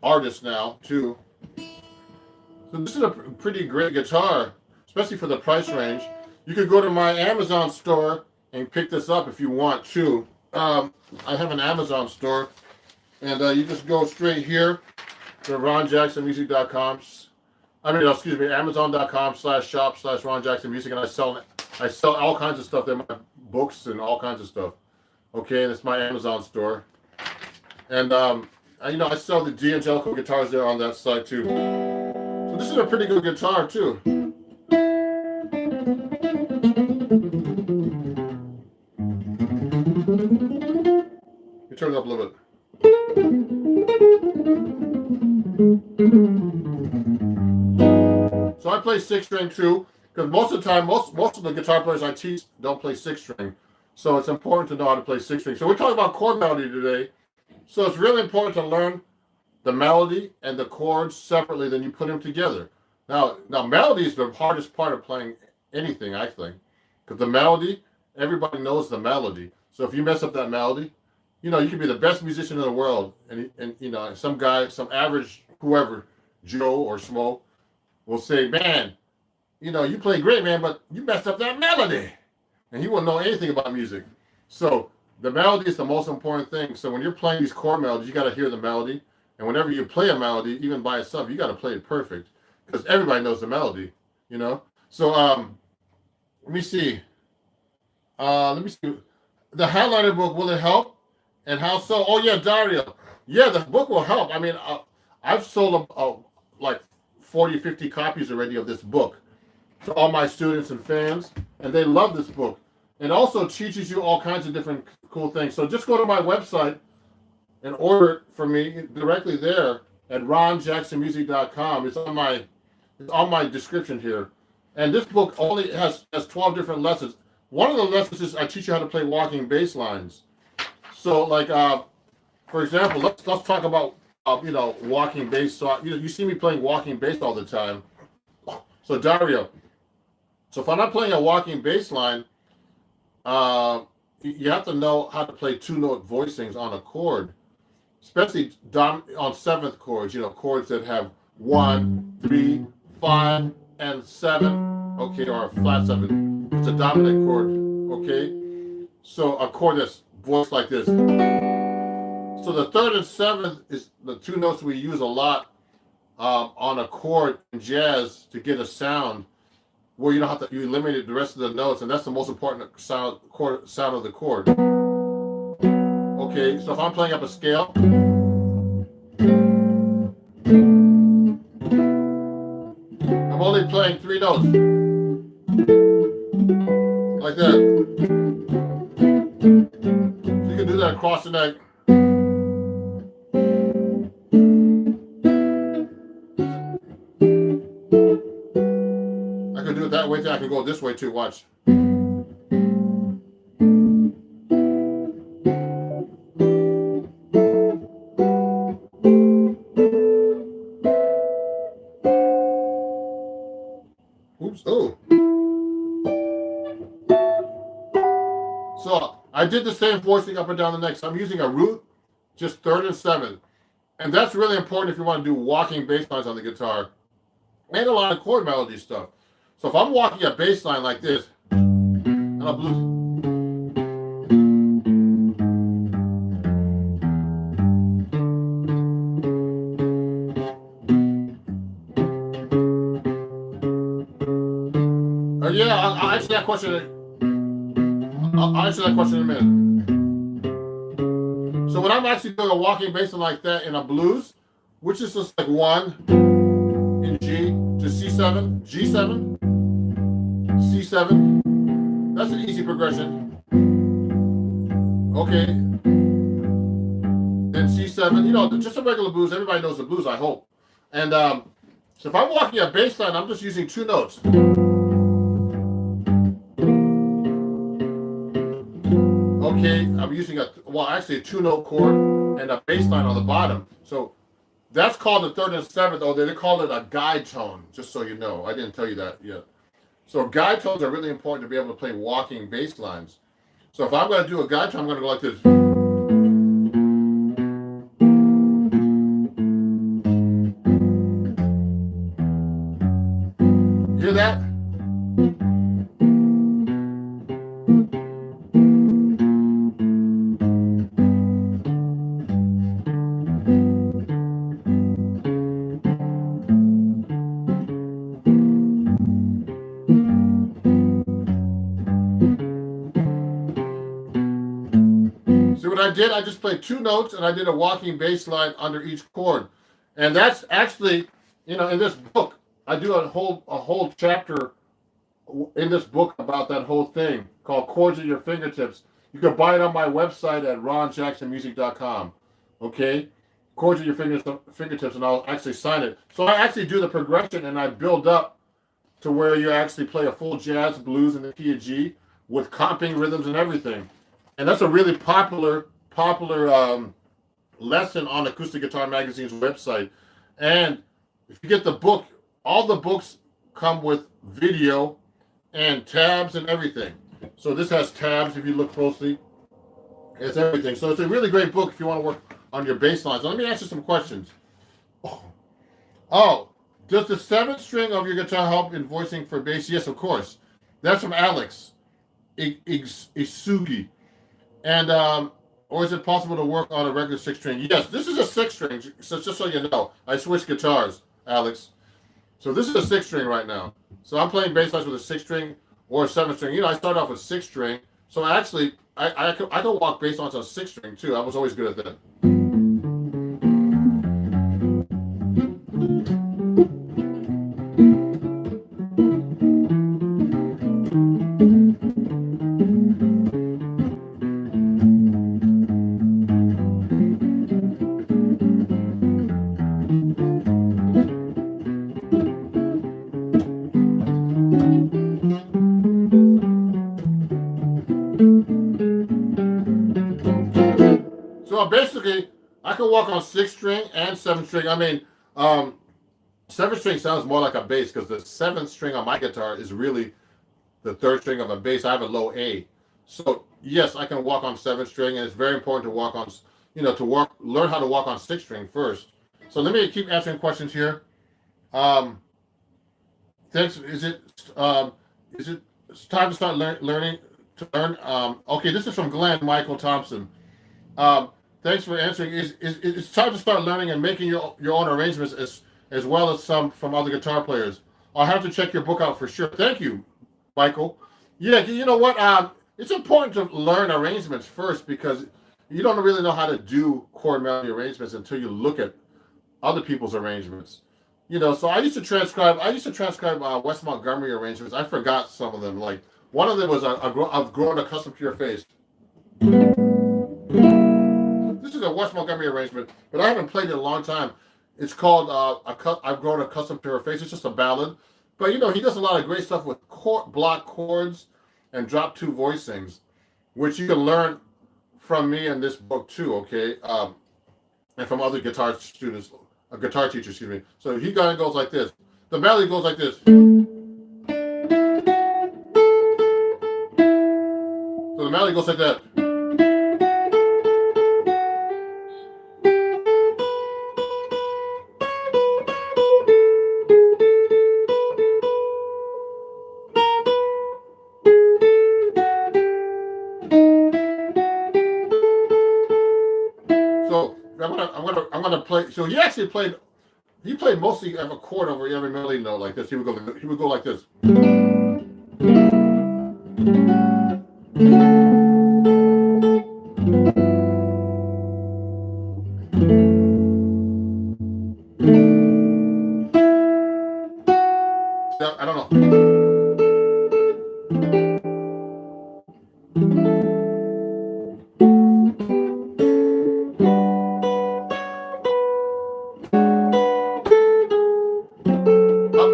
artist now too. So this is a pretty great guitar, especially for the price range. You could go to my Amazon store and pick this up if you want to. I have an Amazon store, and you just go straight here to ronjacksonmusic.com. Amazon.com/shop/ronjacksonmusic, and I sell all kinds of stuff there, my books and all kinds of stuff. Okay, and it's my Amazon store. And I sell the D'Angelico guitars there on that site too. So this is a pretty good guitar too. You turn it up a little bit. So I play 6-string too, because most of the time, most of the guitar players I teach don't play 6-string. So it's important to know how to play 6-string. So we're talking about chord melody today. So it's really important to learn the melody and the chords separately, then you put them together. Now melody is the hardest part of playing anything, I think, because the melody, everybody knows the melody. So if you mess up that melody, you can be the best musician in the world, and some guy, some average whoever, Joe or Smo, will say, "Man, you play great, man, but you messed up that melody," and he won't know anything about music. So the melody is the most important thing. So when you're playing these chord melodies, you got to hear the melody. And whenever you play a melody, even by itself, you got to play it perfect because everybody knows the melody, So let me see. The Highlighter book, will it help? And how so? Oh, yeah, Dario. Yeah, the book will help. I mean, I've sold like 40, 50 copies already of this book to all my students and fans, and they love this book. It also teaches you all kinds of different cool things. So just go to my website and order it for me directly there at ronjacksonmusic.com. It's on my description here. And this book only has 12 different lessons. One of the lessons is I teach you how to play walking bass lines. So like for example, let's talk about walking bass. So you see me playing walking bass all the time. So Dario, so if I'm not playing a walking bass line, you have to know how to play 2-note voicings on a chord, especially on 7th chords, chords that have 1, 3, 5, and 7, okay, or a flat 7. It's a dominant chord, okay? So a chord that's voiced like this. So the 3rd and 7th is the 2 notes we use a lot on a chord in jazz to get a sound where you don't have to, you eliminate the rest of the notes, and that's the most important sound of the chord. Okay, so if I'm playing up a scale, I'm only playing 3 notes. Like that. So you can do that across the neck. I could do it that way too. I can go this way too. Watch. Oops. Oh. So I did the same voicing up and down the neck. So I'm using a root, just third and seventh. And that's really important if you want to do walking bass lines on the guitar and a lot of chord melody stuff. So if I'm walking a bass line like this, and I'll blues. Yeah, I'll answer that question. I'll answer that question in a minute. So when I'm actually doing a walking bass line like that in a blues, which is just like 1 in G to C7, G7, C7. That's an easy progression. Okay. Then C7, you know, just a regular blues. Everybody knows the blues, I hope. And so if I'm walking a bass line, I'm just using 2 notes. Okay, I'm using actually a 2-note chord and a bass line on the bottom. So that's called the third and seventh, or they call it a guide tone, just so you know. I didn't tell you that yet. So guide tones are really important to be able to play walking bass lines. So if I'm going to do a guide tone, I'm going to go like this. Hear that? See what I did? I just played 2 notes and I did a walking bass line under each chord. And that's actually, you know, in this book, I do a whole chapter in this book about that whole thing called Chords at Your Fingertips. You can buy it on my website at ronjacksonmusic.com. Okay? Chords at Your Fingertips, and I'll actually sign it. So I actually do the progression and I build up to where you actually play a full jazz blues in the key of G with comping rhythms and everything. And that's a really popular lesson on Acoustic Guitar Magazine's website. And if you get the book, all the books come with video and tabs and everything. So this has tabs if you look closely. It's everything. So it's a really great book if you want to work on your bass lines. Let me answer some questions. Oh, does the 7th string of your guitar help in voicing for bass? Yes, of course. That's from Alex Isugi. And or is it possible to work on a regular 6 string? Yes, this is a 6 string. So just so you know, I switched guitars, Alex. So this is a 6 string right now. So I'm playing bass lines with a 6 string or a 7 string. You know, I started off with 6 string. So actually, I can walk bass lines on 6 string too. I was always good at that. So basically, I can walk on 6 string and 7 string. I mean, 7 string sounds more like a bass because the 7th string on my guitar is really the 3rd string of a bass. I have a low A. So yes, I can walk on 7 string, and it's very important to walk on, you know, learn how to walk on 6 string first. So let me keep answering questions here. Thanks. Is it time to start learning? Okay, this is from Glenn Michael Thompson. Thanks for answering. It's time to start learning and making your own arrangements as well as some from other guitar players. I'll have to check your book out for sure. Thank you, Michael. Yeah, you know what? It's important to learn arrangements first because you don't really know how to do chord melody arrangements until you look at other people's arrangements. You know, so I used to transcribe Wes Montgomery arrangements. I forgot some of them. Like one of them was I've grown accustomed to your face. is a West Montgomery arrangement, but I haven't played it in a long time. It's called I've Grown Accustomed to Her Face. It's just a ballad. But, he does a lot of great stuff with block chords and drop two voicings, which you can learn from me in this book too, okay? And from other guitar students, a guitar teacher, excuse me. So he kind of goes like this. The melody goes like this. So the melody goes like that. So I'm gonna play. So he actually played. He played mostly of a chord over every melody note like this. He would go like this. I don't know.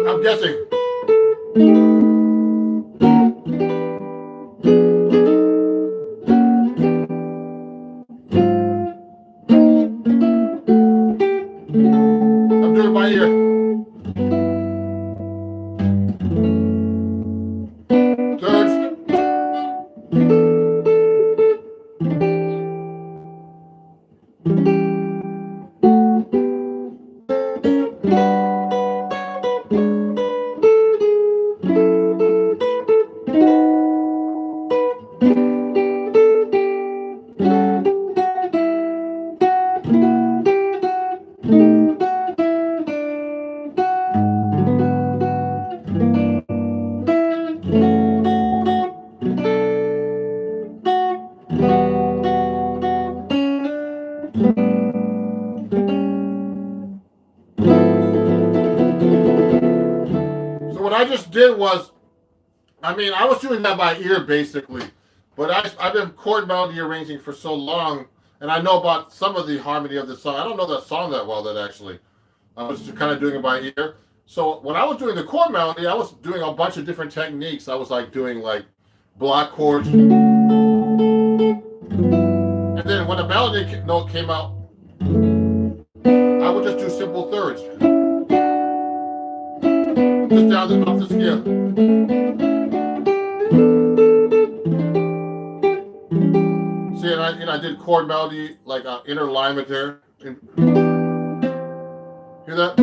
I'm guessing. I'm doing it by ear. Thirds. So what I just did was, I was doing that by ear basically, but I've been chord melody arranging for so long, and I know about some of the harmony of the song. I don't know that song that well, that actually. I was just kind of doing it by ear. So when I was doing the chord melody, I was doing a bunch of different techniques. I was like doing like block chords. And then when the melody note came out, I would just do simple thirds. Just down the up the scale. See, and I did chord melody, like inner alignment there. Hear that?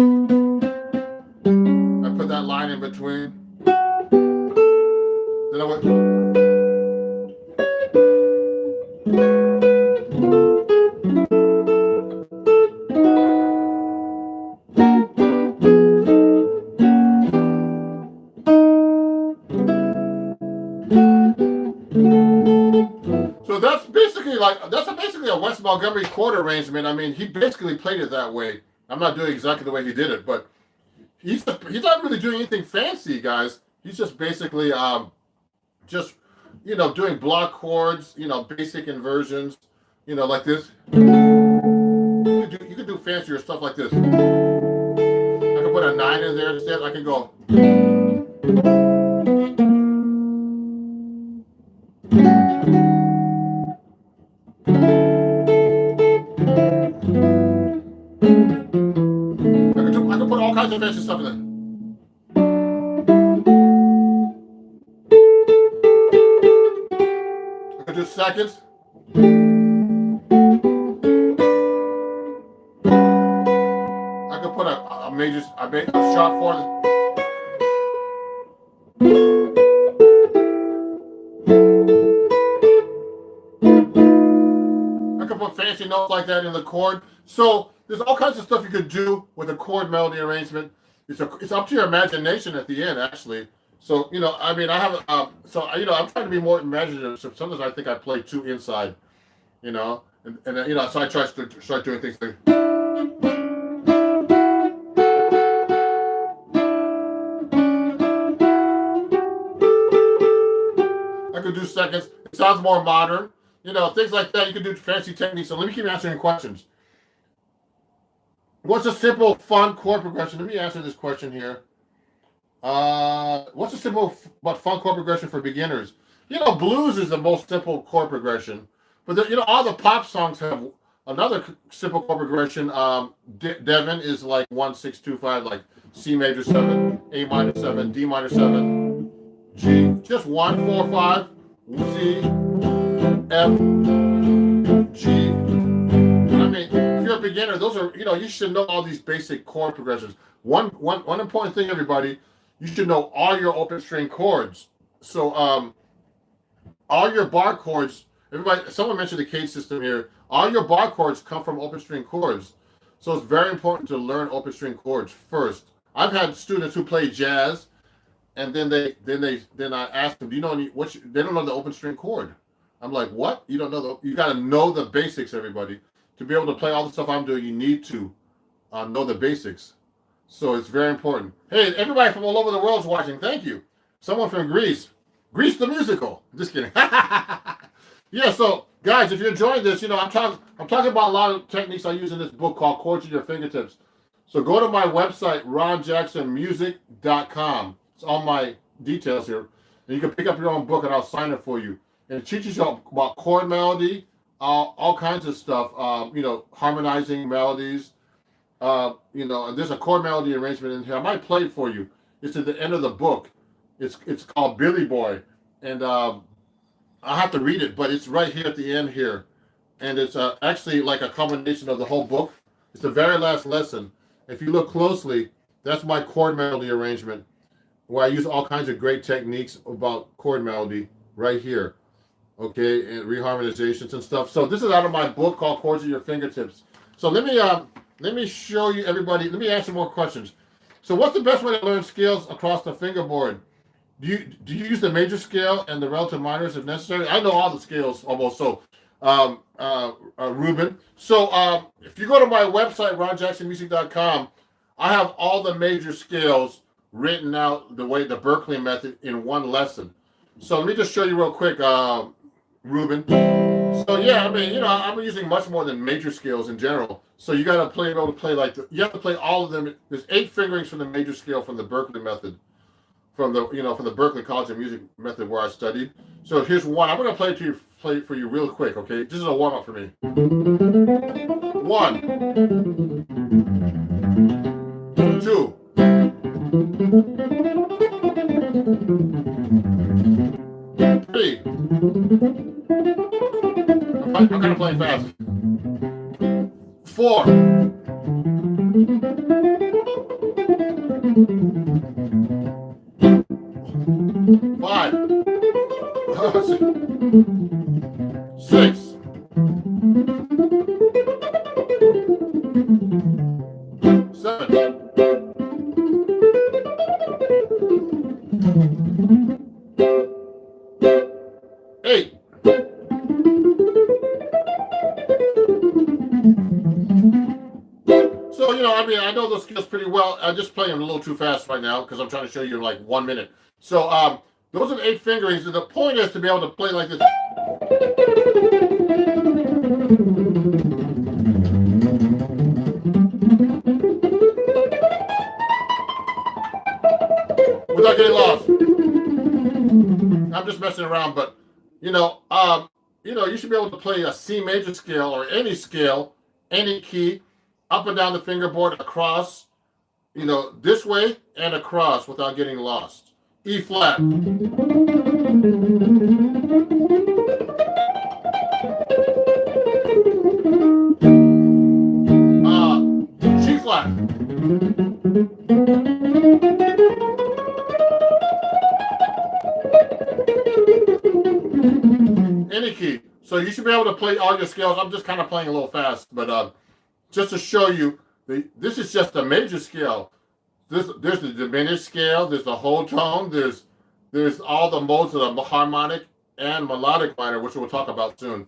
I put that line in between. Then I went. So that's basically a Wes Montgomery chord arrangement. He basically played it that way. I'm not doing exactly the way he did it, but he's not really doing anything fancy, guys. He's just basically doing block chords, basic inversions, like this. You could do fancier stuff like this. I can put a 9 in there instead. I can go. I can put all kinds of fancy stuff in there. I can do seconds. I can put a sharp 4. I can put fancy notes like that in the chord. So there's all kinds of stuff you could do with a chord melody arrangement. It's up to your imagination at the end, actually. So I have I'm trying to be more imaginative. So sometimes I think I play too inside, and so I try to start doing things like. I could do seconds. It sounds more modern. things like that. You can do fancy techniques. So let me keep answering questions. What's a simple, fun chord progression? Let me answer this question here. What's a simple but fun chord progression for beginners? Blues is the most simple chord progression, but all the pop songs have another simple chord progression. Devin is like 1-6-2-5, like C major 7, A minor 7, D minor 7, G, just 1-4-5, C, F, G. I mean, if you're a beginner, those are you should know all these basic chord progressions. One important thing, everybody, you should know all your open string chords. So all your bar chords, everybody, someone mentioned the Cade system here. All your bar chords come from open string chords. So it's very important to learn open string chords first. I've had students who play jazz, and then I ask them, do you know they don't know the open string chord. I'm like, what? You don't know you got to know the basics, everybody. To be able to play all the stuff I'm doing, you need to know the basics. So it's very important. Hey, everybody from all over the world is watching. Thank you. Someone from Greece. Greece the musical. Just kidding. Yeah, so guys, if you're enjoying this, I'm talking about a lot of techniques I use in this book called Chords at Your Fingertips. So go to my website, ronjacksonmusic.com. It's all my details here. And you can pick up your own book and I'll sign it for you. And it teaches you about chord melody, all kinds of stuff, harmonizing melodies. And there's a chord melody arrangement in here. I might play it for you. It's at the end of the book. It's called Billy Boy. And I'll have to read it, but it's right here at the end here. And it's actually like a combination of the whole book. It's the very last lesson. If you look closely, that's my chord melody arrangement, where I use all kinds of great techniques about chord melody right here. Okay, and reharmonizations and stuff. So this is out of my book called Chords at Your Fingertips. So let me show you, everybody. Let me answer more questions. So what's the best way to learn scales across the fingerboard? Do you use the major scale and the relative minors if necessary? I know all the scales almost. So, Ruben. So if you go to my website, ronjacksonmusic.com, I have all the major scales written out the Berkeley method in one lesson. So let me just show you real quick, Ruben. So yeah, I mean, I'm using much more than major scales in general. So you got to be able to play you have to play all of them. There's 8 fingerings from the major scale from the Berkeley method, from the Berkeley College of Music method where I studied. So here's one. I'm going to play it for you real quick. Okay, this is a warm up for me. 1, 2. 3. I'm kind of playing fast. 4. 5. 6. 7. 8. So, I know those skills pretty well. I'm just playing a little too fast right now because I'm trying to show you in like 1 minute. So, those are the 8 fingerings. And the point is to be able to play like this. Without getting lost. I'm just messing around, but you should be able to play a C major scale or any scale, any key, up and down the fingerboard, across, this way and across without getting lost. E flat. G flat. Any key. So you should be able to play all your scales. I'm just kind of playing a little fast, but just to show you, this is just a major scale. There's the diminished scale. There's the whole tone. There's all the modes of the harmonic and melodic minor, which we'll talk about soon.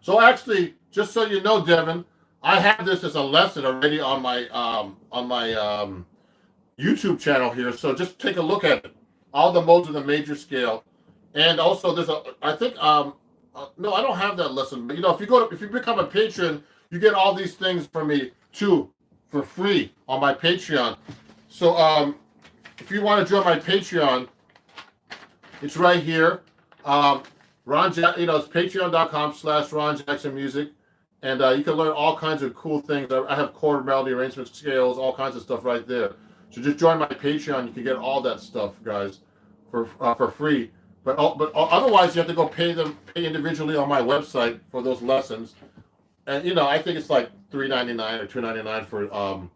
So actually, just so you know, Devin, I have this as a lesson already on my YouTube channel here. So just take a look at it. All the modes of the major scale. And also, I think no, I don't have that lesson. But if you become a patron, you get all these things from me too for free on my Patreon. So if you want to join my Patreon, it's right here. Ron, it's patreon.com/Ron Jackson Music, and you can learn all kinds of cool things. I have chord, melody, arrangement, scales, all kinds of stuff right there. So just join my Patreon. You can get all that stuff, guys, for free. But otherwise, you have to go pay individually on my website for those lessons. And I think it's like $3.99 or $2.99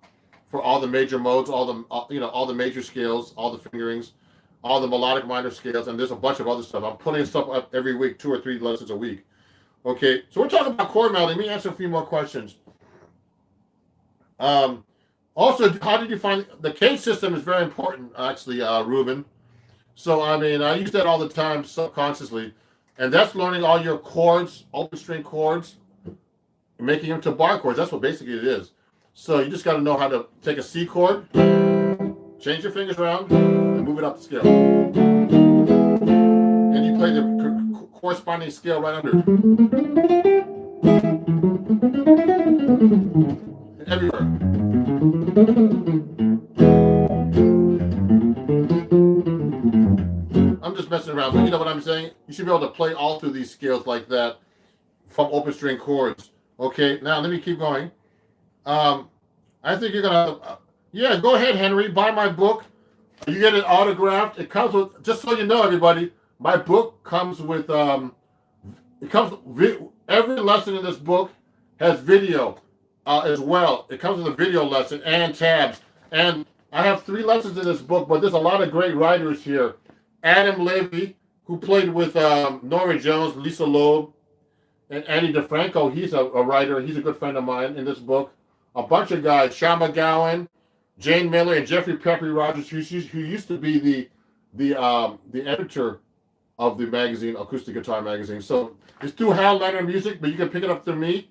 for all the major modes, all the major scales, all the fingerings, all the melodic minor scales, and there's a bunch of other stuff. I'm putting stuff up every week, 2 or 3 lessons a week. Okay, so we're talking about chord melody. Let me answer a few more questions. Also, how did you find the cage system is very important, actually, Ruben. So, I use that all the time subconsciously, and that's learning all your chords, open string chords, making them to bar chords. That's what basically it is. So you just got to know how to take a C chord, change your fingers around, and move it up the scale. And you play the corresponding scale right under. Everywhere. I'm just messing around, but you know what I'm saying? You should be able to play all through these scales like that from open string chords. Okay, now let me keep going. I think you're gonna, yeah, go ahead, Henry. Buy my book. You get it autographed. It comes with, just so you know, everybody, my book comes with, every lesson in this book has video as well. It comes with a video lesson and tabs. And I have 3 lessons in this book, but there's a lot of great writers here. Adam Levy, who played with Norah Jones, Lisa Loeb, and Andy DeFranco. He's a writer. He's a good friend of mine in this book. A bunch of guys, Sean McGowan, Jane Miller, and Jeffrey Peppy Rogers, who used to be the editor of the magazine, Acoustic Guitar Magazine. So it's through Hal Leonard Music, but you can pick it up through me.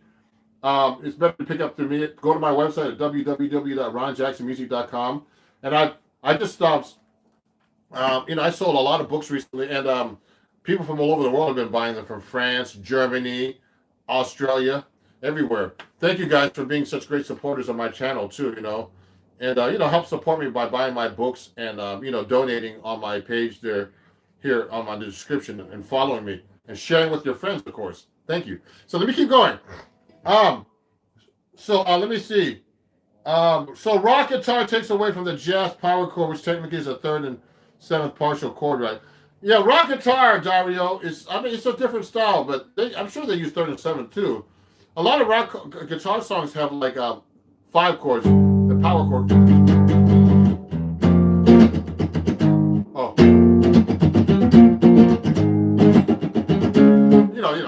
It's better to pick up through me. Go to my website at www.ronjacksonmusic.com. And I just stopped. I sold a lot of books recently, and people from all over the world have been buying them, from France, Germany, Australia, everywhere. Thank you guys for being such great supporters of my channel too, and help support me by buying my books and donating on my page there, here on my description, and following me and sharing with your friends, of course. Thank you. So let me keep going. Let me see. So rock guitar takes away from the jazz power chord, which technically is a 3rd and 7th partial chord, right? Yeah, rock guitar, Dario, it's a different style, but I'm sure they use 3rd and 7th too. A lot of rock guitar songs have like 5 chords, the power chord. Oh.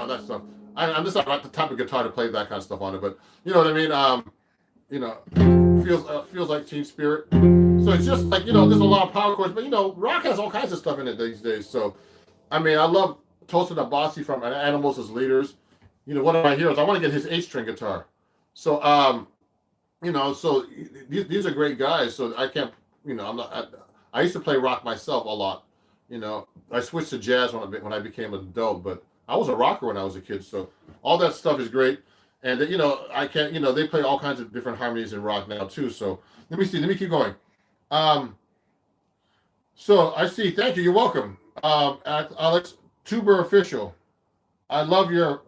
That stuff. I'm just not the type of guitar to play that kind of stuff on it, but you know what I mean? Feels like Teen Spirit. So it's just like, there's a lot of power chords, but rock has all kinds of stuff in it these days. So, I love Tosin Abasi from Animals as Leaders. One of my heroes. I want to get his 8-string guitar. So, so these are great guys. So I can't, I used to play rock myself a lot. I switched to jazz when I became an adult, but I was a rocker when I was a kid. So all that stuff is great. And, I can't, they play all kinds of different harmonies in rock now too. So let me keep going. So I see. Thank you. You're welcome. Alex, Tuber Official. I love you,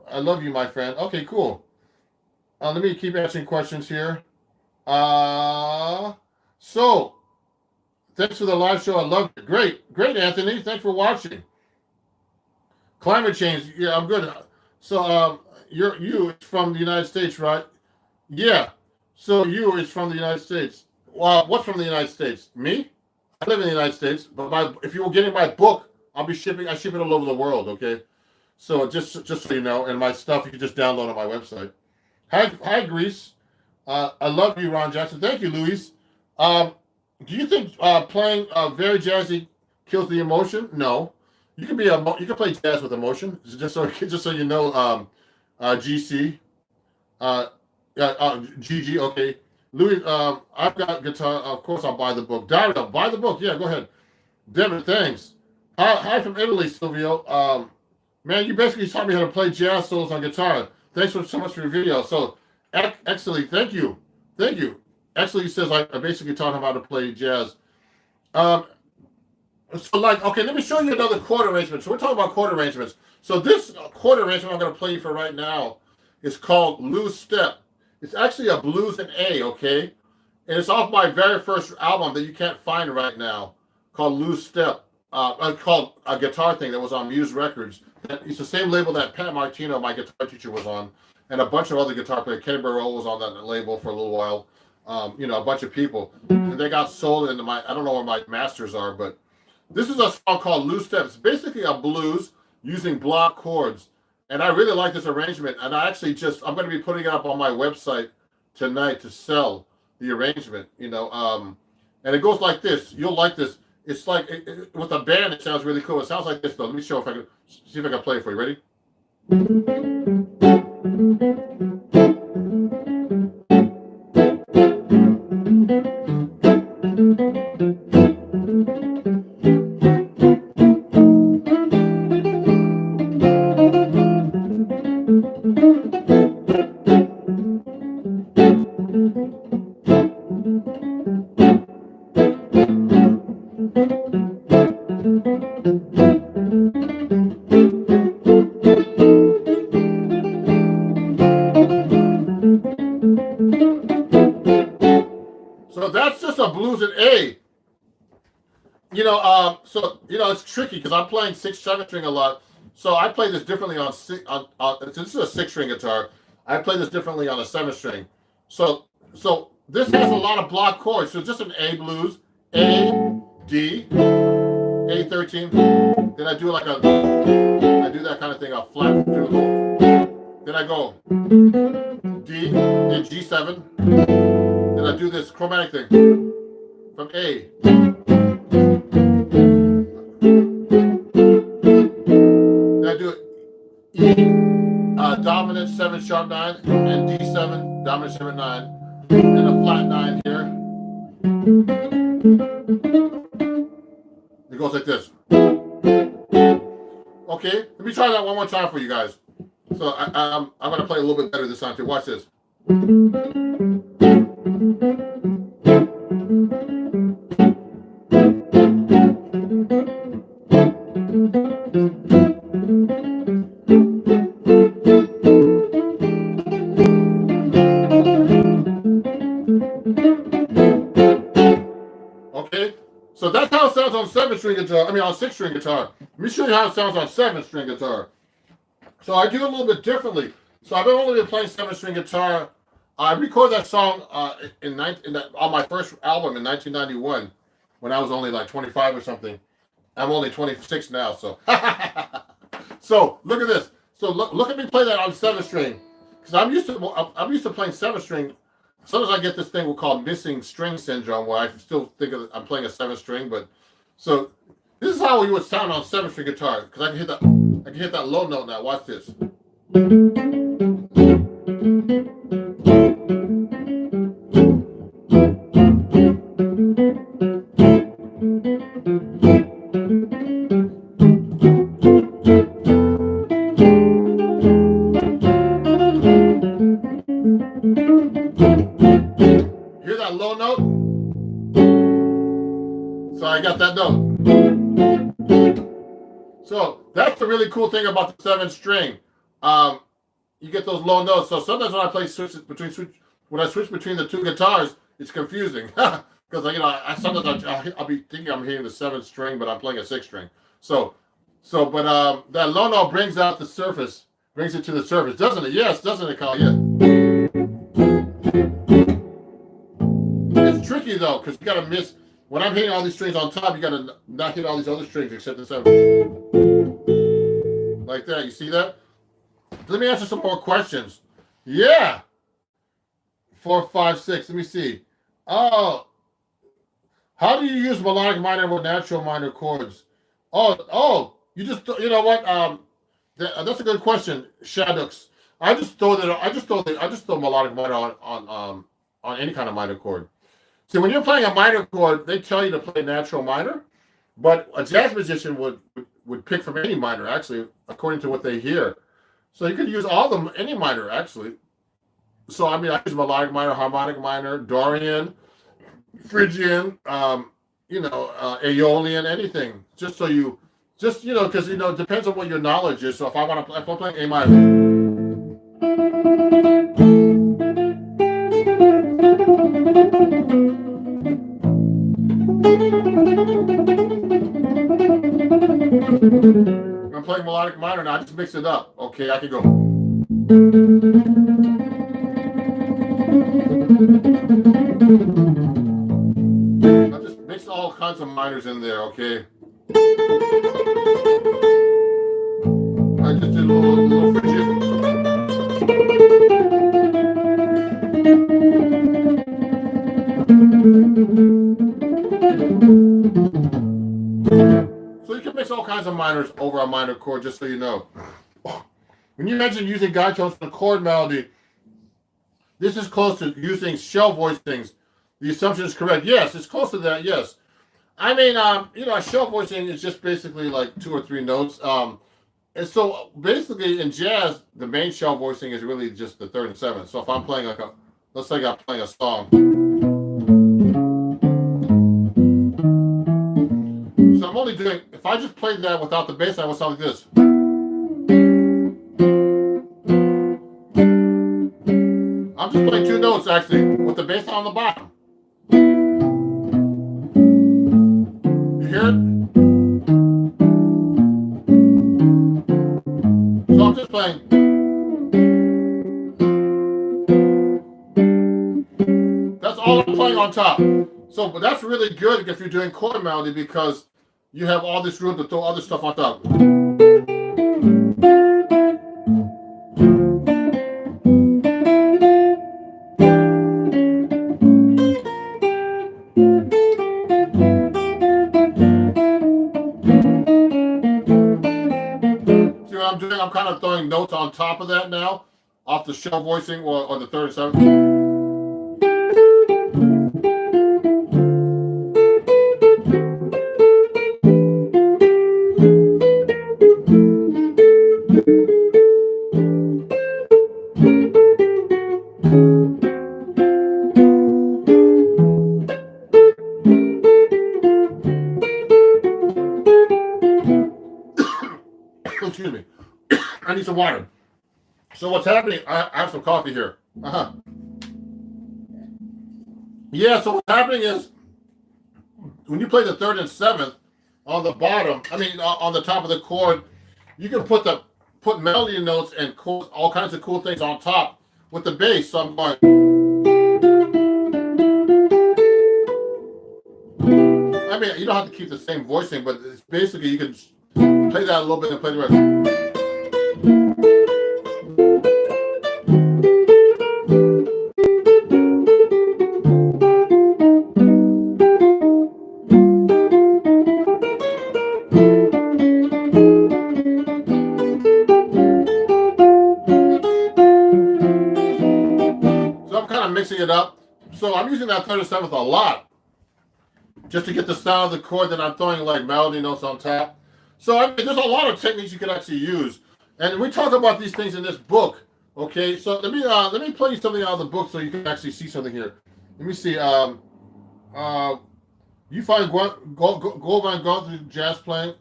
my friend. Okay, cool. Let me keep answering questions here. So thanks for the live show. I love it. Great, Anthony. Thanks for watching. Climate change. Yeah, I'm good. So you from the United States, right? Yeah. So you is from the United States. Well, what's from the United States? Me? I live in the United States, but if you were getting my book, I ship it all over the world, okay? So just so you know, and my stuff you can just download on my website. Hi, Greece. I love you, Ron Jackson. Thank you, Luis. Do you think playing very jazzy kills the emotion? No. You can play jazz with emotion. Just so you know, GC, GG. Okay, Louis. I've got guitar. Of course, I'll buy the book. Dario, buy the book. Yeah, go ahead. Devin, thanks. Hi from Italy, Silvio. Man, you basically taught me how to play jazz solos on guitar. Thanks so much for your video. So, excellent. Thank you. Thank you. Excellent says I basically taught him how to play jazz. So like, okay, let me show you another chord arrangement. So we're talking about chord arrangements. So this chord arrangement I'm going to play you for right now is called Loose Step. It's actually a blues in A, okay? And it's off my very first album that you can't find right now called Loose Step. Called A Guitar Thing that was on Muse Records. It's the same label that Pat Martino, my guitar teacher, was on. And a bunch of other guitar players. Kenny Burrell was on that label for a little while. You know, a bunch of people. And they got sold into my, I don't know where my masters are, but this is a song called Loose Steps. Basically a blues using block chords. And I really like this arrangement. And I actually I'm going to be putting it up on my website tonight to sell the arrangement, you know. And it goes like this. You'll like this. It's like, with a band, it sounds really cool. It sounds like this, though. Let me show if I can, see if I can play it for you. Ready? So that's just a blues in A. You know, so you know it's tricky because I'm playing 6/7 string a lot. So I play this differently on this is a 6-string guitar. I play this differently on a 7-string. So this has a lot of block chords. So just an A blues, A, D, A13. Then I do like I do that kind of thing. I'll flat through. Then I go D, then G7. Then I do this chromatic thing from A. Then I do it E, dominant 7 sharp 9, and D7, dominant 7 9, and a flat 9 here. It goes like this. Okay, let me try that one more time for you guys. So I'm going to play a little bit better this time too. Watch this. Okay, so that's how it sounds on 7-string guitar. I mean, on 6-string guitar. Let me show you how it sounds on 7-string guitar. So I do it a little bit differently. So I've only been playing 7-string guitar. I recorded that song on my first album in 1991 when I was only like 25 or something. I'm only 26 now, so. So look at this. So look at me play that on 7-string, because I'm used to playing 7-string. Sometimes I get this thing we call missing string syndrome, where I still think I'm playing a 7-string, but so this is how we would sound on 7-string guitar, because I can hit that low note now. Watch this. Hear that low note? So I got that note. So that's the really cool thing about the 7-string. You get those low notes. So sometimes when I play switch between the two guitars, it's confusing because you know sometimes I'll be thinking I'm hitting the 7th string, but I'm playing a 6-string. But that low note brings out the surface, brings it to the surface, doesn't it? Yes, doesn't it, Kyle? Yeah. It's tricky though, because you gotta miss. When I'm hitting all these strings on top, you gotta not hit all these other strings except the 7. Like that. You see that? Let me answer some more questions. Yeah. 4, 5, 6. Let me see. Oh, how do you use melodic minor with natural minor chords? Oh, you know what? That's a good question, Shadows. I just throw melodic minor on any kind of minor chord. See, when you're playing a minor chord, they tell you to play natural minor, but a jazz musician would would pick from any minor, actually, according to what they hear. So you could use all of them, any minor, actually. So, I mean, I use melodic minor, harmonic minor, Dorian, Phrygian, Aeolian, anything. Just so you, because, it depends on what your knowledge is. So if I'm playing A minor. I'm playing melodic minor now. I just mix it up. Okay, I can go. I just mix all kinds of minors in there. Okay. I just did a little Phrygian. So you can mix all kinds of minors over a minor chord, just so you know. When you mention using guide tones for the chord melody, this is close to using shell voicings. The assumption is correct. Yes, it's close to that. Yes. I mean, a shell voicing is just basically like 2 or 3 notes. And so basically in jazz, the main shell voicing is really just the 3rd and 7th. So if I'm playing let's say I'm playing a song. So I'm only doing, if I just play that without the bass line, it would sound like this. I'm just playing 2 notes actually with the bass line on the bottom. You hear it? So I'm just playing. That's all I'm playing on top. So, but that's really good if you're doing chord melody because you have all this room to throw other stuff on top. See what I'm doing? I'm kind of throwing notes on top of that now, off the shell voicing or the 3rd and 7th. Excuse me. I need some water. So what's happening? I have some coffee here. Yeah, so what's happening is when you play the 3rd and 7th on the bottom, on the top of the chord, you can put melody notes and chords, all kinds of cool things on top with the bass. So I'm going. You don't have to keep the same voicing, but it's basically you can play that a little bit and play the rest. So I'm kind of mixing it up. So I'm using that 3rd and 7th a lot just to get the sound of the chord that I'm throwing like melody notes on top. So there's a lot of techniques you can actually use, and we talk about these things in this book. Okay, so let me play you something out of the book so you can actually see something here. Let me see. You find Govan Guthrie jazz playing?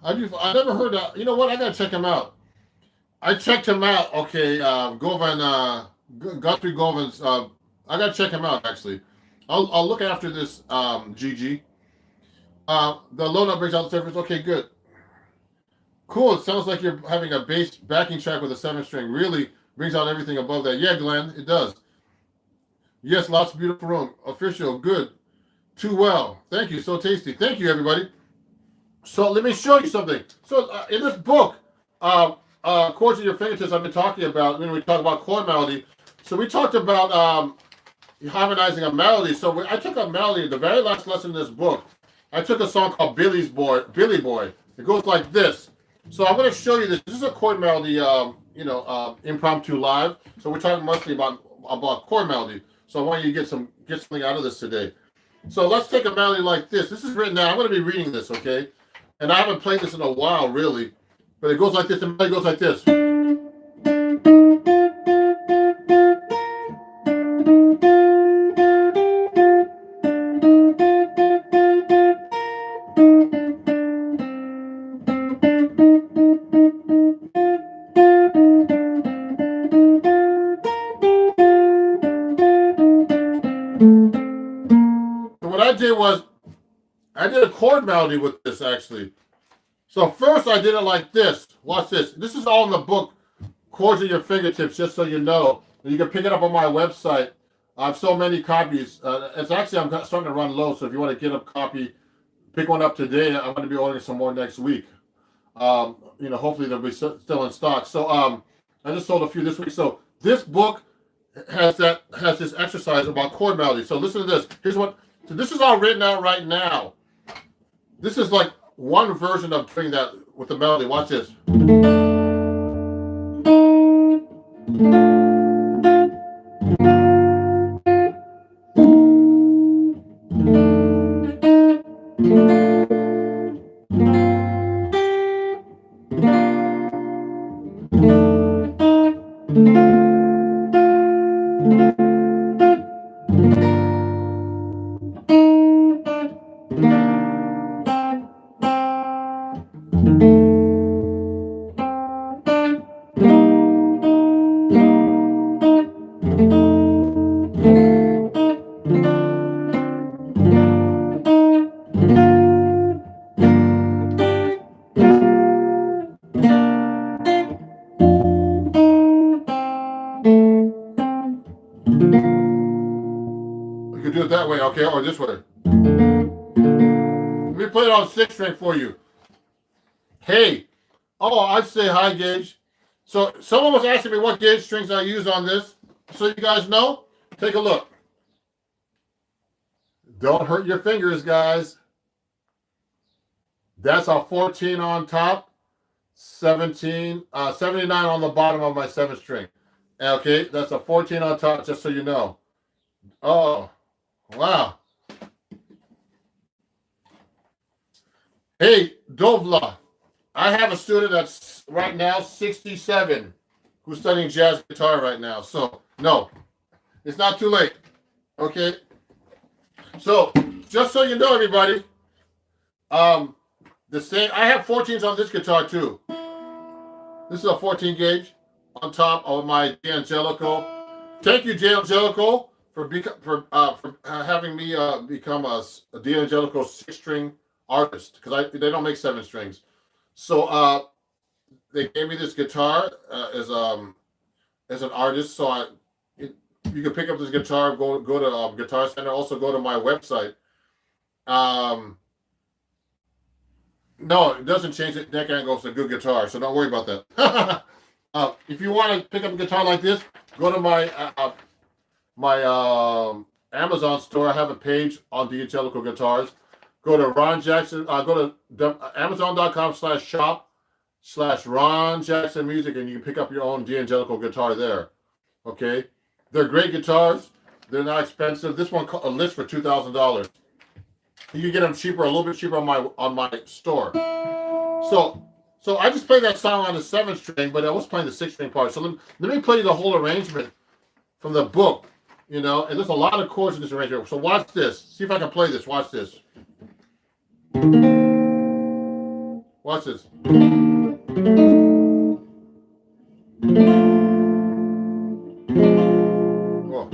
I never heard that. You know what? I gotta check him out. I checked him out. Okay, Guthrie Govan's. I gotta check him out actually. I'll look after this. GG. The low note brings out the surface. Okay, good. Cool. It sounds like you're having a bass backing track with a 7th string. Really brings out everything above that. Yeah, Glenn, it does. Yes, lots of beautiful room. Official, good. Too well. Thank you. So tasty. Thank you, everybody. So let me show you something. So in this book, Chords at Your Fingertips, I've been talking about when we talk about chord melody. So we talked about harmonizing a melody. So I took a melody, the very last lesson in this book. I took a song called Billy Boy. It goes like this. So I'm going to show you this. This is a chord melody, impromptu live. So we're talking mostly about chord melody. So I want you to get something out of this today. So let's take a melody like this. This is written down. I'm going to be reading this, okay? and I haven't played this in a while, really. But it goes like this, and it goes like this. So what I did was, I did a chord melody with this, actually. So first I did it like this. Watch this. This is all in the book, Chords at Your Fingertips, just so you know. You can pick it up on my website. I have so many copies. It's actually, I'm starting to run low, so if you want to get a copy, pick one up today. I'm going to be ordering some more next week. Hopefully they'll be still in stock. So I just sold a few this week. So this book has this exercise about chord melody. So listen to this. So this is all written out right now. This is like one version of doing that with the melody. Watch this. You can do it that way, okay, or this way. Let me play it on 6-string for you. Hey, I'd say hi, Gage. So someone was asking me what gauge strings I use on this. So you guys know? Take a look. Don't hurt your fingers, guys. That's a 14 on top, 79 on the bottom of my 7-string. Okay, that's a 14 on top, just so you know. Oh, wow. Hey, Dovla, I have a student that's right now 67 who's studying jazz guitar right now. So, no, it's not too late. Okay? So, just so you know, everybody, I have 14s on this guitar too. This is a 14 gauge on top of my D'Angelico. Thank you, D'Angelico, for having me become a D'Angelico 6-string artist, because they don't make 7 strings. So they gave me this guitar as an artist. So you can pick up this guitar, go to Guitar Center. Also go to my website. No, it doesn't change it. Neck angle is a good guitar, so don't worry about that. If you want to pick up a guitar like this, go to my Amazon store. I have a page on D'Angelico guitars. Go to Ron Jackson. Go to Amazon.com/shop/Ron Jackson Music, and you can pick up your own D'Angelico guitar there. Okay, they're great guitars. They're not expensive. This one lists for $2,000. You can get them cheaper, a little bit cheaper on my store. So I just played that song on the 7-string, but I was playing the 6-string part. So let me play you the whole arrangement from the book. And there's a lot of chords in this arrangement. So watch this. See if I can play this. Watch this. Watch this. Oh.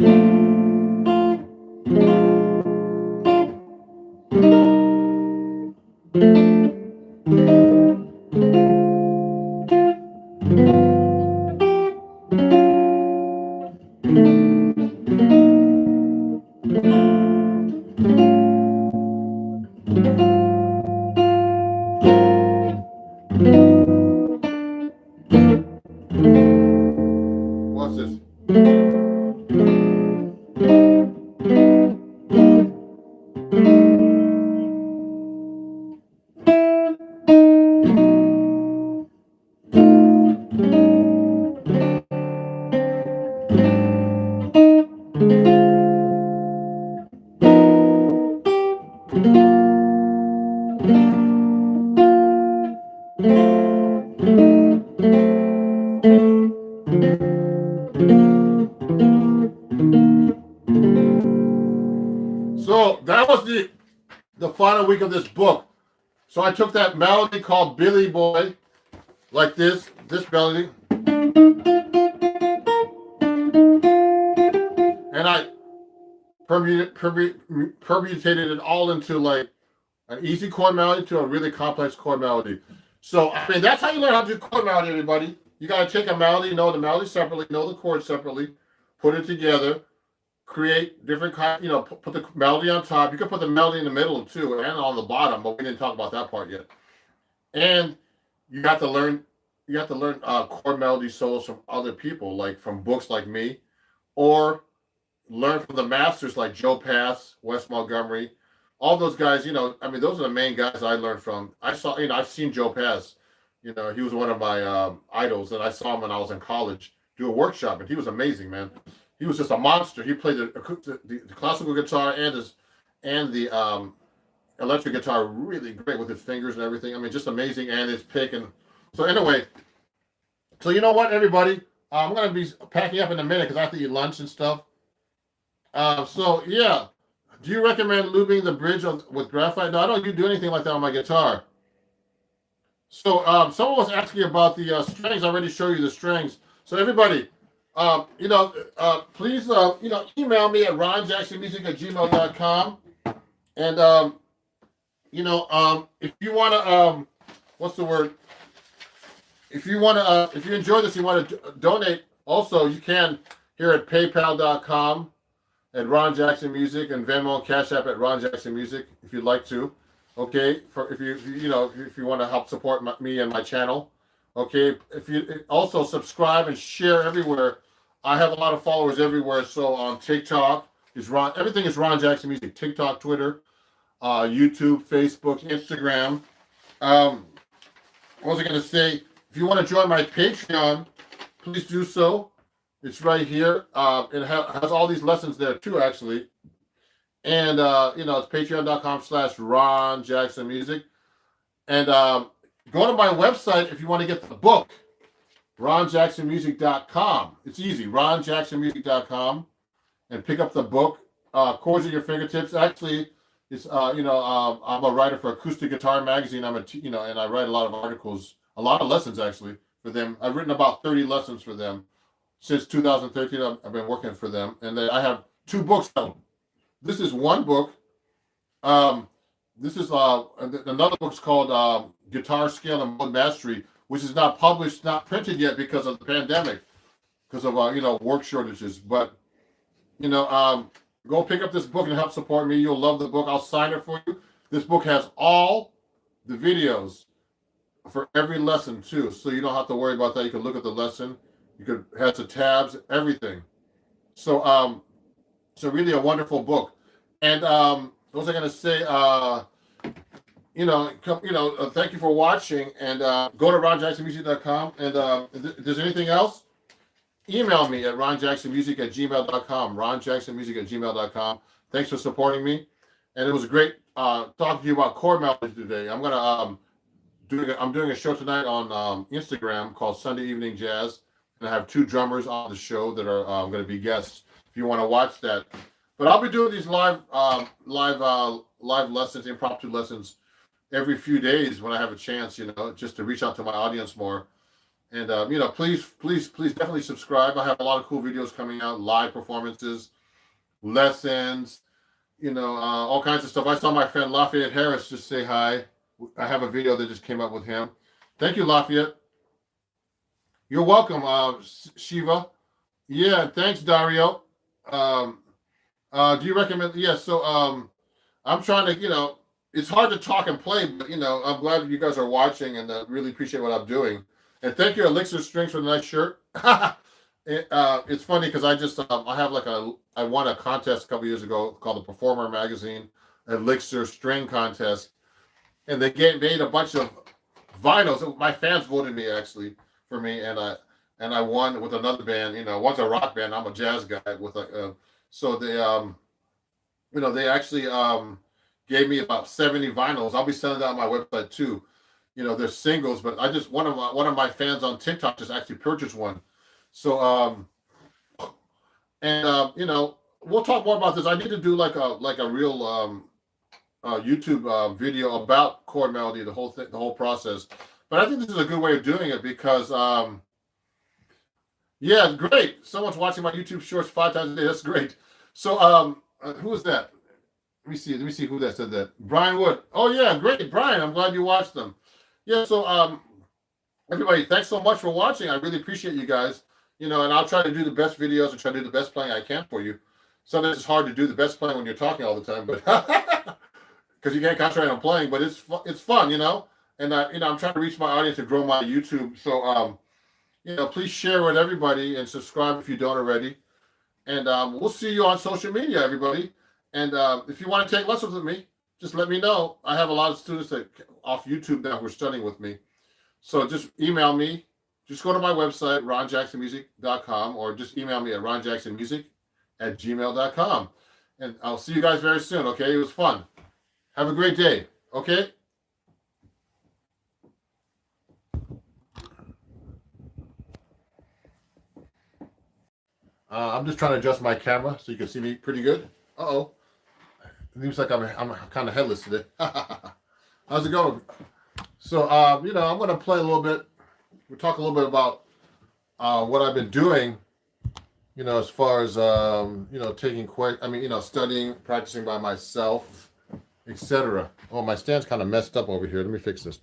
final week of this book. So I took that melody called Billy Boy, like this melody, and I permutated it all into like an easy chord melody to a really complex chord melody. So, I mean, that's how you learn how to do chord melody, everybody. You got to take a melody, know the melody separately, know the chords separately, put it together, create different kind, put the melody on top. You can put the melody in the middle too and on the bottom, but we didn't talk about that part yet. And you got to learn chord melody solos from other people, like from books like me, or learn from the masters like Joe Pass, Wes Montgomery, all those guys. Those are the main guys I learned from. I've seen Joe Pass. He was one of my idols, and I saw him when I was in college do a workshop, and he was amazing, man. He was just a monster. He played the classical guitar and the electric guitar really great with his fingers and everything. I mean, just amazing, and his pick. And so anyway, so you know what, everybody, I'm gonna be packing up in a minute because I have to eat lunch and stuff. So yeah, do you recommend lubing the bridge with graphite? No, I don't do anything like that on my guitar. So someone was asking about the strings. I already showed you the strings. So everybody, please, email me at ronjacksonmusic@gmail.com. And, if you want to, what's the word? If you enjoy this, you want to donate, also, you can here at paypal.com at Ron Jackson Music and Venmo and Cash App at Ron Jackson Music, if you'd like to. Okay, if you want to help support me and my channel. Okay, if you also subscribe and share everywhere. I have a lot of followers everywhere. So on TikTok everything is Ron Jackson Music. TikTok, Twitter, YouTube, Facebook, Instagram. What was I going to say? If you want to join my Patreon, please do so. It's right here. It has all these lessons there too, actually. And it's patreon.com/Ron Jackson Music. And go to my website if you want to get the book, ronjacksonmusic.com. It's easy, ronjacksonmusic.com, and pick up the book. Chords at your fingertips. Actually, it's I'm a writer for Acoustic Guitar Magazine. And I write a lot of articles, a lot of lessons actually for them. I've written about 30 lessons for them since 2013. I've been working for them, and I have 2 books out. This is one book. This is another book's called Guitar Scale and Mode Mastery, which is not published, not printed yet because of the pandemic, because of work shortages. But go pick up this book and help support me. You'll love the book. I'll sign it for you. This book has all the videos for every lesson too, so you don't have to worry about that. You can look at the lesson. It has the tabs, everything. So so really a wonderful book. And what was I going to say? Thank you for watching, and go to ronjacksonmusic.com. And if there's anything else, email me at ronjacksonmusic@gmail.com. ronjacksonmusic@gmail.com. Thanks for supporting me, and it was great talking to you about chord melody today. I'm doing a show tonight on Instagram called Sunday Evening Jazz, and I have 2 drummers on the show that are going to be guests. If you want to watch that, but I'll be doing these live lessons, impromptu lessons, every few days when I have a chance, just to reach out to my audience more. And please definitely subscribe. I have a lot of cool videos coming out, live performances, lessons, all kinds of stuff. I saw my friend Lafayette Harris just say hi. I have a video that just came up with him. Thank you, Lafayette. You're welcome, Shiva. Yeah, thanks, Dario. Do you recommend? Yeah, so I'm trying to, it's hard to talk and play, but I'm glad that you guys are watching, and really appreciate what I'm doing. And thank you, Elixir Strings, for the nice shirt. It's funny because I won a contest a couple years ago called the Performer Magazine Elixir String Contest, and they made a bunch of vinyls. My fans voted me for me, and I won with another band. One's a rock band. I'm a jazz guy with so they actually gave me about 70 vinyls. I'll be sending that on my website too. They're singles, but one of my fans on TikTok just actually purchased one. So we'll talk more about this. I need to do like a real YouTube video about chord melody, the whole thing, the whole process. But I think this is a good way of doing it because, yeah, great. Someone's watching my YouTube shorts 5 times a day. That's great. So, who is that? Let me see who that said that. Brian Wood. Oh yeah, great, Brian. I'm glad you watched them. Yeah. So, everybody, thanks so much for watching. I really appreciate you guys. You know, and I'll try to do the best videos and try to do the best playing I can for you. Sometimes it's hard to do the best playing when you're talking all the time, but because you can't concentrate on playing. But it's fun, you know. And you know, I'm trying to reach my audience and grow my YouTube. So, you know, please share with everybody and subscribe if you don't already. And we'll see you on social media, everybody. And if you want to take lessons with me, just let me know. I have a lot of students that off YouTube now who are studying with me. So just email me. Just go to my website, ronjacksonmusic.com, or just email me at ronjacksonmusic@gmail.com. And I'll see you guys very soon, okay? It was fun. Have a great day, okay? I'm just trying to adjust my camera so you can see me pretty good. Uh-oh. It seems like I'm kind of headless today. How's it going? So, you know, I'm going to play a little bit. We'll talk a little bit about what I've been doing, you know, as far as, you know, you know, studying, practicing by myself, etc. Oh, my stand's kind of messed up over here. Let me fix this.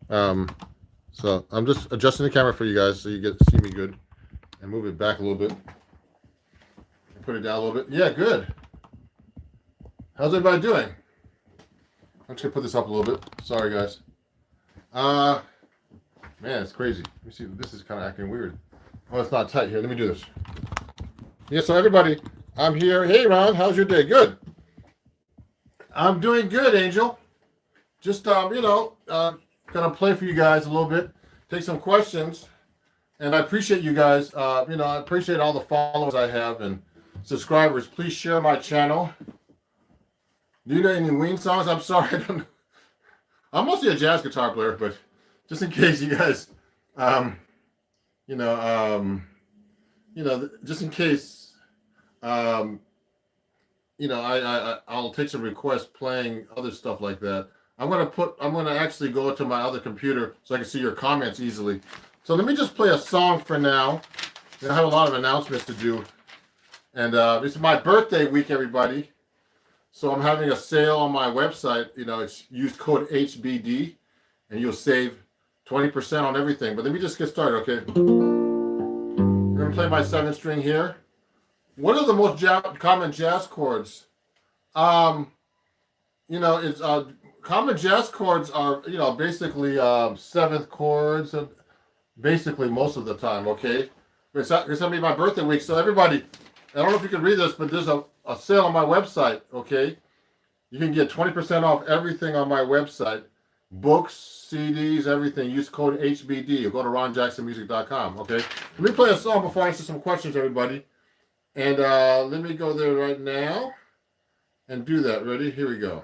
So I'm just adjusting the camera for you guys so you get to see me good. And move it back a little bit. And put it down a little bit. Yeah, good. How's everybody doing? I'm just gonna put this up a little bit. Sorry, guys. Man, it's crazy. Let me see. This is kind of acting weird. Oh, it's not tight here. Let me do this. Yeah. So everybody, I'm here. Hey, Ron, how's your day? Good. I'm doing good, Angel. Just you know, gonna play for you guys a little bit. Take some questions. And I appreciate you guys. You know, I appreciate all the followers I have and subscribers. Please share my channel. Do you know any Ween songs? I'm sorry, I don't know. I'm mostly a jazz guitar player, but just in case you guys, you know, just in case, you know, I'll take some requests playing other stuff like that. I'm gonna actually go to my other computer so I can see your comments easily. So let me just play a song for now. I have a lot of announcements to do. And this is my birthday week, everybody. So I'm having a sale on my website. You know, it's use code HBD and you'll save 20% on everything. But let me just get started, okay? I'm going to play my 7th string here. What are the most common jazz chords? You know, it's common jazz chords are, you know, basically 7th chords. Basically, most of the time, okay? It's going to be my birthday week, so everybody, I don't know if you can read this, but there's a sale on my website, okay? You can get 20% off everything on my website. Books, CDs, everything. Use code HBD. You'll go to ronjacksonmusic.com, okay? Let me play a song before I answer some questions, everybody. And let me go there right now and do that. Ready? Here we go.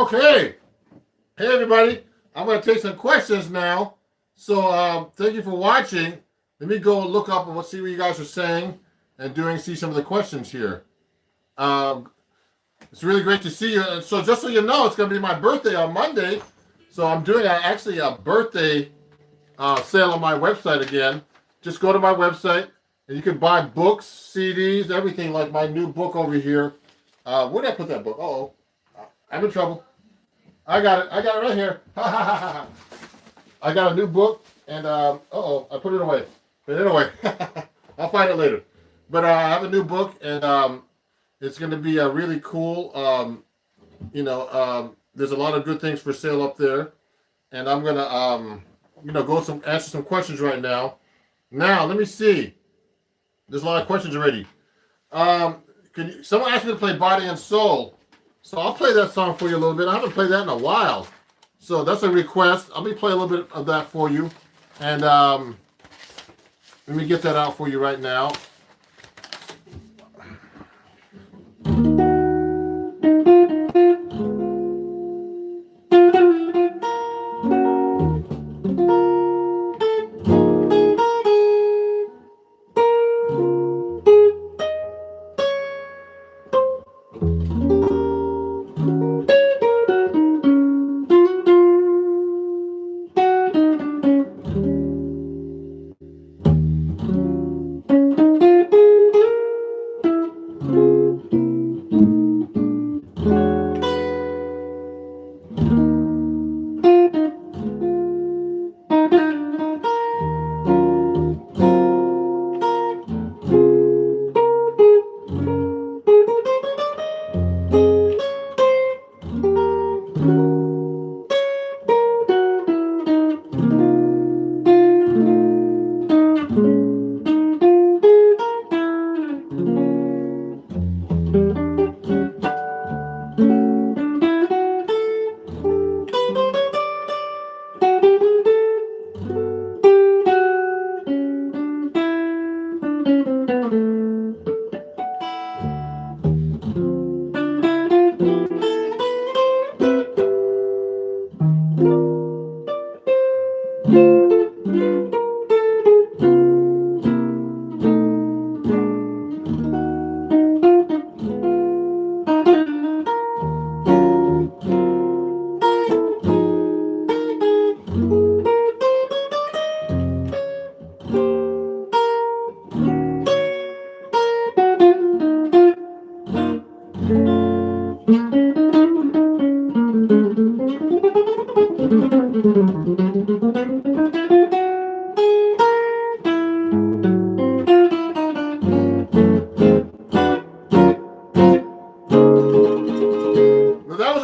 Okay. Hey, everybody. I'm going to take some questions now. So thank you for watching. Let me go look up and see what you guys are saying and see some of the questions here. It's really great to see you. So just so you know, it's going to be my birthday on Monday. So I'm doing actually a birthday sale on my website again. Just go to my website and you can buy books, CDs, everything, like my new book over here. Where did I put that book? Uh-oh. I'm in trouble. I got it right here. I got a new book, and uh-oh, I put it away. But anyway, I'll find it later. But I have a new book, and it's going to be a really cool. There's a lot of good things for sale up there, and I'm going to answer some questions right now. Now, let me see. There's a lot of questions already. Someone asked me to play Body and Soul. So I'll play that song for you a little bit. I haven't played that in a while. So that's a request. Let me play a little bit of that for you. And let me get that out for you right now.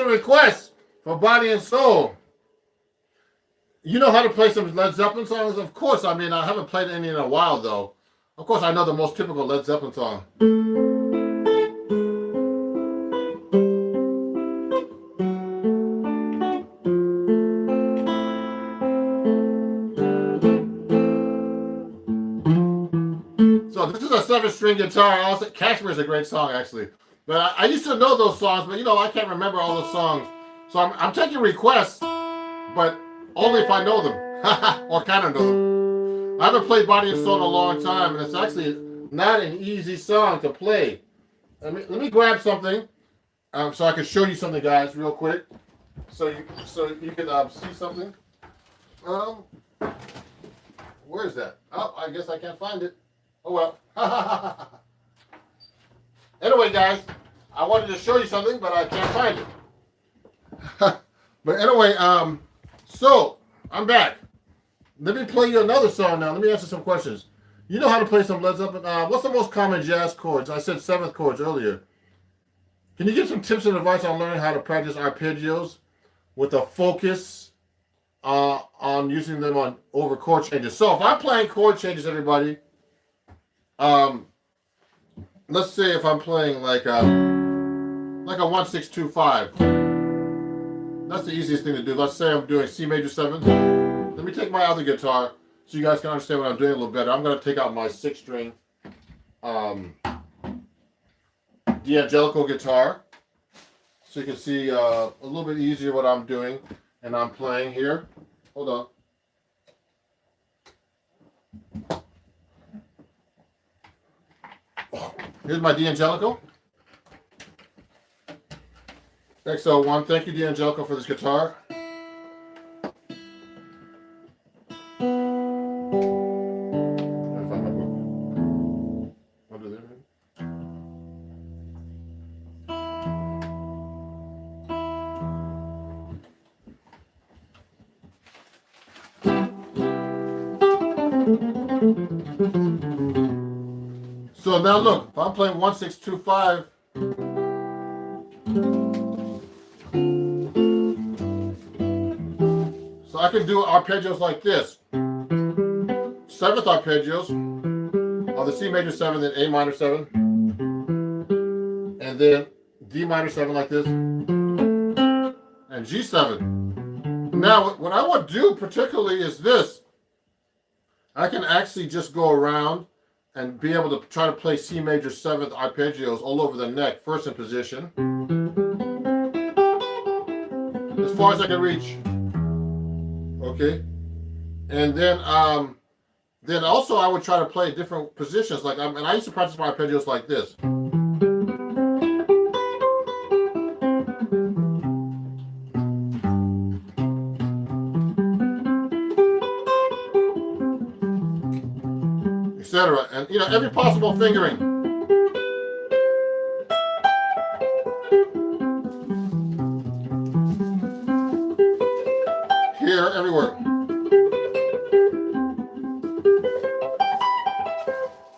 Request for Body and Soul. You know how to play some Led Zeppelin songs? Of course. I mean, I haven't played any in a while, though. Of course, I know the most typical Led Zeppelin song. So this is a 7-string guitar. Also, Cashmere is a great song, actually. But I used to know those songs, but I can't remember all those songs. So I'm taking requests, but only if I know them, or kind of know them. I haven't played Body and Soul in a long time, and it's actually not an easy song to play. Let me grab something, so I can show you something, guys, real quick, so you can see something. Where is that? Oh, I guess I can't find it. Oh well. Anyway, guys, I wanted to show you something, but I can't find it. But anyway, so I'm back. Let me play you another song now. Let me answer some questions. You know how to play some Led Zeppelin. What's the most common jazz chords? I said seventh chords earlier. Can you give some tips and advice on learning how to practice arpeggios with a focus on using them on over chord changes? So if I'm playing chord changes, everybody, let's say if I'm playing like a 1-6-2-5. That's the easiest thing to do. Let's say I'm doing C major 7. Let me take my other guitar so you guys can understand what I'm doing a little better. I'm going to take out my 6-string D'Angelico guitar so you can see a little bit easier what I'm doing. And I'm playing here. Hold on. Here's my D'Angelico. XL1. Thank you, D'Angelico, for this guitar. So now look, if I'm playing 1-6-2-5, so I can do arpeggios like this. 7th arpeggios on the C major 7, then A minor 7, and then D minor 7 like this, and G7. Now, what I want to do particularly is this. I can actually just go around and be able to try to play C major 7th arpeggios all over the neck, first in position, as far as I can reach. Okay, and then also I would try to play different positions. Like and I used to practice my arpeggios like this. Etc. And every possible fingering. Here, everywhere.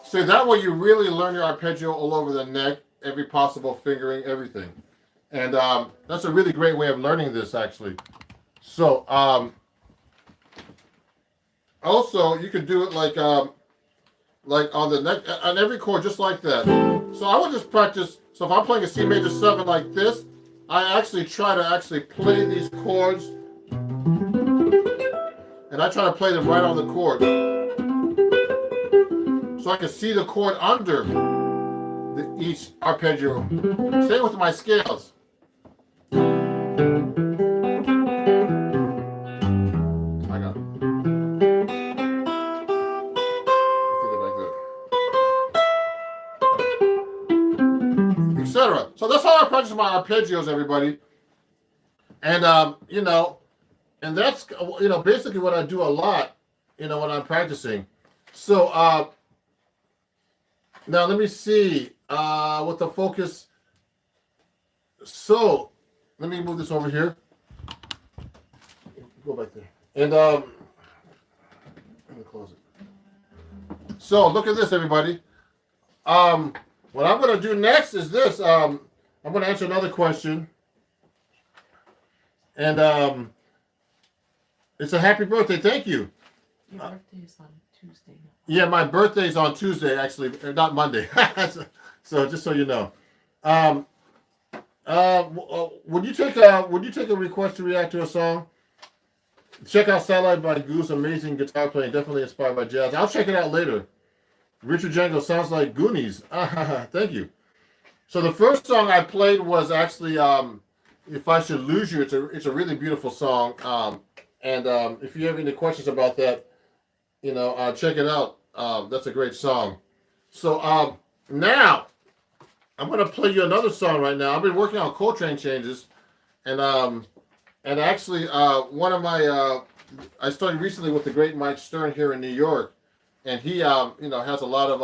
So that way you really learn your arpeggio all over the neck, every possible fingering, everything. And that's a really great way of learning this, actually. So also you could do it like on the neck, on every chord, just like that. So I would just practice. So if I'm playing a C major 7 like this, I actually try to play these chords, and I try to play them right on the chord, so I can see the chord under each arpeggio. Same with my scales. I got it. Etc. So that's how I practice my arpeggios, everybody. And and that's basically what I do a lot, when I'm practicing. So now let me see with the focus. So let me move this over here. Go back there. And let me close it. So look at this, everybody. What I'm going to do next is this. I'm going to answer another question. And it's a happy birthday. Thank you. Your birthday is on Tuesday. Yeah, my birthday's on Tuesday, actually, not Monday. So just so you know. Would you take a request to react to a song? Check out Satellite by Goose, amazing guitar playing, definitely inspired by jazz. I'll check it out later. Richard Django sounds like Goonies. Thank you. So the first song I played was actually If I Should Lose You. It's a really beautiful song. And if you have any questions about that, check it out. That's a great song. So now I'm going to play you another song right now. I've been working on Coltrane changes, and actually one of my I started recently with the great Mike Stern here in New York, and he has a lot of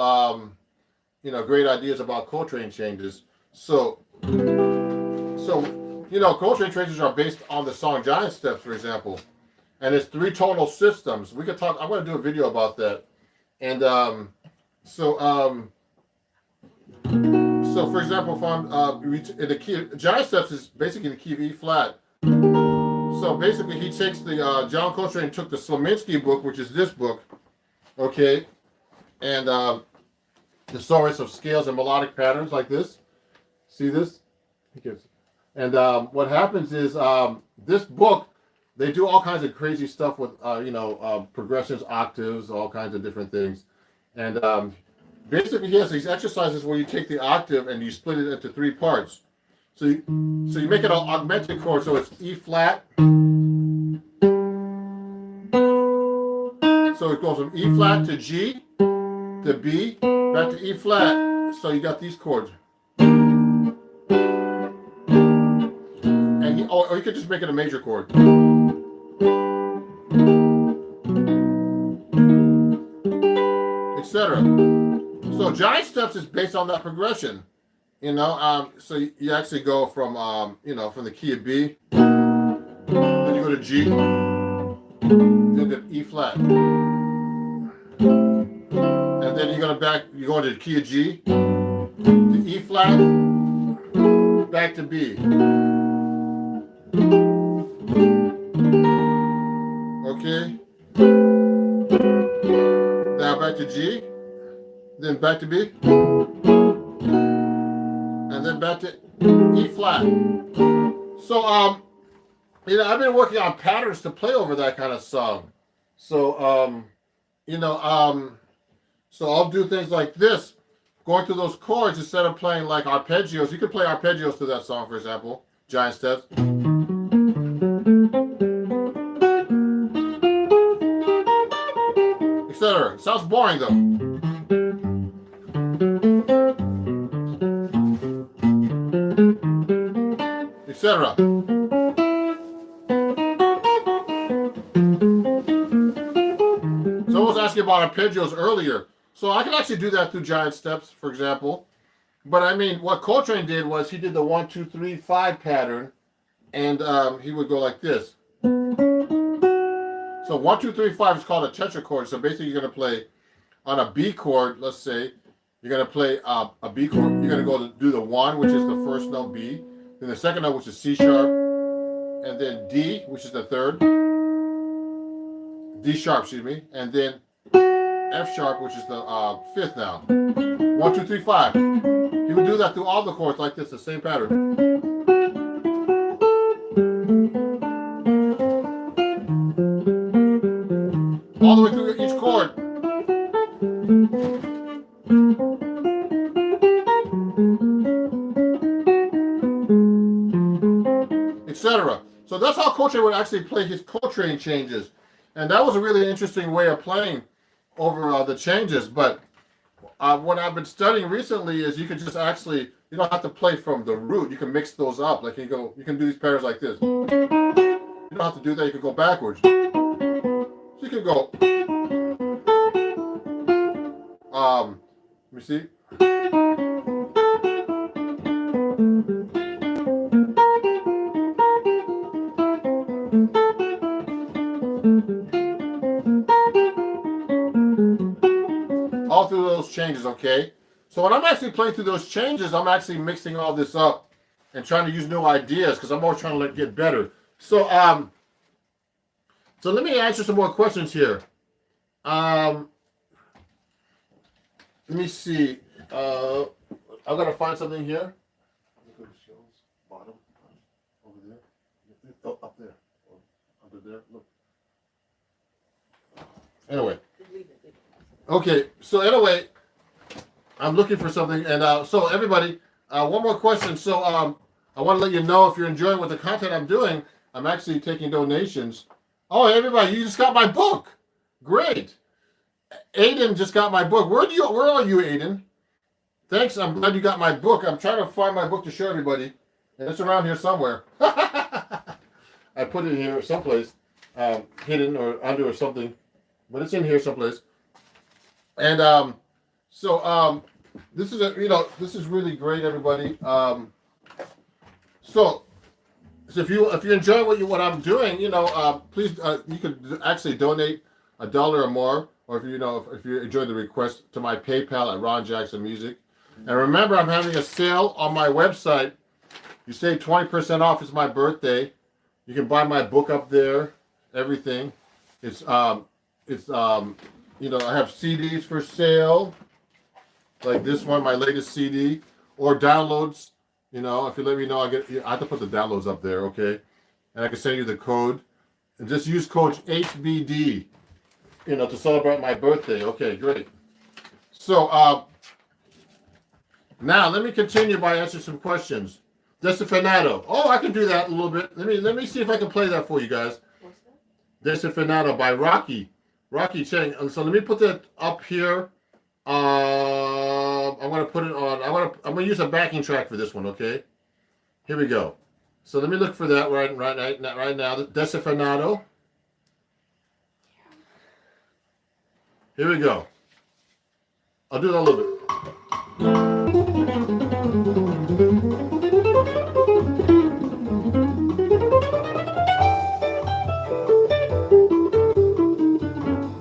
great ideas about Coltrane changes. So Coltrane changes are based on the song Giant Steps, for example. and it's 3 tonal systems. We could talk. I'm going to do a video about that. And so for example, if I'm in the key, Giant Steps is basically the key of E flat. So basically, he takes the John Coltrane took the Slominski book, which is this book, okay, and the stories of scales and melodic patterns like this. See this? And what happens is this book, they do all kinds of crazy stuff with progressions, octaves, all kinds of different things, and basically he has these exercises where you take the octave and you split it into 3 parts. So you make it an augmented chord, so it's E flat. So it goes from E flat to G to B back to E flat. So you got these chords. And or you could just make it a major chord. Etc. So Giant Steps is based on that progression. So you actually go from from the key of B, then you go to G, then to E flat, and then you go into the key of G, to E flat, back to B. Okay. Now back to G, then back to B. And then back to E flat. So, I've been working on patterns to play over that kind of song. So, so I'll do things like this, going through those chords instead of playing like arpeggios. You could play arpeggios to that song, for example, Giant Steps. Etc. Sounds boring though. Etc. Someone was asking about arpeggios earlier. So I can actually do that through Giant Steps, for example. But I mean, what Coltrane did was he did the 1, 2, 3, 5 pattern, and he would go like this. So 1, 2, 3, 5 is called a tetrachord. So basically, you're going to play on a B chord. Let's say you're going to play a B chord. You're going to go to do the 1, which is the first note B. Then the second note, which is C sharp, and then D, which is the third, D sharp, excuse me, and then F sharp, which is the 5th now. 1, 2, 3, 5. He would do that through all the chords like this, the same pattern. All the way through each chord. Etc. So that's how Coltrane would actually play his Coltrane changes, and that was a really interesting way of playing over the changes. But what I've been studying recently is you can just actually, you don't have to play from the root. You can mix those up. Like you can do these patterns like this. You don't have to do that. You can go backwards. So you can go. Let me see. All through those changes, okay? So when I'm actually playing through those changes, I'm actually mixing all this up and trying to use new ideas because I'm always trying to get better. So so let me answer some more questions here. Let me see. I'm gonna find something here. Bottom over there. Oh, up there. Under there. Look. Anyway. Okay, so anyway, I'm looking for something, and so everybody, one more question. So I want to let you know if you're enjoying what the content I'm doing, I'm actually taking donations. Oh, everybody, you just got my book. Great. Aiden just got my book. Where are you, Aiden? Thanks. I'm glad you got my book. I'm trying to find my book to show everybody, and it's around here somewhere. I put it here someplace, hidden or under or something, but it's in here someplace. And this is this is really great, everybody. So So if you enjoy what I'm doing, please you could actually donate $1 or more, or if you enjoy the request, to my PayPal at Ron Jackson Music. And remember, I'm having a sale on my website. You save 20% off. It's my birthday. You can buy my book up there. Everything. I have CDs for sale, like this one, my latest CD, or downloads. If you let me know, I have to put the downloads up there, okay? And I can send you the code. And just use code HBD, to celebrate my birthday. Okay, great. So now let me continue by answering some questions. Desafinado. Oh, I can do that a little bit. Let me see if I can play that for you guys. Desafinado by Rocky Chang. And so let me put that up here. I'm gonna put it on. I'm gonna use a backing track for this one. Okay, here we go. So let me look for that right now. Desafinado. Here we go. I'll do that a little bit.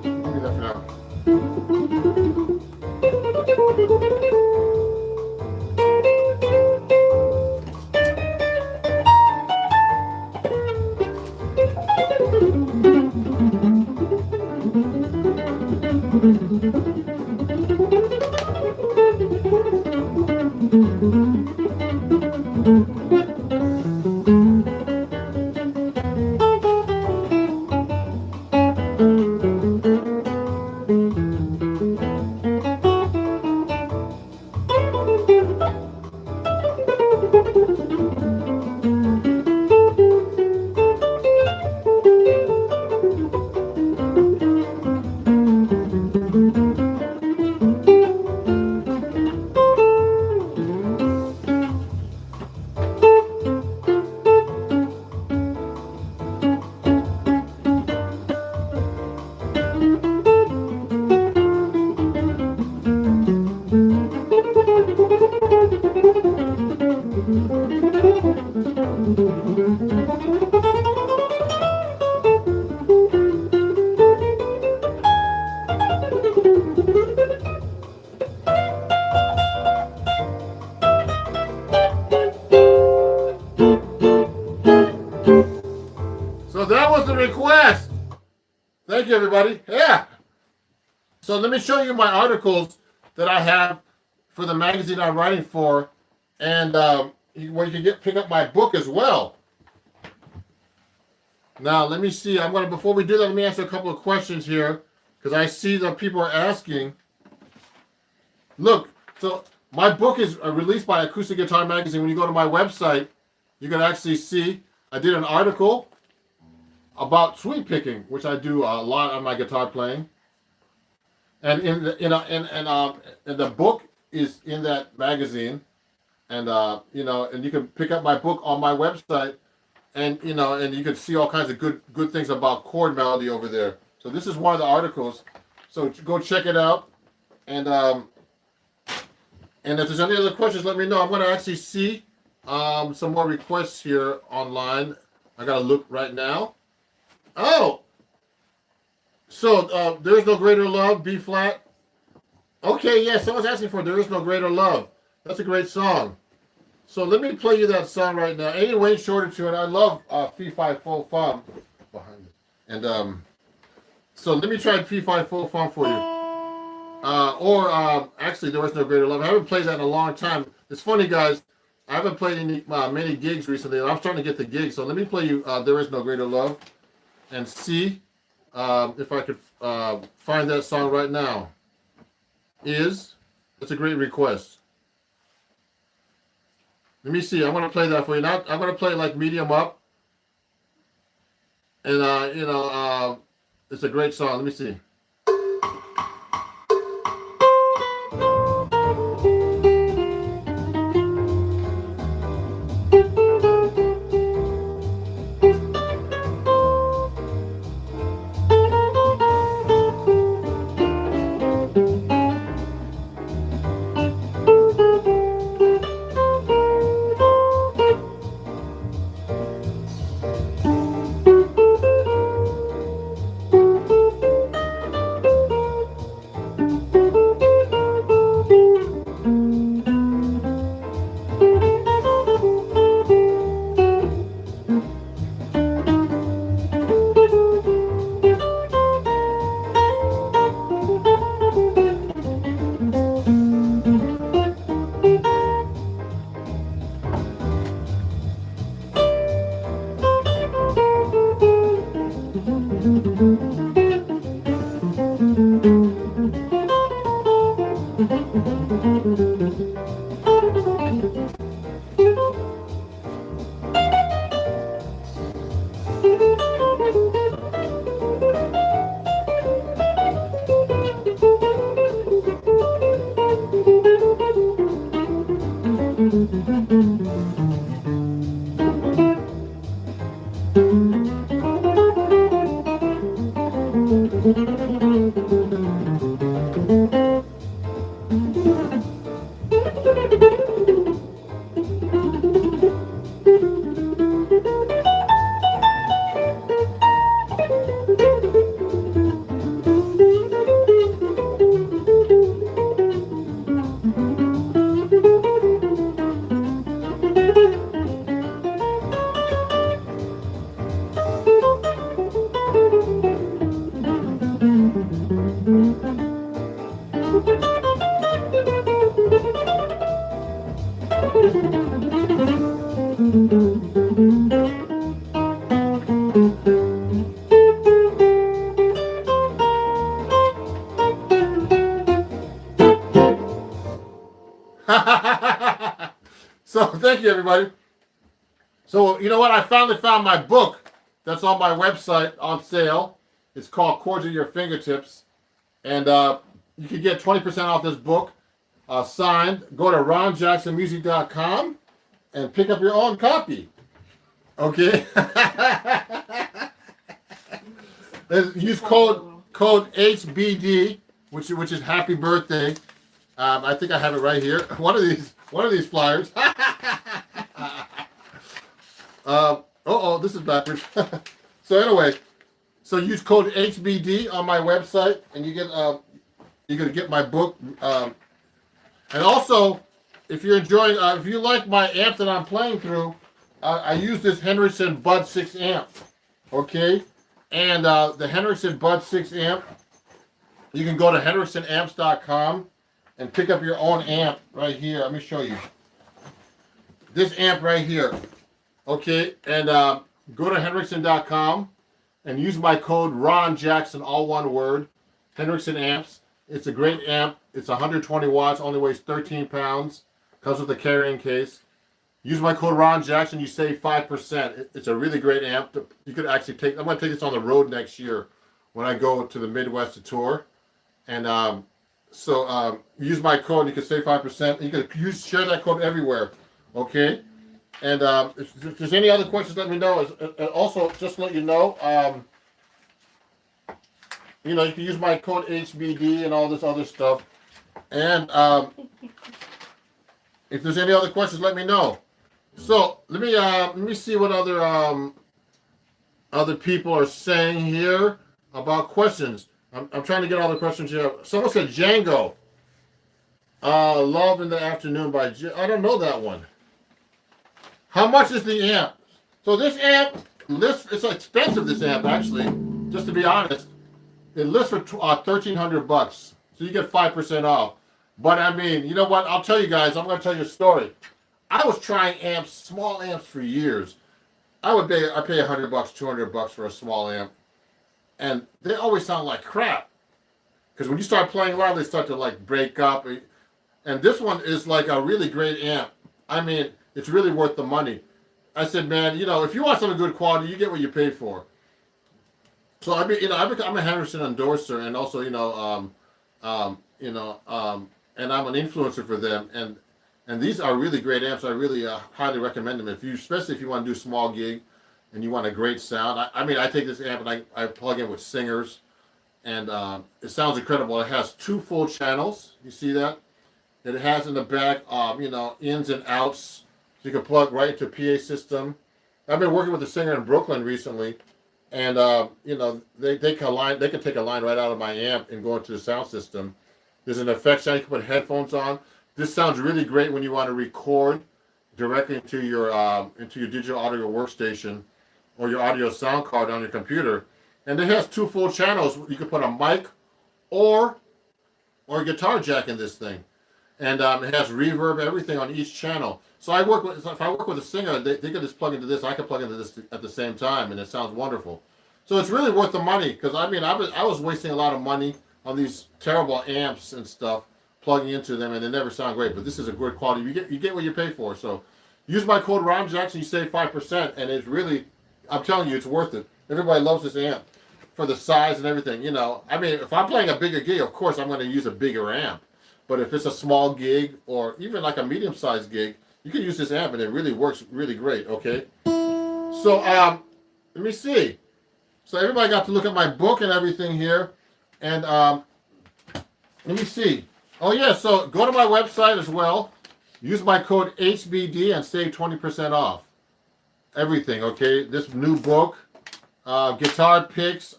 Give me that for now. So that was the request. Thank you, everybody. Yeah. So let me show you my articles that I have for the magazine I'm writing for, and where you can pick up my book as well. Now let me see. Before we do that, let me answer a couple of questions here, because I see that people are asking. Look, so my book is released by Acoustic Guitar Magazine. When you go to my website, you can actually see I did an article about sweep picking, which I do a lot on my guitar playing. And the book is in that magazine, and and you can pick up my book on my website, and you can see all kinds of good things about chord melody over there. So this is one of the articles. So go check it out, and if there's any other questions, let me know. I'm going to actually see some more requests here online. I got to look right now. Oh, so There Is No Greater Love, B flat. Okay, yeah, someone's asking for There Is No Greater Love. That's a great song. So let me play you that song right now. Any Wayne Shorter tune. I love Fee Fi Fo Fum behind it. And so let me try Fee Fi Fo Fum for you. Actually, There Is No Greater Love. I haven't played that in a long time. It's funny, guys. I haven't played many gigs recently, and I'm starting to get the gigs. So let me play you There Is No Greater Love, and see if I could find that song right now. That's a great request. Let me see. I'm going to play that for you. Now I'm going to play like medium up. And, it's a great song. Let me see. So thank you, everybody. So you know what? I finally found my book that's on my website on sale. It's called Chords at Your Fingertips, and you can get 20% off this book signed. Go to ronjacksonmusic.com and pick up your own copy. Okay. Use code HBD, which is Happy Birthday. I think I have it right here. One of these flyers. This is backwards. So anyway, so use code HBD on my website, and you get you're gonna get my book. And also, if you're enjoying, if you like my amp that I'm playing through, I use this Henriksen Bud 6 amp. Okay, and the Henriksen Bud 6 amp, you can go to henriksenamps.com and pick up your own amp right here. Let me show you. This amp right here. Okay, and go to henriksen.com and use my code Ron Jackson, all one word, Henriksen Amps. It's a great amp. It's 120 watts, only weighs 13 pounds, comes with a carrying case. Use my code Ron Jackson, you save 5%. It's a really great amp. You could actually take, I'm going to take this on the road next year when I go to the Midwest to tour. And use my code, you can save 5%. You can share that code everywhere, okay? And if there's any other questions, let me know. Also, just to let you know, you can use my code HBD and all this other stuff. And if there's any other questions, let me know. So let me see what other people are saying here about questions. I'm trying to get all the questions here. Someone said Django. Love in the Afternoon by I don't know that one. How much is the amp? So this amp lists, it's expensive, this amp actually, just to be honest. It lists for $1,300. So you get 5% off. But I mean, you know what? I'll tell you guys, I'm going to tell you a story. I was trying amps, small amps for years. I pay $100, $200 for a small amp. And they always sound like crap. Because when you start playing loud, they start to like break up. And this one is like a really great amp. I mean, it's really worth the money. I said, man, if you want something good quality, you get what you pay for. So I'm a Henderson endorser, and also, and I'm an influencer for them. And these are really great amps. I really highly recommend them. Especially if you want to do a small gig, and you want a great sound. I take this amp and I plug in with singers, and it sounds incredible. It has 2 full channels. You see that? It has in the back, ins and outs. So you can plug right into a PA system. I've been working with a singer in Brooklyn recently, and they can take a line right out of my amp and go into the sound system. There's an effects channel you can put headphones on. This sounds really great when you want to record directly into your digital audio workstation or your audio sound card on your computer. And it has 2 full channels. You can put a mic or a guitar jack in this thing. And it has reverb, everything on each channel. So if I work with a singer, they can just plug into this. I can plug into this at the same time, and it sounds wonderful. So it's really worth the money because I mean I was wasting a lot of money on these terrible amps and stuff plugging into them, and they never sound great. But this is a good quality. You get what you pay for. So use my code Ron Jackson. You save 5%, and it's really, I'm telling you, it's worth it. Everybody loves this amp for the size and everything. You know, I mean, if I'm playing a bigger gig, of course I'm going to use a bigger amp. But if it's a small gig or even like a medium-sized gig, you can use this amp, and it really works really great. Okay. So let me see. So everybody got to look at my book and everything here, and let me see. Oh yeah, so go to my website as well. Use my code HBD and save 20% off everything. Okay, this new book, guitar picks,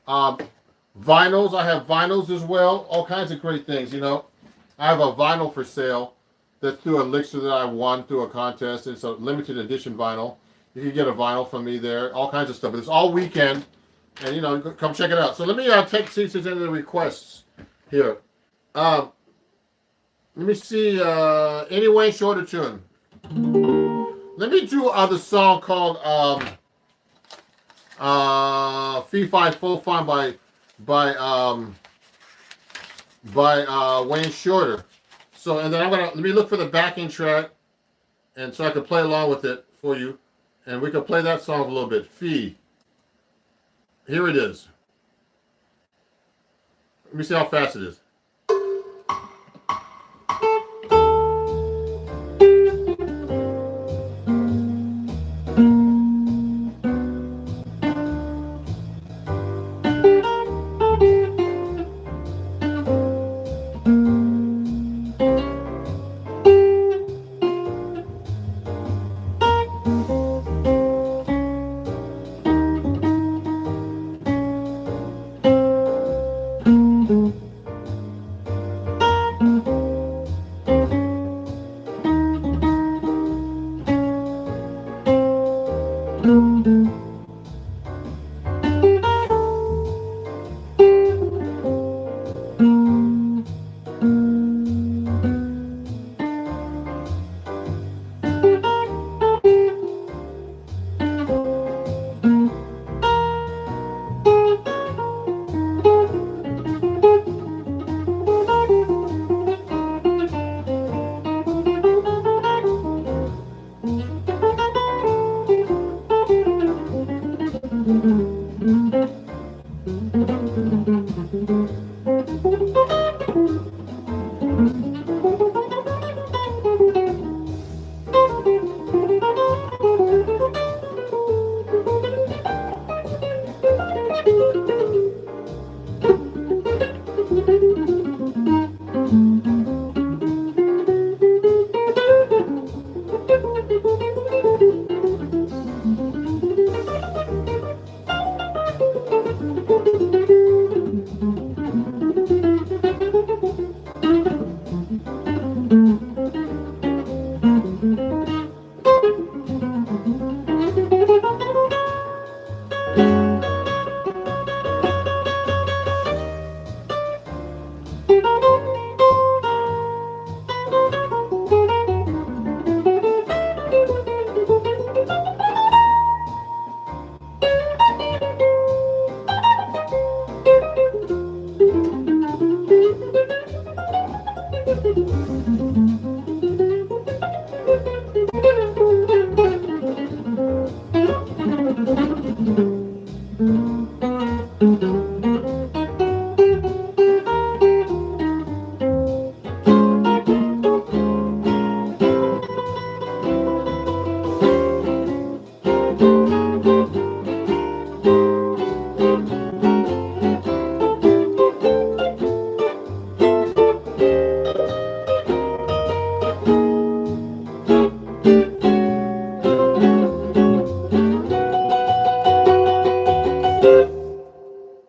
vinyls. I have vinyls as well. All kinds of great things. You know, I have a vinyl for sale that's through Elixir that I won through a contest. It's a limited edition vinyl. You can get a vinyl from me there. All kinds of stuff. But it's all weekend, and you know, come check it out. So let me see if there's any requests here. Let me see. Any Wayne Shorter tune. Let me do the song called Fee Fi Fo Fum by Wayne Shorter. So, and then let me look for the backing track, and so I can play along with it for you, and we can play that song a little bit. Fee. Here it is. Let me see how fast it is.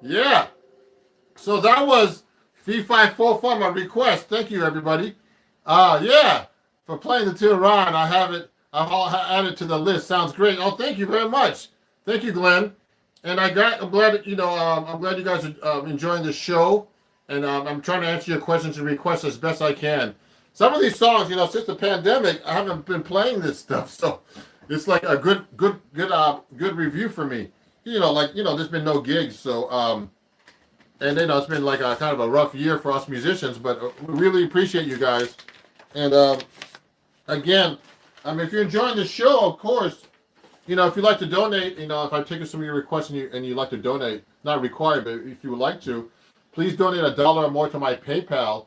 Yeah. So that was Fee Fi Fo Fum, a request. Thank you, everybody. Yeah, for playing the tune, Ron. I have it. I'll add it to the list. Sounds great. Oh, thank you very much. Thank you, Glenn. And I'm glad you guys are enjoying the show. And I'm trying to answer your questions and requests as best I can. Some of these songs, since the pandemic, I haven't been playing this stuff, so it's like a good review for me. there's been no gigs, so and it's been like a kind of a rough year for us musicians, but we really appreciate you guys. And again, if you're enjoying the show, of course, if you'd like to donate, if I've taken some of your requests and you'd like to donate, not required, but if you would like to, please donate $1 or more to my PayPal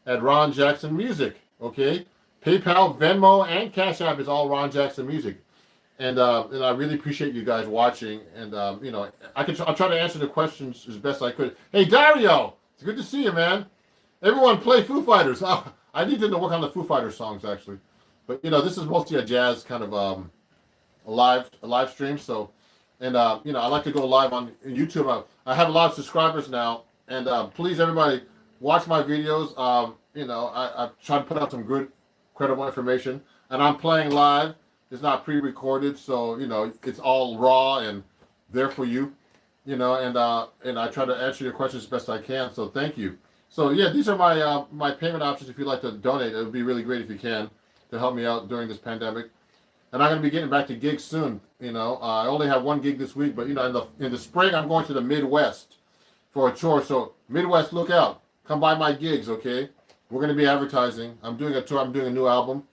at Ron Jackson Music. Okay, PayPal, Venmo, and Cash App is all Ron Jackson Music. And I really appreciate you guys watching. And I'll try to answer the questions as best I could. Hey Dario, it's good to see you, man. Everyone play Foo Fighters. I need to work on the Foo Fighters songs actually, but this is mostly a jazz kind of a live stream. So, and I like to go live on YouTube. I have a lot of subscribers now, and please everybody watch my videos. I try to put out some good, credible information, and I'm playing live. It's not pre-recorded, so it's all raw and there for you, and I try to answer your questions as best I can. So thank you. So yeah, these are my payment options. If you'd like to donate, it would be really great if you can to help me out during this pandemic. And I'm going to be getting back to gigs soon. I only have one gig this week, but in the spring I'm going to the Midwest for a tour. So Midwest, look out! Come by my gigs, okay? We're going to be advertising. I'm doing a tour. I'm doing a new album.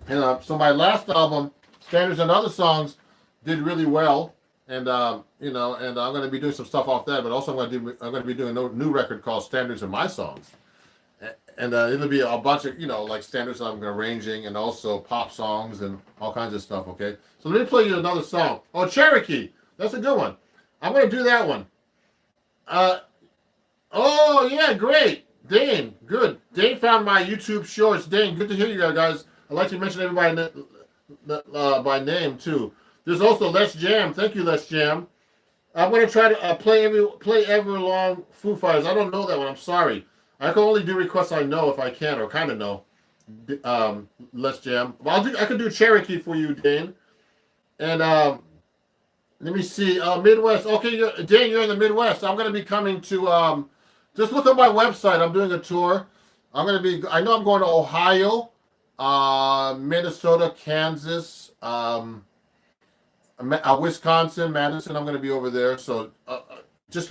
And so my last album, Standards and Other Songs, did really well, and I'm going to be doing some stuff off that. But also I'm going to be doing a new record called Standards of My Songs, and it'll be a bunch of like standards I'm arranging, and also pop songs and all kinds of stuff. Okay, so let me play you another song. Oh, Cherokee, that's a good one. I'm going to do that one. Oh yeah, great, Dane, good. Dane found my YouTube shorts. Dane, good to hear you guys. I'd like to mention everybody by name too. There's also Let's Jam. Thank you, Let's Jam. I'm going to try to play Everlong Foo Fighters. I don't know that one. I'm sorry. I can only do requests I know if I can or kind of know. Let's Jam. Well, I can do Cherokee for you, Dane. And let me see. Midwest. Okay, Dane, you're in the Midwest. I'm going to be coming to. Just look at my website. I'm doing a tour. I know I'm going to Ohio. Minnesota, Kansas, Wisconsin, Madison. I'm going to be over there. So just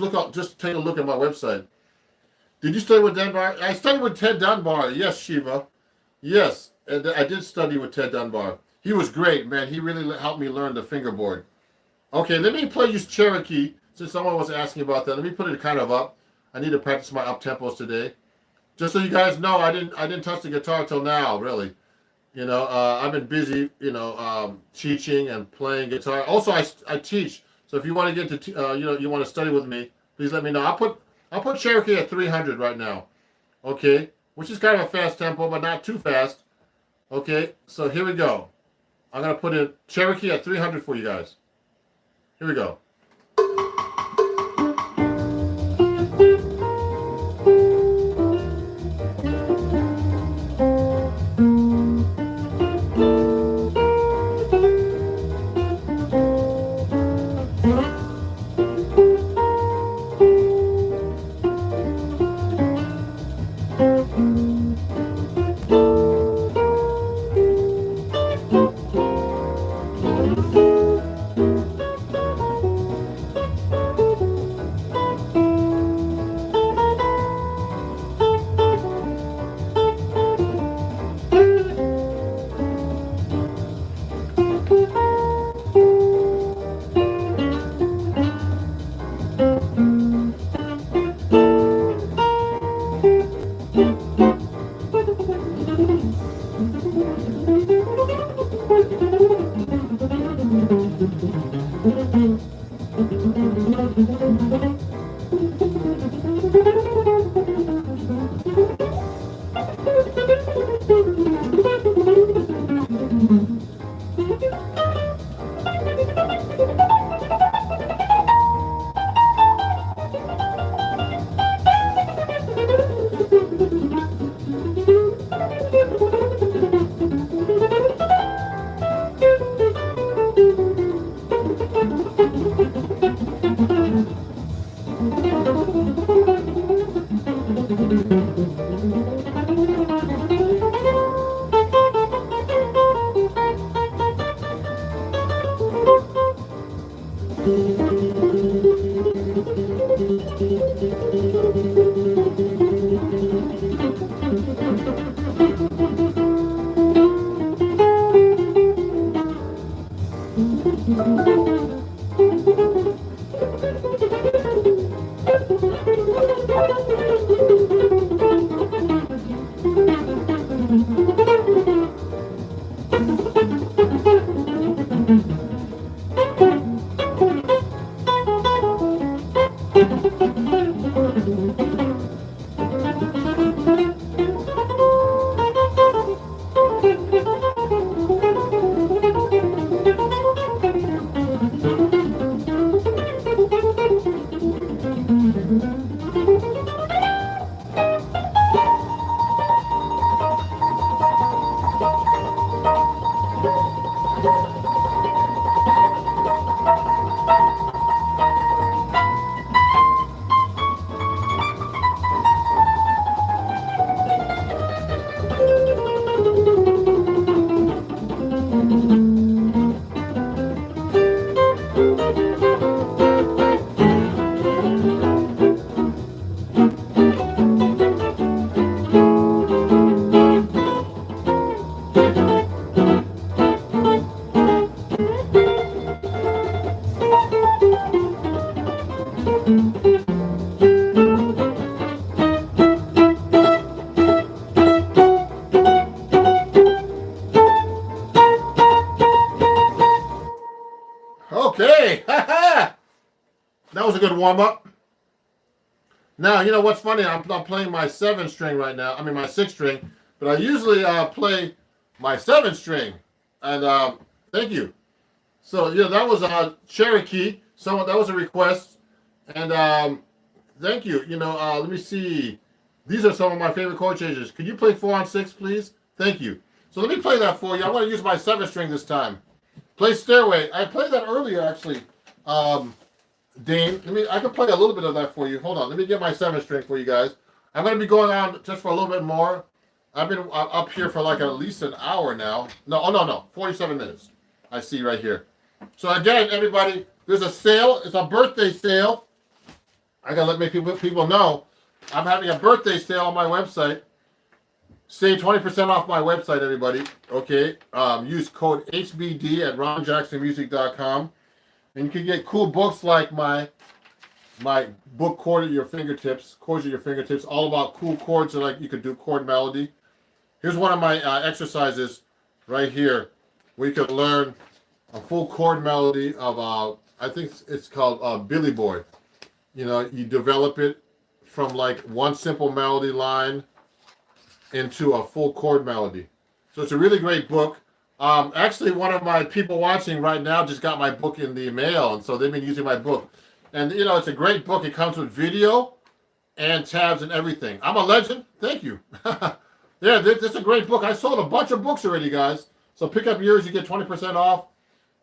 take a look at my website. Did you study with Dunbar? I studied with Ted Dunbar. Yes, Shiva. Yes, and I did study with Ted Dunbar. He was great, man. He really helped me learn the fingerboard. Okay, let me play you Cherokee since someone was asking about that. Let me put it kind of up. I need to practice my up tempos today. Just so you guys know, I didn't touch the guitar till now, really. I've been busy, teaching and playing guitar. Also, I teach. So if you want to get to, you want to study with me, please let me know. I'll put Cherokee at 300 right now. Okay, which is kind of a fast tempo, but not too fast. Okay, so here we go. I'm gonna put in Cherokee at 300 for you guys. Here we go. Okay, that was a good warm up. Now, you know what's funny? I'm playing my 7-string right now. I mean, my 6-string, but I usually play my 7-string. And thank you. So, yeah, that was a Cherokee. That was a request. And thank you. You know, let me see. These are some of my favorite chord changes. Could you play 4 on 6, please? Thank you. So let me play that for you. I'm going to use my 7-string this time. Play Stairway. I played that earlier, actually. Dane, I can play a little bit of that for you. Hold on. Let me get my 7-string for you guys. I'm going to be going on just for a little bit more. I've been up here for like at least an hour now. No. 47 minutes. I see right here. So again, everybody, there's a sale. It's a birthday sale. I got to let people know. I'm having a birthday sale on my website. Save 20% off my website, everybody. Okay. Use code HBD at ronjacksonmusic.com. And you can get cool books like my book, Chords at Your Fingertips, all about cool chords that like you could do chord melody. Here's one of my exercises right here where you can learn a full chord melody of, I think it's called Billy Boy. You know, you develop it from like one simple melody line into a full chord melody. So it's a really great book. Actually, one of my people watching right now just got my book in the mail, and so they've been using my book. And, you know, it's a great book. It comes with video and tabs and everything. I'm a legend. Thank you. Yeah, this is a great book. I sold a bunch of books already, guys. So pick up yours. You get 20% off.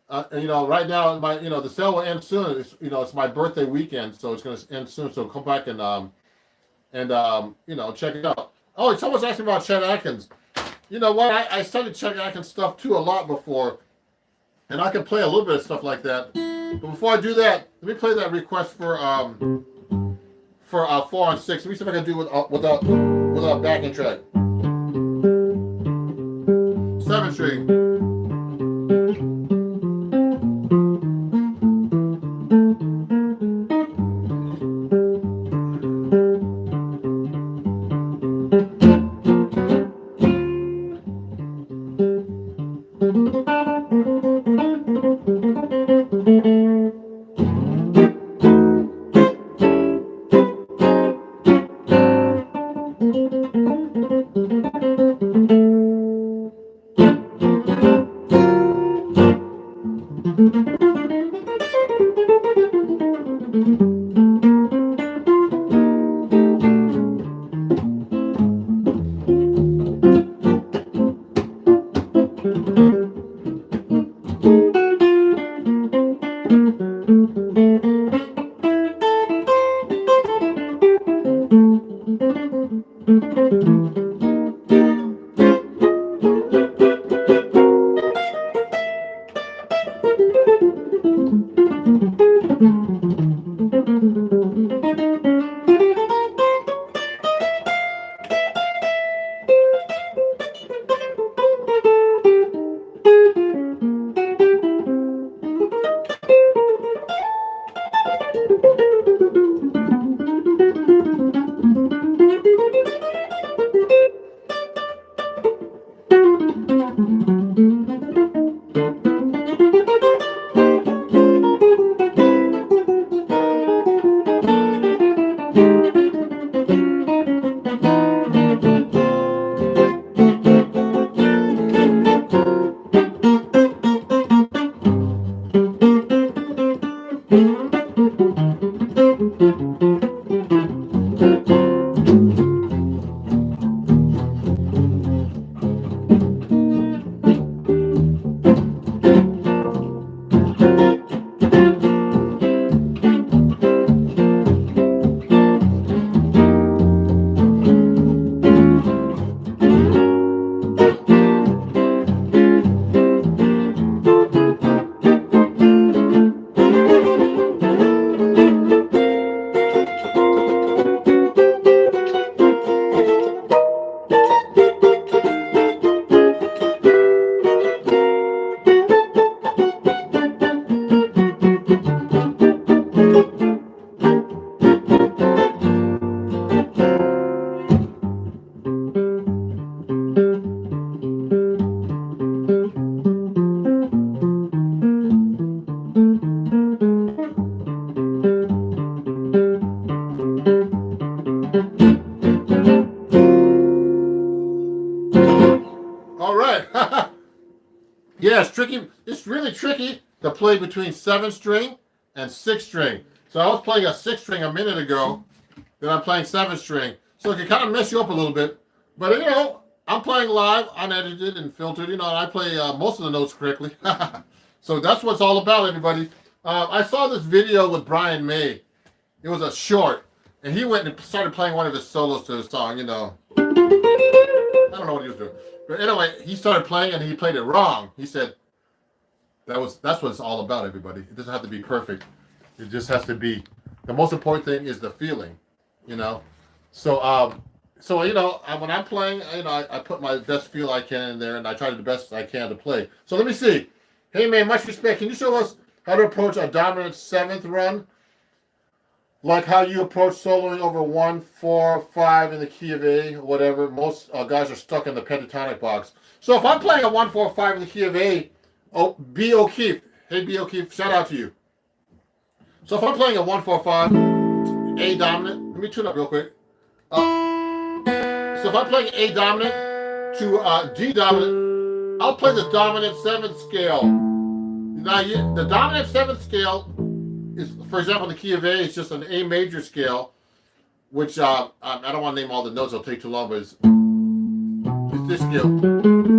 And, you know, right now, the sale will end soon. It's my birthday weekend, so it's going to end soon. So come back and check it out. Oh, someone's asking about Chet Atkins. You know what? I studied Chet Atkins stuff too a lot before, and I can play a little bit of stuff like that. But before I do that, let me play that request for 4 on 6. Let me see if I can do it without backing track. 7-string. it's really tricky to play between 7-string and 6-string. So I was playing a 6-string a minute ago, then I'm playing 7-string. So it can kind of mess you up a little bit. But you know, I'm playing live, unedited and filtered, you know, and I play most of the notes correctly. So that's what it's all about, everybody. I saw this video with Brian May. It was a short, and he went and started playing one of his solos to his song, you know. I don't know what he was doing. But anyway, he started playing and he played it wrong. He said, that's what it's all about, everybody. It doesn't have to be perfect. It just has to be, the most important thing is the feeling, you know. So, you know, when I'm playing, you know, I put my best feel I can in there, and I try the best I can to play. So let me see. Hey, man, much respect. Can you show us how to approach a dominant 7th run? Like how you approach soloing over 1, 4, 5 in the key of A, or whatever. Most guys are stuck in the pentatonic box. So if I'm playing a 1, 4, 5 in the key of A, B. O'Keefe. Hey, B. O'Keefe, shout out to you. So if I'm playing a 1, 4, 5, A dominant, let me tune up real quick. So if I'm playing A dominant to D dominant, I'll play the dominant 7th scale. Now, the dominant 7th scale is, for example, the key of A is just an A major scale, which I don't want to name all the notes, it'll take too long, but it's this scale.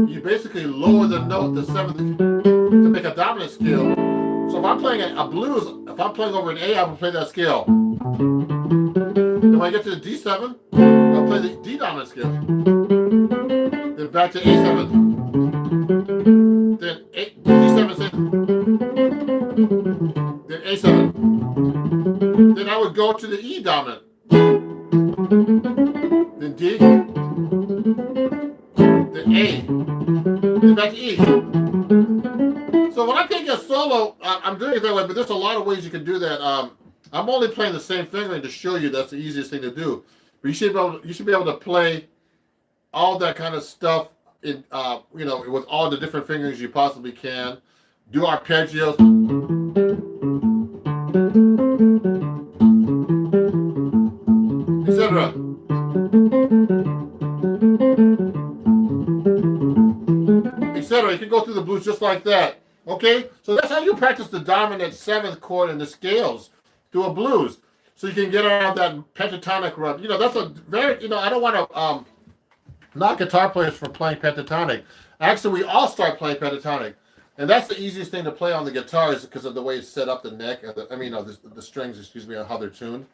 You basically lower the note, the 7th, to make a dominant scale. So if I'm playing a blues, if I'm playing over an A, I will play that scale. Then when I get to the D7, I'll play the D dominant scale. Then back to A7. Then D7, then A7. Then I would go to the E dominant. Then D. Then A. Then back to E. So when I take a solo, I'm doing it that way, but there's a lot of ways you can do that. I'm only playing the same fingering to show you that's the easiest thing to do. But you should be able to play all that kind of stuff in you know, with all the different fingerings you possibly can. Do arpeggios. Etc. Etc. You can go through the blues just like that. Okay? So that's how you practice the dominant 7th chord in the scales through a blues. So you can get around that pentatonic run. You know, that's a very, you know, I don't want to knock guitar players for playing pentatonic. Actually, we all start playing pentatonic. And that's the easiest thing to play on the guitar is because of the way it's set up, the neck, the strings, excuse me, on how they're tuned.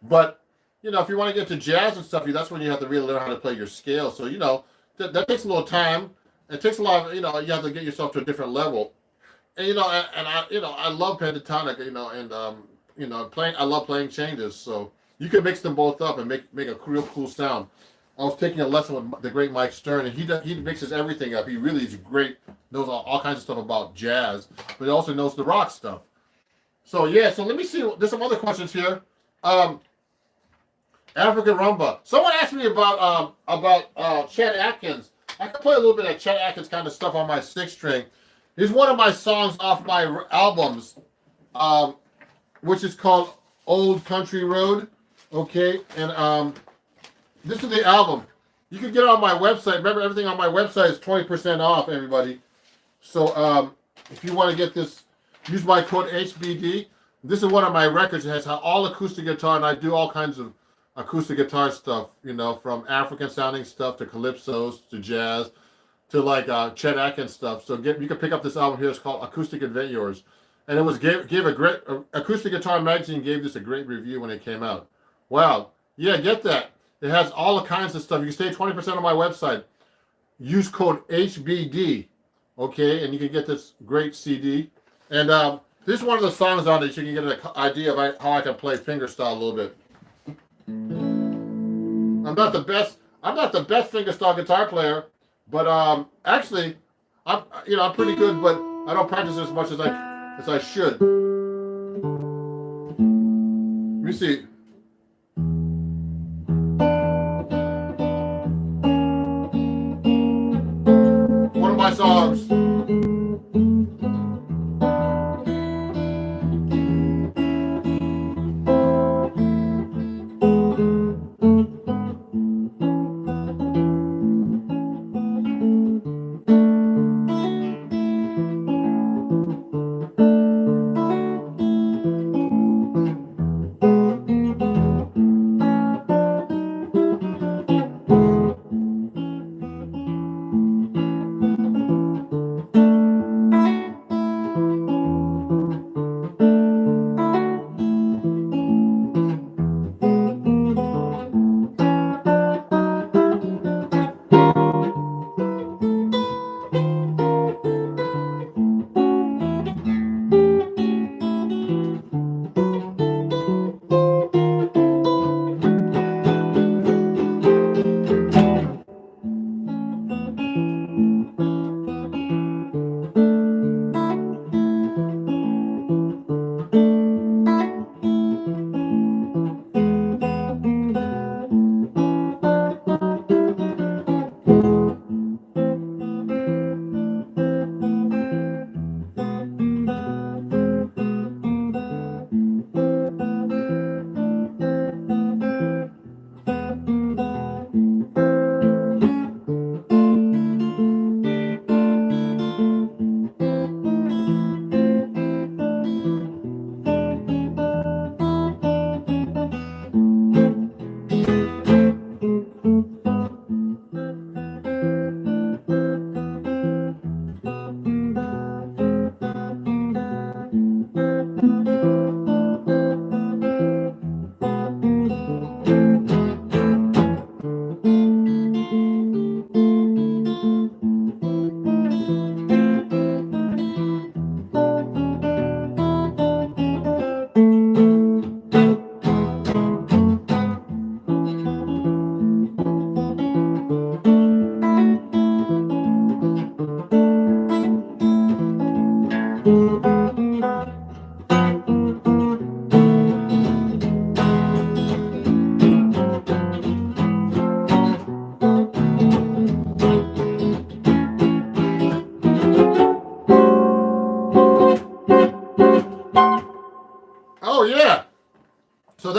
But, you know, if you want to get to jazz and stuff, that's when you have to really learn how to play your scale. So, you know, that takes a little time. It takes a lot of, you know, you have to get yourself to a different level. And, you know, I love pentatonic, you know, and, you know, I love playing changes. So you can mix them both up and make a real cool sound. I was taking a lesson with the great Mike Stern, and he mixes everything up. He really is great, knows all kinds of stuff about jazz, but he also knows the rock stuff. So yeah, so let me see. There's some other questions here. African rumba. Someone asked me about Chet Atkins. I can play a little bit of Chet Atkins kind of stuff on my 6-string. Here's one of my songs off my albums, which is called Old Country Road. Okay, and this is the album. You can get it on my website. Remember, everything on my website is 20% off, everybody. So if you want to get this, use my code HBD. This is one of my records. It has all acoustic guitar, and I do all kinds of acoustic guitar stuff, you know, from African sounding stuff to calypsos to jazz to like Chet Atkins stuff. So you can pick up this album here. It's called Acoustic Adventures. And it was gave a great, Acoustic Guitar Magazine gave this a great review when it came out. Wow. Yeah, get that. It has all kinds of stuff. You can save 20% on my website. Use code HBD, okay? And you can get this great CD. And this is one of the songs on it. So you can get an idea of how I can play fingerstyle a little bit. I'm not the best fingerstyle guitar player, but actually, I'm pretty good. But I don't practice as much as I should. Let me see. One of my songs.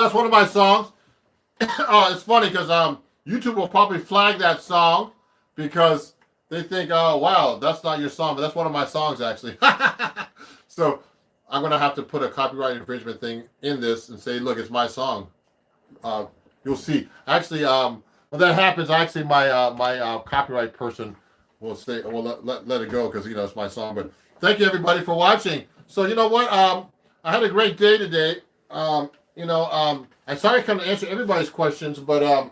that's one of my songs. It's funny because YouTube will probably flag that song because they think, oh wow, that's not your song, but that's one of my songs actually. So I'm gonna have to put a copyright infringement thing in this and say, look, it's my song. You'll see. Actually, when that happens, actually my copyright person will say, will let it go because it's my song. But thank you everybody for watching. So you know what? I had a great day today. I'm sorry I couldn't answer everybody's questions, but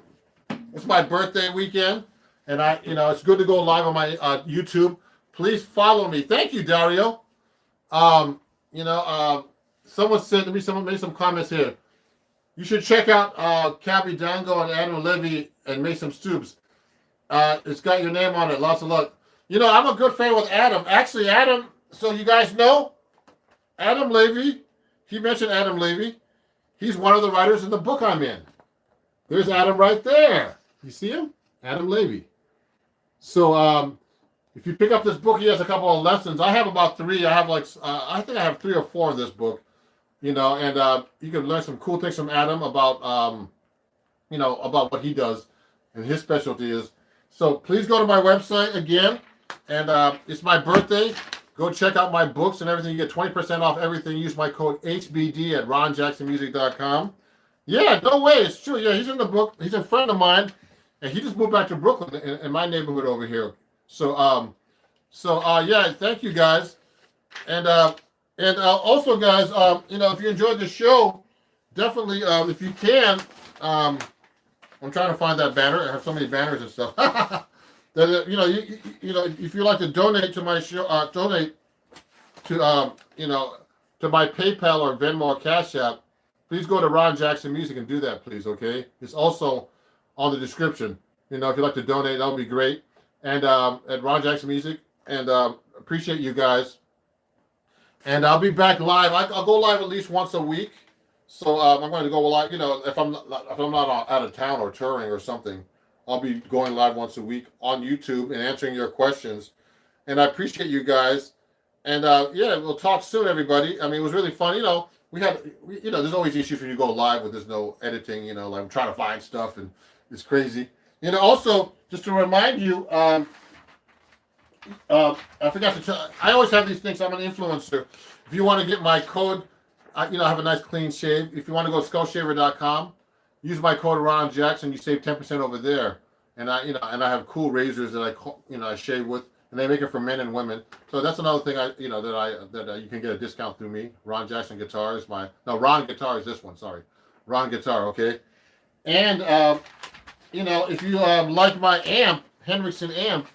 it's my birthday weekend, and it's good to go live on my YouTube. Please follow me. Thank you, Dario. Someone made some comments here. You should check out Cabby Dango and Adam Levy and Mason Stoops. It's got your name on it. Lots of luck. I'm a good friend with Adam. Actually, Adam, so you guys know, Adam Levy, he mentioned Adam Levy. He's one of the writers in the book I'm in. There's Adam right there. You see him? Adam Levy. So if you pick up this book, he has a couple of lessons. I have about 3. I have I think I have 3 or 4 in this book. And you can learn some cool things from Adam about about what he does and his specialty is. So please go to my website again, and it's my birthday. Go check out my books and everything. You get 20% off everything. Use my code HBD at ronjacksonmusic.com. Yeah, no way. It's true. Yeah, he's in the book. He's a friend of mine, and he just moved back to Brooklyn in my neighborhood over here. So, yeah, thank you guys. And also, guys, if you enjoyed the show, definitely, if you can, I'm trying to find that banner. I have so many banners and stuff. If you like to donate to my show, donate to to my PayPal or Venmo or Cash App, please go to Ron Jackson Music and do that, please. Okay, it's also on the description. If you'd like to donate, that would be great. And at Ron Jackson Music, and appreciate you guys. And I'll be back live. I'll go live at least once a week. So I'm going to go live. If I'm not out of town or touring or something, I'll be going live once a week on YouTube and answering your questions. And I appreciate you guys. And we'll talk soon, everybody. I mean, it was really fun. There's always issues when you go live with there's no editing. Like I'm trying to find stuff and it's crazy. Also just to remind you, I forgot to tell. I always have these things. I'm an influencer. If you want to get my code, I have a nice clean shave. If you want to go to skullshaver.com, use my code Ron Jackson. You save 10% over there. And I have cool razors that I shave with, and they make it for men and women. So that's another thing that you can get a discount through me. Ron Jackson Guitar is Ron Guitar is this one. Sorry, Ron Guitar. Okay. And if you like my amp, Henriksen amp,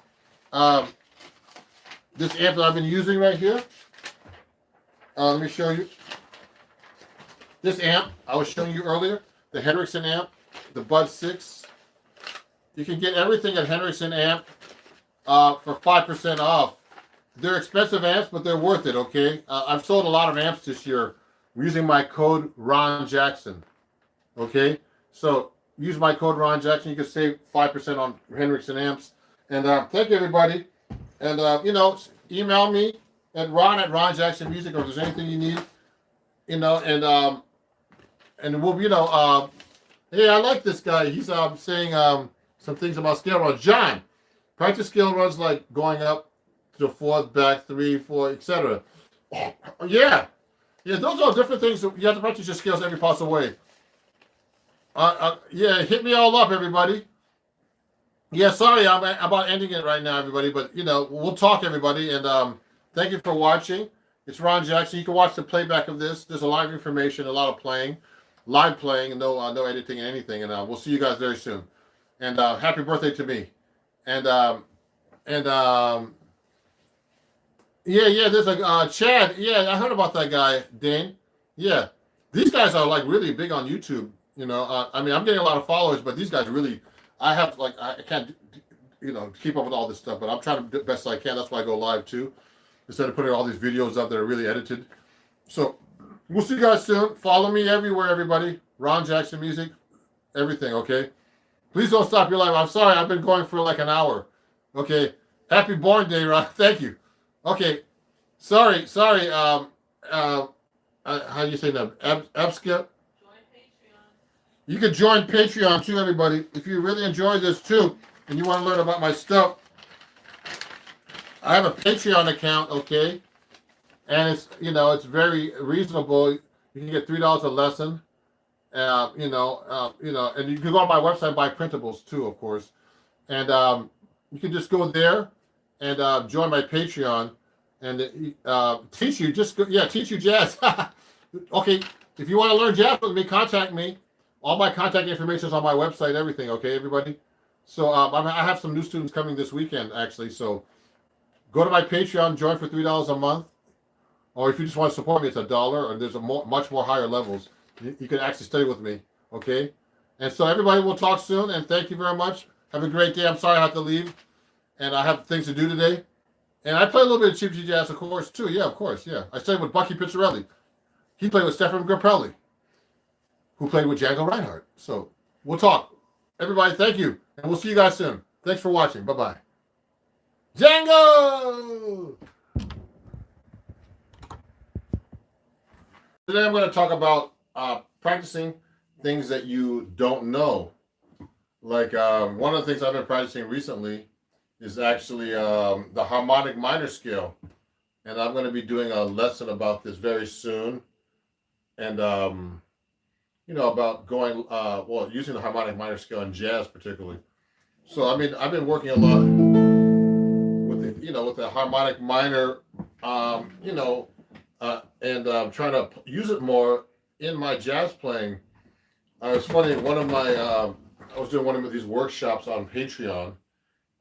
this amp that I've been using right here. Let me show you. This amp I was showing you earlier, the Henriksen amp, the Bud 6. You can get everything at Henriksen amp for 5% off. They're expensive amps, but they're worth it, okay? I've sold a lot of amps this year using my code Ron Jackson, okay? So use my code Ron Jackson. You can save 5% on Henriksen amps. And thank you, everybody. And, email me at Ron Jackson Music, or if there's anything you need, and we'll, hey, I like this guy. He's saying some things about scale runs. John, practice scale runs like going up to 4th, back, 3, 4, etc. Yeah, those are different things. You have to practice your scales every possible way. Hit me all up, everybody. Yeah, sorry, I'm about ending it right now, everybody. But we'll talk, everybody, and thank you for watching. It's Ron Jackson. You can watch the playback of this. There's a lot of information, a lot of playing, live playing, no editing and anything. And we'll see you guys very soon. And happy birthday to me. And there's a Chad. Yeah, I heard about that guy, Dane. Yeah, these guys are like really big on YouTube. I'm getting a lot of followers, but these guys really. I can't, keep up with all this stuff, but I'm trying to do the best I can. That's why I go live too, instead of putting all these videos up that are really edited. So we'll see you guys soon. Follow me everywhere, everybody. Ron Jackson Music, everything. Okay. Please don't stop your live. I'm sorry. I've been going for like an hour. Okay. Happy Born Day, Ron. Thank you. Okay. Sorry. How do you say that? Abskip. Join Patreon. You can join Patreon too, everybody. If you really enjoy this too, and you want to learn about my stuff, I have a Patreon account, okay? And it's, it's very reasonable. You can get $3 a lesson. And you can go on my website and buy printables too, of course. And you can just go there and join my Patreon and teach you. Teach you jazz. Okay, if you want to learn jazz with me, contact me. All my contact information is on my website. Everything, okay, everybody. So I have some new students coming this weekend, actually. So go to my Patreon, join for $3 a month, or if you just want to support me, it's $1. Or there's much more higher levels. You can actually study with me, okay? And so everybody, will talk soon, and thank you very much. Have a great day. I'm sorry I have to leave, and I have things to do today. And I play a little bit of cheap G jazz, of course, too. Yeah, of course, yeah. I studied with Bucky Pizzarelli. He played with Stefan Grappelli, who played with Django Reinhardt. So we'll talk. Everybody, thank you, and we'll see you guys soon. Thanks for watching. Bye-bye. Django! Today I'm going to talk about practicing things that you don't know. Like one of the things I've been practicing recently is actually the harmonic minor scale. And I'm going to be doing a lesson about this very soon. And, about going, using the harmonic minor scale in jazz particularly. So, I mean, I've been working a lot with the harmonic minor, and trying to use it more in my jazz playing. It's funny, I was doing one of these workshops on Patreon,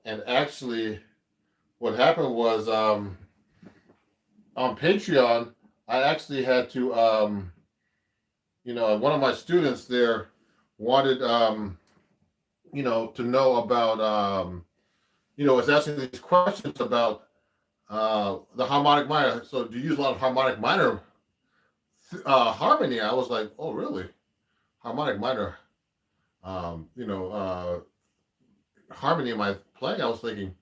and actually what happened was on Patreon, I actually had to, one of my students there wanted, to know about, was asking these questions about the harmonic minor. So do you use a lot of harmonic minor harmony? I was like, oh, really? Harmonic minor, harmony in my playing? I was thinking,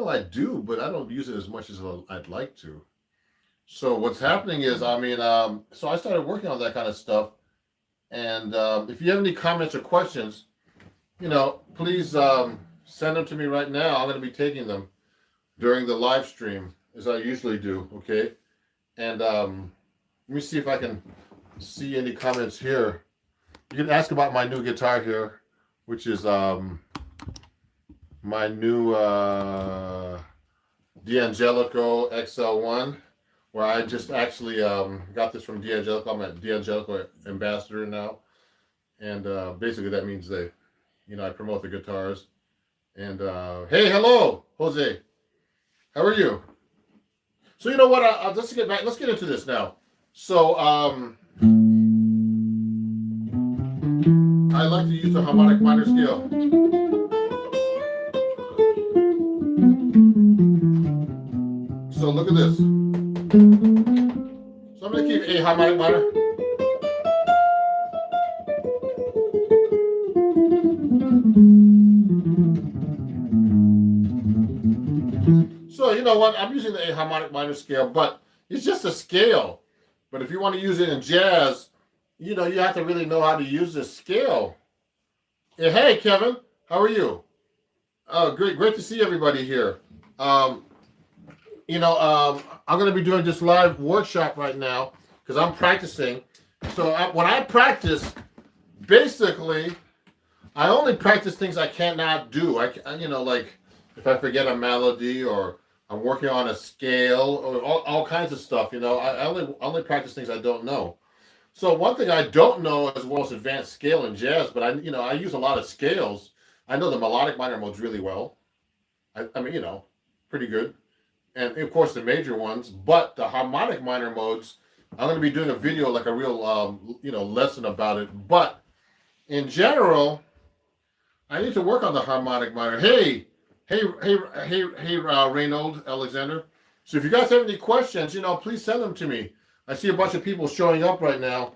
I do, but I don't use it as much as I'd like to. So what's happening is, so I started working on that kind of stuff. And if you have any comments or questions, please send them to me right now. I'm going to be taking them during the live stream, as I usually do, okay? And let me see if I can see any comments here. You can ask about my new guitar here, which is my new D'Angelico XL1, where I just actually got this from D'Angelico. I'm a D'Angelico ambassador now. And basically that means I promote the guitars. And hey, hello, Jose. How are you? So you know what? Let's get back. Let's get into this now. So I like to use the harmonic minor scale. So look at this. So I'm going to keep A harmonic minor. So you know what? I'm using the A harmonic minor scale, but it's just a scale. But if you want to use it in jazz, you have to really know how to use this scale. Hey, Kevin, how are you? Great to see everybody here. I'm going to be doing this live workshop right now because I'm practicing. So when I practice, basically, I only practice things I cannot do. Like if I forget a melody or I'm working on a scale or all kinds of stuff, I only practice things I don't know. So one thing I don't know is what's advanced scale in jazz, but I use a lot of scales. I know the melodic minor modes really well. Pretty good. And of course the major ones, but the harmonic minor modes, I'm going to be doing a video, like a real, lesson about it. But in general, I need to work on the harmonic minor. Hey, Reynold Alexander. So if you guys have any questions, please send them to me. I see a bunch of people showing up right now.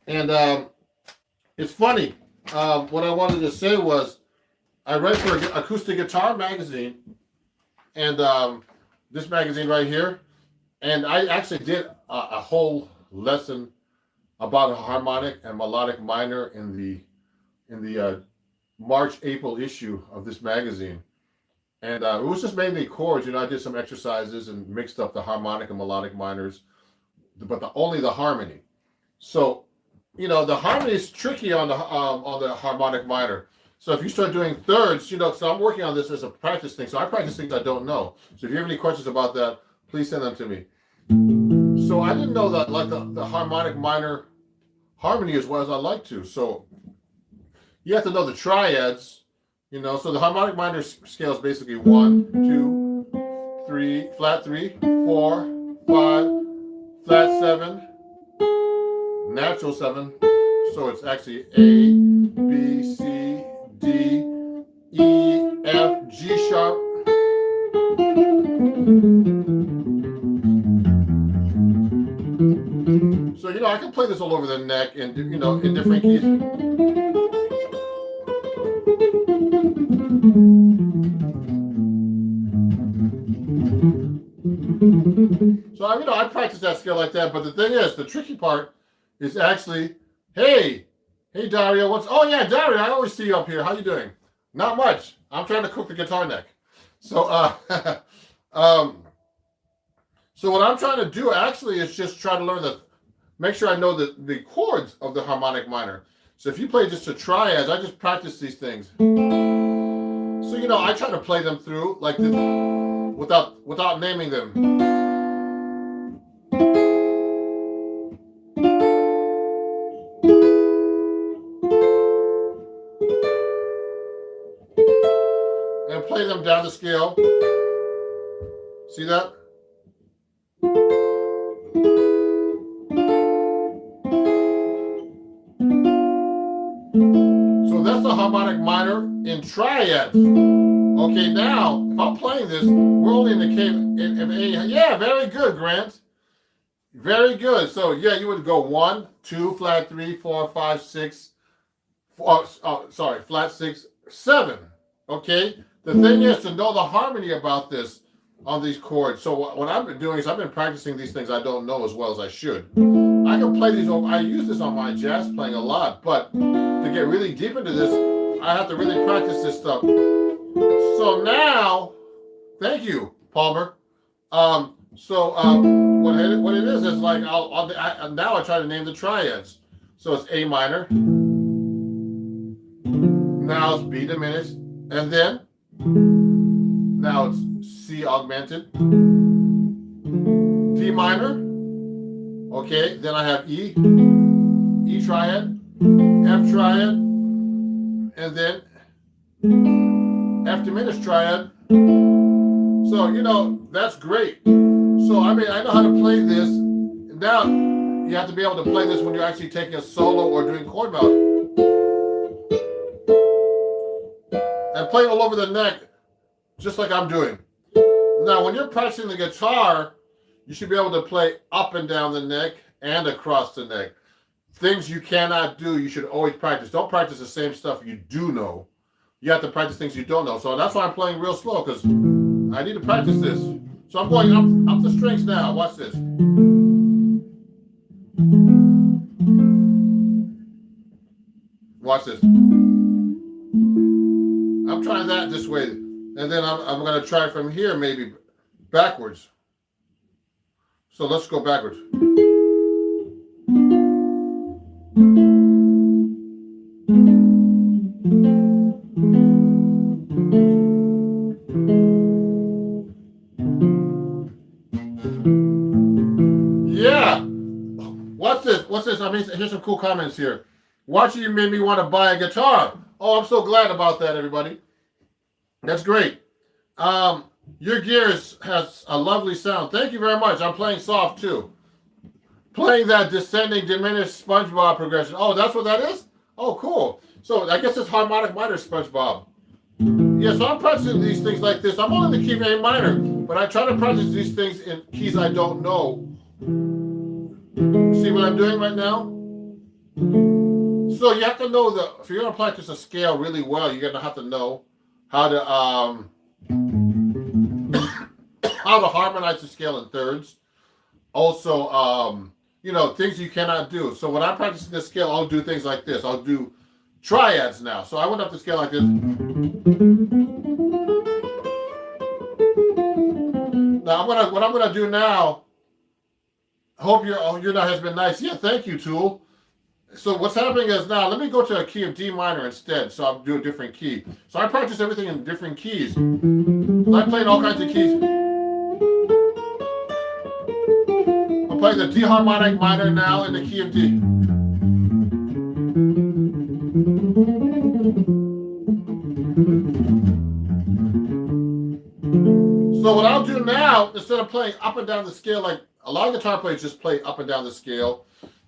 And it's funny. What I wanted to say was I write for Acoustic Guitar magazine. And this magazine right here. And I actually did a whole lesson about a harmonic and melodic minor in the March-April issue of this magazine. And it was just mainly chords. I did some exercises and mixed up the harmonic and melodic minors, but only the harmony. So, the harmony is tricky on the harmonic minor. So if you start doing thirds, so I'm working on this as a practice thing. So I practice things I don't know. So if you have any questions about that, please send them to me. So I didn't know that like the harmonic minor harmony as well as I like to. So you have to know the triads, So the harmonic minor scale is basically 1, 2, 3, flat 3, 4, 5, flat 7, natural 7. So it's actually A, B, C, D, E, F, G sharp. So, I can play this all over the neck and, in different keys. So, I practice that scale like that. But the thing is, the tricky part is actually, hey Dario, oh yeah, Dario, I always see you up here. How you doing? Not much. I'm trying to cook the guitar neck. So so what I'm trying to do actually is just try to make sure I know the chords of the harmonic minor. So if you play just the triads, I just practice these things. So I try to play them through like this without naming them. And play them down the scale. See that? So that's the harmonic minor in triads. Okay, now if I'm playing this, we're only in the K in A. Yeah, very good, Grant. Very good. So yeah, you would go 1, 2, flat 3, 4, 5, 6. Flat 6, 7. Okay. The thing is to know the harmony about this on these chords. So what I've been doing is I've been practicing these things I don't know as well as I should. I can play these over. I use this on my jazz playing a lot, but to get really deep into this, I have to really practice this stuff. So now, thank you, Palmer. What it is like now I try to name the triads. So it's A minor. Now it's B diminished, and then now it's C augmented, D minor. Okay, then I have E triad, F triad, and then F diminished triad. So that's great. So I know how to play this. Now you have to be able to play this when you're actually taking a solo or doing chord melody. And play all over the neck, just like I'm doing. Now, when you're practicing the guitar, you should be able to play up and down the neck and across the neck. Things you cannot do, you should always practice. Don't practice the same stuff you do know. You have to practice things you don't know. So that's why I'm playing real slow, because I need to practice this. So I'm going up the strings now. Watch this. Watch this. I'm trying that this way, and then I'm going to try from here maybe backwards. So let's go backwards. Yeah. What's this? Here's some cool comments here. Watching you made me want to buy a guitar. Oh, I'm so glad about that, everybody. That's great. Your gear has a lovely sound. Thank you very much. I'm playing soft too. Playing that descending diminished SpongeBob progression. Oh, that's what that is? Oh, cool. So I guess it's harmonic minor SpongeBob. Yeah, so I'm practicing these things like this. I'm only in the key of A minor, but I try to practice these things in keys I don't know. See what I'm doing right now? So you have to know if you're going to practice a scale really well, you're going to have to know how to harmonize the scale in thirds. Also, things you cannot do. So when I'm practicing this scale, I'll do things like this. I'll do triads now. So I went up the scale like this. Now what I'm gonna do now. Hope your night has been nice. Yeah, thank you, Tool. So what's happening is now let me go to a key of D minor instead. So I'll do a different key. So I practice everything in different keys. So I played all kinds of keys. I'm playing the D harmonic minor now in the key of D. So what I'll do now, instead of playing up and down the scale, like a lot of guitar players just play up and down the scale,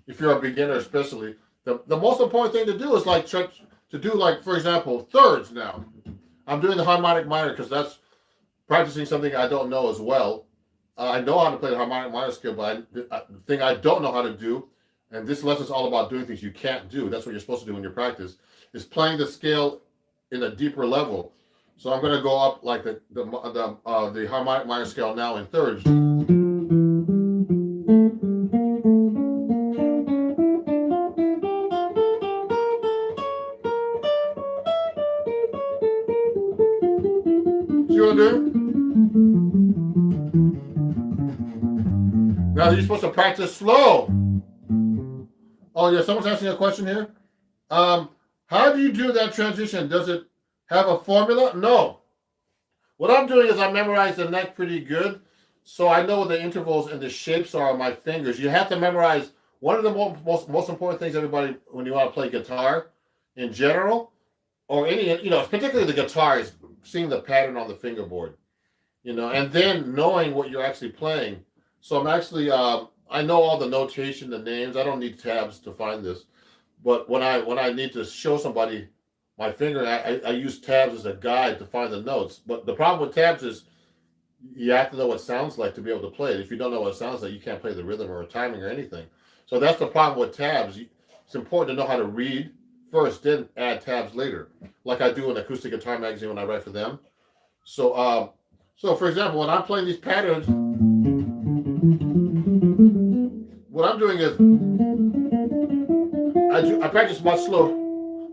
if you're a beginner especially, the most important thing to do is like to do like, for example, thirds now. I'm doing the harmonic minor because that's practicing something I don't know as well. I know how to play the harmonic minor scale, but the thing I don't know how to do, and this lesson's all about doing things you can't do. That's what you're supposed to do in your practice, is playing the scale in a deeper level. So I'm going to go up like the harmonic minor scale now in thirds. See what I'm doing? Now you're supposed to practice slow. Oh yeah, someone's asking a question here. How do you do that transition? Does it have a formula? No. What I'm doing is I memorize the neck pretty good, so I know what the intervals and the shapes are on my fingers. You have to memorize one of the most important things, everybody, when you want to play guitar in general, or any, particularly the guitar, is seeing the pattern on the fingerboard, and then knowing what you're actually playing. So I'm actually, I know all the notation, the names. I don't need tabs to find this, but when I need to show somebody my finger, I use tabs as a guide to find the notes. But the problem with tabs is you have to know what it sounds like to be able to play it. If you don't know what it sounds like, you can't play the rhythm or timing or anything. So that's the problem with tabs. It's important to know how to read first, then add tabs later, like I do in Acoustic Guitar Magazine when I write for them. So, for example, when I'm playing these patterns, what I'm doing is I practice much slower.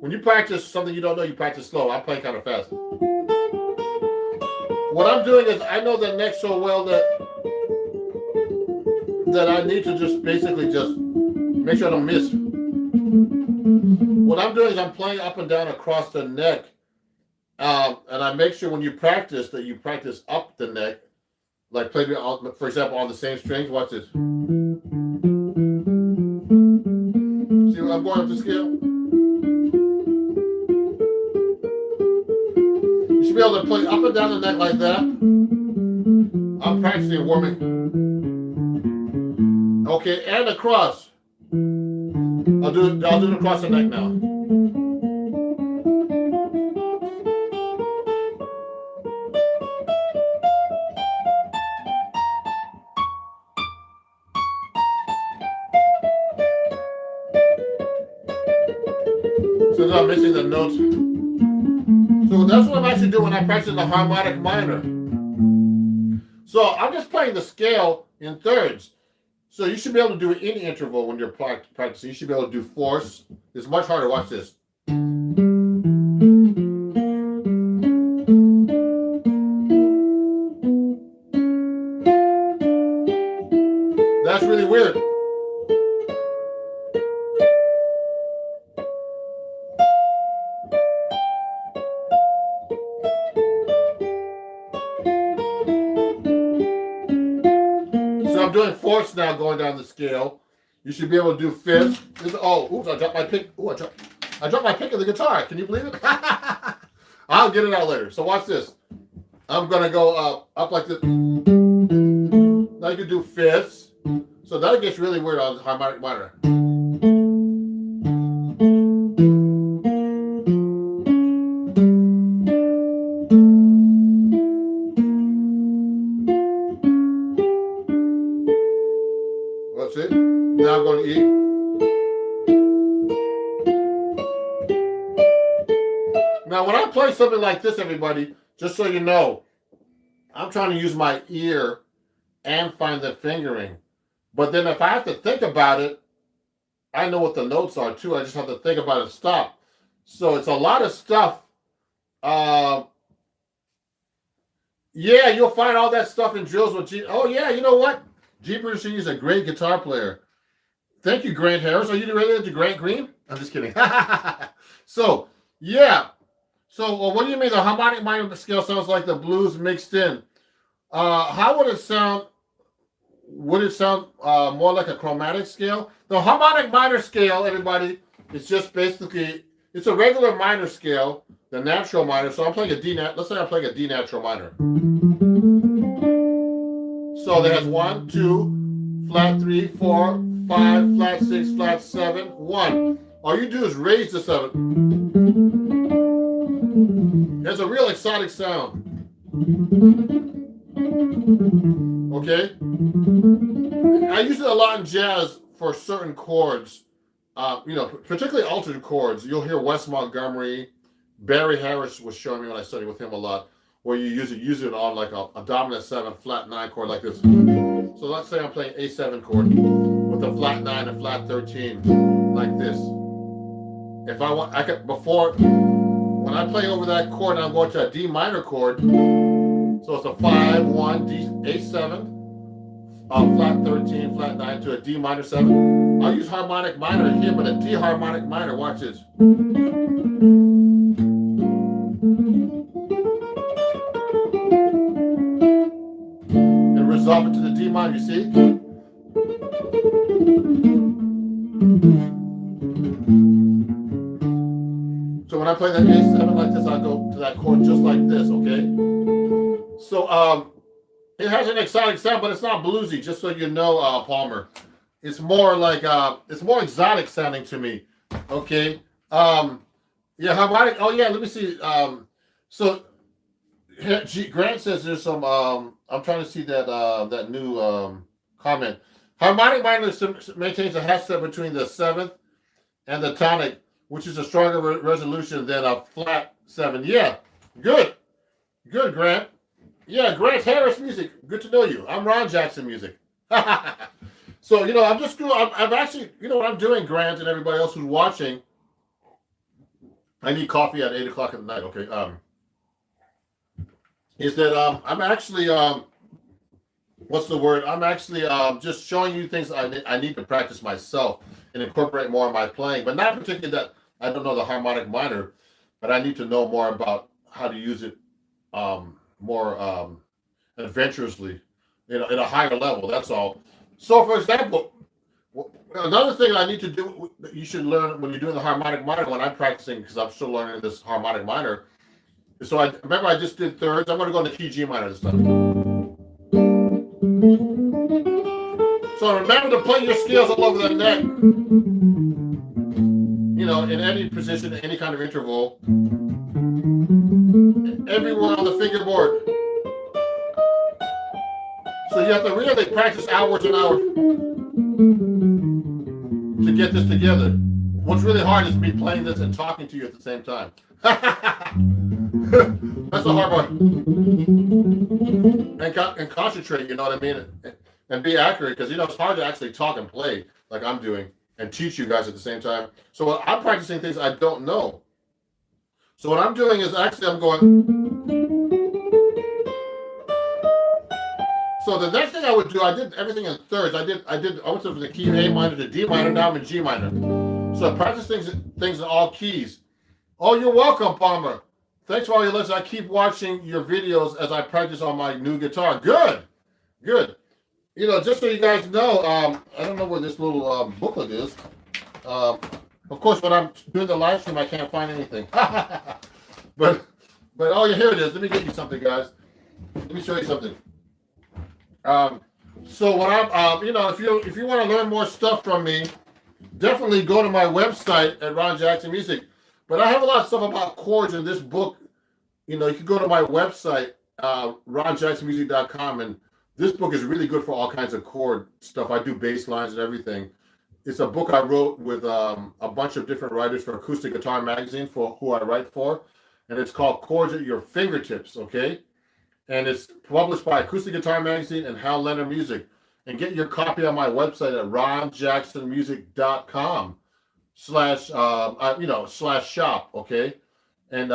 When you practice something you don't know, you practice slow. I'm playing kind of fast. What I'm doing is I know the neck so well that I need to just basically just make sure I don't miss. What I'm doing is I'm playing up and down across the neck, and I make sure when you practice that you practice up the neck, like play, for example, on the same strings. Watch this. See what I'm going up the scale? You should be able to play up and down the neck like that. I'm practicing warming. Okay, and across. I'll do it across the neck now. So I'm missing the notes. So that's what I'm actually doing when I practice the harmonic minor. So I'm just playing the scale in thirds. So you should be able to do any interval when you're practicing. You should be able to do fourths. It's much harder. Watch this. That's really weird. So I'm doing fourths now going down the scale. You should be able to do fifths. Oops, I dropped my pick. I dropped my pick of the guitar. Can you believe it? I'll get it out later. So watch this. I'm going to go up like this. Now you can do fifths. So that gets really weird on the harmonic minor. That's it. Now I'm going to E. Now when I play something like this, everybody, just so you know, I'm trying to use my ear and find the fingering. But then if I have to think about it, I know what the notes are too. I just have to think about it and stop. So it's a lot of stuff. Yeah, you'll find all that stuff in drills with G. Oh yeah, you know what? G. Bruce is a great guitar player. Thank you, Grant Harris. Are you related to Grant Green? I'm just kidding. So yeah. So what do you mean the harmonic minor scale sounds like the blues mixed in? How would it sound? Would it sound more like a chromatic scale? The harmonic minor scale, everybody, is just basically, it's a regular minor scale, the natural minor. So I'm playing a D nat. Let's say I'm playing a D natural minor. So that has 1, 2, flat 3, 4, 5, flat 6, flat 7, 1. All you do is raise the 7. There's a real exotic sound. Okay? I use it a lot in jazz for certain chords, particularly altered chords. You'll hear Wes Montgomery, Barry Harris was showing me when I studied with him a lot, where you use it on like a dominant 7, flat 9 chord like this. So let's say I'm playing A7 chord with a flat 9 and flat 13 like this. If I want, I could, before, when I play over that chord, I'm going to a D minor chord. So it's a 5, 1, D, A7, flat 13, flat 9 to a D minor 7. I'll use harmonic minor here, but a D harmonic minor. Watch this. And resolve it to the D minor, you see? So when I play that A7 like this, I'll go to that chord just like this, okay? So it has an exotic sound, but it's not bluesy, just so you know, Palmer. It's more like, it's more exotic sounding to me, okay? Yeah, harmonic, oh yeah, let me see. So Grant says there's some, I'm trying to see that new comment. Harmonic minor maintains a half step between the 7th and the tonic, which is a stronger resolution than a flat 7. Yeah, good, Grant. Yeah, Grant Harris music. Good to know you. I'm Ron Jackson music. So, I'm actually, you know what I'm doing, Grant, and everybody else who's watching. I need coffee at 8 o'clock at night, okay? Is that I'm actually, what's the word? I'm actually just showing you things I need to practice myself and incorporate more in my playing, but not particularly that I don't know the harmonic minor, but I need to know more about how to use it more adventurously, in a higher level. That's all. So, for example, another thing I need to do, you should learn when you're doing the harmonic minor, when I'm practicing, because I'm still learning this harmonic minor. So I remember I just did thirds. I'm going to go into key G minor this time. So remember to play your scales all over the neck. In any position, any kind of interval. Everywhere on the fingerboard. So you have to really practice hours and hours to get this together. What's really hard is me playing this and talking to you at the same time. That's the hard part. And concentrate, you know what I mean? And be accurate, because it's hard to actually talk and play like I'm doing and teach you guys at the same time. So I'm practicing things I don't know. So what I'm doing is actually I'm going. So the next thing I would do, I did everything in thirds. I went from the key of A minor to D minor, now I'm in G minor. So I practice things in all keys. Oh, you're welcome, Palmer. Thanks for all your lessons. I keep watching your videos as I practice on my new guitar. Good. Just so you guys know, I don't know where this little booklet is. Of course, when I'm doing the live stream, I can't find anything. but oh yeah, here it is. Let me get you something, guys. Let me show you something. So what I'm, if you want to learn more stuff from me, definitely go to my website at Ron Jackson Music. But I have a lot of stuff about chords in this book. You can go to my website, ronjacksonmusic.com, and this book is really good for all kinds of chord stuff. I do bass lines and everything. It's a book I wrote with a bunch of different writers for Acoustic Guitar Magazine, for who I write for, and it's called Chords at Your Fingertips, okay? And it's published by Acoustic Guitar Magazine and Hal Leonard Music. and get your copy on my website at ronjacksonmusic.com /shop. Okay. And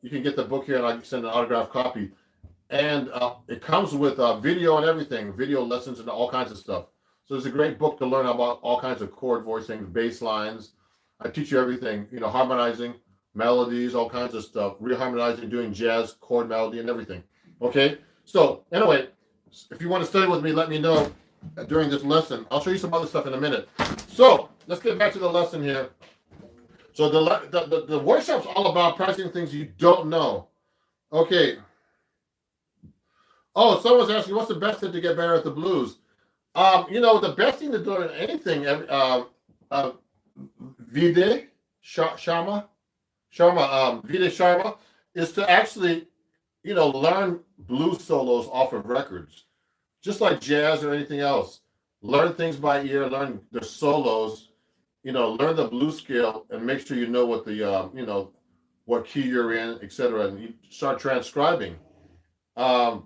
you can get the book here and I can send an autographed copy. And it comes with video and everything, video lessons and all kinds of stuff. So it's a great book to learn about all kinds of chord voicing, bass lines. I teach you everything, harmonizing, melodies, all kinds of stuff, reharmonizing, doing jazz, chord melody, and everything. Okay? So anyway, if you want to study with me, let me know during this lesson. I'll show you some other stuff in a minute. So let's get back to the lesson here. So the workshop's all about practicing things you don't know. Okay. Oh, someone's asking, what's the best thing to get better at the blues? The best thing to do in anything, Vide Sharma, is to actually, learn blues solos off of records, just like jazz or anything else. Learn things by ear, learn the solos, learn the blues scale, and make sure you know what the, what key you're in, etc. And you start transcribing. Those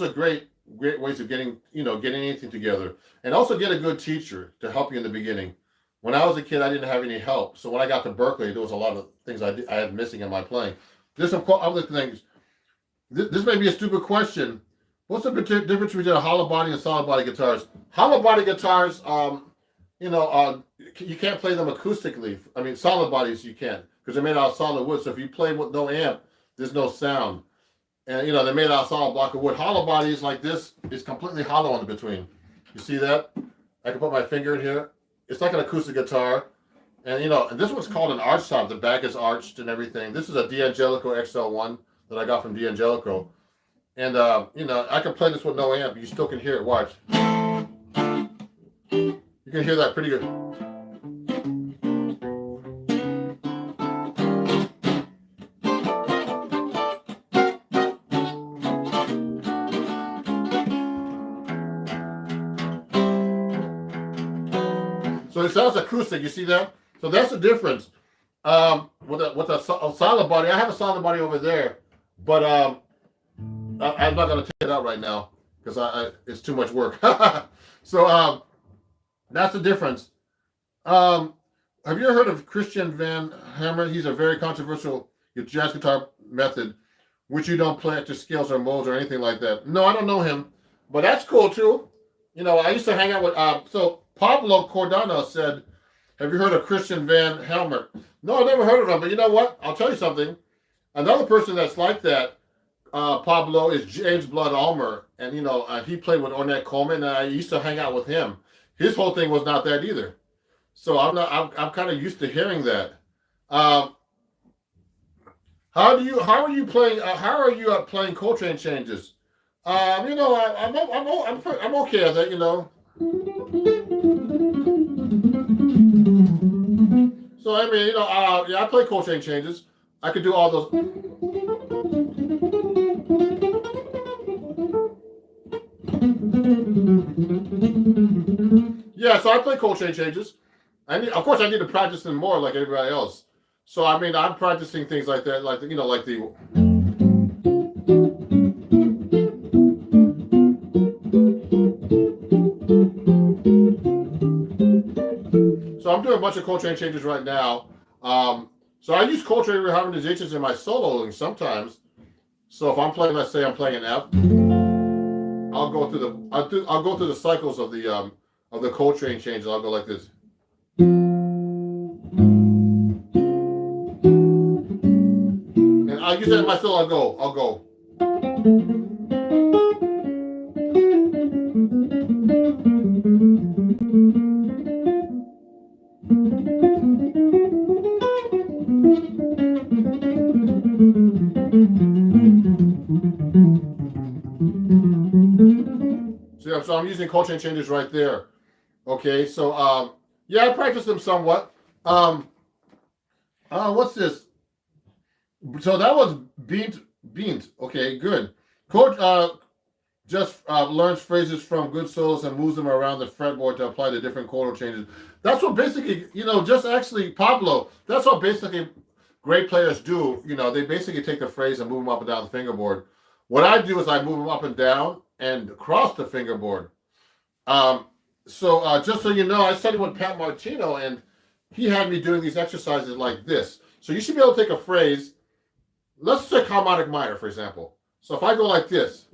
are great ways of getting anything together, and also get a good teacher to help you in the beginning. When I was a kid, I didn't have any help. So when I got to Berkeley, there was a lot of things I had missing in my playing. There's some other things. This may be a stupid question. What's the difference between a hollow body and solid body guitars? Hollow body guitars, you can't play them acoustically. I mean, solid bodies you can, because they're made out of solid wood. So if you play with no amp, there's no sound. And they're made out of solid block of wood. Hollow bodies like this is completely hollow in between. You see that? I can put my finger in here. It's like an acoustic guitar. And and this one's called an arch top. The back is arched and everything. This is a D'Angelico XL1 that I got from D'Angelico. And I can play this with no amp. You still can hear it. Watch. You can hear that pretty good. So it sounds acoustic. You see that? So that's the difference. With a solid body, I have a solid body over there, but I'm not going to take it out right now because it's too much work. So that's the difference. Have you ever heard of Christian Van Hammer? He's a very controversial jazz guitar method, which you don't play to scales or modes or anything like that. No, I don't know him, but that's cool too. I used to hang out with so Pablo Cordano said, have you heard of Christian Van Helmer? No, I never heard of him, but you know what? I'll tell you something. Another person that's like that, Pablo, is James Blood Ulmer. And, he played with Ornette Coleman, and I used to hang out with him. His whole thing was not that either. So I'm kind of used to hearing that. How are you playing Coltrane changes? I'm okay at that, So I mean, I play Coltrane changes. I could do all those. Yeah, so I play Coltrane changes. Of course, I need to practice them more, like everybody else. So I mean, I'm practicing things like that, like the. So I'm doing a bunch of Coltrane changes right now. So I use Coltrane reharmonizations in my soloing sometimes. So if I'm playing, let's say I'm playing an F, I'll go through the cycles of the Coltrane changes. I'll go like this. And I use that in my solo. I'll go. So I'm using Coltrane changes right there. Okay, so I practice them somewhat. What's this? So that was beant. Okay, good. Coach just learns phrases from good solos and moves them around the fretboard to apply the different chordal changes. That's what basically, just actually Pablo. That's what basically great players do. They basically take the phrase and move them up and down the fingerboard. What I do is I move them up and down and across the fingerboard. So just so you know, I studied with Pat Martino, and he had me doing these exercises like this. So you should be able to take a phrase. Let's take harmonic minor, for example. So if I go like this.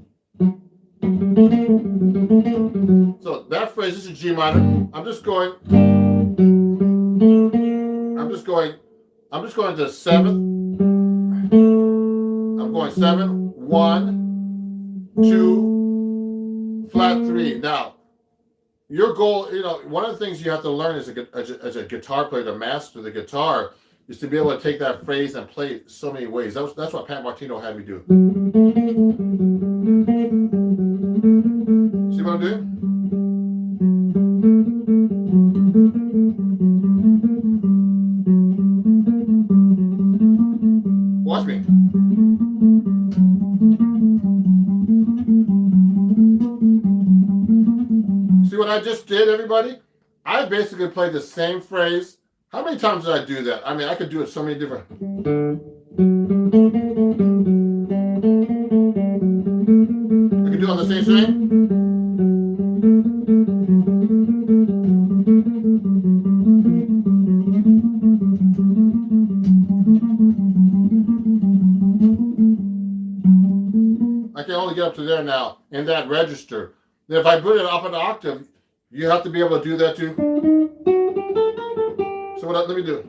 So that phrase, this is G minor. I'm just going to 7. I'm going 7, 1, 2, flat 3. Now, your goal, one of the things you have to learn as a guitar player to master the guitar is to be able to take that phrase and play it so many ways. That's what Pat Martino had me do. See what I'm doing? Watch me. See what I just did, everybody? I basically played the same phrase. How many times did I do that? I mean, I could do it so many different. I could do it on the same string. I can only get up to there now in that register. Then if I put it up an octave, you have to be able to do that too. So let me do it.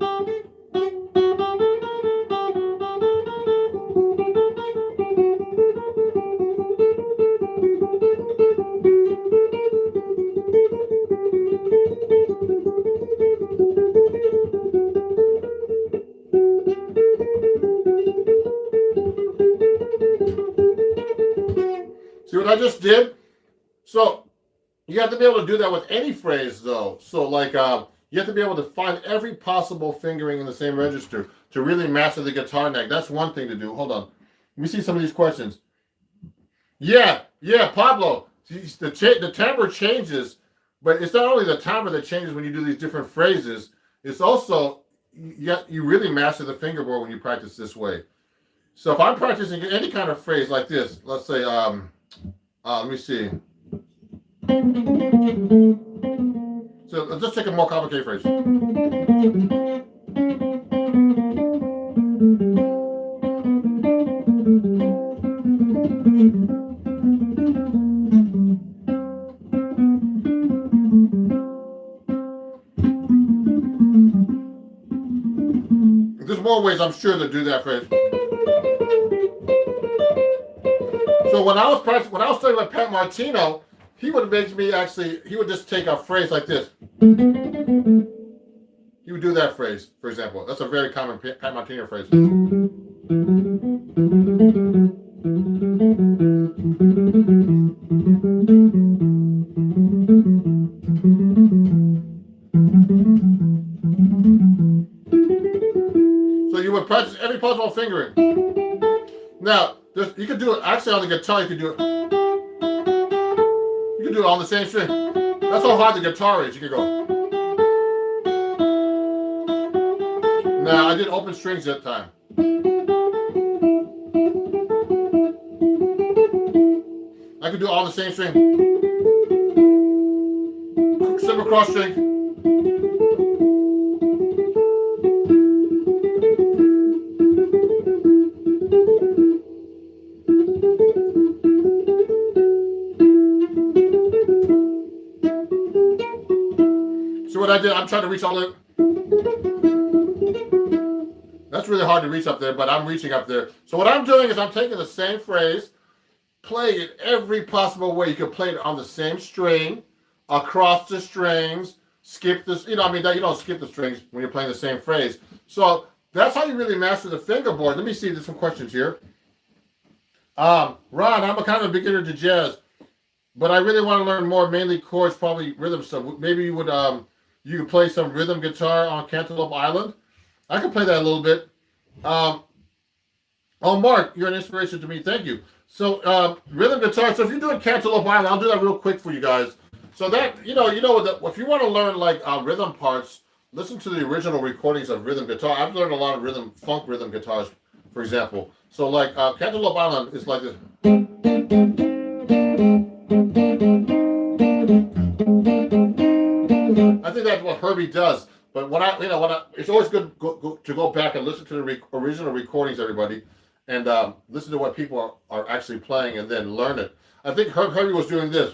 See what I just did? So you have to be able to do that with any phrase, though. So like you have to be able to find every possible fingering in the same register to really master the guitar neck. That's one thing to do. Hold on. Let me see some of these questions. Yeah, Pablo. The timbre changes, but it's not only the timbre that changes when you do these different phrases. It's also you really master the fingerboard when you practice this way. So if I'm practicing any kind of phrase like this, let's say, let me see. So let's just take a more complicated phrase. There's more ways, I'm sure, to do that phrase. So when I was studying with Pat Martino, he would make me he would just take a phrase like this. He would do that phrase, for example. That's a very common Pat Martino phrase. So you would practice every possible fingering. Now, you could do it actually on the guitar. You could do it. You can do it on the same string. That's how hard the guitar is. You can go. Now, I did open strings that time. I could do it on the same string. Simple cross string. What I did, I'm trying to reach all the. That's really hard to reach up there, but I'm reaching up there. So what I'm doing is I'm taking the same phrase, playing it every possible way. You can play it on the same string, across the strings, skip this. You don't skip the strings when you're playing the same phrase. So that's how you really master the fingerboard. Let me see. There's some questions here. Ron, I'm a kind of a beginner to jazz, but I really want to learn more, mainly chords, probably rhythm stuff. Maybe you would. You can play some rhythm guitar on Cantaloupe Island. I can play that a little bit. Oh, Mark, you're an inspiration to me. Thank you. So rhythm guitar. So if you're doing Cantaloupe Island, I'll do that real quick for you guys. So that if you want to learn like rhythm parts, listen to the original recordings of rhythm guitar. I've learned a lot of funk rhythm guitars for example. So like Cantaloupe Island is like this. I think that's what Herbie does. But it's always good to go back and listen to the original recordings, everybody, and listen to what people are actually playing and then learn it. I think Herbie was doing this.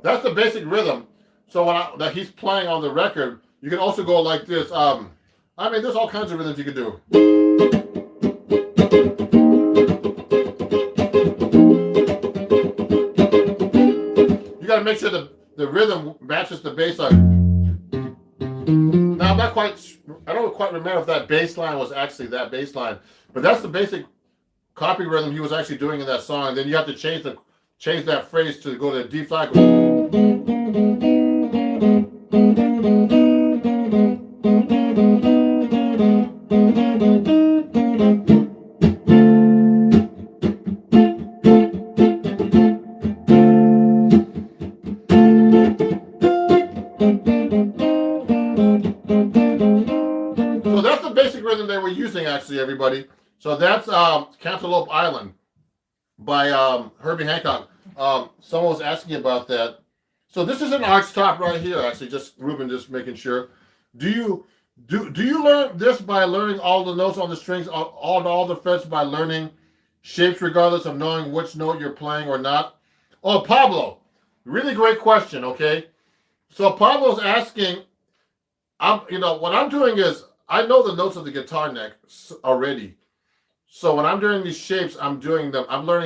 That's the basic rhythm. So that he's playing on the record, you can also go like this. I mean, there's all kinds of rhythms you can do. You got to make sure the rhythm matches the bass line. Now, I don't quite remember if that bass line was actually that bass line, but that's the basic copy rhythm he was actually doing in that song. And then you have to change that phrase to go to D flat. So that's the basic rhythm they were using, actually, everybody. So that's Cantaloupe Island by Herbie Hancock. Someone was asking about that. So this is an arch top right here, actually. Just Ruben, just making sure. Do you learn this by learning all the notes on the strings, all the frets by learning shapes, regardless of knowing which note you're playing or not? Oh, Pablo, really great question. Okay, so Pablo's asking. What I'm doing is I know the notes of the guitar neck already. So when I'm doing these shapes, I'm learning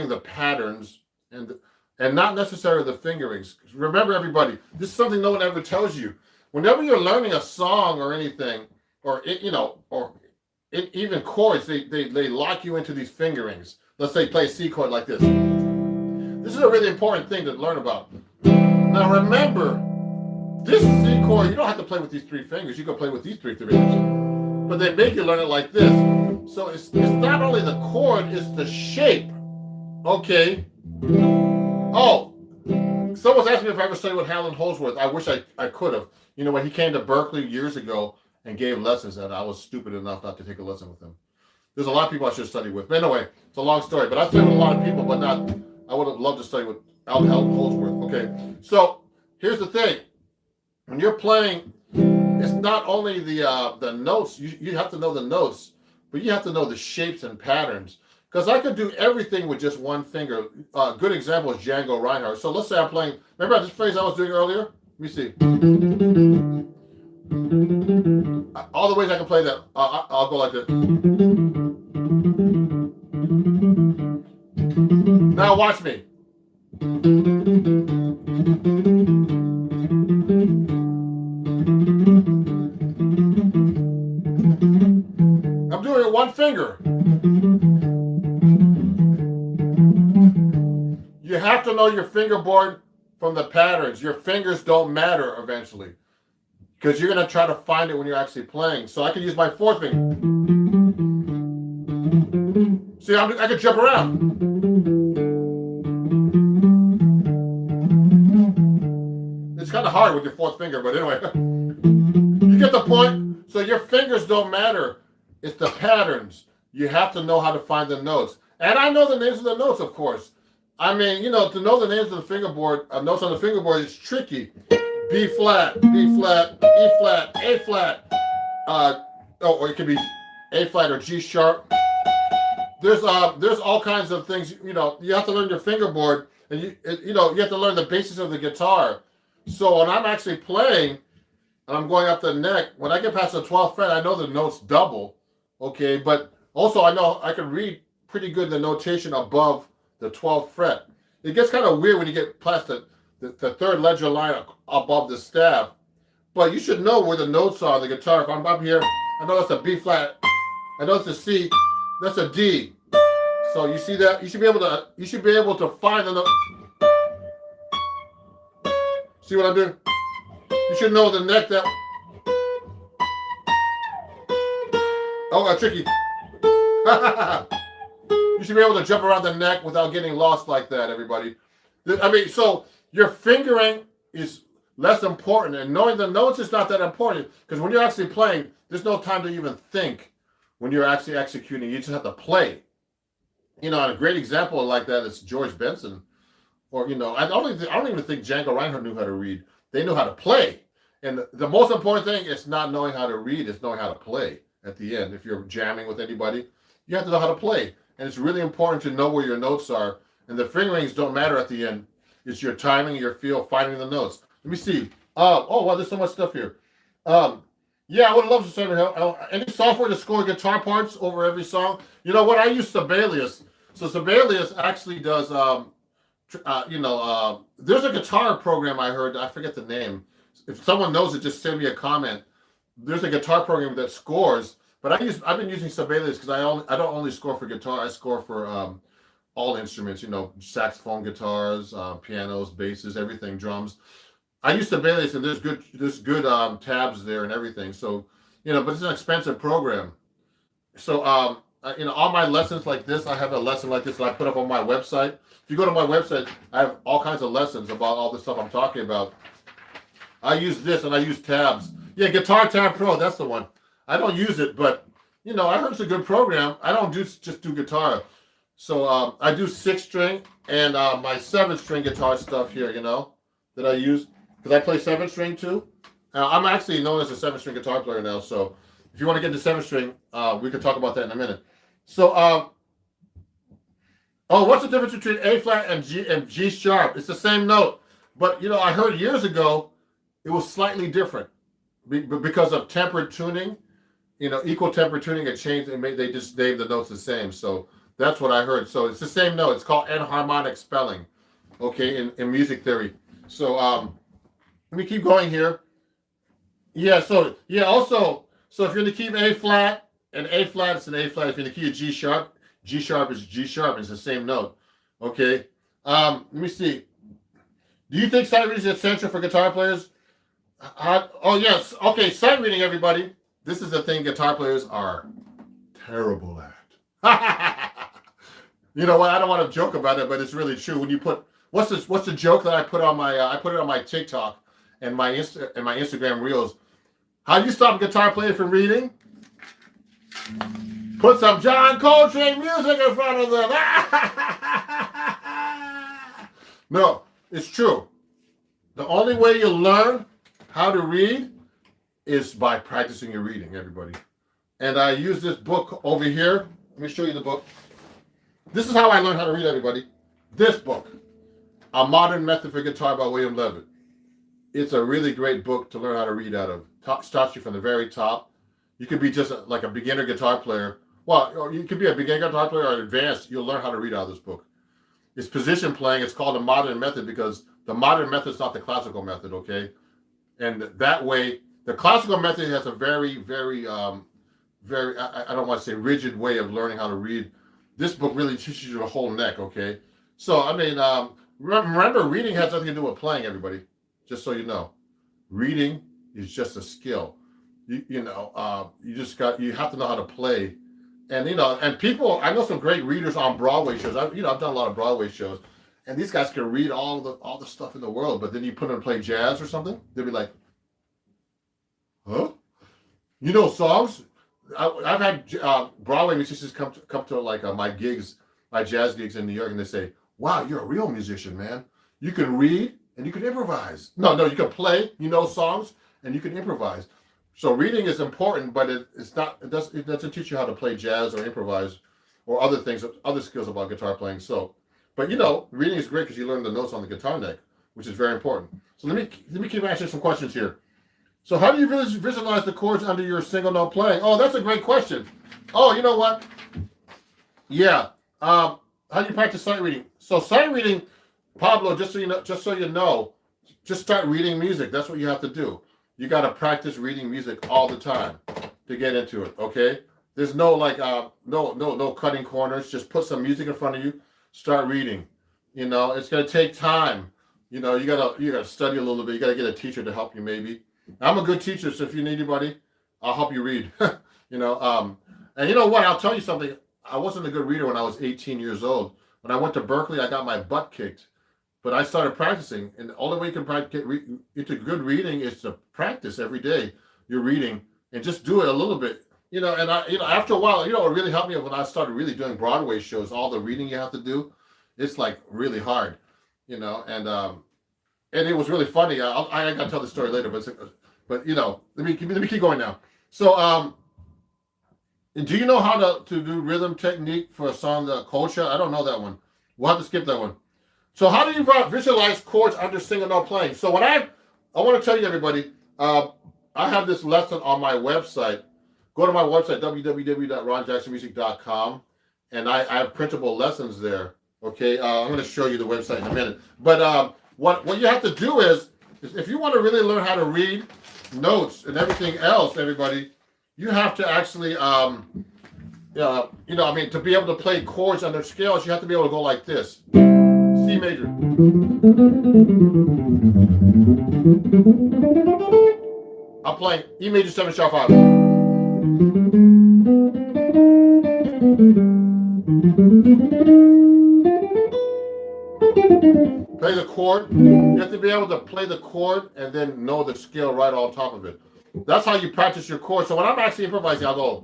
the patterns and not necessarily the fingerings. Remember, everybody, this is something no one ever tells you. Whenever you're learning a song or anything, even chords, they lock you into these fingerings. Let's say play a C chord like this. This is a really important thing to learn about. Now remember, this C chord, you don't have to play with these three fingers. You can play with these three fingers. But they make you learn it like this. So it's not only the chord, it's the shape. Okay. Oh, someone's asked me if I ever studied with Howland Holdsworth. I wish I could have. When he came to Berkeley years ago and gave lessons, and I was stupid enough not to take a lesson with him. There's a lot of people I should study with. But anyway, it's a long story. But I studied with a lot of people, but I would have loved to study with Howland Holdsworth. Okay. So here's the thing. When you're playing, it's not only the notes. You have to know the notes, but you have to know the shapes and patterns. Because I could do everything with just one finger. A good example is Django Reinhardt. So let's say I'm playing. Remember this phrase I was doing earlier? Let me see. All the ways I can play that. I'll go like this. Now watch me. I'm doing it one finger. You have to know your fingerboard from the patterns. Your fingers don't matter eventually because you're going to try to find it when you're actually playing. So I can use my fourth finger. See, I can jump around. It's kind of hard with your fourth finger, but anyway. You get the point? So your fingers don't matter. It's the patterns. You have to know how to find the notes. And I know the names of the notes, of course. I mean, to know the names of the fingerboard, notes on the fingerboard is tricky. B flat, B flat, E flat, A flat. Or it could be A flat or G sharp. There's all kinds of things. You have to learn your fingerboard, and you have to learn the basics of the guitar. So when I'm actually playing, and I'm going up the neck, when I get past the 12th fret, I know the notes double. Okay, but also I know I can read pretty good the notation above the 12th fret. It gets kind of weird when you get past the third ledger line above the staff. But you should know where the notes are on the guitar. If I'm up here, I know that's a B flat. I know it's a C. That's a D. So you see that? You should be able to find the note. See what I'm doing? You should know the neck that. Oh, tricky. You should be able to jump around the neck without getting lost like that, everybody. I mean, so your fingering is less important, and knowing the notes is not that important because when you're actually playing, there's no time to even think when you're actually executing. You just have to play. And a great example like that is George Benson, or I don't even think Django Reinhardt knew how to read. They knew how to play, and the most important thing is not knowing how to read; it's knowing how to play. At the end, if you're jamming with anybody, you have to know how to play, and it's really important to know where your notes are. And the fingerings don't matter at the end. It's your timing, your feel, finding the notes. Let me see. Oh wow, there's so much stuff here. Yeah, I would love to say any software to score guitar parts over every song. You know what? I use Sibelius. So Sibelius actually does. There's a guitar program I heard. I forget the name. If someone knows it, just send me a comment. There's a guitar program that scores, but I've been using Sibelius because I don't only score for guitar. I score for all instruments. Saxophone, guitars, pianos, basses, everything, drums. I use Sibelius, and there's good tabs there and everything. So but it's an expensive program. So all my lessons like this, I have a lesson like this that I put up on my website. If you go to my website, I have all kinds of lessons about all the stuff I'm talking about. I use this and I use tabs. Yeah, Guitar Tab Pro, that's the one. I don't use it, but I heard it's a good program. I don't just do guitar. So I do 6-string and my 7-string guitar stuff here, that I use because I play 7-string too. I'm actually known as a 7-string guitar player now. So if you want to get into 7-string, we can talk about that in a minute. So, what's the difference between A flat and G sharp? It's the same note, but I heard years ago it was slightly different because of tempered tuning. Equal tempered tuning had changed and they just named the notes the same. So that's what I heard. So it's the same note. It's called enharmonic spelling, okay, in music theory. So let me keep going here. Yeah. So yeah. Also, so if you're in the key of A flat, and A flat is an A flat. If you're in the key of G sharp is G sharp. It's the same note. Okay. Let me see. Do you think sight reading is essential for guitar players? Oh yes. Okay. Sight reading, everybody. This is the thing guitar players are terrible at. You know what? I don't want to joke about it, but it's really true. When you put what's the joke that I put on my I put it on my TikTok and my Instagram reels. How do you stop a guitar player from reading? Put some John Coltrane music in front of them. No, it's true. The only way you learn how to read is by practicing your reading, everybody. And I use this book over here. Let me show you the book. This is how I learned how to read, everybody. This book, A Modern Method for Guitar by William Levitt. It's a really great book to learn how to read out of. Starts you from the very top. You could be just like a beginner guitar player. Well, or you could be a beginner guitar player or advanced. You'll learn how to read out of this book. It's position playing. It's called a modern method because the modern method is not the classical method, okay? And that way, the classical method has a very, very, I don't want to say rigid way of learning how to read. This book really teaches you the whole neck, okay? So, I mean, remember, reading has nothing to do with playing, everybody. Just so you know. Reading is just a skill. You have to know how to play. And, and people, I know some great readers on Broadway shows. I've done a lot of Broadway shows. And these guys can read all the stuff in the world. But then you put them to play jazz or something, they'll be like, huh? Songs? I've had Broadway musicians come to like my gigs, my jazz gigs in New York, and they say, wow, you're a real musician, man. You can read and you can improvise. No, you can play, songs, and you can improvise. So reading is important, but it doesn't teach you how to play jazz or improvise or other things, other skills about guitar playing. So, but reading is great because you learn the notes on the guitar neck, which is very important. So let me keep answering some questions here. So how do you visualize the chords under your single note playing? Oh, that's a great question. Oh, you know what? Yeah. How do you practice sight reading? So sight reading, Pablo, just so you know, just start reading music. That's what you have to do. You got to practice reading music all the time to get into it. Okay. There's no no cutting corners. Just put some music in front of you. Start reading. It's gonna take time. You gotta study a little bit. You gotta get a teacher to help you. Maybe I'm a good teacher, so if you need anybody, I'll help you read. And you know what? I'll tell you something. I wasn't a good reader when I was 18 years old. When I went to Berkeley, I got my butt kicked. But I started practicing, and the only way you can get into good reading is to practice every day. You're reading and just do it a little bit, And after a while, it really helped me when I started really doing Broadway shows. All the reading you have to do, it's like really hard, and it was really funny. I gotta tell the story later, but let me keep going now. So, do you know how to do rhythm technique for a song, the Colcha? I don't know that one. We'll have to skip that one. So how do you visualize chords under singing or playing? So when I want to tell you, everybody, I have this lesson on my website. Go to my website, www.ronjacksonmusic.com, and I have printable lessons there. Okay, I'm going to show you the website in a minute. But what you have to do is if you want to really learn how to read notes and everything else, everybody, you have to actually, to be able to play chords under scales, you have to be able to go like this. C major. I'm playing E major 7 sharp 5. Play the chord. You have to be able to play the chord and then know the scale right on top of it. That's how you practice your chords. So when I'm actually improvising, I'll go.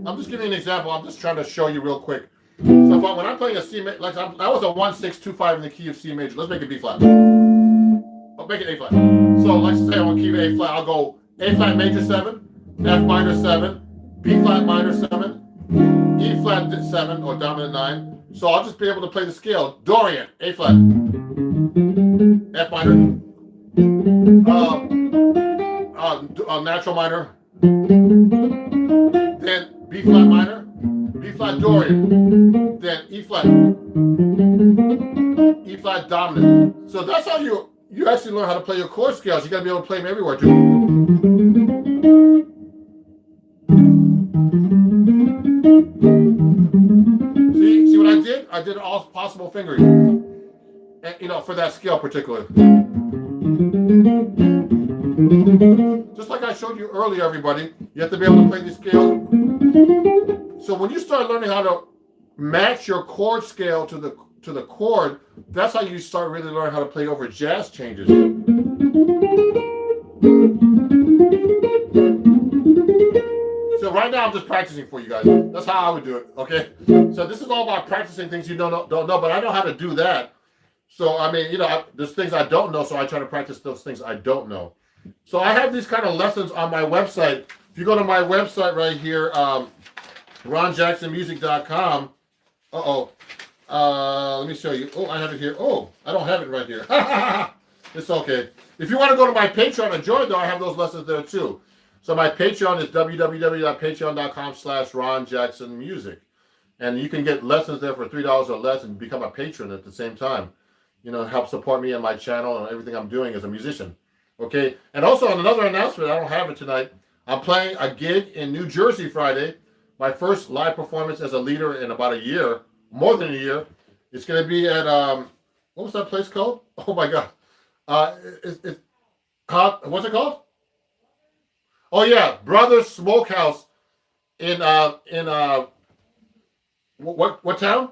I'm just giving you an example. I'm just trying to show you real quick. So when I'm playing a C major, like that was a 1-6-2-5 in the key of C major. Let's make it B flat. I'll make it A flat. So let's say I want to keep it A flat. I'll go A flat major 7, F minor 7, B flat minor 7, E flat 7 or dominant 9. So I'll just be able to play the scale. Dorian, A flat, F minor, natural minor, then B flat minor, B flat Dorian, then E flat dominant. So that's how you actually learn how to play your chord scales. You got to be able to play them everywhere too. See what I did? I did all possible fingering, and, for that scale particularly. Just like I showed you earlier, everybody, you have to be able to play these scales. So when you start learning how to match your chord scale to the chord, that's how you start really learning how to play over jazz changes. So right now I'm just practicing for you guys. That's how I would do it, okay? So this is all about practicing things you don't know, but I know how to do that. So, there's things I don't know, so I try to practice those things I don't know. So I have these kind of lessons on my website. If you go to my website right here, ronjacksonmusic.com. Let me show you. Oh, I have it here. Oh, I don't have it right here. It's okay. If you want to go to my Patreon and join, though, I have those lessons there too. So my Patreon is www.patreon.com/ronjacksonmusic. And you can get lessons there for $3 or less and become a patron at the same time. Help support me and my channel and everything I'm doing as a musician. Okay. And also on another announcement, I don't have it tonight. I'm playing a gig in New Jersey Friday. My first live performance as a leader in about a year, more than a year. It's going to be at, what was that place called? Oh my God. What's it called? Oh yeah, Brothers Smokehouse in what town?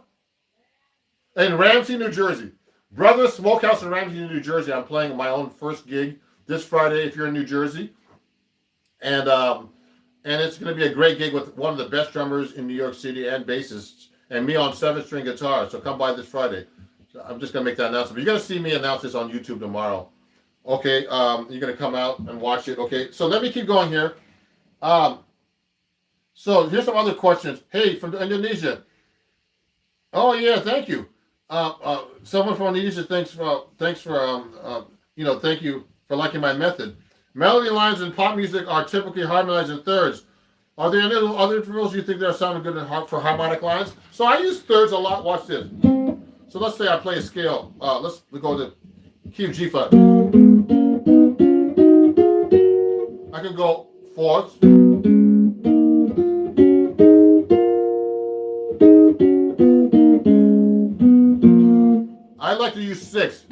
In Ramsey, New Jersey. Brothers Smokehouse in Ramsey, New Jersey. I'm playing my own first gig this Friday if you're in New Jersey. And it's going to be a great gig with one of the best drummers in New York City and bassists, and me on 7-string guitar. So come by this Friday. So I'm just going to make that announcement. You're going to see me announce this on YouTube tomorrow. Okay, you're going to come out and watch it. Okay, so let me keep going here. So here's some other questions. Hey, from Indonesia. Oh yeah, thank you. Someone from Indonesia, thank you for liking my method. Melody lines in pop music are typically harmonized in thirds. Are there any other intervals you think that are sounding good for harmonic lines? So I use thirds a lot. Watch this. So let's say I play a scale. Let's go to key of G flat. I can go fourths. I like to use sixths.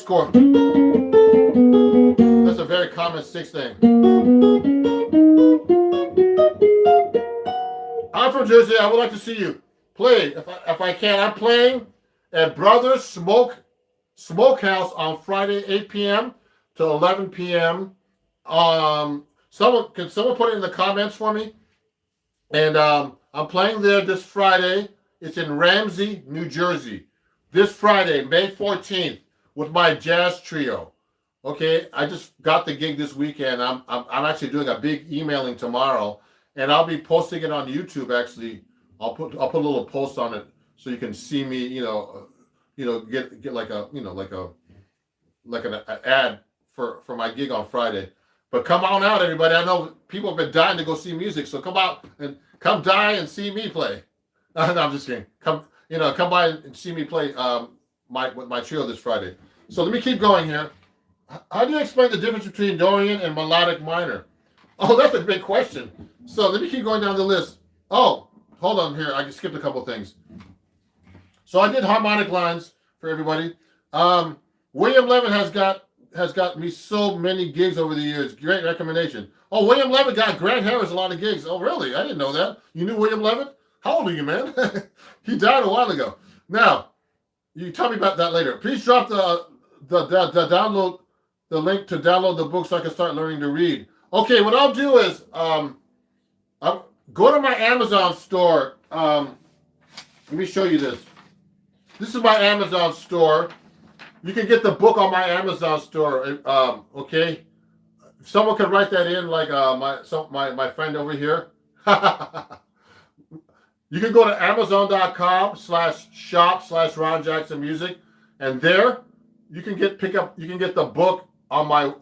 sixth chord. That's a very common sixth thing. I'm from Jersey. I would like to see you play if I can. I'm playing at Brothers Smokehouse on Friday, 8 p.m. to 11 p.m. Can someone put it in the comments for me? And I'm playing there this Friday. It's in Ramsey, New Jersey. This Friday, May 14th, with my jazz trio. Okay, I just got the gig this weekend. I'm actually doing a big emailing tomorrow, and I'll be posting it on YouTube. Actually, I'll put a little post on it so you can see me. Get like an ad for my gig on Friday. But come on out, everybody. I know people have been dying to go see music, so come out and come die and see me play. No, I'm just kidding. Come by and see me play with my trio this Friday. So let me keep going here. How do you explain the difference between Dorian and melodic minor? Oh, that's a big question. So let me keep going down the list. Oh, hold on here. I just skipped a couple things. So I did harmonic lines for everybody. William Levin has got me so many gigs over the years. Great recommendation. Oh, William Levin got Grant Harris a lot of gigs. Oh, really? I didn't know that. You knew William Levin? How old are you, man? He died a while ago. Now, you tell me about that later. Please drop the download. The link to download the book so I can start learning to read. Okay, what I'll do is I'll go to my Amazon store. Let me show you this. This is my Amazon store. You can get the book on my Amazon store. Okay, if someone could write that in, like my friend over here. You can go to Amazon.com/shop/Ron Jackson Music, and there you can get the book on my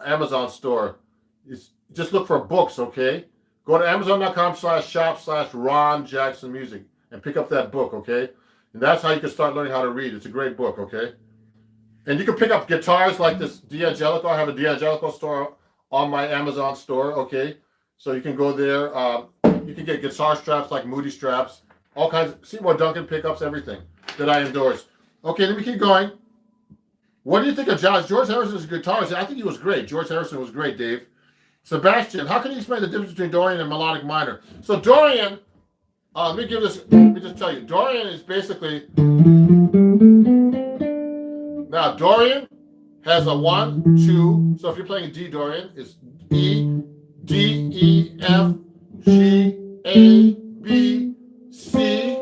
Amazon store. Just look for books, okay? Go to Amazon.com/shop/Ron Jackson Music and pick up that book, okay? And that's how you can start learning how to read. It's a great book, okay? And you can pick up guitars like this D'Angelico. I have a D'Angelico store on my Amazon store, okay? So you can go there. You can get guitar straps like Moody straps, all kinds of Seymour Duncan pickups, everything that I endorse. Okay, let me keep going. What do you think of George Harrison's guitars? I think he was great. George Harrison was great, Dave. Sebastian, how can you explain the difference between Dorian and melodic minor? So Dorian, let me just tell you. Dorian is basically, now Dorian has a 1, 2. So if you're playing D Dorian, it's E, D, E, F, G, A, B, C,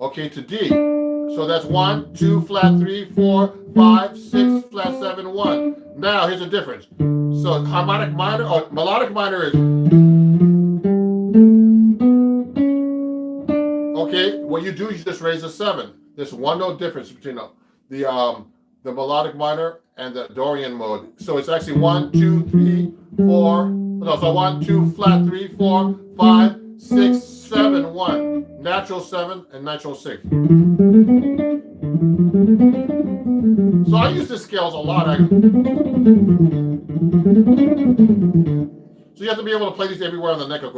okay, to D. So that's 1, 2, flat 3, 4, 5, 6, flat 7, 1. Now here's the difference. So harmonic minor or melodic minor is, okay, what you do is you just raise a 7. There's one note difference between the melodic minor and the Dorian mode. So it's actually 1, 2, 3, 4. No, so 1, 2, flat 3, 4, 5, 6, 7, 1. Natural 7 and natural 6. So I use this scales a lot. So you have to be able to play these everywhere on the neck. Go.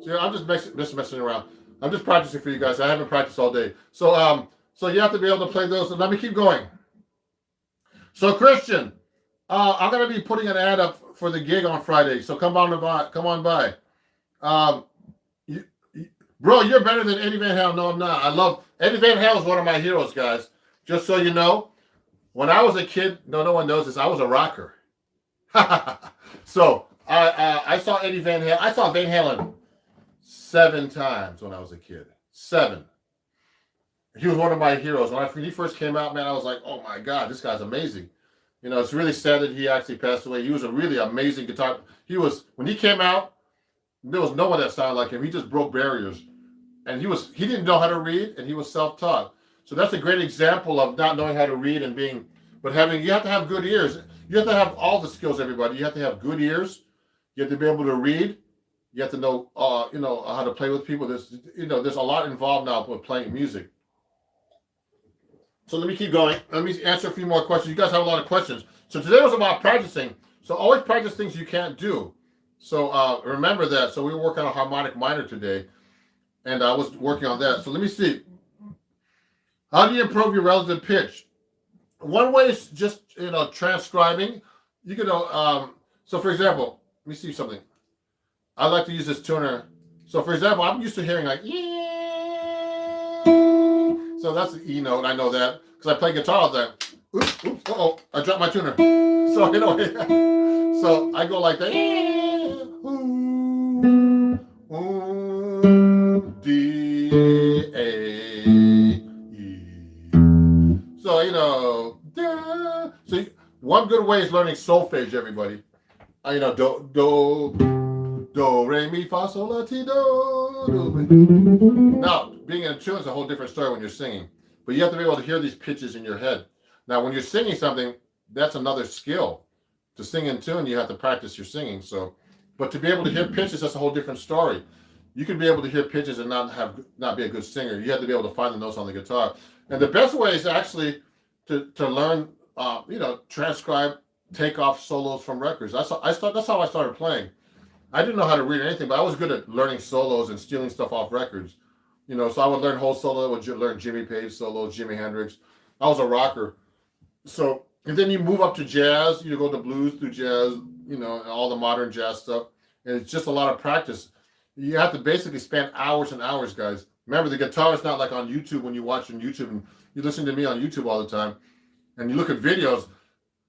So I'm just messing around. I'm just practicing for you guys. I haven't practiced all day. So you have to be able to play those. So let me keep going. So Christian, I'm going to be putting an ad up for the gig on Friday. So come on by. Bro, you're better than Eddie Van Halen. No, I'm not. I love Eddie Van Halen is one of my heroes, guys. Just so you know, when I was a kid, no one knows this. I was a rocker. So I saw Eddie Van Halen. I saw Van Halen 7 times when I was a kid. 7. He was one of my heroes. When he first came out, man, I was like, oh my God, this guy's amazing. You know, it's really sad that he actually passed away. He was a really amazing guitar. When he came out, there was no one that sounded like him. He just broke barriers. And he didn't know how to read, and he was self-taught. So that's a great example of not knowing how to read and you have to have good ears. You have to have all the skills, everybody. You have to have good ears. You have to be able to read. You have to know, how to play with people. There's a lot involved now with playing music. So let me keep going. Let me answer a few more questions. You guys have a lot of questions. So today was about practicing. So always practice things you can't do. So remember that. So we were working on a harmonic minor today, and I was working on that. So let me see. How do you improve your relative pitch? One way is just transcribing. You can so for example, let me see something. I like to use this tuner. So for example, I'm used to hearing like so that's the E note. I know that because I play guitar all the time. Oops, uh-oh, I dropped my tuner. So so I go like that. D, A, E. So so one good way is learning solfege, everybody. Do, re, mi, fa, sol, la, ti, do. Now, being in tune is a whole different story when you're singing. But you have to be able to hear these pitches in your head. Now, when you're singing something, that's another skill. To sing in tune, you have to practice your singing. But to be able to hear pitches, that's a whole different story. You can be able to hear pitches and not be a good singer. You have to be able to find the notes on the guitar. And the best way is actually to learn, transcribe, take off solos from records. That's how I started playing. I didn't know how to read anything, but I was good at learning solos and stealing stuff off records. So I would learn whole solo, I would learn Jimmy Page solos, Jimi Hendrix. I was a rocker. So, and then you move up to jazz, you go to blues through jazz, and all the modern jazz stuff. And it's just a lot of practice. You have to basically spend hours and hours, guys. Remember, the guitar is not like on YouTube when you watch on YouTube and you listen to me on YouTube all the time and you look at videos.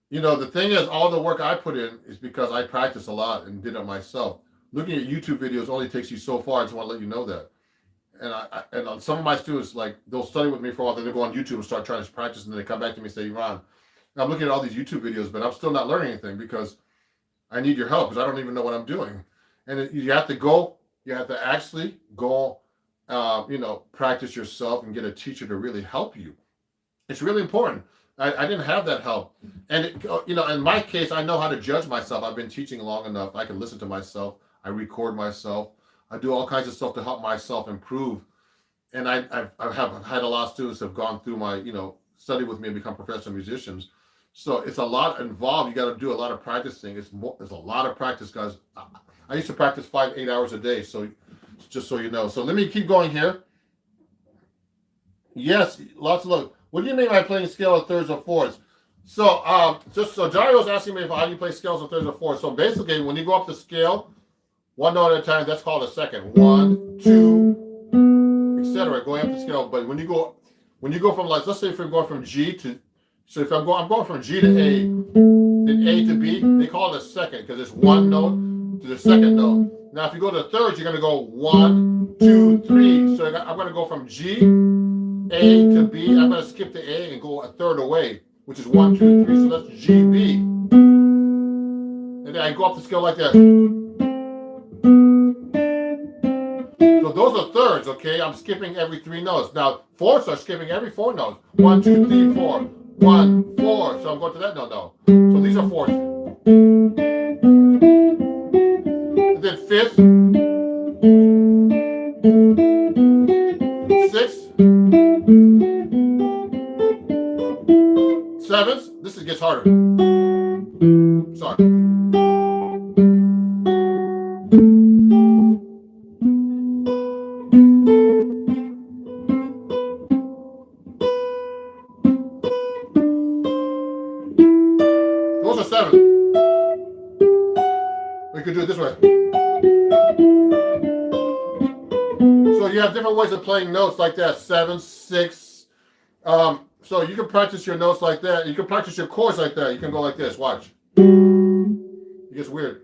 The thing is, all the work I put in is because I practice a lot and did it myself. Looking at YouTube videos only takes you so far. I just want to let you know that. And some of my students, like, they'll study with me for a while, then they go on YouTube and start trying to practice, and then they come back to me and say, Ron, I'm looking at all these YouTube videos, but I'm still not learning anything because I need your help because I don't even know what I'm doing. And you have to actually go, practice yourself and get a teacher to really help you. It's really important. I didn't have that help. And, in my case, I know how to judge myself. I've been teaching long enough. I can listen to myself. I record myself. I do all kinds of stuff to help myself improve. And I have had a lot of students who have gone through my, study with me and become professional musicians. So it's a lot involved. You got to do a lot of practicing. It's a lot of practice, guys. I used to practice 5-8 hours a day. So just so you know. So let me keep going here. Yes, lots of love. What do you mean by playing scale of thirds or fourths? So Dario's asking me how do you play scales of thirds or fourths. So basically, when you go up the scale, one note at a time, that's called a second. 1, 2, etc. Going up the scale. But when you go from, like, let's say if you're going from G to, so if I'm going from G to A, then A to B, they call it a second because it's one note to the second note. Now, if you go to thirds, you're going to go 1, 2, 3. So I'm going to go from G, A to B. I'm going to skip the A and go a third away, which is 1, 2, 3. So that's G, B. And then I go up the scale like that. So those are thirds, okay? I'm skipping every 3 notes. Now, fourths are skipping every 4 notes. 1, 2, 3, 4. 1, 4. So I'm going to that note now. So these are fourths. And then fifth, sixth, seventh. This gets harder. Sorry. Those are 7. We could do it this way. So you have different ways of playing notes like that. 7, 6. So you can practice your notes like that. You can practice your chords like that. You can go like this. Watch. It gets weird.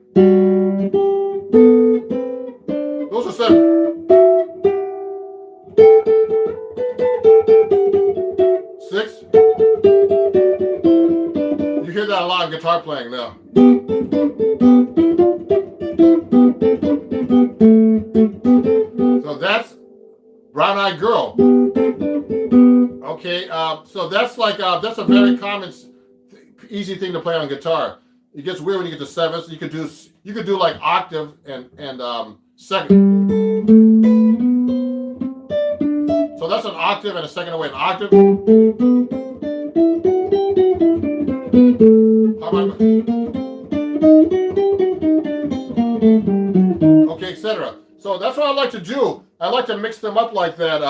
Those are 7. 6. You hear that a lot in guitar playing now. So that's Brown Eyed Girl. Okay, so that's like that's a very common, easy thing to play on guitar. It gets weird when you get to 7th. You could do like octave and second. So that's an octave and a second away. An octave. Okay, etc. So that's what I like to do. I like to mix them up like that.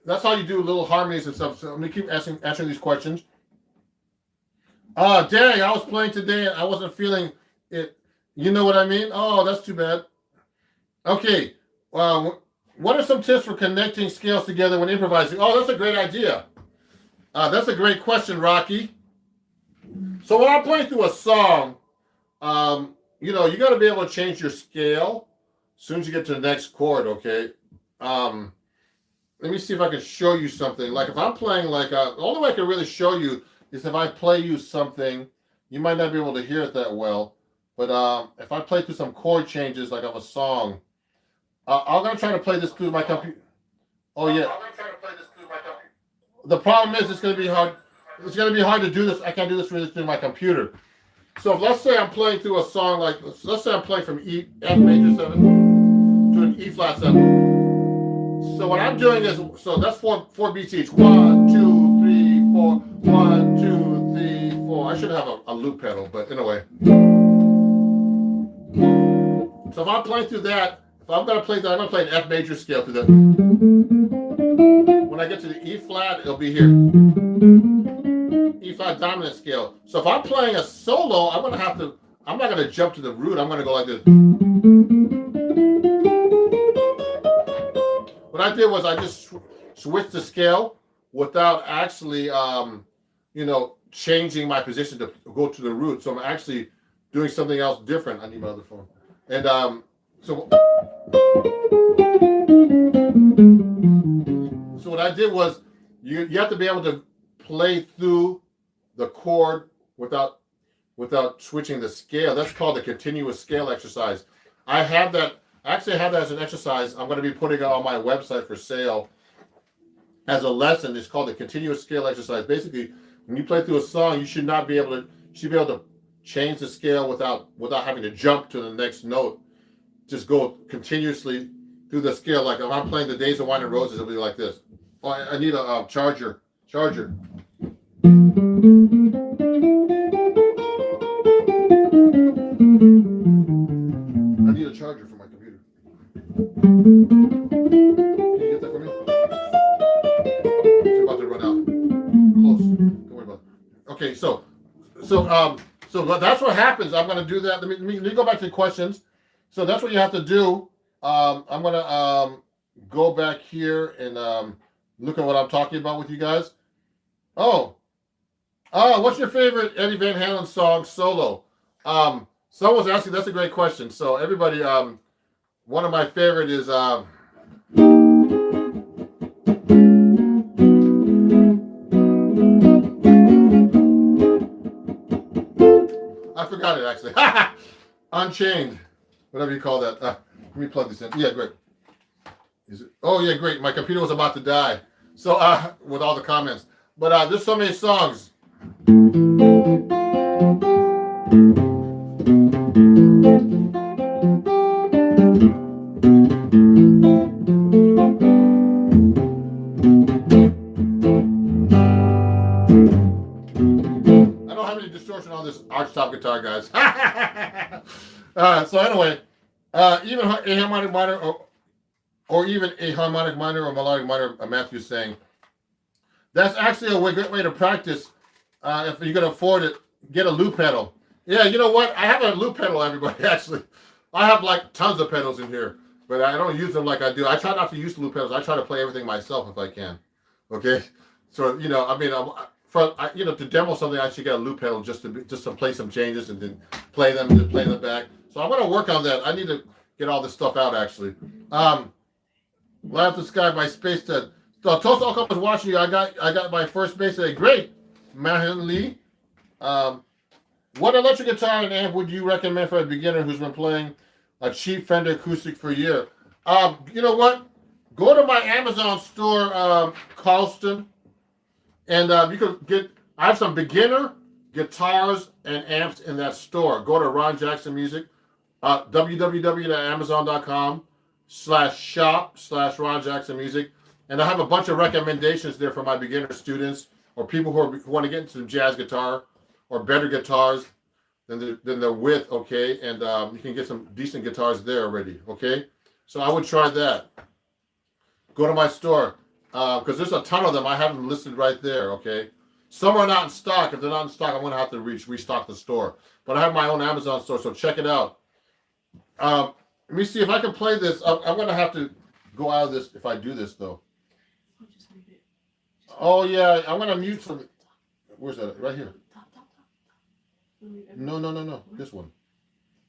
That's how you do little harmonies and stuff. So let me keep answering these questions. Dang, I was playing today and I wasn't feeling it. You know what I mean? Oh, that's too bad. Okay. What are some tips for connecting scales together when improvising? Oh, that's a great idea. That's a great question, Rocky. So when I'm playing through a song, you know, you got to be able to change your scale as soon as you get to the next chord, okay? Let me see if I can show you something. Like if I'm playing like, the only way I can really show you is if I play you something, you might not be able to hear it that well. But if I play through some chord changes like of a song, I'm going to try to play this through my computer. Oh, yeah. I'm going to try to play this through my computer. The problem is it's going to be hard. It's going to be hard to do this. I can't do this really through my computer. So if, let's say I'm playing through a song like, let's say I'm playing from F major 7 to an E flat 7. So what I'm doing is, so that's four beats each. 1, 2, 3, 4. 1, 2, 3, 4. I should have a loop pedal, but anyway. So if I'm playing through that, if I'm going to play that, I'm going to play an F major scale through that. When I get to the E flat, it'll be here. E flat dominant scale. So if I'm playing a solo, I'm not going to jump to the root. I'm going to go like this. What I did was I just switched the scale without actually, you know, changing my position to go to the root. So I'm actually doing something else different. I need my other phone. And so what I did was you have to be able to play through the chord without switching the scale. That's called the continuous scale exercise. I actually have that as an exercise. I'm going to be putting it on my website for sale as a lesson. It's called the continuous scale exercise. Basically, when you play through a song, you should be able to change the scale without having to jump to the next note. Just go continuously through the scale. Like if I'm playing the Days of Wine and Roses, it'll be like this. Oh, I need a charger. I need a charger for my computer. Can you get that for me? It's about to run out. Close. Don't worry about it. Okay, so that's what happens. I'm going to do that. Let me go back to the questions. So that's what you have to do. I'm going to go back here and look at what I'm talking about with you guys. Oh, what's your favorite Eddie Van Halen song solo? Someone's asking. That's a great question. So everybody, one of my favorite is I forgot it actually. Unchained, whatever you call that. Let me plug this in. Yeah, great. Is it? Oh yeah, great. My computer was about to die. So with all the comments, but there's so many songs. I don't have any distortion on this archtop guitar, guys. So anyway, even a harmonic minor or even a harmonic minor or melodic minor, Matthew's saying, that's actually a great way to practice. If you can afford it, get a loop pedal. Yeah, you know what? I have a loop pedal, everybody, actually. I have like tons of pedals in here, but I don't use them like I do. I try not to use loop pedals. I try to play everything myself if I can. Okay? So, you know, I mean, to demo something, I should get a loop pedal just to play some changes and then play them back. So I'm going to work on that. I need to get all this stuff out, actually. Laugh the Sky, my space said, so Toast Alcom was watching you. I got my first bass today. Great, Mahan Lee. What electric guitar and amp would you recommend for a beginner who's been playing a cheap Fender acoustic for a year? You know what? Go to my Amazon store, Carlston, and you can get. I have some beginner guitars and amps in that store. Go to Ron Jackson Music, www.amazon.com/shop/Ron Jackson Music. And I have a bunch of recommendations there for my beginner students or people who want to get into jazz guitar. or better guitars than they're with, okay? And you can get some decent guitars there already, okay? So I would try that. Go to my store, because there's a ton of them. I have them listed right there, okay? Some are not in stock. If they're not in stock, I'm going to have to restock the store. But I have my own Amazon store, so check it out. Let me see if I can play this. I'm going to have to go out of this if I do this, though. Oh, just mute it. Oh, yeah, I'm going to mute some. Where's that? Right here. Top. Mute everything. No. This one.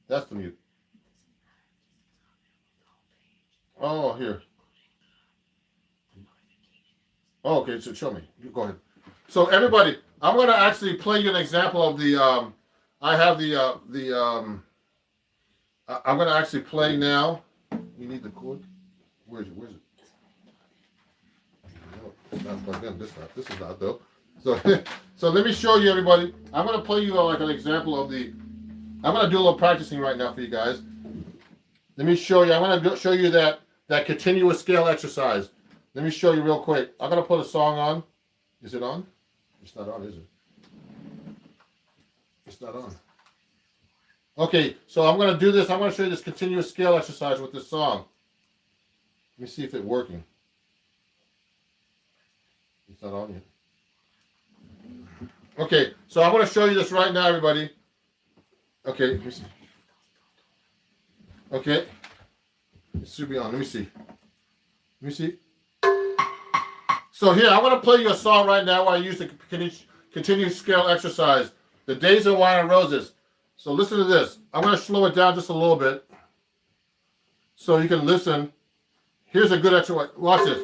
That's the mute. Oh, here. Oh, okay, so show me. You go ahead. So everybody, I'm going to actually play you an example of the. I have I'm going to actually play now. You need the cord. Where is it? No, it's not plugged in. This is not though. So so let me show you, everybody. I'm going to play you like an example of the. I'm going to do a little practicing right now for you guys. Let me show you. I'm going to show you that continuous scale exercise. Let me show you real quick. I'm going to put a song on. Is it on? It's not on, is it? It's not on. Okay, so I'm going to do this. I'm going to show you this continuous scale exercise with this song. Let me see if it's working. It's not on yet. Okay, so I'm going to show you this right now, everybody. Okay, let me see. Okay. It should be on. Let me see. Let me see. So here, I'm going to play you a song right now where I use the continuous scale exercise. The Days of Wine and Roses. So listen to this. I'm going to slow it down just a little bit so you can listen. Here's a good exercise. Watch this.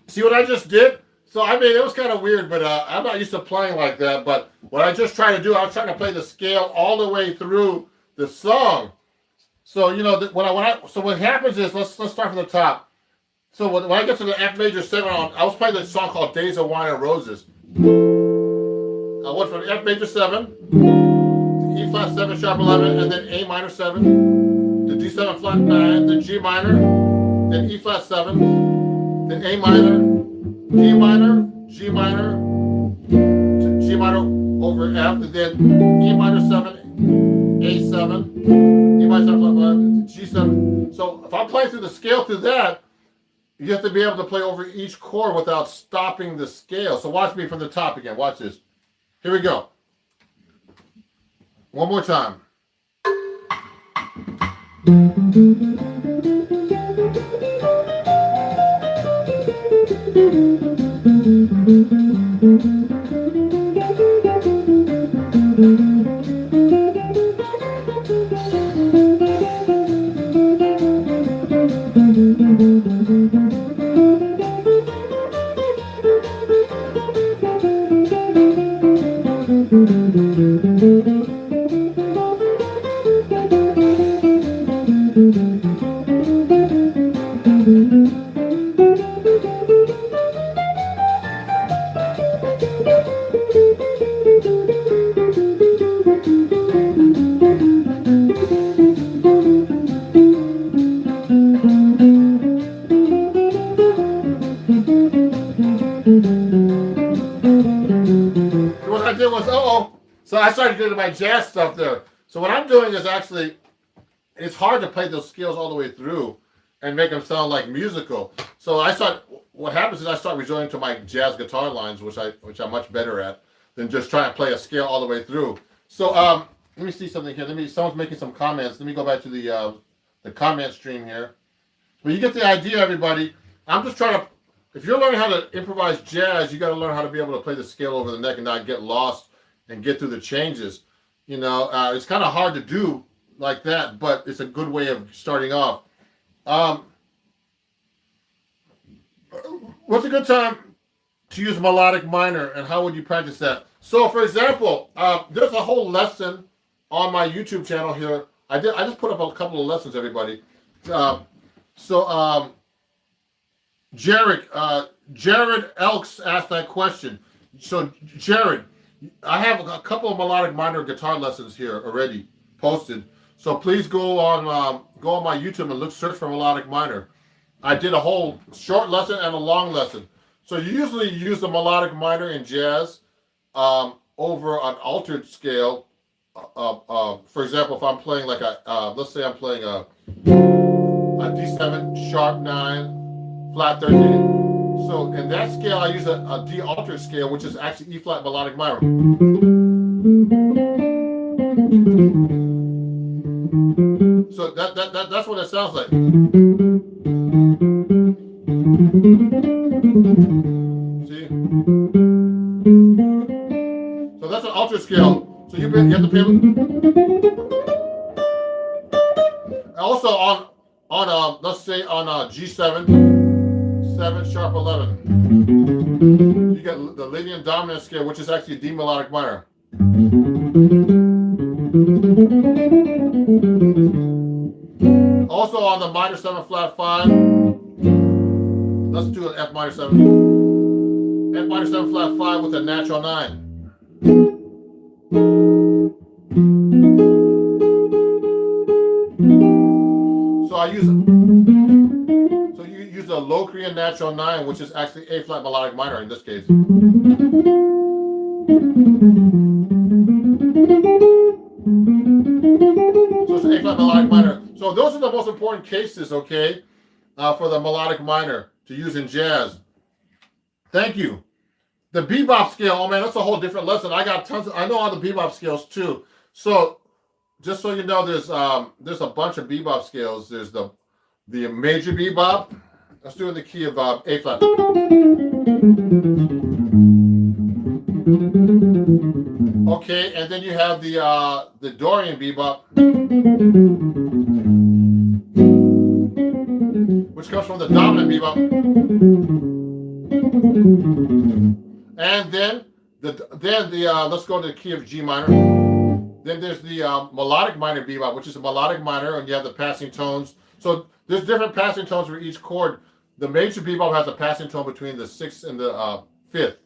See what I just did? So I mean, it was kind of weird, but I'm not used to playing like that. But what I just tried to do, I was trying to play the scale all the way through the song. So you know, so what happens is, let's start from the top. So when I get to the F major 7, I was playing this song called "Days of Wine and Roses." I went from F major 7 to E flat 7 sharp 11, and then A minor 7 to D7 flat 9, then G minor, then E flat 7, then A minor, D minor, G minor, to G minor over F, and then E minor 7, A7, E minor 7 flat 5, G7. So if I'm playing through the scale through that, you have to be able to play over each chord without stopping the scale. So watch me from the top again. Watch this. Here we go. One more time. What I did was, so I started doing my jazz stuff there. So what I'm doing is actually, it's hard to play those scales all the way through and make them sound like musical. So what happens is I start resorting to my jazz guitar lines, which I'm much better at than just trying to play a scale all the way through. So let me see something here. Someone's making some comments. Let me go back to the comment stream here. But you get the idea, everybody. I'm just trying to. If you're learning how to improvise jazz, you got to learn how to be able to play the scale over the neck and not get lost and get through the changes. You know, it's kind of hard to do like that, but it's a good way of starting off. What's a good time to use melodic minor, and how would you practice that? So, for example, there's a whole lesson on my YouTube channel here. I just put up a couple of lessons, everybody. Jared Elks asked that question. So, Jared, I have a couple of melodic minor guitar lessons here already posted. So please go on my YouTube and search for melodic minor. I did a whole short lesson and a long lesson. So you usually use the melodic minor in jazz over an altered scale. For example, if I'm playing like let's say I'm playing a D7 sharp 9 flat 13. So in that scale, I use a D altered scale, which is actually E flat melodic minor. So that's what it sounds like. See? So that's an altered scale. So you have to play. Also on let's say on G7, 7 sharp 11. You get the Lydian dominant scale, which is actually D melodic minor. Also on the minor 7 flat 5. Let's do an F minor 7. F minor 7 flat 5 with a natural 9. So you use a Locrian natural 9, which is actually A flat melodic minor in this case. So it's an A flat melodic minor. So those are the most important cases, okay, for the melodic minor to use in jazz. Thank you. The bebop scale, oh man, that's a whole different lesson. I got tons. I know all the bebop scales too. So just so you know, there's a bunch of bebop scales. There's the major bebop. Let's do it in the key of A flat. Okay, and then you have the Dorian bebop, which comes from the dominant bebop. And then let's go to the key of G minor. Then there's the melodic minor bebop, which is a melodic minor, and you have the passing tones. So there's different passing tones for each chord. The major bebop has a passing tone between the 6th and the 5th.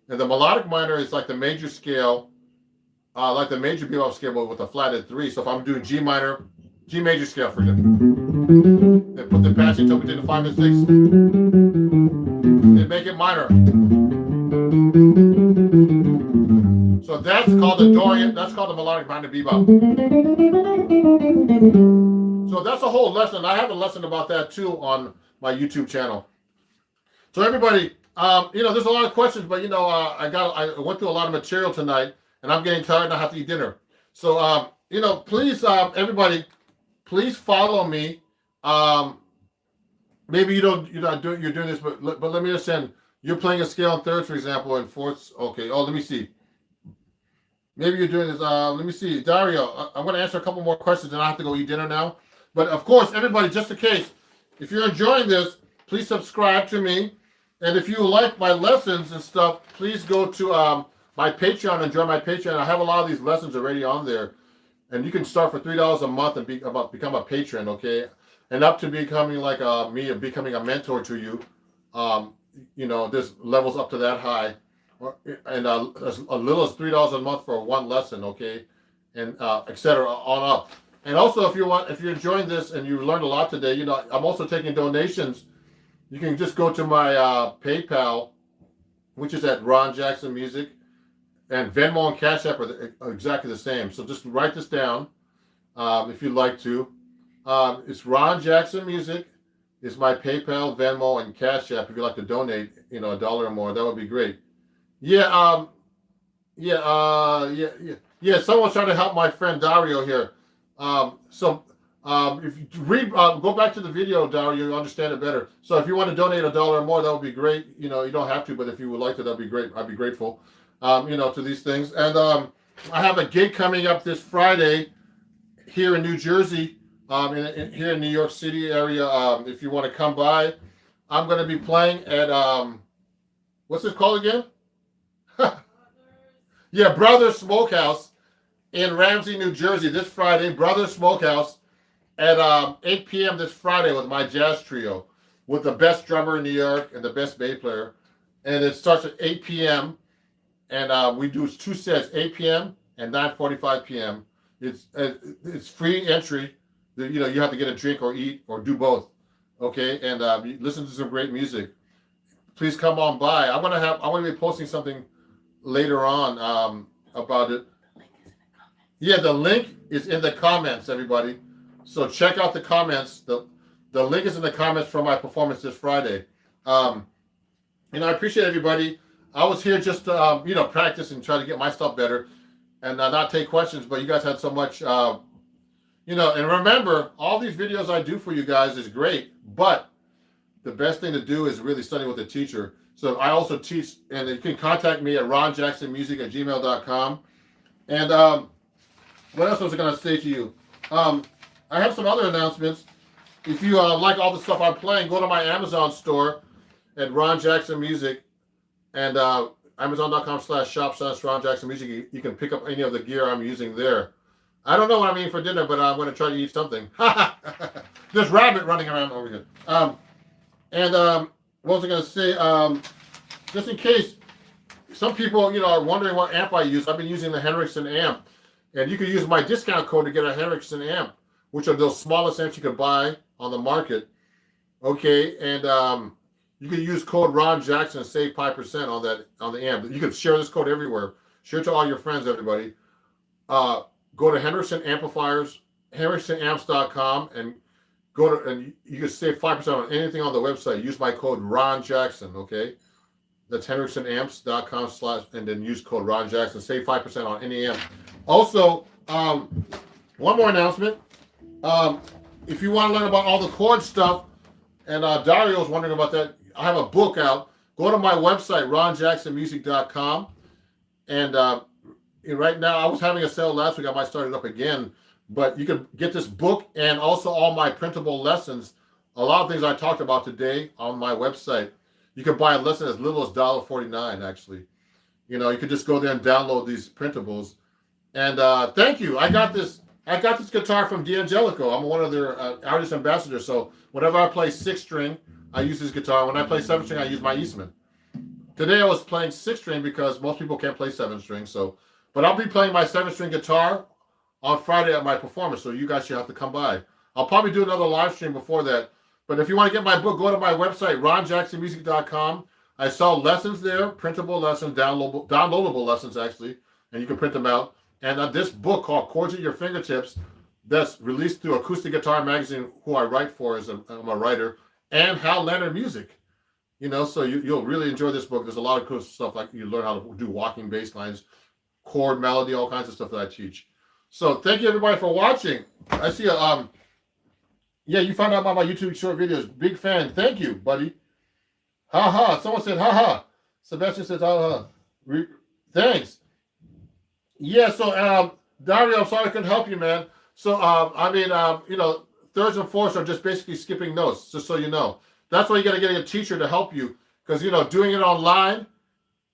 And the melodic minor is like the major scale, like the major bebop scale, but with a flatted 3. So if I'm doing G minor, G major scale, for example, then put the passing tone between the 5 and 6. Then make it minor. So that's called the Dorian. That's called the melodic minor bebop. So that's a whole lesson. I have a lesson about that too on my YouTube channel. So everybody, there's a lot of questions, but I went through a lot of material tonight, and I'm getting tired and I have to eat dinner. So please, everybody, please follow me. Maybe you're doing this, but let me understand. You're playing a scale in thirds, for example, and fourths. Okay. Oh, let me see. Maybe you're doing this. Let me see, Dario. I'm going to answer a couple more questions, and I have to go eat dinner now. But of course, everybody, just in case, if you're enjoying this, please subscribe to me. And if you like my lessons and stuff, please go to my Patreon and join my Patreon. I have a lot of these lessons already on there. And you can start for $3 a month and become a patron, okay? And up to becoming like becoming a mentor to you. There's levels up to that high. And as little as $3 a month for one lesson, okay? And etc. on up. And also, if you're enjoying this and you learned a lot today, I'm also taking donations. You can just go to my PayPal, which is at Ron Jackson Music, and Venmo and Cash App are exactly the same. So just write this down if you'd like to. It's Ron Jackson Music. It's my PayPal, Venmo, and Cash App. If you'd like to donate, $1 or more, that would be great. Yeah. Yeah, someone's trying to help my friend Dario here. If you read, go back to the video, Dario, you'll understand it better. So if you want to donate $1 or more, that would be great. You know, you don't have to, but if you would like to, that'd be great. I'd be grateful. You know, to these things. And I have a gig coming up this Friday here in New Jersey, here in New York City area. If you want to come by, I'm going to be playing at what's it called again? Yeah, Brothers Smokehouse in Ramsey, New Jersey, this Friday. Brothers Smokehouse at 8 p.m. this Friday with my jazz trio, with the best drummer in New York and the best bass player. And it starts at 8 p.m. And we do 2 sets, 8 p.m. and 9:45 p.m. It's free entry. You know, you have to get a drink or eat or do both. Okay, and listen to some great music. Please come on by. I'm gonna be posting something later on about it. Yeah, the link is in the comments, everybody. So check out the comments. The link is in the comments for my performance this Friday. I appreciate everybody. I was here just to practice and try to get my stuff better, and not take questions. But you guys had so much, and remember, all these videos I do for you guys is great, but the best thing to do is really study with a teacher. So I also teach, and you can contact me at ronjacksonmusic@gmail.com. And what else was I going to say to you? I have some other announcements. If you like all the stuff I'm playing, go to my Amazon store at Ron Jackson Music, and Amazon.com/shop/Ron Jackson Music. You can pick up any of the gear I'm using there. I don't know what I'm eating for dinner, but I'm going to try to eat something. There's rabbit running around over here. What was I going to say? Just in case some people, are wondering what amp I use, I've been using the Henriksen amp. And you can use my discount code to get a Henriksen amp, which are those smallest amps you can buy on the market. Okay, and you can use code Ron Jackson and save 5% on the amp. You can share this code everywhere. Share it to all your friends, everybody. Go to Henriksen Amplifiers, HenriksenAmps.com, and and you can save 5% on anything on the website. Use my code Ron Jackson. Okay, that's HenriksenAmps.com/ and then use code Ron Jackson. Save 5% on any amp. Also, one more announcement. If you want to learn about all the chord stuff, and Dario's wondering about that, I have a book out. Go to my website, ronjacksonmusic.com. And right now, I was having a sale last week. I might start it up again. But you can get this book and also all my printable lessons. A lot of things I talked about today on my website. You can buy a lesson as little as $1.49, actually. You can just go there and download these printables. And thank you. I got this guitar from D'Angelico. I'm one of their artist ambassadors. So whenever I play 6-string, I use this guitar. When I play 7-string, I use my Eastman. Today I was playing 6-string because most people can't play 7-string. But I'll be playing my 7-string guitar on Friday at my performance. So you guys should have to come by. I'll probably do another live stream before that. But if you want to get my book, go to my website, ronjacksonmusic.com. I sell lessons there, printable lessons, downloadable lessons, actually. And you can print them out. And this book called Chords at Your Fingertips, that's released through Acoustic Guitar Magazine, who I write for I'm a writer, and Hal Leonard Music. So you'll really enjoy this book. There's a lot of cool stuff, like you learn how to do walking bass lines, chord melody, all kinds of stuff that I teach. So thank you everybody for watching. I see you found out about my YouTube short videos. Big fan. Thank you, buddy. Ha. Someone said ha ha. Sebastian says ha ha. Thanks. Yeah, so Dario, I'm sorry I couldn't help you, man. So thirds and fourths are just basically skipping notes, just so you know. That's why you got to get a teacher to help you, because doing it online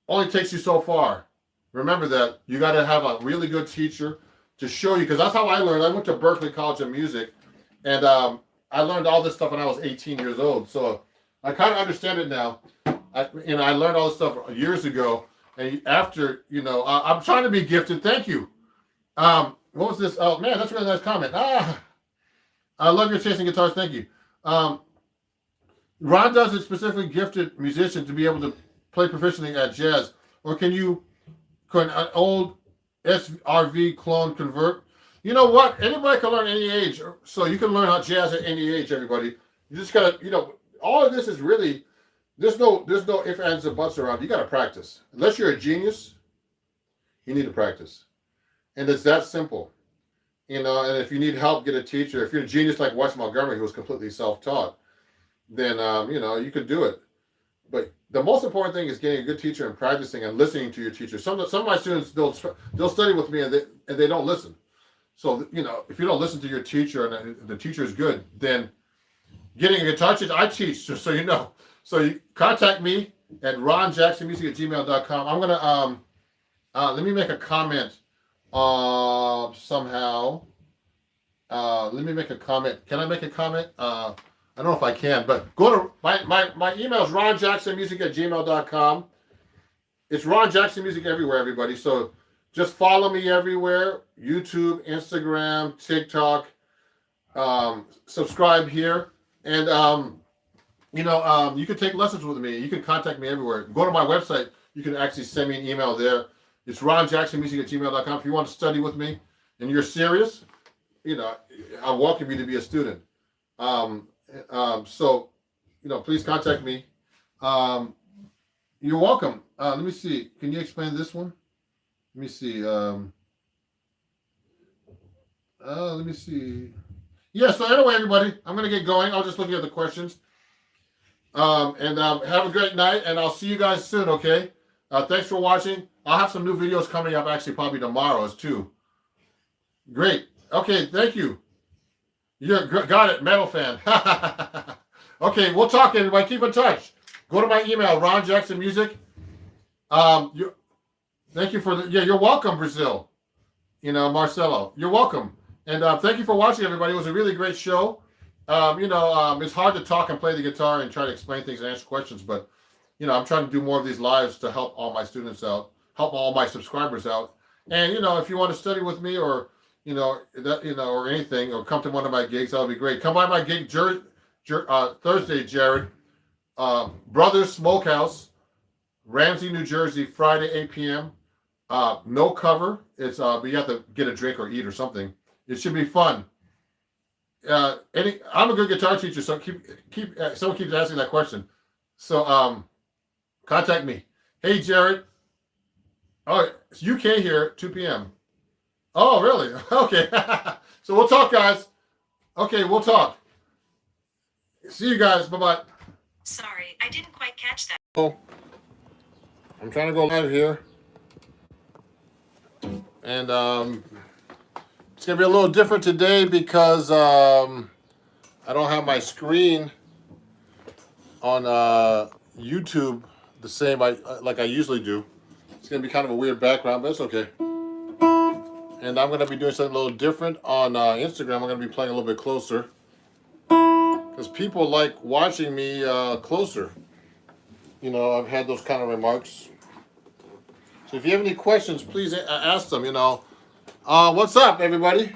only takes you so far. Remember that. You got to have a really good teacher to show you, because that's how I learned. I went to Berklee College of Music, and I learned all this stuff when I was 18 years old. So I kind of understand it now. I learned all this stuff years ago. And after, I'm trying to be gifted. Thank you. What was this? Oh, man, that's a really nice comment. I love your taste in guitars. Thank you. Ron does it specifically gifted musician to be able to play proficiently at jazz. Or can an old SRV clone convert? You know what? Anybody can learn any age. So you can learn how jazz at any age, everybody. You just got to, all of this is really... There's no ifs, ands, and buts around. You got to practice. Unless you're a genius, you need to practice. And it's that simple. You know, and if you need help, get a teacher. If you're a genius like Wes Montgomery, who was completely self-taught, then you know, you could do it. But the most important thing is getting a good teacher and practicing and listening to your teacher. Some of my students, they'll study with me and they don't listen. So, you know, if you don't listen to your teacher and the teacher is good, then getting a guitar teacher, I teach, just so you know. So you contact me at ronjacksonmusic@gmail.com. I'm going to, let me make a comment somehow. Let me make a comment. Can I make a comment? I don't know if I can, but go to my email is ronjacksonmusic@gmail.com. It's Ron Jackson Music everywhere, everybody. So just follow me everywhere. YouTube, Instagram, TikTok. Subscribe here. And, you know, you can take lessons with me. You can contact me everywhere. Go to my website. You can actually send me an email there. It's ronjacksonmusic@gmail.com. If you want to study with me and you're serious, you know, I welcome you to be a student. So, you know, please contact me. You're welcome. Let me see. Can you explain this one? Let me see. Let me see. Yeah, so anyway, everybody, I'm going to get going. I'll just look at the questions. Have a great night, and I'll see you guys soon, okay? Thanks for watching. I'll have some new videos coming up, actually, probably tomorrow too. Great. Okay, thank you. Got it, metal fan. Okay, we'll talk, everybody. Keep in touch. Go to my email, Ron Jackson Music. Thank you for you're welcome, Brazil. You know, Marcelo, you're welcome. And thank you for watching, everybody. It was a really great show. You know, it's hard to talk and play the guitar and try to explain things and answer questions, but, you know, I'm trying to do more of these lives to help all my students out, help all my subscribers out. And, you know, if you want to study with me or, you know, or anything, or come to one of my gigs, that would be great. Come by my gig Thursday, Jared. Brothers Smokehouse, Ramsey, New Jersey, Friday, 8 p.m. No cover. It's but you have to get a drink or eat or something. It should be fun. I'm a good guitar teacher, so someone keeps asking that question. So contact me. Hey, Jared. Oh, it's UK here, 2 p.m. Oh, really? Okay. So we'll talk, guys. Okay, we'll talk. See you guys. Bye-bye. Sorry, I didn't quite catch that. Oh, I'm trying to go live here. And it's going to be a little different today because I don't have my screen on YouTube the same like I usually do. It's going to be kind of a weird background, but it's okay. And I'm going to be doing something a little different on Instagram. I'm going to be playing a little bit closer because people like watching me closer. You know, I've had those kind of remarks. So if you have any questions, please ask them, you know. What's up, everybody?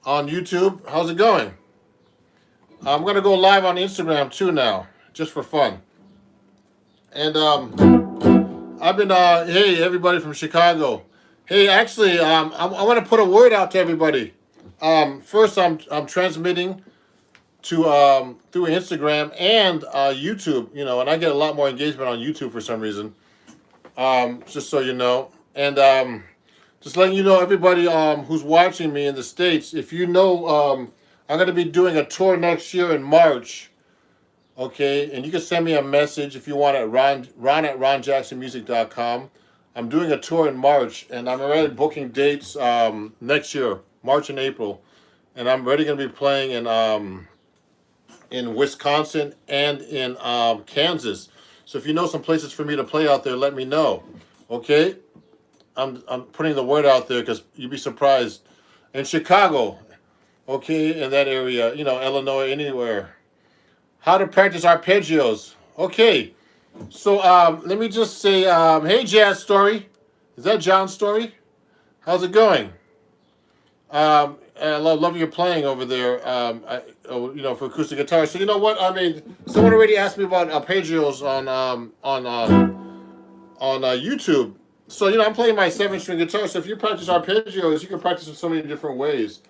On YouTube, how's it going? I'm going to go live on Instagram, too, now, just for fun. And I've been, hey, everybody from Chicago. Hey, actually, I want to put a word out to everybody. First, I'm transmitting to through Instagram and YouTube, you know, and I get a lot more engagement on YouTube for some reason. Just so you know, and just letting you know, everybody who's watching me in the States, if you know, I'm going to be doing a tour next year in March. Okay, and you can send me a message if you want at ron at ronjacksonmusic.com. I'm doing a tour in March, and I'm already booking dates next year, March and April, and I'm already going to be playing in Wisconsin and in Kansas. So if you know some places for me to play out there, let me know. Okay, I'm putting the word out there because you'd be surprised. In Chicago, okay, in that area, you know, Illinois, anywhere. How to practice arpeggios. Okay, so let me just say, hey, Jazz Story. Is that John's Story? How's it going? I love your playing over there, you know, for acoustic guitar. So you know what? I mean, someone already asked me about arpeggios on YouTube. So, you know, I'm playing my 7-string guitar. So if you practice arpeggios, you can practice in so many different ways.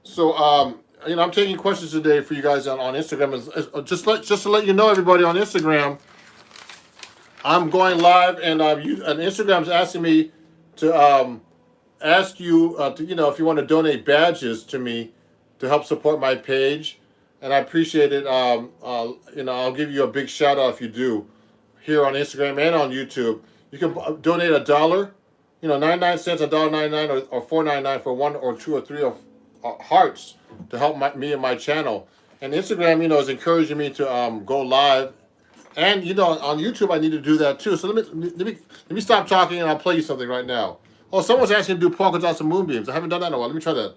So, you know, I'm taking questions today for you guys on Instagram. Just to let you know, everybody, on Instagram, I'm going live, and Instagram's asking me to ask you to, if you want to donate badges to me to help support my page, and I appreciate it. I'll give you a big shout out if you do here on Instagram and on YouTube. You can donate $1, 99 cents, $1.99, or $4.99 for 1 or 2 or 3 of hearts to help me and my channel. And Instagram, is encouraging me to go live. And on YouTube, I need to do that too. So let me stop talking, and I'll play you something right now. Oh, someone's asking to do polka dots and moonbeams. I haven't done that in a while. Let me try that.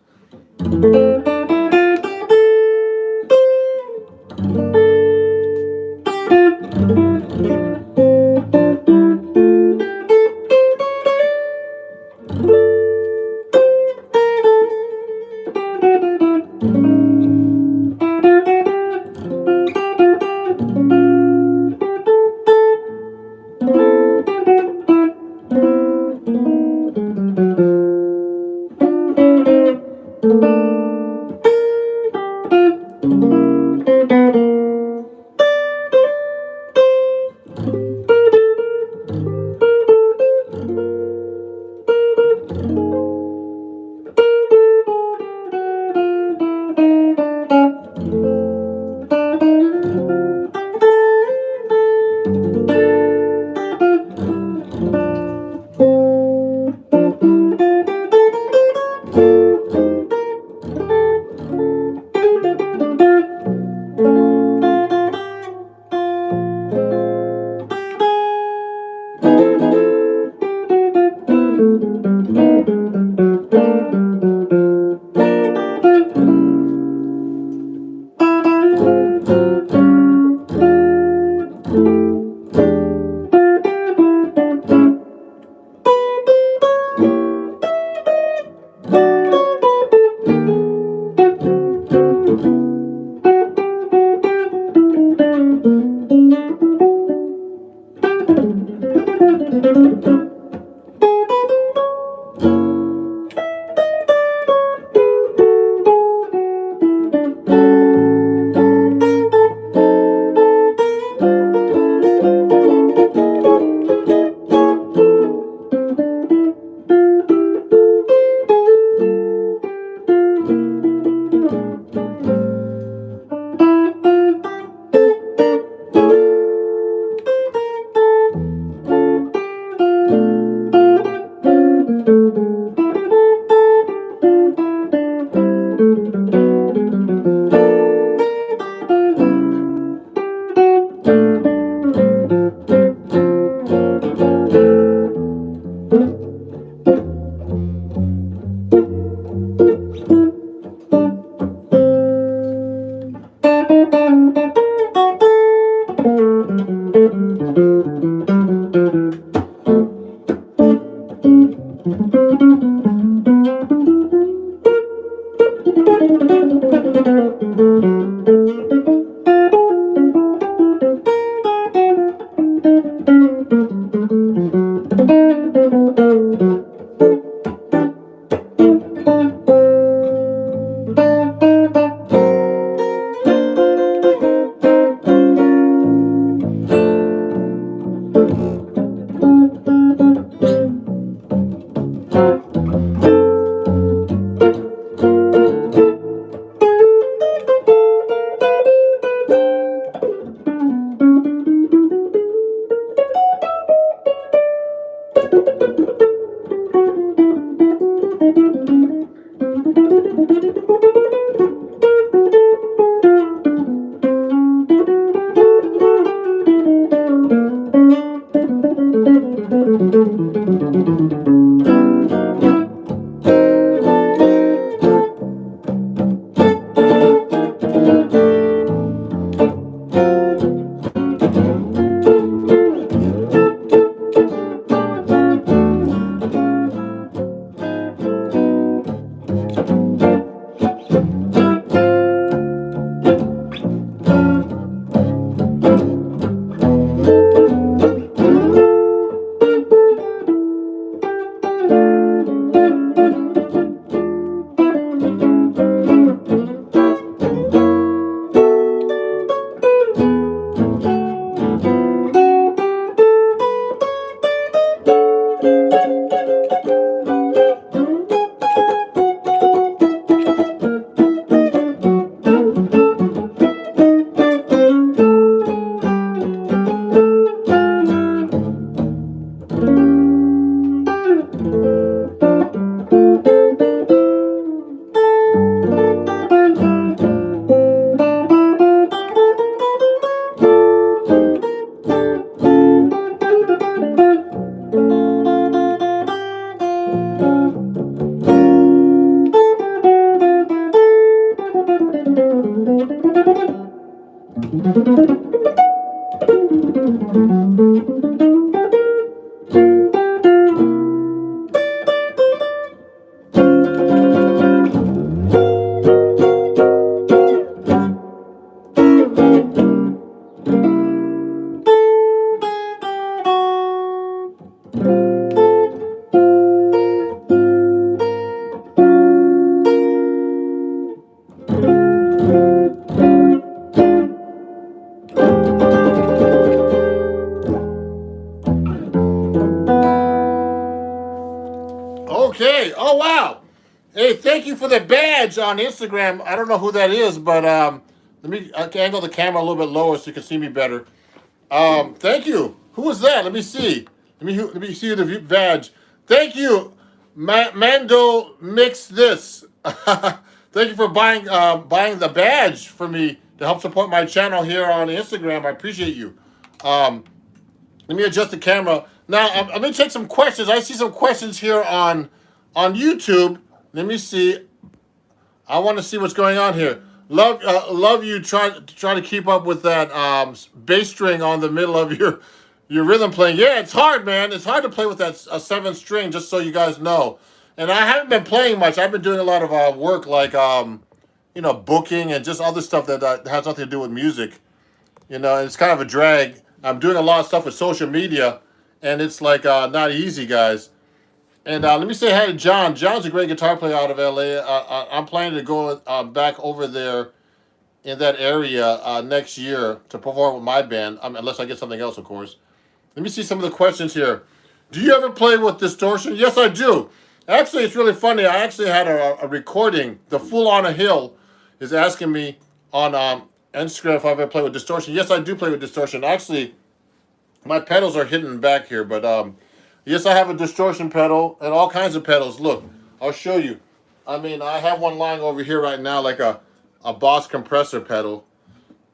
Okay. Oh wow. Hey, thank you for the badge on Instagram. I don't know who that is, but let me angle the camera a little bit lower so you can see me better. Thank you. Who was that? Let me see. Let me see the badge. Thank you, Mando. Mix this. Thank you for buying the badge for me to help support my channel here on Instagram. I appreciate you. Let me adjust the camera. Now, I'm going to take some questions. I see some questions here on YouTube. Let me see. I want to see what's going on here. Love you try to keep up with that bass string on the middle of your rhythm playing. Yeah, it's hard, man. It's hard to play with that 7th string, just so you guys know. And I haven't been playing much. I've been doing a lot of work like, booking and just other stuff that has nothing to do with music. It's kind of a drag. I'm doing a lot of stuff with social media, and it's like not easy, guys. And let me say hi to John. John's a great guitar player out of LA. I'm planning to go back over there in that area next year to perform with my band, unless I get something else, of course. Let me see some of the questions here. Do you ever play with distortion? Yes, I do. Actually, it's really funny. I actually had a recording. The Fool on a Hill is asking me on Instagram if I've ever played with distortion. Yes, I do play with distortion. Actually, my pedals are hidden back here, but yes, I have a distortion pedal and all kinds of pedals. Look, I'll show you. I mean, I have one lying over here right now, like a Boss compressor pedal,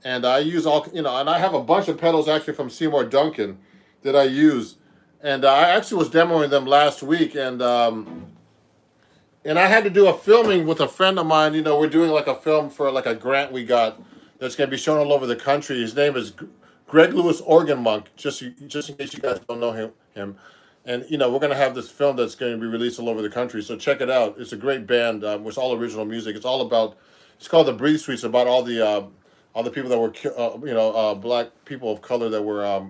and I use and I have a bunch of pedals actually from Seymour Duncan that I use, and I actually was demoing them last week, and I had to do a filming with a friend of mine. We're doing like a film for like a grant we got that's going to be shown all over the country. His name is Greg Lewis Organ Monk, just in case you guys don't know him. And, we're going to have this film that's going to be released all over the country. So check it out. It's a great band. It's all original music. It's called The Breathe Suite. It's about all the people that were, black people of color that were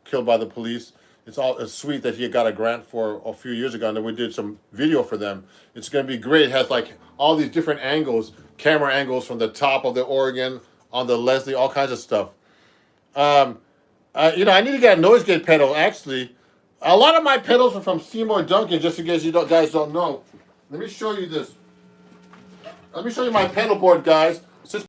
killed by the police. It's sweet that he got a grant for a few years ago, and then we did some video for them. It's going to be great. It has like all these different angles, camera angles from the top of the organ, on the Leslie, all kinds of stuff. I need to get a noise gate pedal. Actually, a lot of my pedals are from Seymour Duncan. Just in case you guys don't know, let me show you this. Let me show you my pedal board, guys.